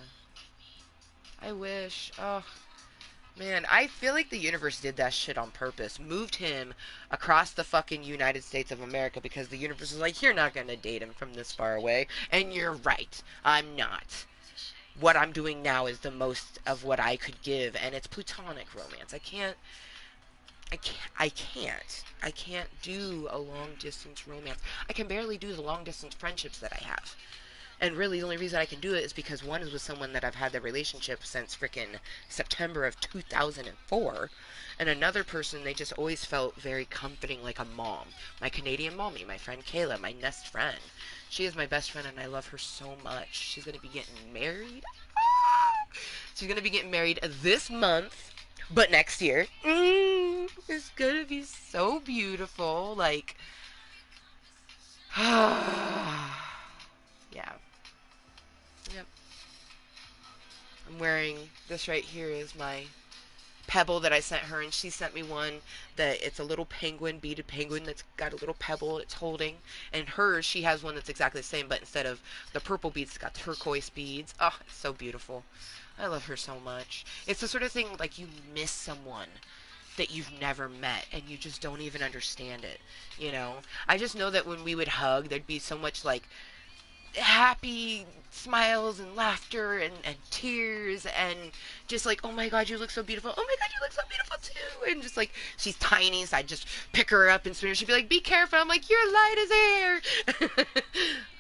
I wish. Oh, man, I feel like the universe did that shit on purpose. Moved him across the fucking United States of America because the universe is like, you're not gonna date him from this far away. And you're right. I'm not. What I'm doing now is the most of what I could give, and it's platonic romance. I can't do a long distance romance. I can barely do the long distance friendships that I have. And really, the only reason I can do it is because one is with someone that I've had the relationship since frickin' September of 2004. And another person, they just always felt very comforting, like a mom. My Canadian mommy, my friend Kayla, my Nest friend. She is my best friend, and I love her so much. She's going to be getting married. She's going to be getting married this month, but next year. It's going to be so beautiful. Like, yeah. Yep. I'm wearing this right here is my pebble that I sent her, and she sent me one that it's a little penguin, beaded penguin that's got a little pebble it's holding. And hers, she has one that's exactly the same, but instead of the purple beads, it's got turquoise beads. Oh, it's so beautiful. I love her so much. It's the sort of thing like you miss someone that you've never met and you just don't even understand it, you know? I just know that when we would hug, there'd be so much like happy smiles and laughter and tears and just like, oh my god, you look so beautiful, oh my god, you look so beautiful too, and just like, she's tiny, so I'd just pick her up and swing her. She'd be like, be careful. I'm like, your light is air.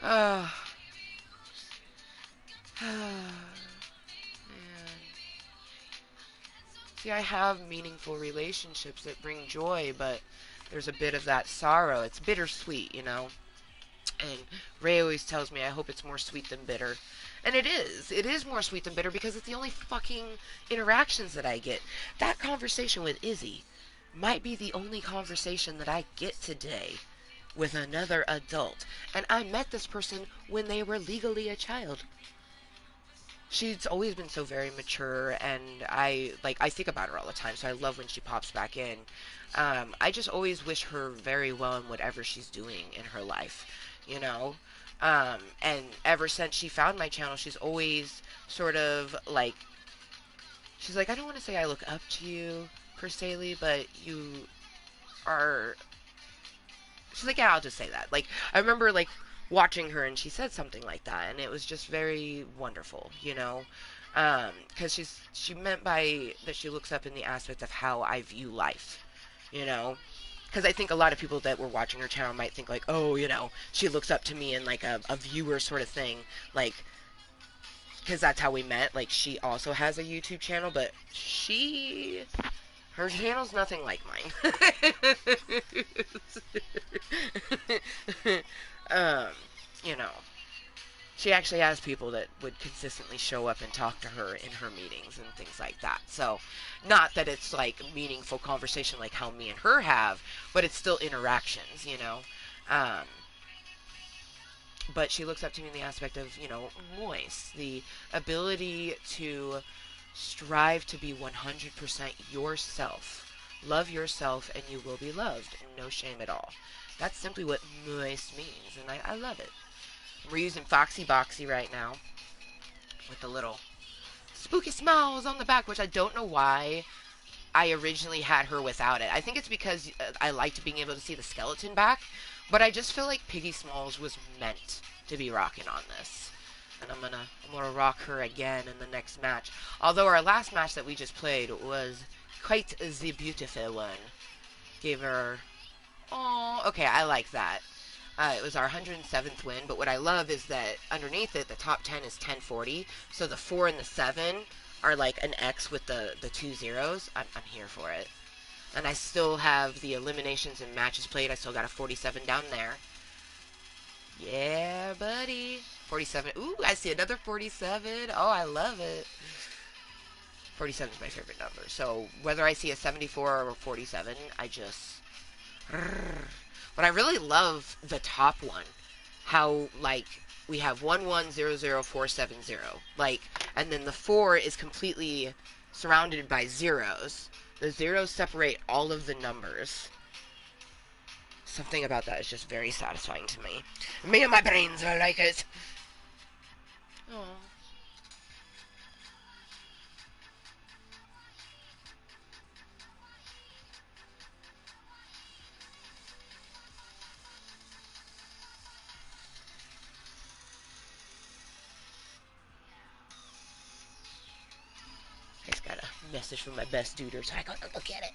Oh. Man. See, I have meaningful relationships that bring joy, but there's a bit of that sorrow. It's bittersweet, you know. And Ray always tells me I hope it's more sweet than bitter. And it is. It is more sweet than bitter because it's the only fucking interactions that I get. That conversation with Izzy might be the only conversation that I get today with another adult. And I met this person when they were legally a child. She's always been so very mature, and I think about her all the time, so I love when she pops back in. I just always wish her very well in whatever she's doing in her life, you know. And ever since she found my channel, she's always sort of like, she's like, I don't want to say I look up to you per se, Lee, but you are. She's like, yeah, I'll just say that. Like, I remember like watching her, and she said something like that, and it was just very wonderful, you know. Because she meant by that she looks up in the aspect of how I view life, you know. Because I think a lot of people that were watching her channel might think like, oh, you know, she looks up to me in like a viewer sort of thing, like, because that's how we met. Like, she also has a YouTube channel, but her channel's nothing like mine. You know, she actually has people that would consistently show up and talk to her in her meetings and things like that. So, not that it's like meaningful conversation like how me and her have, but it's still interactions, you know. Um, but she looks up to me in the aspect of, you know, Mooiisstt, the ability to strive to be 100% yourself. Love yourself and you will be loved. No shame at all. That's simply what Mooiisstt means, and I love it. We're using Foxy Boxy right now with the little spooky smiles on the back, which I don't know why I originally had her without it. I think it's because I liked being able to see the skeleton back, but I just feel like Piggy Smalls was meant to be rocking on this. And I'm gonna rock her again in the next match. Although our last match that we just played was quite the beautiful one. Gave her, oh, okay, I like that. It was our 107th win, but what I love is that underneath it, the top 10 is 1040, so the 4 and the 7 are like an X with the two zeros. I'm here for it. And I still have the eliminations and matches played. I still got a 47 down there. Yeah, buddy. 47. Ooh, I see another 47. Oh, I love it. 47 is my favorite number. So whether I see a 74 or a 47, I just... But I really love the top one. How, like, we have 1100470. Like, and then the 4 is completely surrounded by zeros. The zeros separate all of the numbers. Something about that is just very satisfying to me. Me and my brains are like it. Oh. I just got a message from my best duder, so I gotta look at it.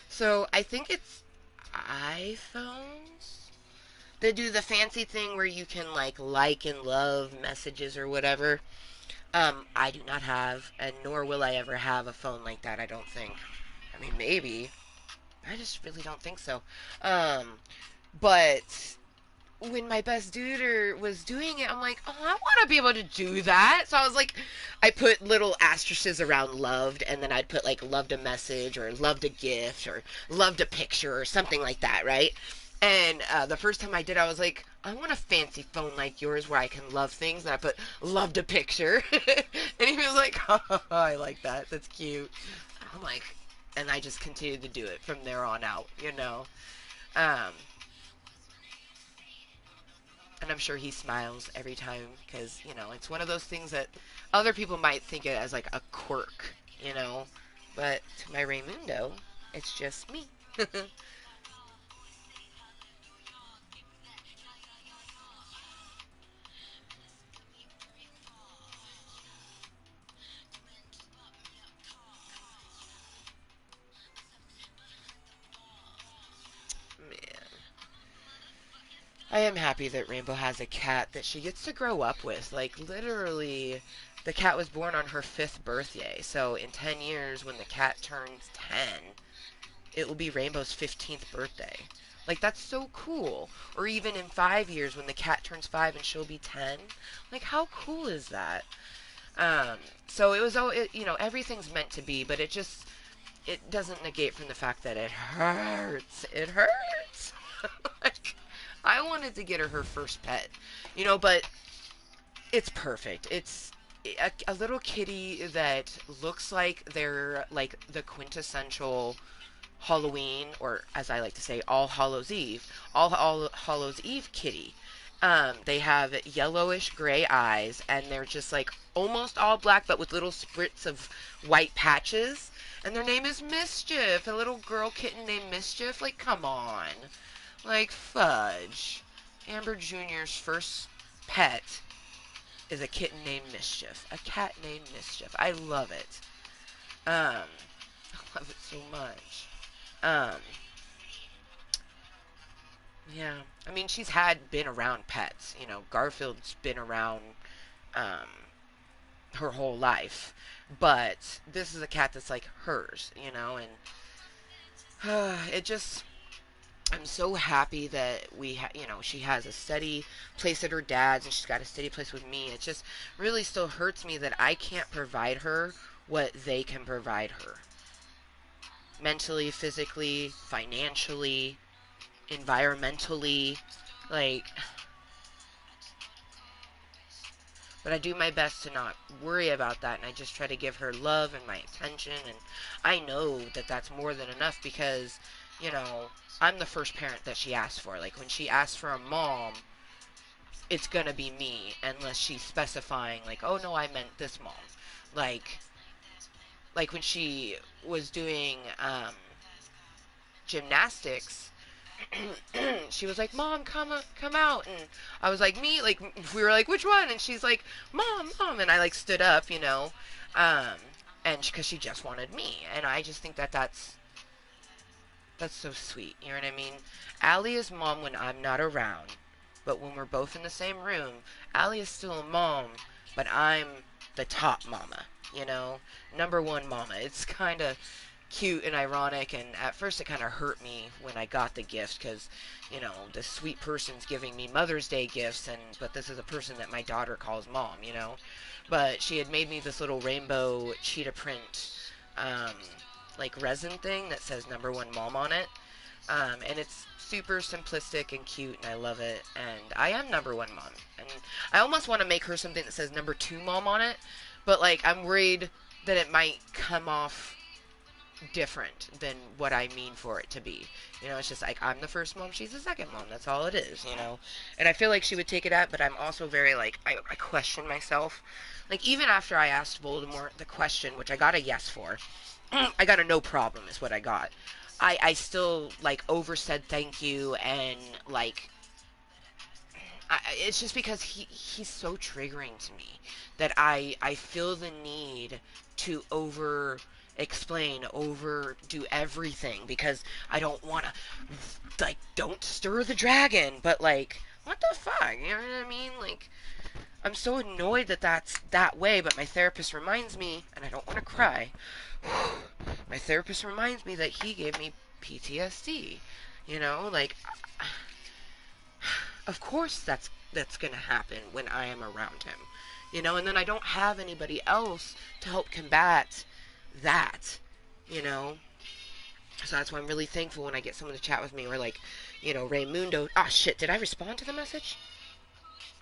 So I think it's iPhones that do the fancy thing where you can like and love messages or whatever. I do not have, and nor will I ever have a phone like that. I don't think. I mean, maybe. I just really don't think so. Um, but when my best duder was doing it, I'm like, oh, I want to be able to do that. So I was like, I put little asterisks around loved, and then I'd put like loved a message or loved a gift or loved a picture or something like that, right? And the first time I did, I was like, I want a fancy phone like yours where I can love things. And I put loved a picture. And he was like, oh, I like that. That's cute. I'm like, and I just continued to do it from there on out, you know. Um, and I'm sure he smiles every time because it's one of those things that other people might think it as like a quirk, you know, but to my Raymundo, it's just me. Man, I am happy that Rainbow has a cat that she gets to grow up with. Like literally, the cat was born on her 5th birthday, so in 10 years, when the cat turns 10, it will be Rainbow's 15th birthday. Like, that's so cool. Or even in 5 years when the cat turns 5 and she'll be 10. Like, how cool is that? Um, so it was, everything's meant to be, but it doesn't negate from the fact that it hurts. It hurts. Like, I wanted to get her first pet, but it's perfect. It's a little kitty that looks like they're like the quintessential Halloween, or as I like to say, All Hallows Eve kitty. They have yellowish gray eyes, and they're just like almost all black, but with little spritz of white patches. And their name is Mischief, a little girl kitten named Mischief. Like, come on, like fudge. Amber Jr.'s first pet is a kitten named Mischief, a cat named Mischief. I love it. I love it so much. Um, yeah. I mean, she's been around pets. Garfield's been around um, her whole life. But this is a cat that's like hers, and it just. I'm so happy that she has a steady place at her dad's and she's got a steady place with me. It just really still hurts me that I can't provide her what they can provide her. Mentally, physically, financially, environmentally, like, But I do my best to not worry about that, and I just try to give her love and my attention, and I know that that's more than enough because, you know, I'm the first parent that she asked for. Like, when she asks for a mom, it's gonna be me, unless she's specifying, like, oh no, I meant this mom. Like, like when she was doing, gymnastics, she was like, "Mom, come out," and I was like, "Me?" Like, we were like, "Which one?" And she's like, "Mom, Mom," and I like stood up, you know, um, and because she just wanted me, and I just think that that's so sweet. You know what I mean? Allie is mom when I'm not around, but when we're both in the same room, Allie is still a mom, but I'm the top mama. You know, number one mama. It's kind of cute and ironic, and at first it kind of hurt me when I got the gift because, you know, this sweet person's giving me Mother's Day gifts, and but this is a person that my daughter calls mom, you know. But she had made me this little rainbow cheetah print, um, like resin thing that says number one mom on it, and it's super simplistic and cute, and I love it. And I am number one mom, and I almost want to make her something that says number two mom on it, but like I'm worried that it might come off different than what I mean for it to be. You know, it's just like I'm the first mom, she's the second mom. That's all it is, you know. And I feel like she would take it at, but I'm also very like I question myself. Like even after I asked Voldemort the question, which I got a yes for, I got a no problem is what I got. I still like over said thank you and like it's just because he's so triggering to me that I feel the need to over explain, over do everything because I don't want to like don't stir the dragon, but like what the fuck, you know what I mean? Like I'm so annoyed that that's that way, but my therapist reminds me, and I don't want to cry. My therapist reminds me that he gave me PTSD. You know, like of course that's going to happen when I am around him. You know, and then I don't have anybody else to help combat that, you know. So that's why I'm really thankful when I get someone to chat with me or like, you know, Raymundo. Ah, shit, did I respond to the message?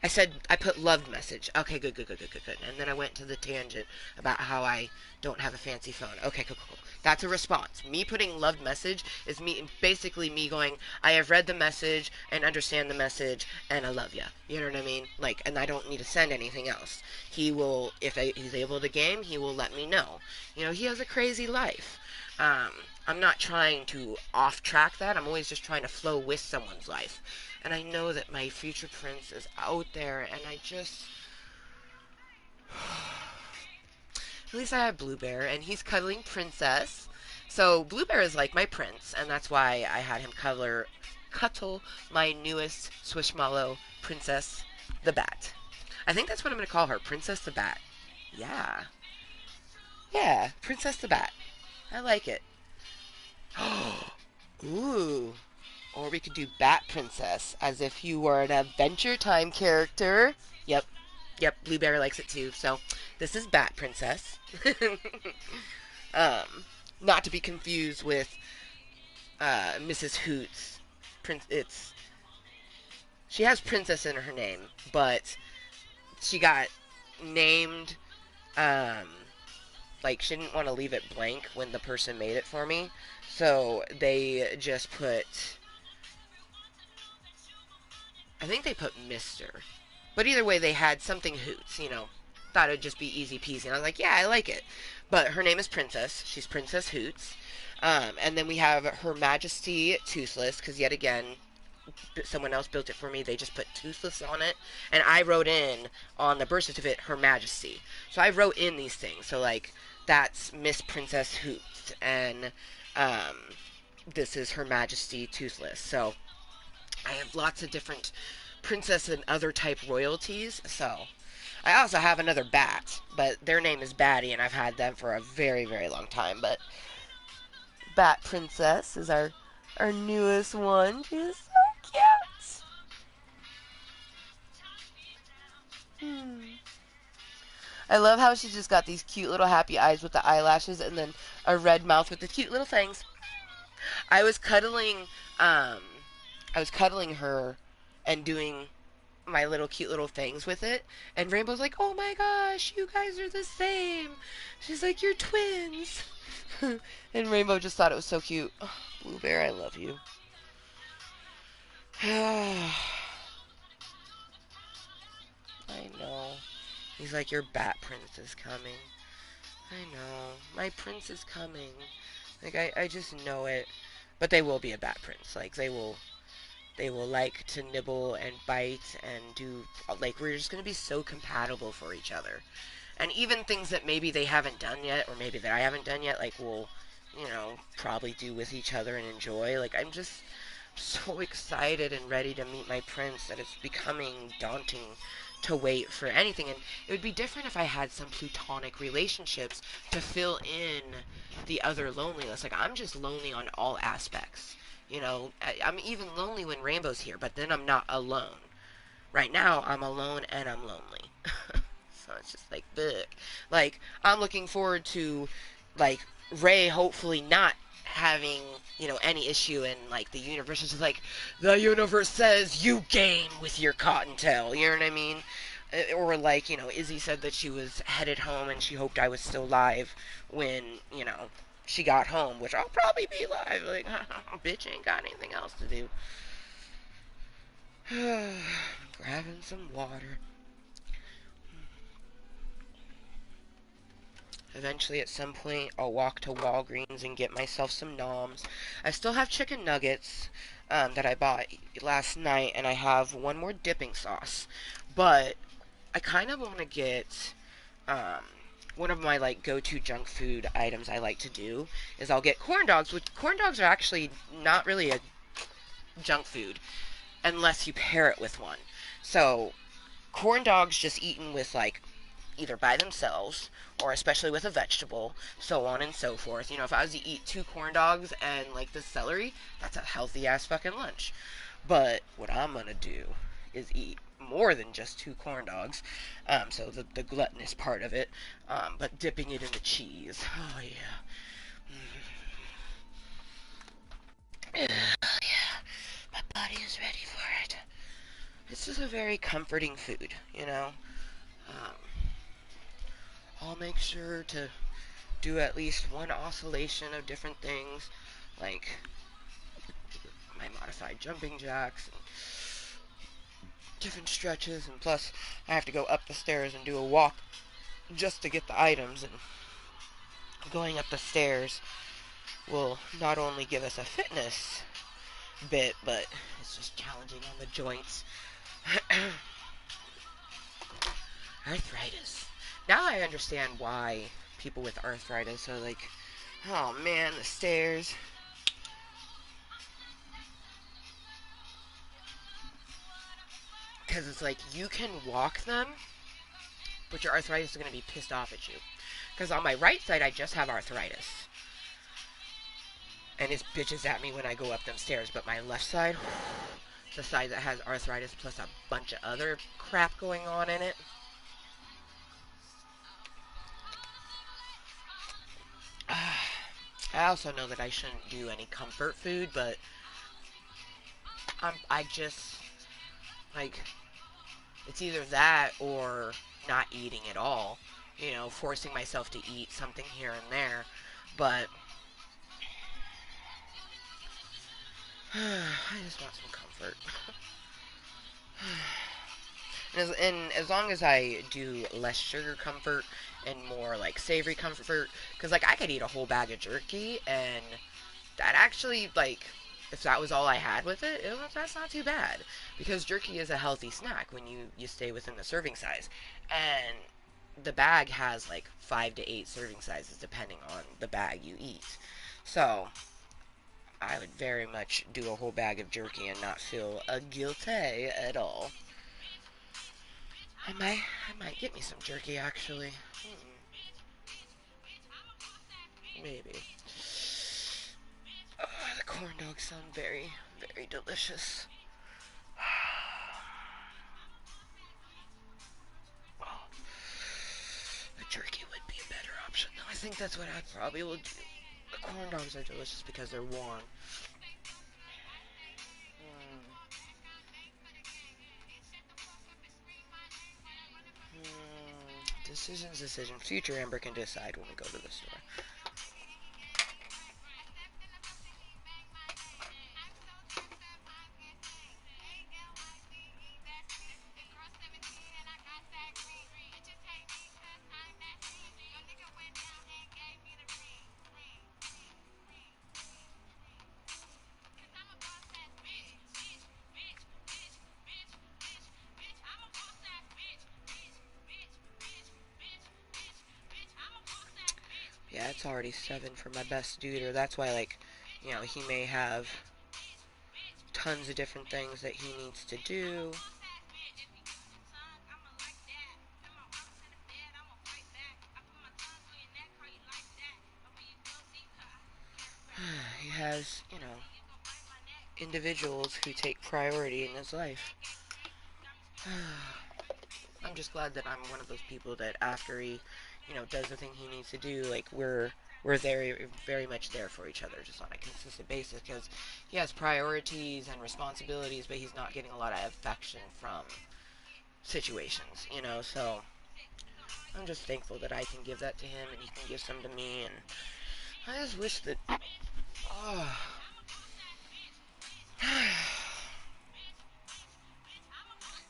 I said I put loved message. Okay, good, good, good, good, good, good. And then I went to the tangent about how I don't have a fancy phone. Okay, cool, cool, cool. That's a response. Me putting loved message is me basically me going, I have read the message and understand the message and I love you. You know what I mean? Like, and I don't need to send anything else. He will, if he's able to game, he will let me know. You know, he has a crazy life. Um, I'm not trying to off track that. I'm always just trying to flow with someone's life. And I know that my future prince is out there, and I just. At least I have Blue Bear, and he's cuddling Princess. So Blue Bear is like my prince, and that's why I had him cuddle my newest Swishmallow Princess, the Bat. I think that's what I'm going to call her, Princess the Bat. Yeah. Yeah, Princess the Bat. I like it. Ooh. Or we could do Bat Princess, as if you were an Adventure Time character. Yep. Yep, Blue Bear likes it too. So, this is Bat Princess. um, not to be confused with Mrs. Hoots. It's she has Princess in her name, but she got named. Um, like she didn't want to leave it blank when the person made it for me, so they just put. I think they put Mister. But either way, they had something Hoots, you know. Thought it would just be easy peasy. And I was like, yeah, I like it. But her name is Princess. She's Princess Hoots. And then we have Her Majesty Toothless, because yet again, someone else built it for me. They just put Toothless on it. And I wrote in on the birth certificate, Her Majesty. So I wrote in these things. So, like, that's Miss Princess Hoots. And this is Her Majesty Toothless. So I have lots of different princess and other type royalties. So I also have another bat, but their name is Batty, and I've had them for a very, very long time. But Bat Princess is our newest one. She's so cute. I love how she's just got these cute little happy eyes with the eyelashes, and then a red mouth with the cute little fangs. I was cuddling, I was cuddling her and doing my little cute little things with it. And Rainbow's like, oh my gosh, you guys are the same. She's like, you're twins. And Rainbow just thought it was so cute. Oh, Blue Bear, I love you. I know. He's like, your bat prince is coming. I know. My prince is coming. Like, I just know it. But they will be a bat prince. Like, they will like to nibble and bite and do, like, we're just going to be so compatible for each other. And even things that maybe they haven't done yet, or maybe that I haven't done yet, like, we'll, probably do with each other and enjoy. Like, I'm just so excited and ready to meet my prince that it's becoming daunting to wait for anything. And it would be different if I had some platonic relationships to fill in the other loneliness. Like, I'm just lonely on all aspects. I'm even lonely when Rainbow's here, but then I'm not alone. Right now, I'm alone and I'm lonely. So it's just like, ugh. Like, I'm looking forward to, like, Ray hopefully not having, any issue in, like, the universe. It's just like, the universe says you game with your Kottontale. You know what I mean? Or, like, Izzy said that she was headed home and she hoped I was still live when, she got home, which I'll probably be live. Like, bitch ain't got anything else to do. Grabbing some water. Eventually, at some point, I'll walk to Walgreens and get myself some noms. I still have chicken nuggets that I bought last night, and I have one more dipping sauce. But I kind of want to get um, one of my like go-to junk food items I like to do is I'll get corn dogs. Which corn dogs are actually not really a junk food unless you pair it with one. So corn dogs just eaten with like either by themselves or especially with a vegetable, so on and so forth. If I was to eat 2 corn dogs and like the celery, that's a healthy ass fucking lunch. But what I'm gonna do is eat more than just 2 corn dogs. So the gluttonous part of it, but dipping it in the cheese. Oh yeah. Oh yeah. My body is ready for it. It's just a very comforting food, Um, I'll make sure to do at least one oscillation of different things, like my modified jumping jacks and different stretches, and plus I have to go up the stairs and do a walk just to get the items, and going up the stairs will not only give us a fitness bit, but it's just challenging on the joints. Arthritis. Now I understand why people with arthritis are like, oh man, the stairs. Because it's like, you can walk them, but your arthritis is going to be pissed off at you. Because on my right side, I just have arthritis. And it bitches at me when I go up them stairs. But my left side, the side that has arthritis plus a bunch of other crap going on in it. I also know that I shouldn't do any comfort food, but I just, like, it's either that or not eating at all. Forcing myself to eat something here and there. But I just want some comfort. And as long as I do less sugar comfort and more like savory comfort, because like I could eat a whole bag of jerky and that actually, like, if that was all I had with that's not too bad, because jerky is a healthy snack when you stay within the serving size, and the bag has like 5 to 8 serving sizes depending on the bag you eat. So I would very much do a whole bag of jerky and not feel guilty at all. I might get me some jerky actually. Maybe. Oh, the corn dogs sound very, very delicious. Oh, the jerky would be a better option though. I think that's what I probably will do. The corn dogs are delicious because they're warm. Decision. Future Amber can decide when we go to the store. Yeah, it's already 7 for my best dude, or that's why, like, you know, he may have tons of different things that he needs to do. He has, you know, individuals who take priority in his life. I'm just glad that I'm one of those people that after he, you know, does the thing he needs to do, like, we're very, very much there for each other just on a consistent basis, because he has priorities and responsibilities, but he's not getting a lot of affection from situations, you know, so I'm just thankful that I can give that to him and he can give some to me, and I just wish that, oh,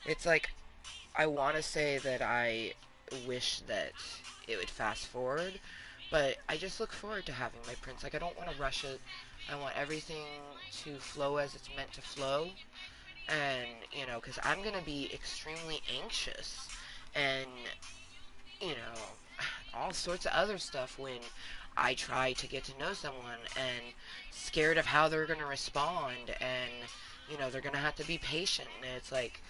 it's like, I want to say that I wish that it would fast forward, but I just look forward to having my prince. Like, I don't want to rush it. I want everything to flow as it's meant to flow. And, you know, because I'm going to be extremely anxious and, you know, all sorts of other stuff when I try to get to know someone, and scared of how they're going to respond, and, you know, they're going to have to be patient. And it's like,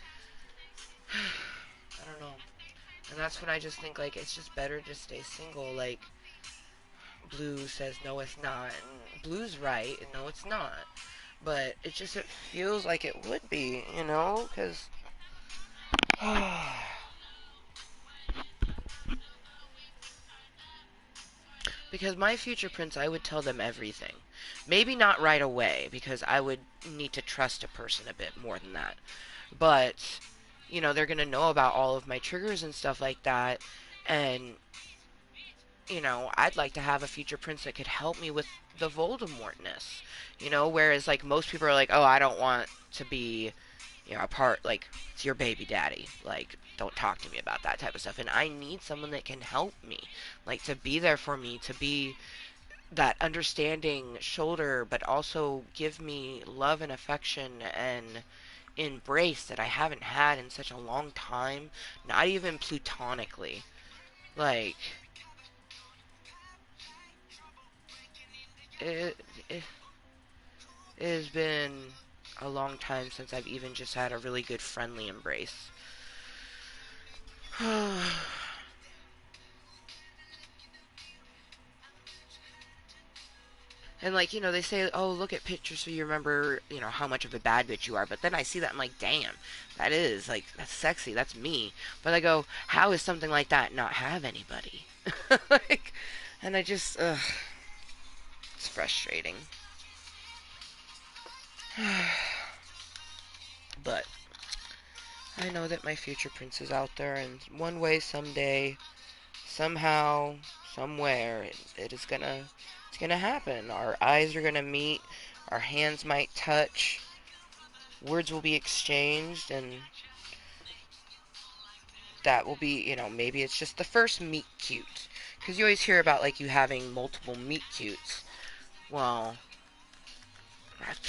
I don't know. And that's when I just think, like, it's just better to stay single. Like, Blue says, no, it's not. And Blue's right, and no, it's not. But it feels like it would be, you know? Because... because my future prince, I would tell them everything. Maybe not right away, because I would need to trust a person a bit more than that. But, you know, they're going to know about all of my triggers and stuff like that. And, you know, I'd like to have a future prince that could help me with the Voldemortness. You know, whereas, like, most people are like, oh, I don't want to be, you know, a part, like, it's your baby daddy. Like, don't talk to me about that type of stuff. And I need someone that can help me. Like, to be there for me, to be that understanding shoulder, but also give me love and affection and embrace that I haven't had in such a long time. Not even platonically. Like, it has been a long time since I've even just had a really good friendly embrace. And, like, you know, they say, oh, look at pictures so you remember, you know, how much of a bad bitch you are. But then I see that, I'm like, damn, that is, like, that's sexy, that's me. But I go, how is something like that not have anybody? Like, and I just, it's frustrating. But I know that my future prince is out there, and one way, someday, somehow, somewhere, it is gonna, it's gonna happen. Our eyes are gonna meet, our hands might touch, words will be exchanged, and that will be, you know, maybe it's just the first meet cute. Because you always hear about, like, you having multiple meet cutes. Well, man.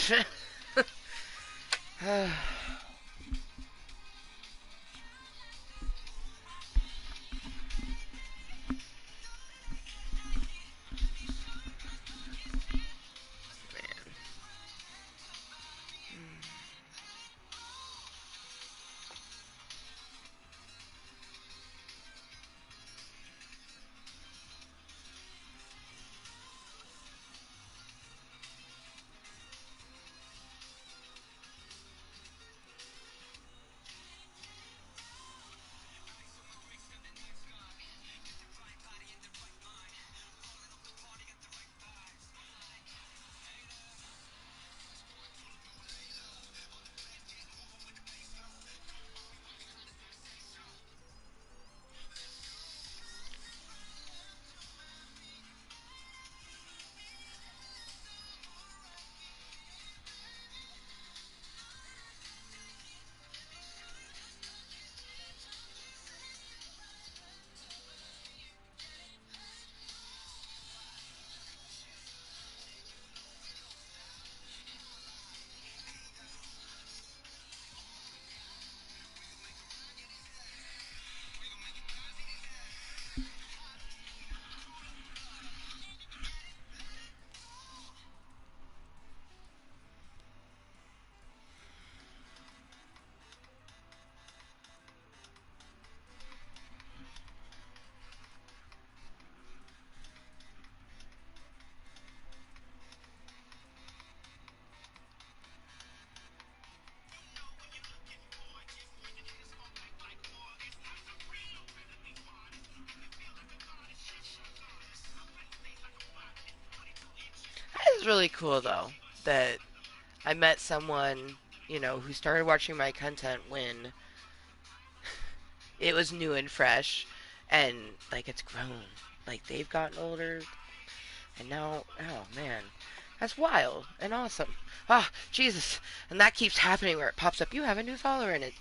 is really cool though that I met someone, who started watching my content when it was new and fresh, and like it's grown. Like they've gotten older, and now, oh man, that's wild and awesome. Ah, oh, Jesus, and that keeps happening where it pops up. You have a new follower, and it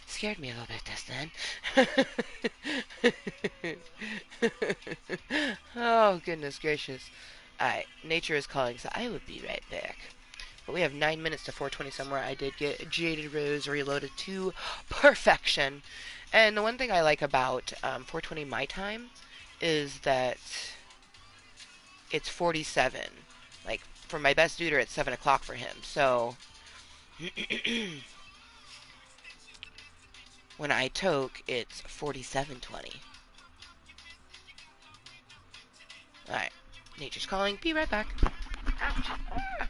scared me a little bit just then. Oh goodness gracious! Alright, nature is calling, so I will be right back. But we have 9 minutes to 4:20 somewhere. I did get Jaded Rose reloaded to perfection. And the one thing I like about 4:20 my time is that it's 47. Like, for my best duder, it's 7 o'clock for him. So, when I toke, it's 47:20. Alright. Nature's calling. Be right back. Ouch. Ah.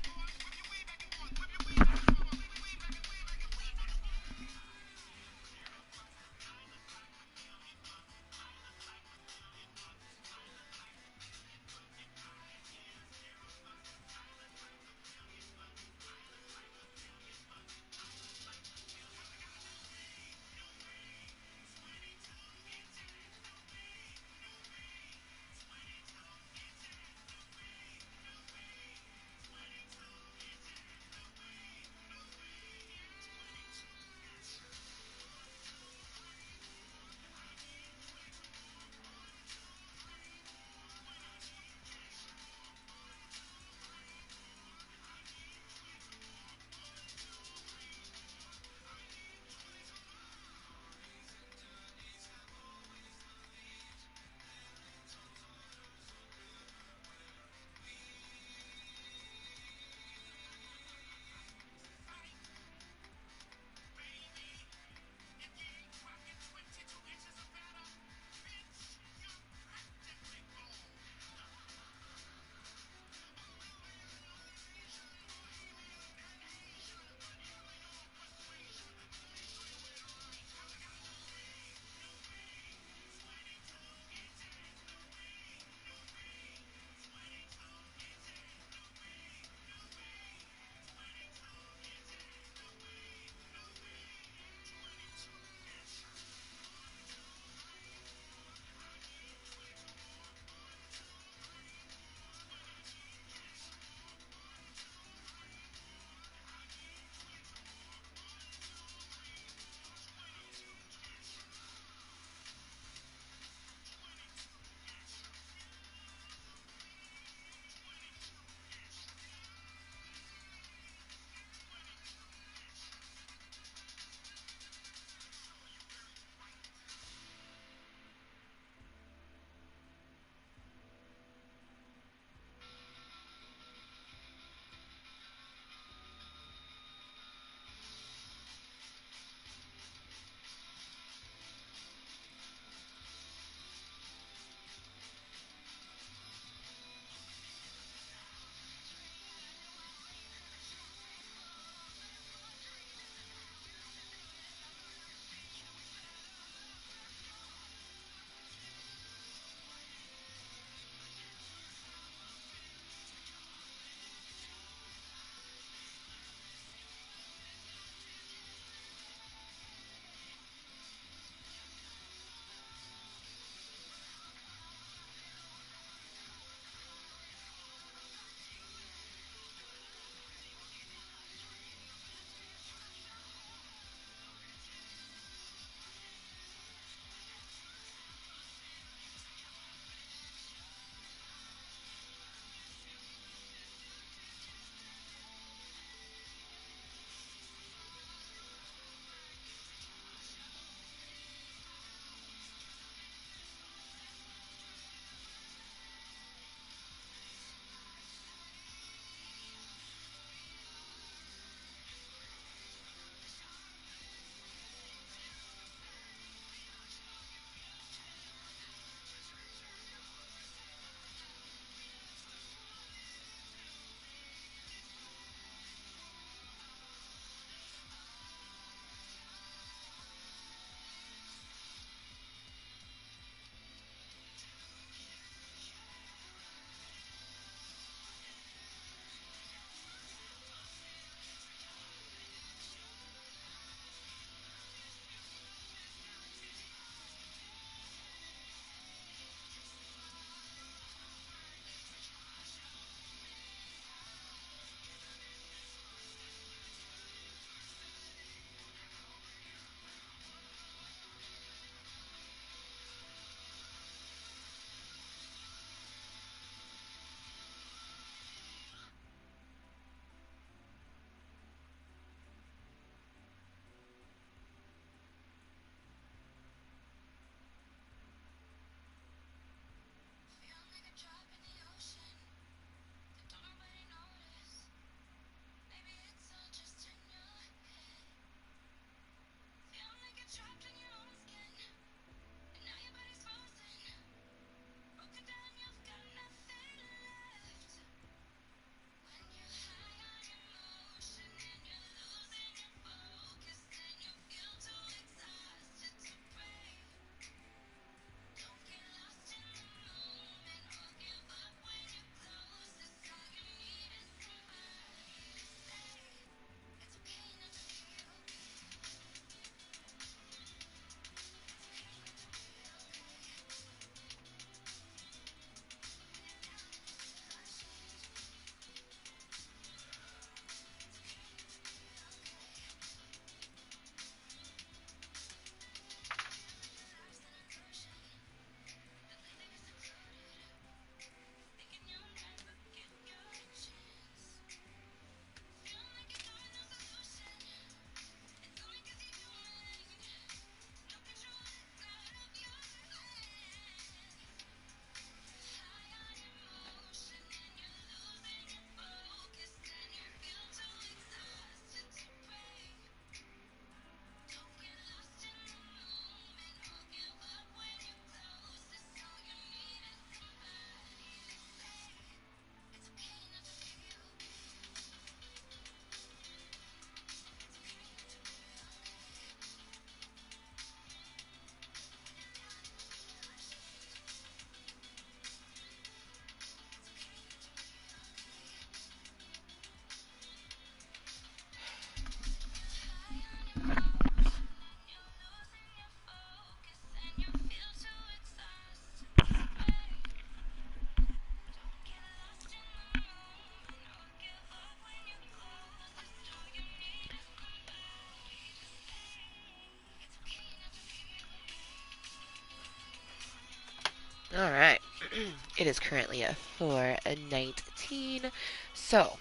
It is currently at 4:19. So,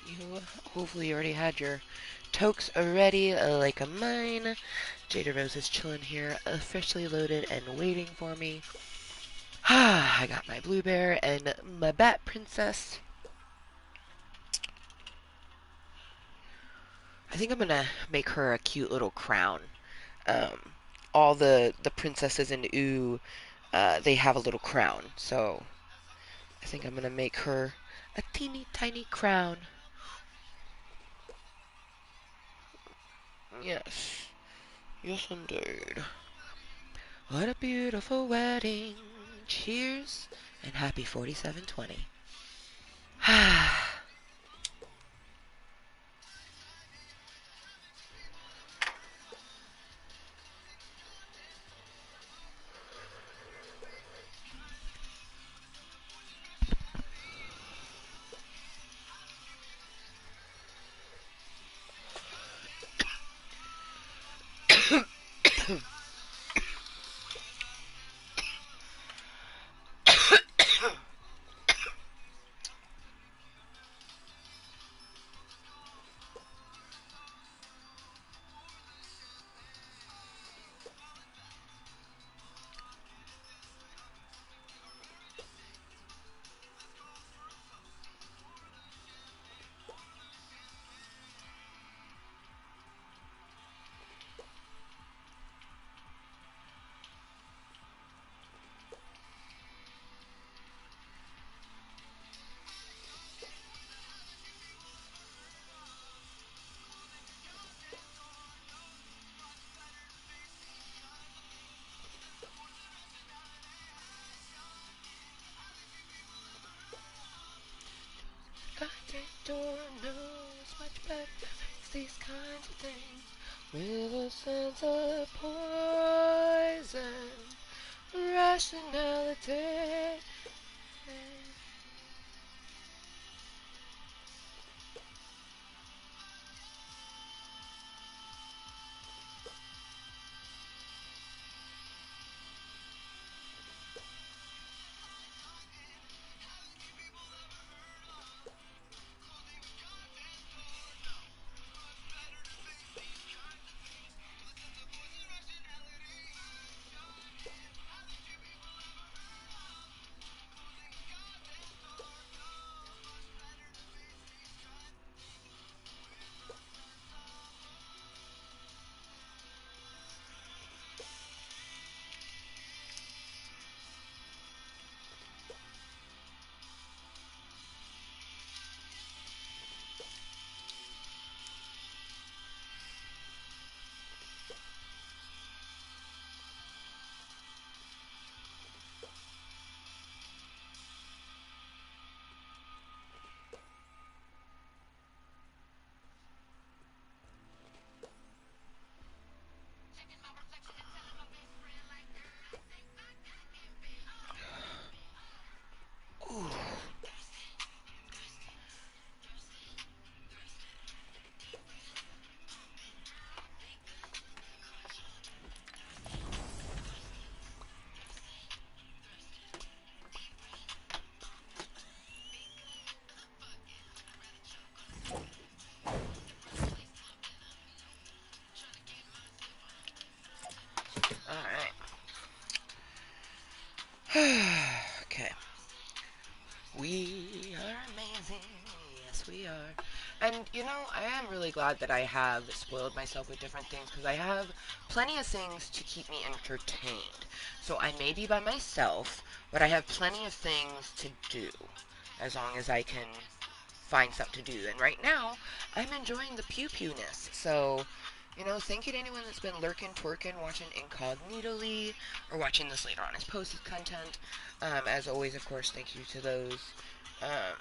you hopefully already had your tokes ready, like a mine. Jada Rose is chilling here, officially loaded and waiting for me. I got my blue bear and my bat princess. I think I'm gonna make her a cute little crown. Um, all the princesses in Ooh, they have a little crown, so I think I'm gonna make her a teeny tiny crown. Yes, yes indeed. What a beautiful wedding. Cheers and happy 4720. Goddamn door knows much better these kinds of things with a sense of poison, rationality. Ooh. Alright. Okay. We are amazing. Yes, we are. And, you know, I am really glad that I have spoiled myself with different things because I have plenty of things to keep me entertained. So I may be by myself, but I have plenty of things to do as long as I can find something to do. And right now, I'm enjoying the pew-pewness. So, you know, thank you to anyone that's been lurking, twerking, watching incognitally, or watching this later on as posted content. As always, of course, thank you to those um,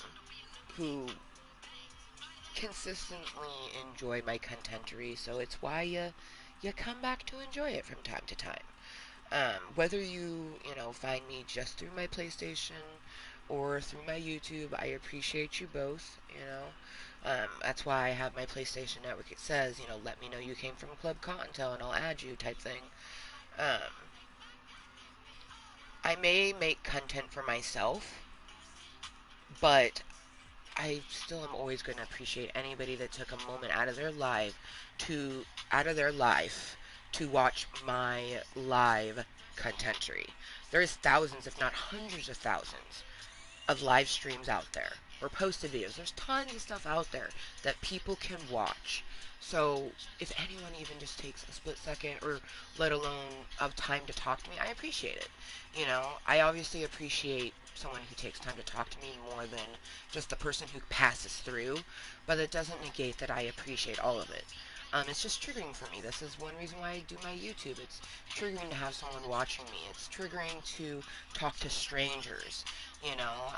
who consistently enjoy my contentery. So it's why you come back to enjoy it from time to time. Whether you find me just through my PlayStation or through my YouTube, I appreciate you both. That's why I have my PlayStation Network. It says, let me know you came from Club Kottontale and I'll add you type thing. Um, I may make content for myself, but I still am always going to appreciate anybody that took a moment to out of their life to watch my live contentry. There's thousands, if not hundreds of thousands, of live streams out there or posted videos. There's tons of stuff out there that people can watch. So if anyone even just takes a split second or let alone of time to talk to me, I appreciate it. You know, I obviously appreciate someone who takes time to talk to me more than just the person who passes through, but it doesn't negate that I appreciate all of it. It's just triggering for me. This is one reason why I do my YouTube. It's triggering to have someone watching me. It's triggering to talk to strangers, you know,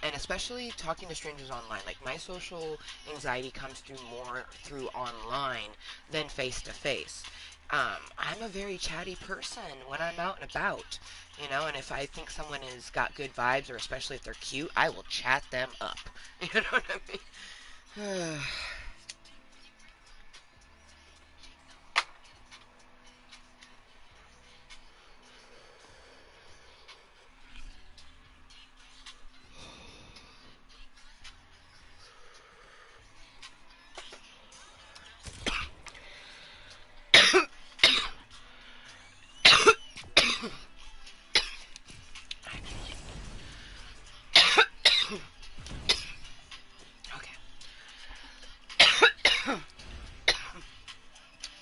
and especially talking to strangers online. Like, my social anxiety comes through more through online than face to face. I'm a very chatty person when I'm out and about, you know, and if I think someone has got good vibes, or especially if they're cute, I will chat them up. You know what I mean? Okay.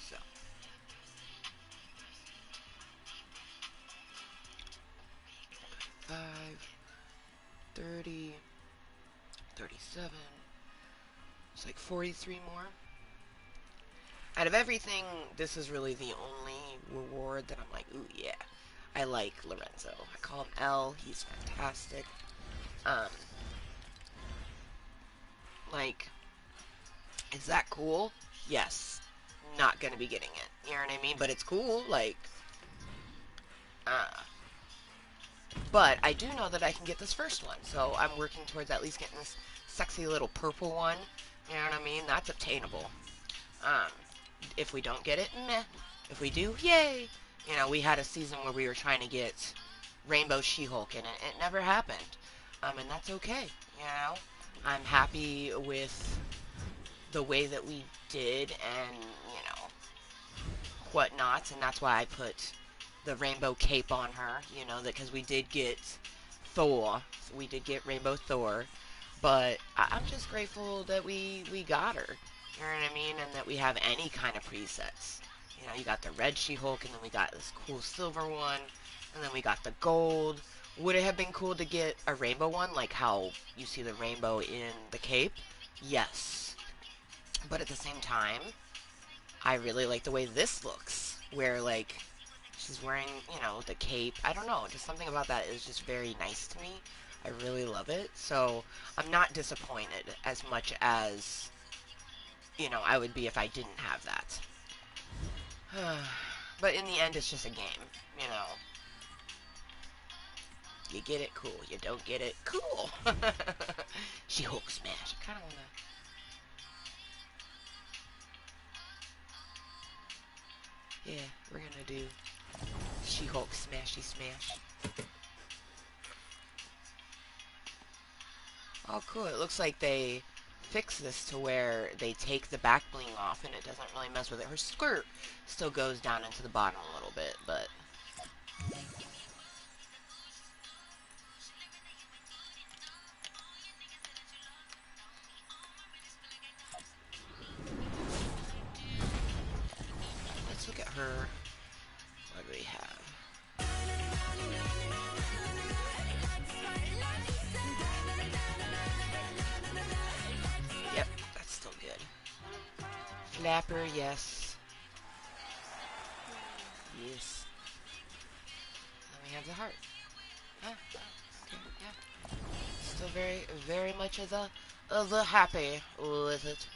So, 5, 30, 37. It's like 43 more. Out of everything, this is really the only reward that I'm like, ooh, yeah. I like Lorenzo. I call him L. He's fantastic. Um, like, is that cool? Yes. Not gonna be getting it. You know what I mean? But it's cool. Like, uh, but I do know that I can get this first one. So I'm working towards at least getting this sexy little purple one. You know what I mean? That's obtainable. Um, if we don't get it, meh. If we do, yay. You know, we had a season where we were trying to get Rainbow She-Hulk, and it never happened. And that's okay. You know, I'm happy with the way that we did, and you know, whatnot, and that's why I put the rainbow cape on her. You know, that because we did get Thor, we did get Rainbow Thor, but I'm just grateful that we got her. You know what I mean? And that we have any kind of presets. You know, you got the red She-Hulk, and then we got this cool silver one, and then we got the gold. Would it have been cool to get a rainbow one, like how you see the rainbow in the cape? Yes. But at the same time, I really like the way this looks, where, like, she's wearing, you know, the cape. I don't know, just something about that is just very nice to me. I really love it. So, I'm not disappointed as much as, you know, I would be if I didn't have that. But in the end, it's just a game, you know. You get it, cool. You don't get it, cool. She-Hulk smash. I kind of want to... Yeah, we're going to do She-Hulk smashy smash. Oh, cool. It looks like they fix this to where they take the back bling off and it doesn't really mess with it. Her skirt still goes down into the bottom a little bit, but... Let's look at her. What do we have? Yep, that's still good. Flapper, yes. Yes. Then we have the heart. Ah, okay, yeah. Still very, very much of the happy with it.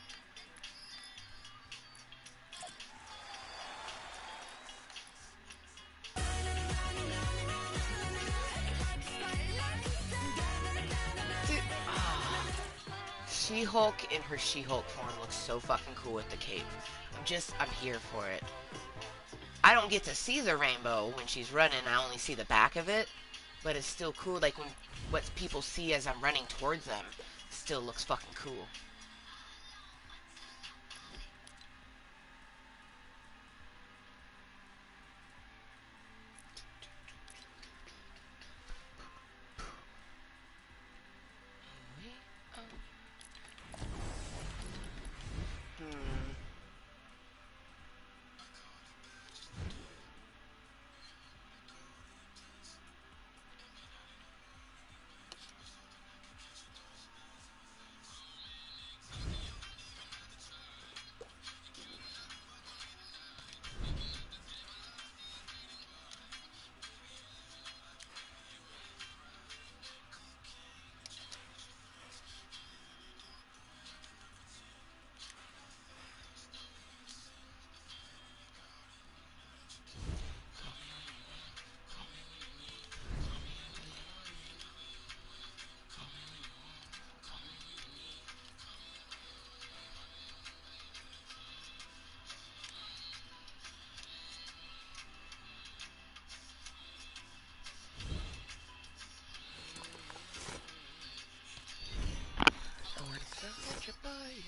Dude, She-Hulk in her She-Hulk form looks so fucking cool with the cape. I'm here for it. I don't get to see the rainbow when she's running. I only see the back of it. but it's still cool. Like when what people see as I'm running towards them still looks fucking cool. Hmm. I wanna sell what you're buying.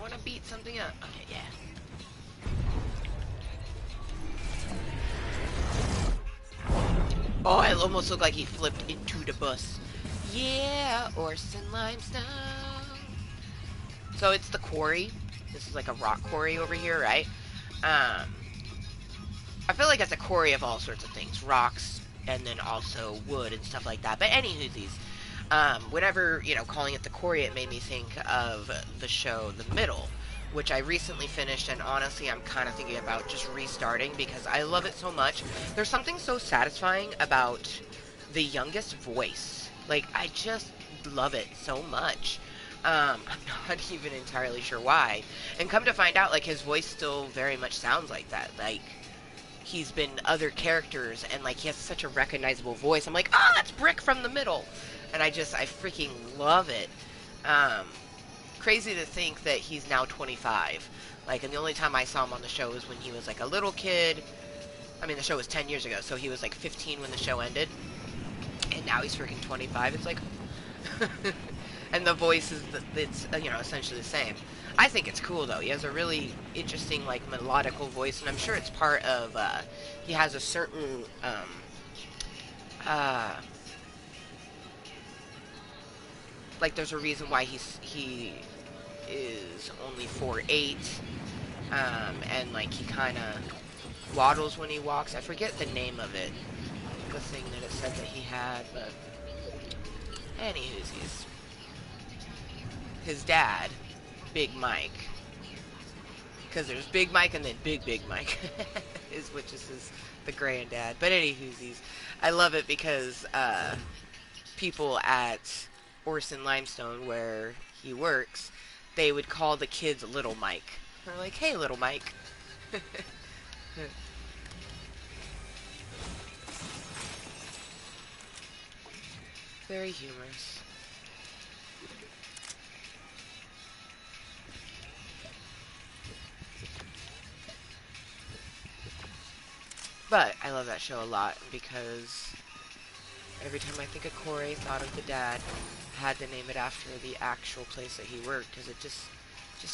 Wanna beat something up? Okay, yeah. Oh, it almost looked like he flipped into the bus. Yeah, Orson Limestone. So it's the quarry. This is like a rock quarry over here, right? Um, I feel like it's a quarry of all sorts of things. Rocks, and then also wood and stuff like that. But anywho, whenever, calling it the quarry, it made me think of the show The Middle, which I recently finished, and honestly, I'm kind of thinking about just restarting because I love it so much. There's something so satisfying about the youngest voice. Like, I just love it so much. I'm not even entirely sure why. And come to find out, like, his voice still very much sounds like that. Like, he's been other characters, and, like, he has such a recognizable voice. I'm like, oh, that's Brick from the middle. And I freaking love it. Um, Crazy to think that he's now 25. Like, and the only time I saw him on the show was when he was, like, a little kid. I mean, the show was 10 years ago, so he was, like, 15 when the show ended. And now he's freaking 25. It's like... and the voice is, it's, you know, essentially the same. I think it's cool, though. He has a really interesting, like, melodical voice, and I'm sure it's part of, he has a certain, uh, like, there's a reason why he is only 4'8", and, like, he kind of waddles when he walks. I forget the name of it, the thing that it said that he had, but anywhoosies. His dad, Big Mike, because there's Big Mike and then Big Mike, which is the granddad. But anywhoosies, I love it because people at Orson Limestone, where he works, they would call the kids Little Mike. They're like, hey, Little Mike. Very humorous. But I love that show a lot because every time I think of Corey, thought of the dad, had to name it after the actual place that he worked because it just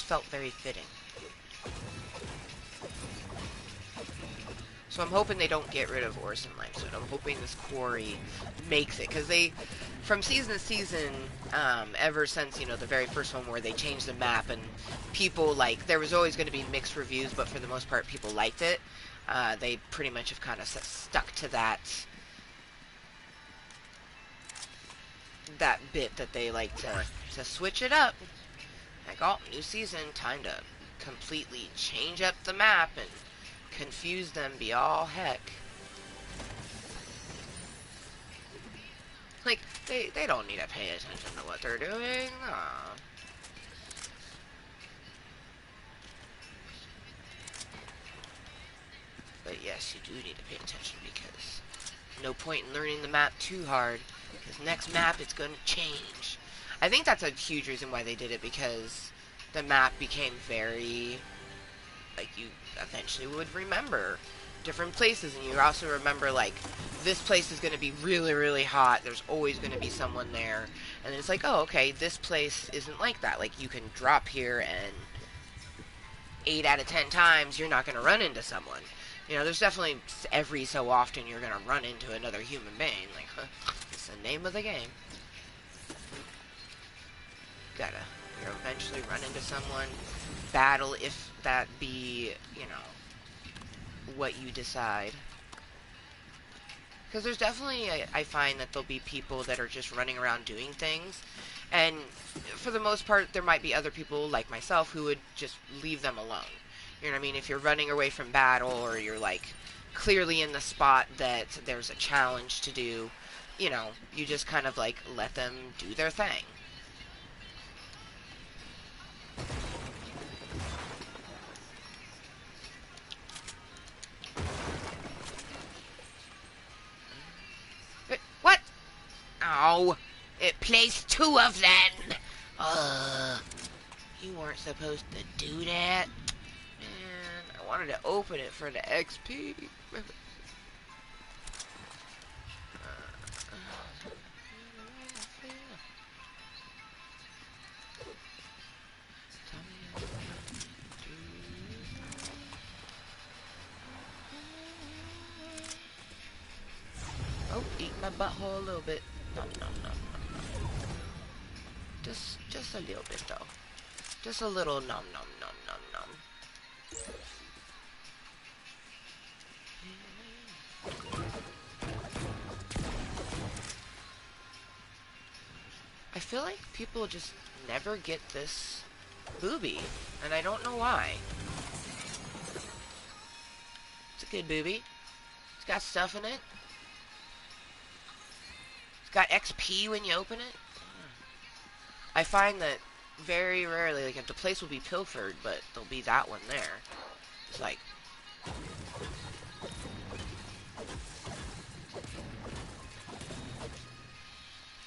felt very fitting. So I'm hoping they don't get rid of Orson Limestone. I'm hoping this quarry makes it because they, from season to season, ever since, you know, the very first one where they changed the map and people, like, there was always going to be mixed reviews, but for the most part people liked it. They pretty much have kind of stuck to that bit that they like to switch it up. Like, oh, new season, time to completely change up the map and confuse them be all heck. Like, they don't need to pay attention to what they're doing. Aww. But yes, you do need to pay attention because no point in learning the map too hard because next map it's going to change. I think that's a huge reason why they did it because the map became very, like, you eventually would remember different places, and you also remember, like, this place is going to be really, really hot, there's always going to be someone there, and it's like, oh, okay, this place isn't like that, like, you can drop here and 8 out of 10 times you're not going to run into someone. You know, there's definitely every so often you're going to run into another human being, like, huh, it's the name of the game. You eventually run into someone, battle if that be, you know, what you decide. Because there's definitely, I find that there'll be people that are just running around doing things, and for the most part, there might be other people like myself who would just leave them alone. You know what I mean? If you're running away from battle, or you're, like, clearly in the spot that there's a challenge to do, you know, you just kind of, like, let them do their thing. What? Oh, it placed 2 of them. You weren't supposed to do that. Man, I wanted to open it for the XP. Oh, eat my butthole a little bit. Nom nom nom nom nom. Just a little bit though. Just a little nom nom nom nom nom. I feel like people just never get this booby, and I don't know why. It's a good booby. It's got stuff in it. It's got XP when you open it. I find that very rarely, like, if the place will be pilfered, but there'll be that one there. It's like...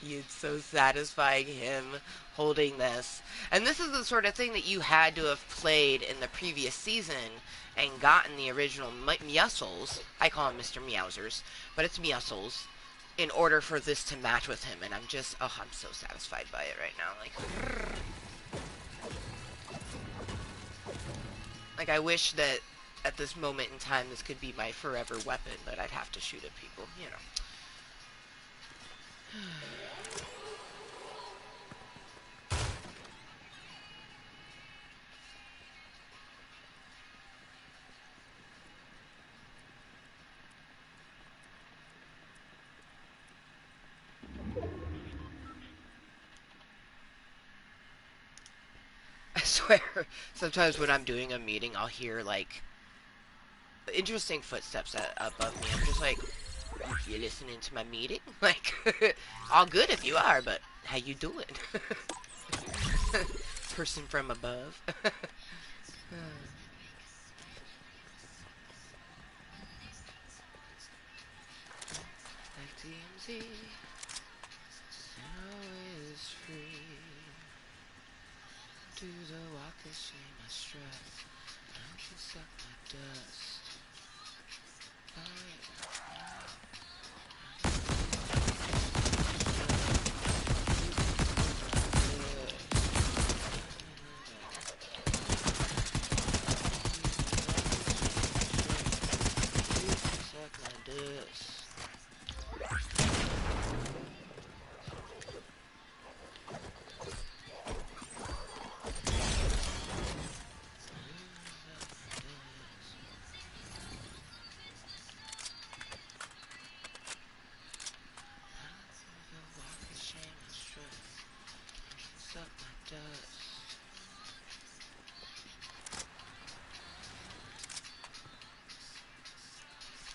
It's so satisfying, him holding this. And this is the sort of thing that you had to have played in the previous season and gotten the original Meowscles. I call him Mr. Meowsers, but it's Meowscles, in order for this to match with him. And I'm just, oh, I'm so satisfied by it right now. Like, I wish that at this moment in time this could be my forever weapon, but I'd have to shoot at people, you know. I swear, sometimes when I'm doing a meeting, I'll hear, like, interesting footsteps above me. I'm just like, you listening to my meeting? Like, all good if you are, but how you doing? Person from above. Like DMZ, always free. Do the walk of shame, I stress. I can suck my dust.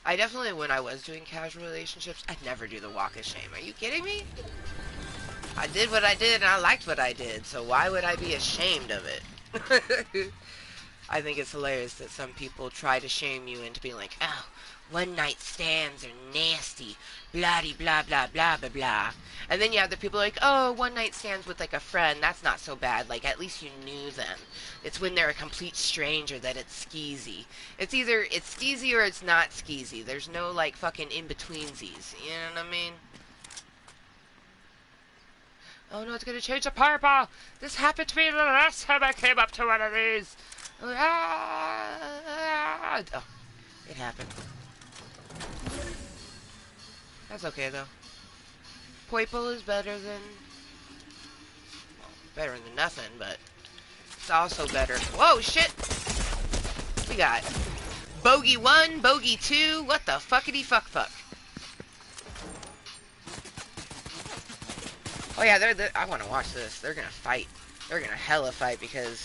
I definitely, when I was doing casual relationships, I'd never do the walk of shame. Are you kidding me? I did what I did and I liked what I did, so why would I be ashamed of it? I think it's hilarious that some people try to shame you into being like, oh, one night stands are nasty, blah blah blah blah blah blah. And then you have the people like, oh, one night stands with like a friend, that's not so bad, like at least you knew them. It's when they're a complete stranger that it's skeezy. It's either it's skeezy or it's not skeezy. There's no like fucking in-betweensies, you know what I mean? Oh no, it's gonna change the purple! This happened to me the last time I came up to one of these! Oh, it happened. That's okay though. Purple is better than... well, better than nothing, but it's also better. Whoa, shit! We got Bogey 1, Bogey 2, what the fuckity fuck fuck? Oh yeah, I want to watch this. They're gonna fight. They're gonna hella fight because...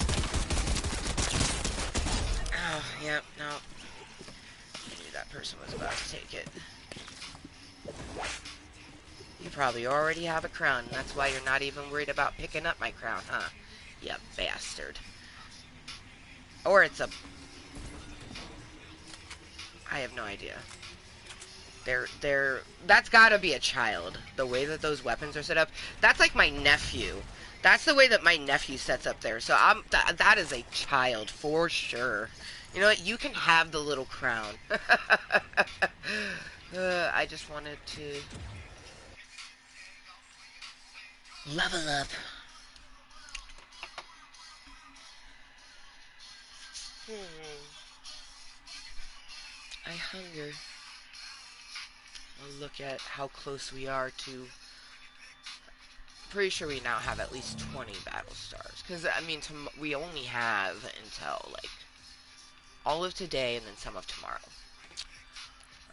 oh, yep, no. I knew that person was about to take it. You probably already have a crown, and that's why you're not even worried about picking up my crown, huh? You bastard. Or it's a... I have no idea. That's gotta be a child. The way that those weapons are set up. That's like my nephew. That's the way that my nephew sets up there. So that is a child for sure. You know what? You can have the little crown. I just wanted to level up. I hunger. I'll look at how close we are to... pretty sure we now have at least 20 battle stars. Because, I mean, we only have until, like, all of today and then some of tomorrow.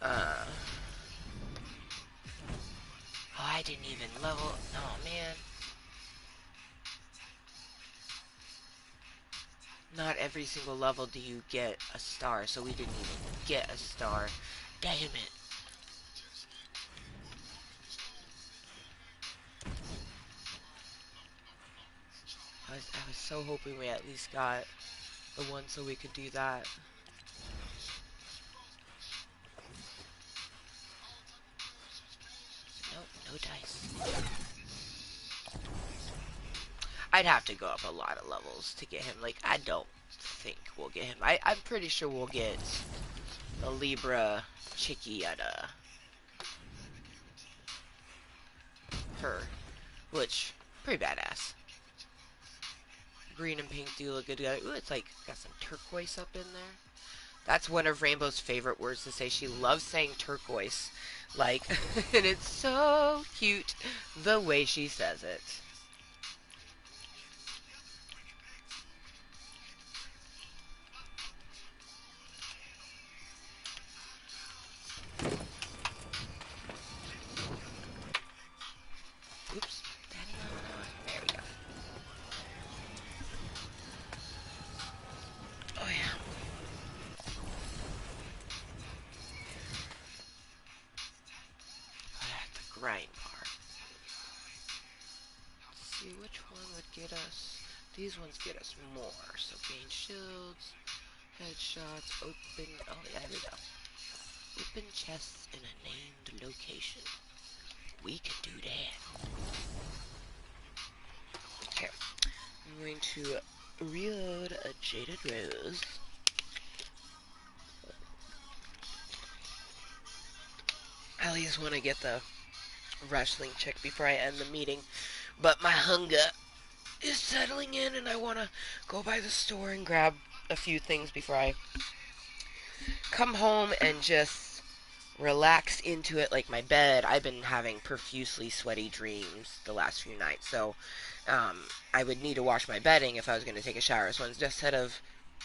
Oh, I didn't even level... oh, man. Not every single level do you get a star, so we didn't even get a star. Damn it. I was so hoping we at least got the one so we could do that. Nope, no dice. I'd have to go up a lot of levels to get him. Like, I don't think we'll get him. I'm pretty sure we'll get a Libra Chicky at her, which, pretty badass. Green and pink do look good together. Ooh, it's like, got some turquoise up in there. That's one of Rainbow's favorite words to say. She loves saying turquoise. Like, and it's so cute the way she says it. Oops. There we go. Oh, yeah. Oh, yeah, the grind part. Let's see which one would get us. These ones get us more. So gain shields, headshots, open. Oh, yeah, there we go. Open chests in a named location. We can do that. Okay. I'm going to reload a Jaded Rose. I at least want to get the wrestling check before I end the meeting. But my hunger is settling in and I want to go by the store and grab a few things before I come home and just relax into it. Like my bed, I've been having profusely sweaty dreams the last few nights. So I would need to wash my bedding if I was going to take a shower. So instead of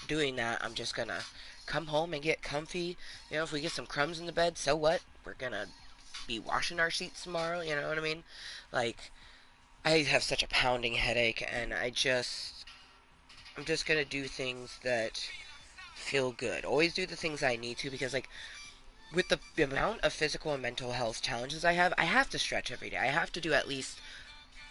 doing that, I'm just going to come home and get comfy. You know, if we get some crumbs in the bed, so what? We're going to be washing our sheets tomorrow, you know what I mean? Like, I have such a pounding headache, and I'm just gonna do things that feel good. Always do the things I need to, because, like, with the amount of physical and mental health challenges I have to stretch every day. I have to do at least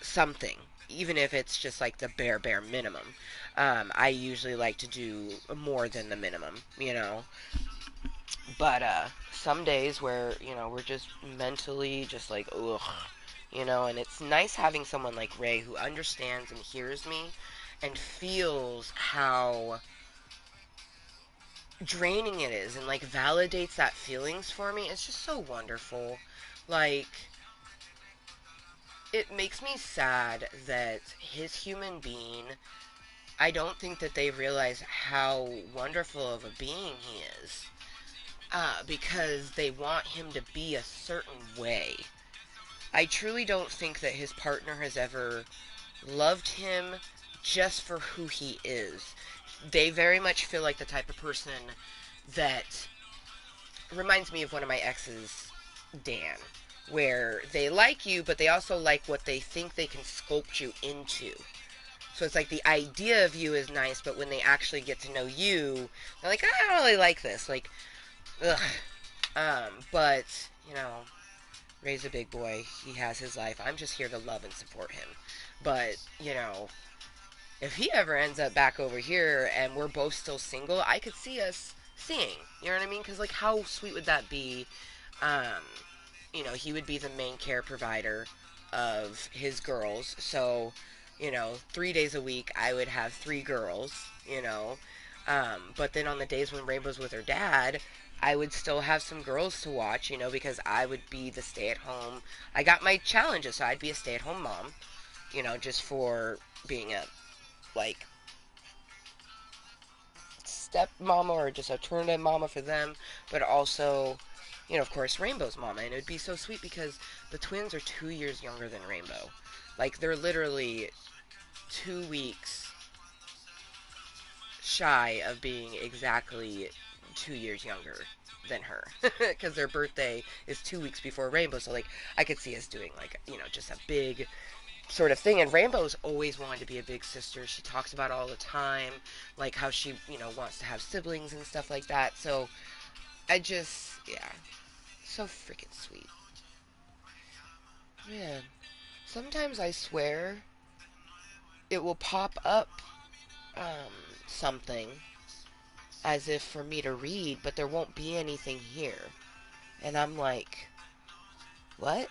something, even if it's just, like, the bare minimum. I usually like to do more than the minimum, you know? But, some days where, you know, we're just mentally just like, ugh, you know, and it's nice having someone like Ray who understands and hears me and feels how draining it is and like validates that feelings for me. It's just so wonderful. Like, it makes me sad that his human being, I don't think that they realize how wonderful of a being he is. Because they want him to be a certain way. I truly don't think that his partner has ever loved him just for who he is. They very much feel like the type of person that reminds me of one of my exes, Dan, where they like you, but they also like what they think they can sculpt you into. So it's like the idea of you is nice, but when they actually get to know you, they're like, I don't really like this. Like, ugh. But, you know, Ray's a big boy. He has his life. I'm just here to love and support him. But, you know, if he ever ends up back over here and we're both still single, I could see us seeing. You know what I mean? Because, like, how sweet would that be? Um, you know, he would be the main care provider of his girls. So, you know, 3 days a week, I would have 3 girls, you know. But then on the days when Rainbow's with her dad, I would still have some girls to watch, you know, because I would be the stay-at-home. I got my challenges, so I'd be a stay-at-home mom, you know, just for being a, like, step mama or just alternative mama for them, but also, you know, of course, Rainbow's mama. And it would be so sweet because the twins are 2 years younger than Rainbow. Like, they're literally 2 weeks shy of being exactly 2 years younger than her because their birthday is 2 weeks before Rainbow. So, like, I could see us doing, like, you know, just a big sort of thing. And Rainbow's always wanted to be a big sister. She talks about it all the time, like how she, you know, wants to have siblings and stuff like that. So I just, yeah, so freaking sweet. Man, sometimes I swear it will pop up um, something as if for me to read, but there won't be anything here. And I'm like, what?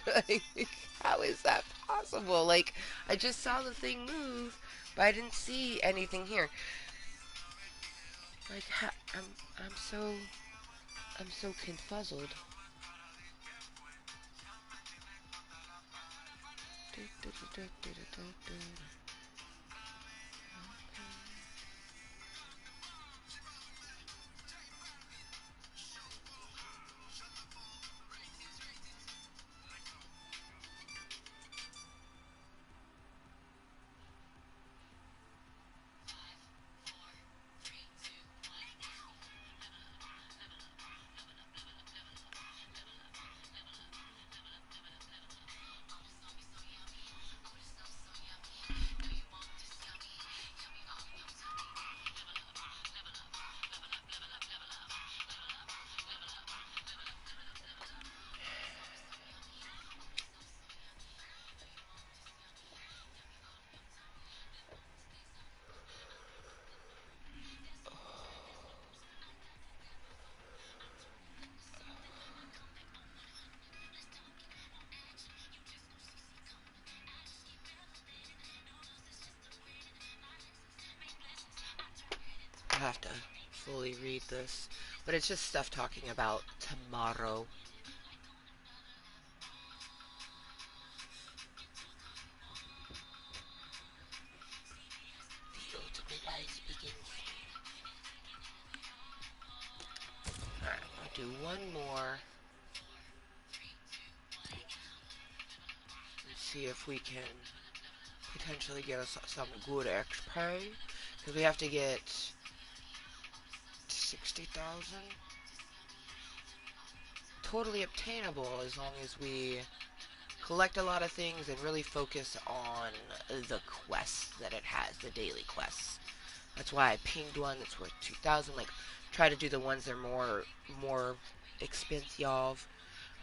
Like, how is that possible? Like, I just saw the thing move, but I didn't see anything here. Like, I'm so, I'm so confuzzled. I have to fully read this, but it's just stuff talking about tomorrow. The ultimate ice begins. Alright, I'll do one more. And see if we can potentially get us some good XP. Because we have to get 60,000. Totally obtainable as long as we collect a lot of things and really focus on the quests that it has, the daily quests. That's why I pinged one that's worth 2,000. Like, try to do the ones that are more expensive.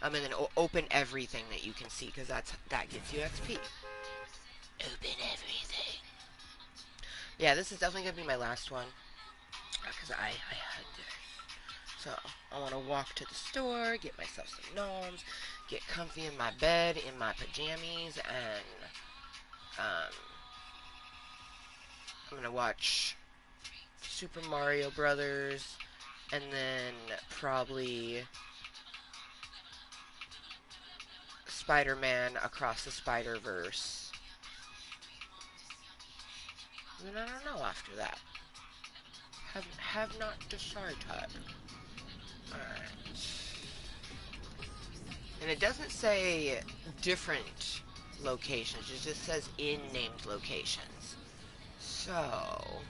And then open everything that you can see, because that gets you XP. Open everything. Yeah, this is definitely gonna be my last one, because I had to. So I want to walk to the store, get myself some gnomes, get comfy in my bed in my pajamas, and I'm gonna watch Super Mario Brothers, and then probably Spider-Man Across the Spider-Verse. And then I don't know after that. Have not decided. Alright. And it doesn't say different locations, it just says in named locations. So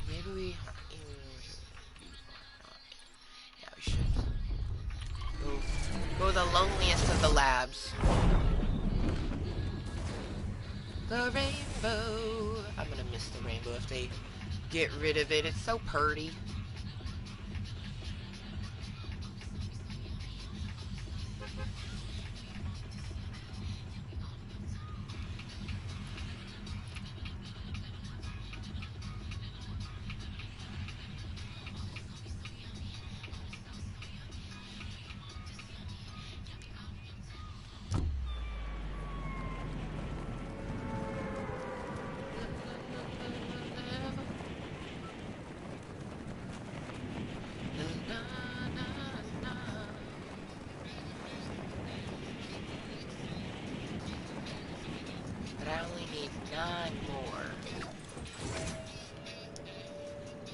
maybe we yeah, we should go the loneliest of the labs. The rainbow. I'm gonna miss the rainbow if they get rid of it. It's so pretty. But I only need 9 more.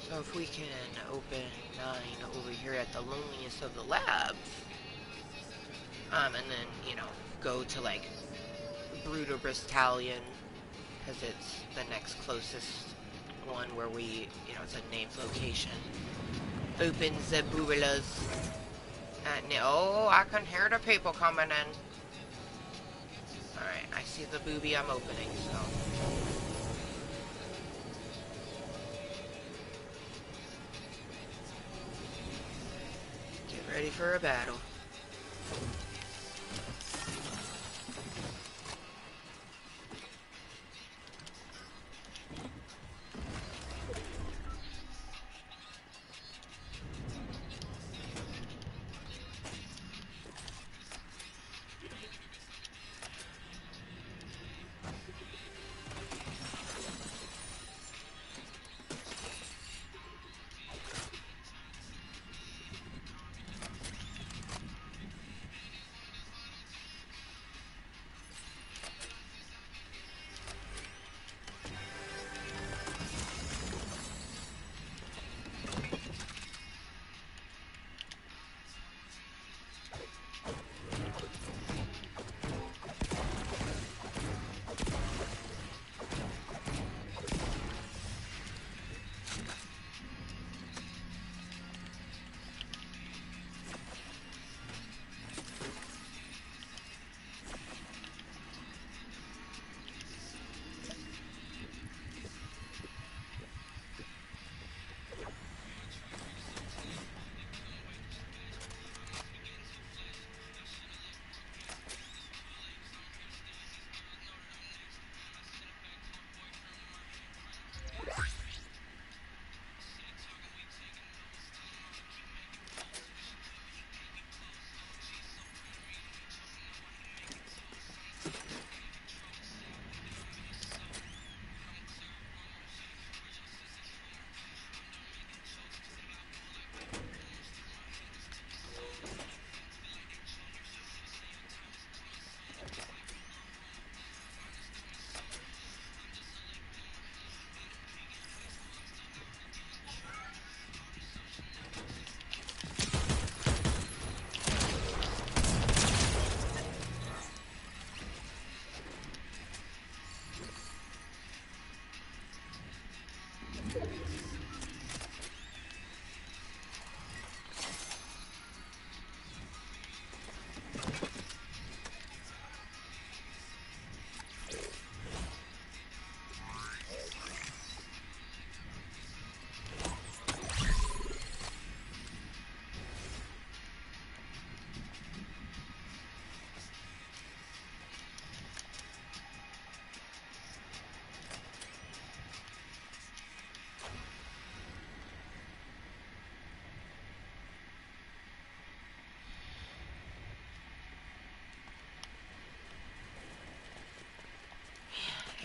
So if we can open 9 over here at the loneliest of the labs, and then, you know, go to like Brutobristallion, because it's the next closest one where we, you know, it's a named location. Open the boobilas. Oh, I can hear the people coming in. Alright, I see the booby I'm opening, so. Ready for a battle.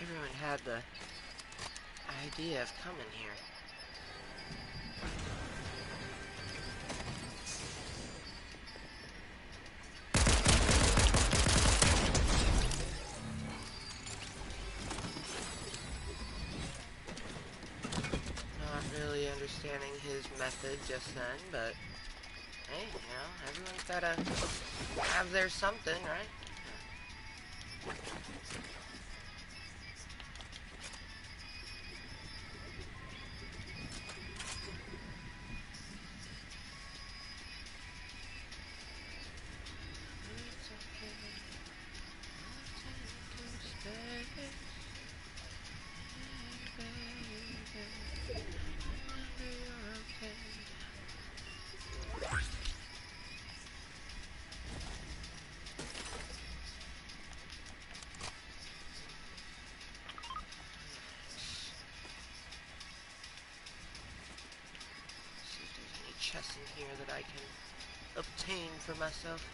Everyone had the idea of coming here. Not really understanding his method just then, but hey, you know, everyone's gotta have their something, right? Chests in here that I can obtain for myself.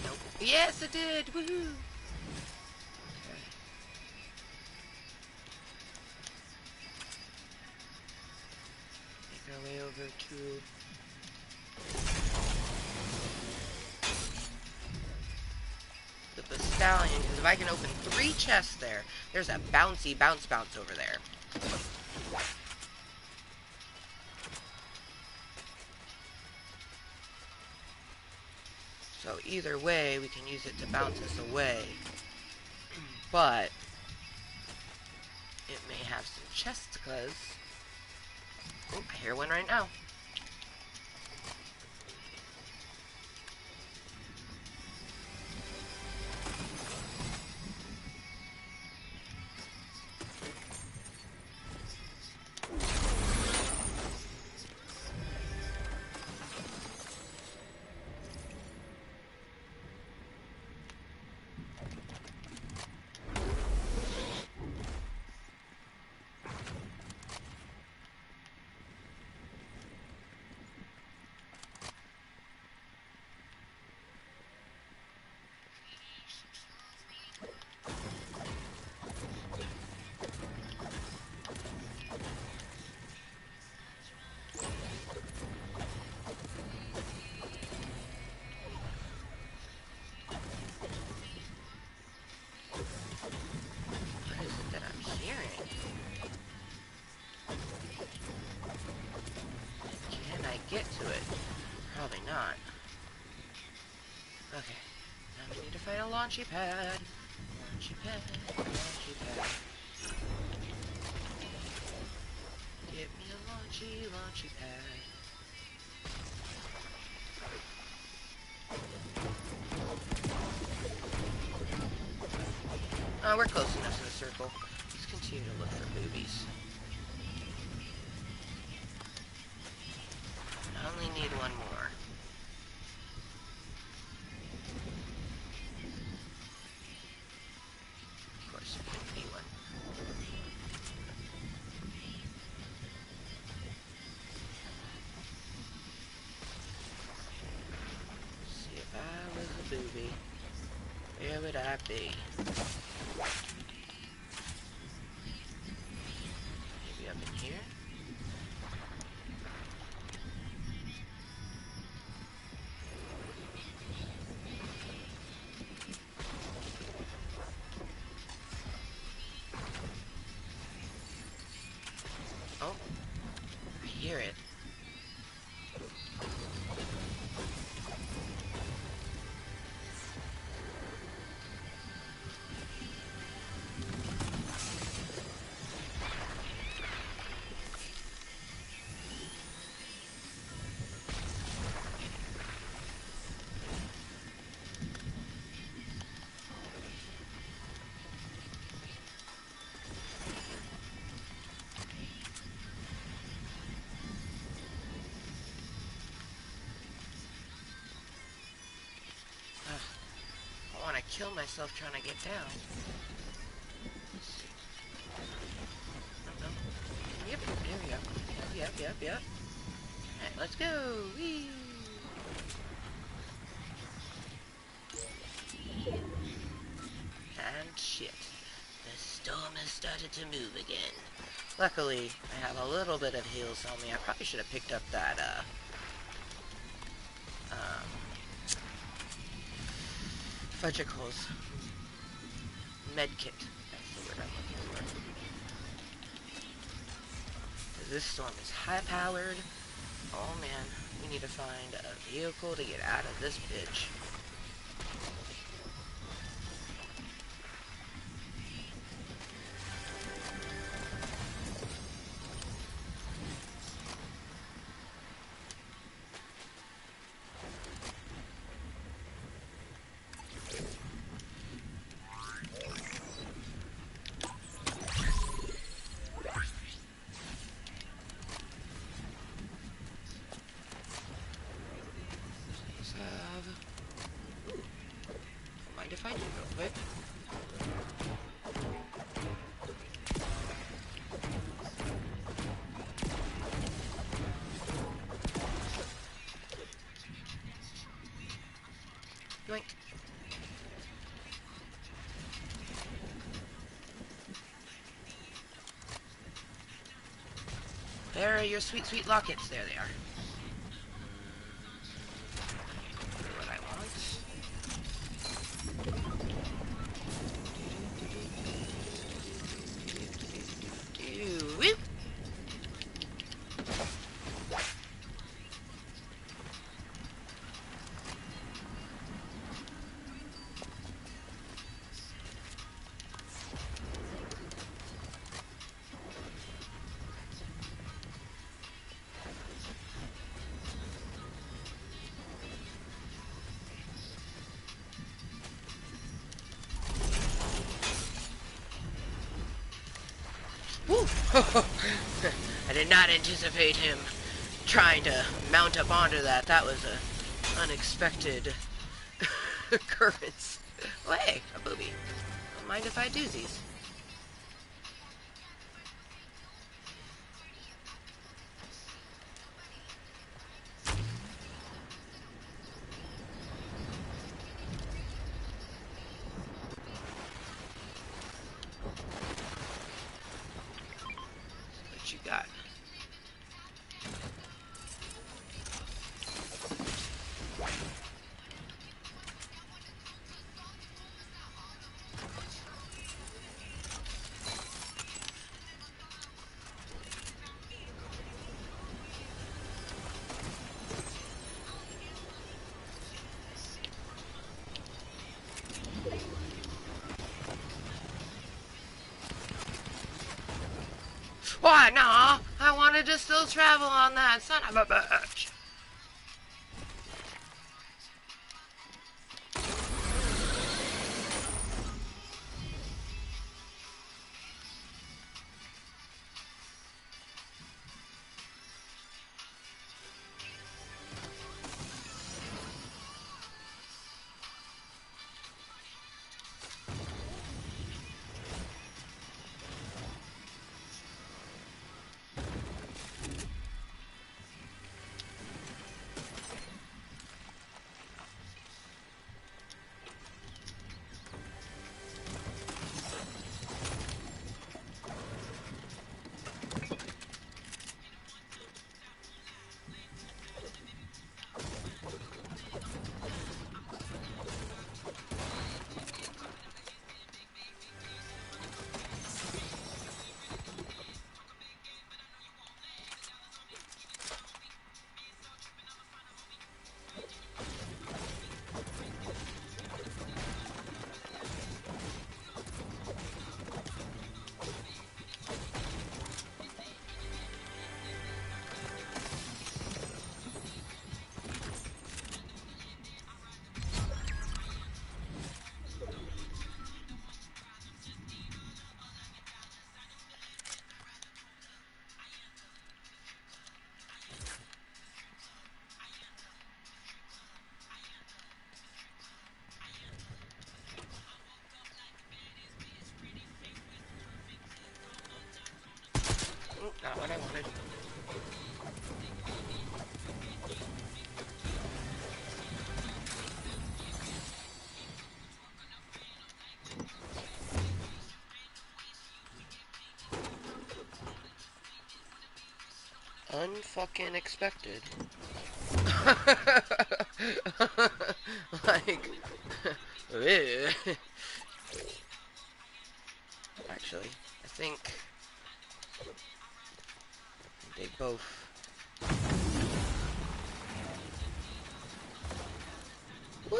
Nope. Yes, it did! Woohoo! Okay. Make our way over to the Bastallion, because if I can open 3 chests there, There's a bouncy bounce over there. So either way, we can use it to bounce us away. But it may have some chests, because... Oh, I hear one right now. Get to it. Probably not. Okay. Now we need to find a launchy pad. Launchy pad. Launchy pad. Get me a launchy pad. Oh, we're close enough to the circle. Let's continue to look for boobies. I only need one more. Of course, there couldn't be one. See, if I was a booby, where would I be? Maybe up in here? Oh, I hear it. I want to kill myself trying to get down. Oh, no. Yep, there we go. Yep. Alright, let's go. Whee! And shit. The storm has started to move again. Luckily, I have a little bit of heals on me. I probably should have picked up that, Fudgicles. Medkit. That's the word I'm looking for. This storm is high-powered. Oh man, we need to find a vehicle to get out of this bitch. Mind if I do real quick? Yoink. There are your sweet, sweet lockets. There they are. What I want. Woo! I did not anticipate him trying to mount up onto that. That was a unexpected occurrence. Oh, hey, a booby. Don't mind if I do these. What you got? What? No, I wanted to still travel on that, son of a bitch. Not what I wanted. Unfucking expected. Like, actually, I think they both. Woo!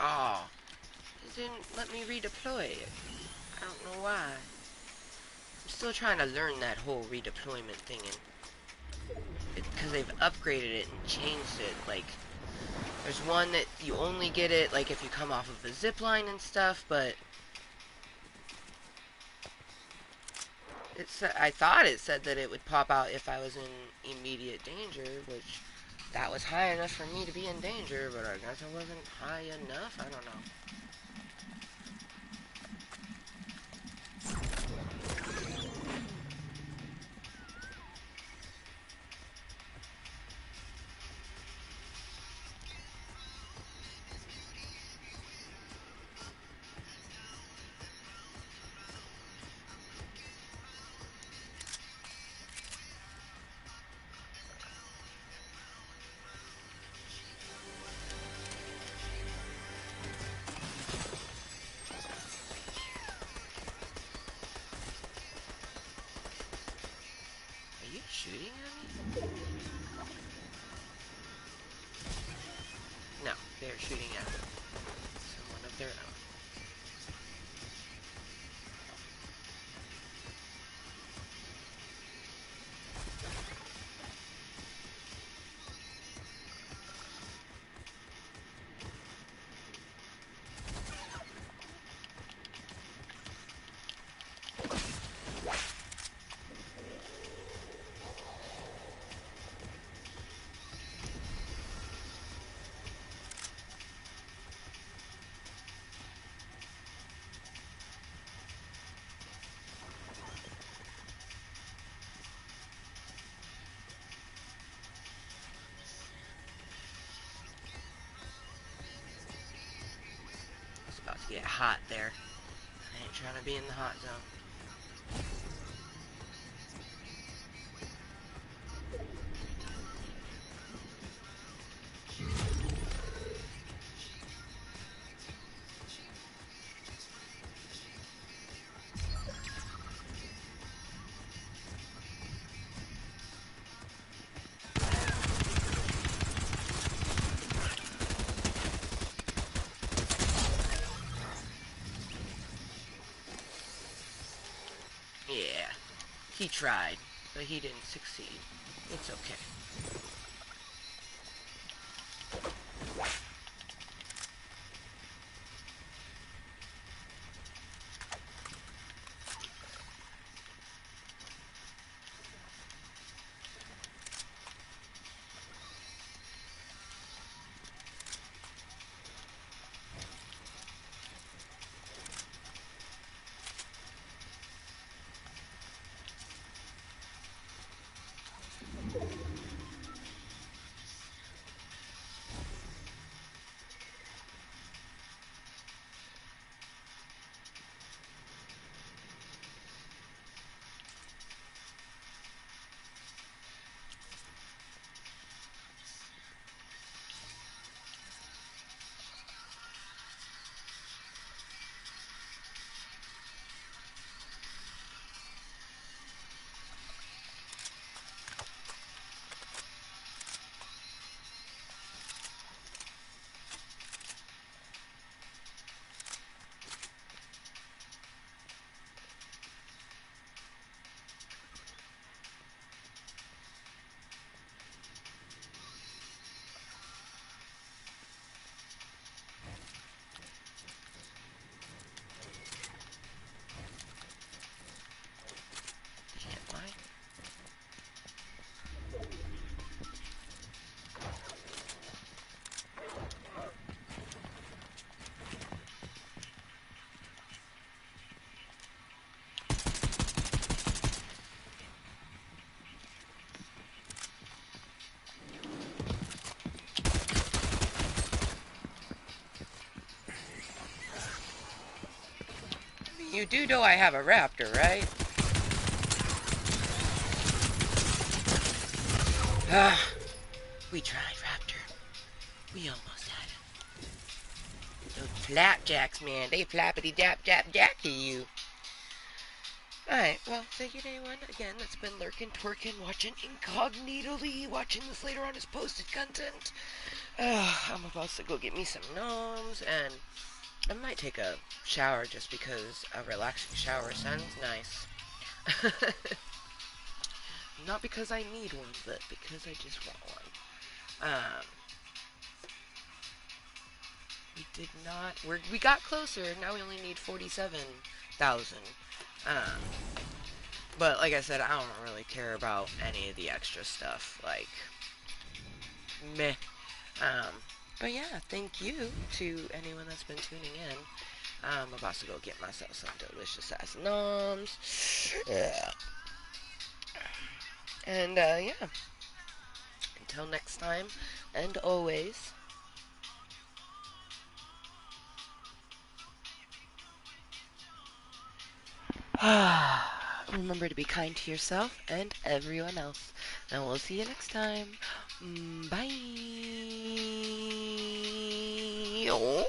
Oh, it didn't let me redeploy it. I don't know why. I'm still trying to learn that whole redeployment thing, and because they've upgraded it and changed it. Like, there's one that you only get it like if you come off of the zip line and stuff, but I thought it said that it would pop out if I was in immediate danger, which that was high enough for me to be in danger, but I guess it wasn't high enough. I don't know. No, they're shooting at someone of their own. It's about to get hot there. I ain't trying to be in the hot zone. Yeah, he tried, but he didn't succeed. It's okay. Can't lie. You do know I have a raptor, right? Ah, we tried, Raptor. We almost had it. Those flapjacks, man, they flappity dap dap jacky you. Alright, well, thank you to anyone, again, that's been lurking, twerking, watching incognitally, watching this later on as posted content. I'm about to go get me some gnomes, and I might take a shower just because a relaxing shower sounds nice. Not because I need one, but because I just want one. We did not. We got closer. Now we only need 47,000. Um, but like I said, I don't really care about any of the extra stuff. Like, meh. Um, but yeah, thank you to anyone that's been tuning in. I'm about to go get myself some delicious ass noms. Yeah. And yeah. Until next time, and always. Remember to be kind to yourself and everyone else. And we'll see you next time. Bye. Oh.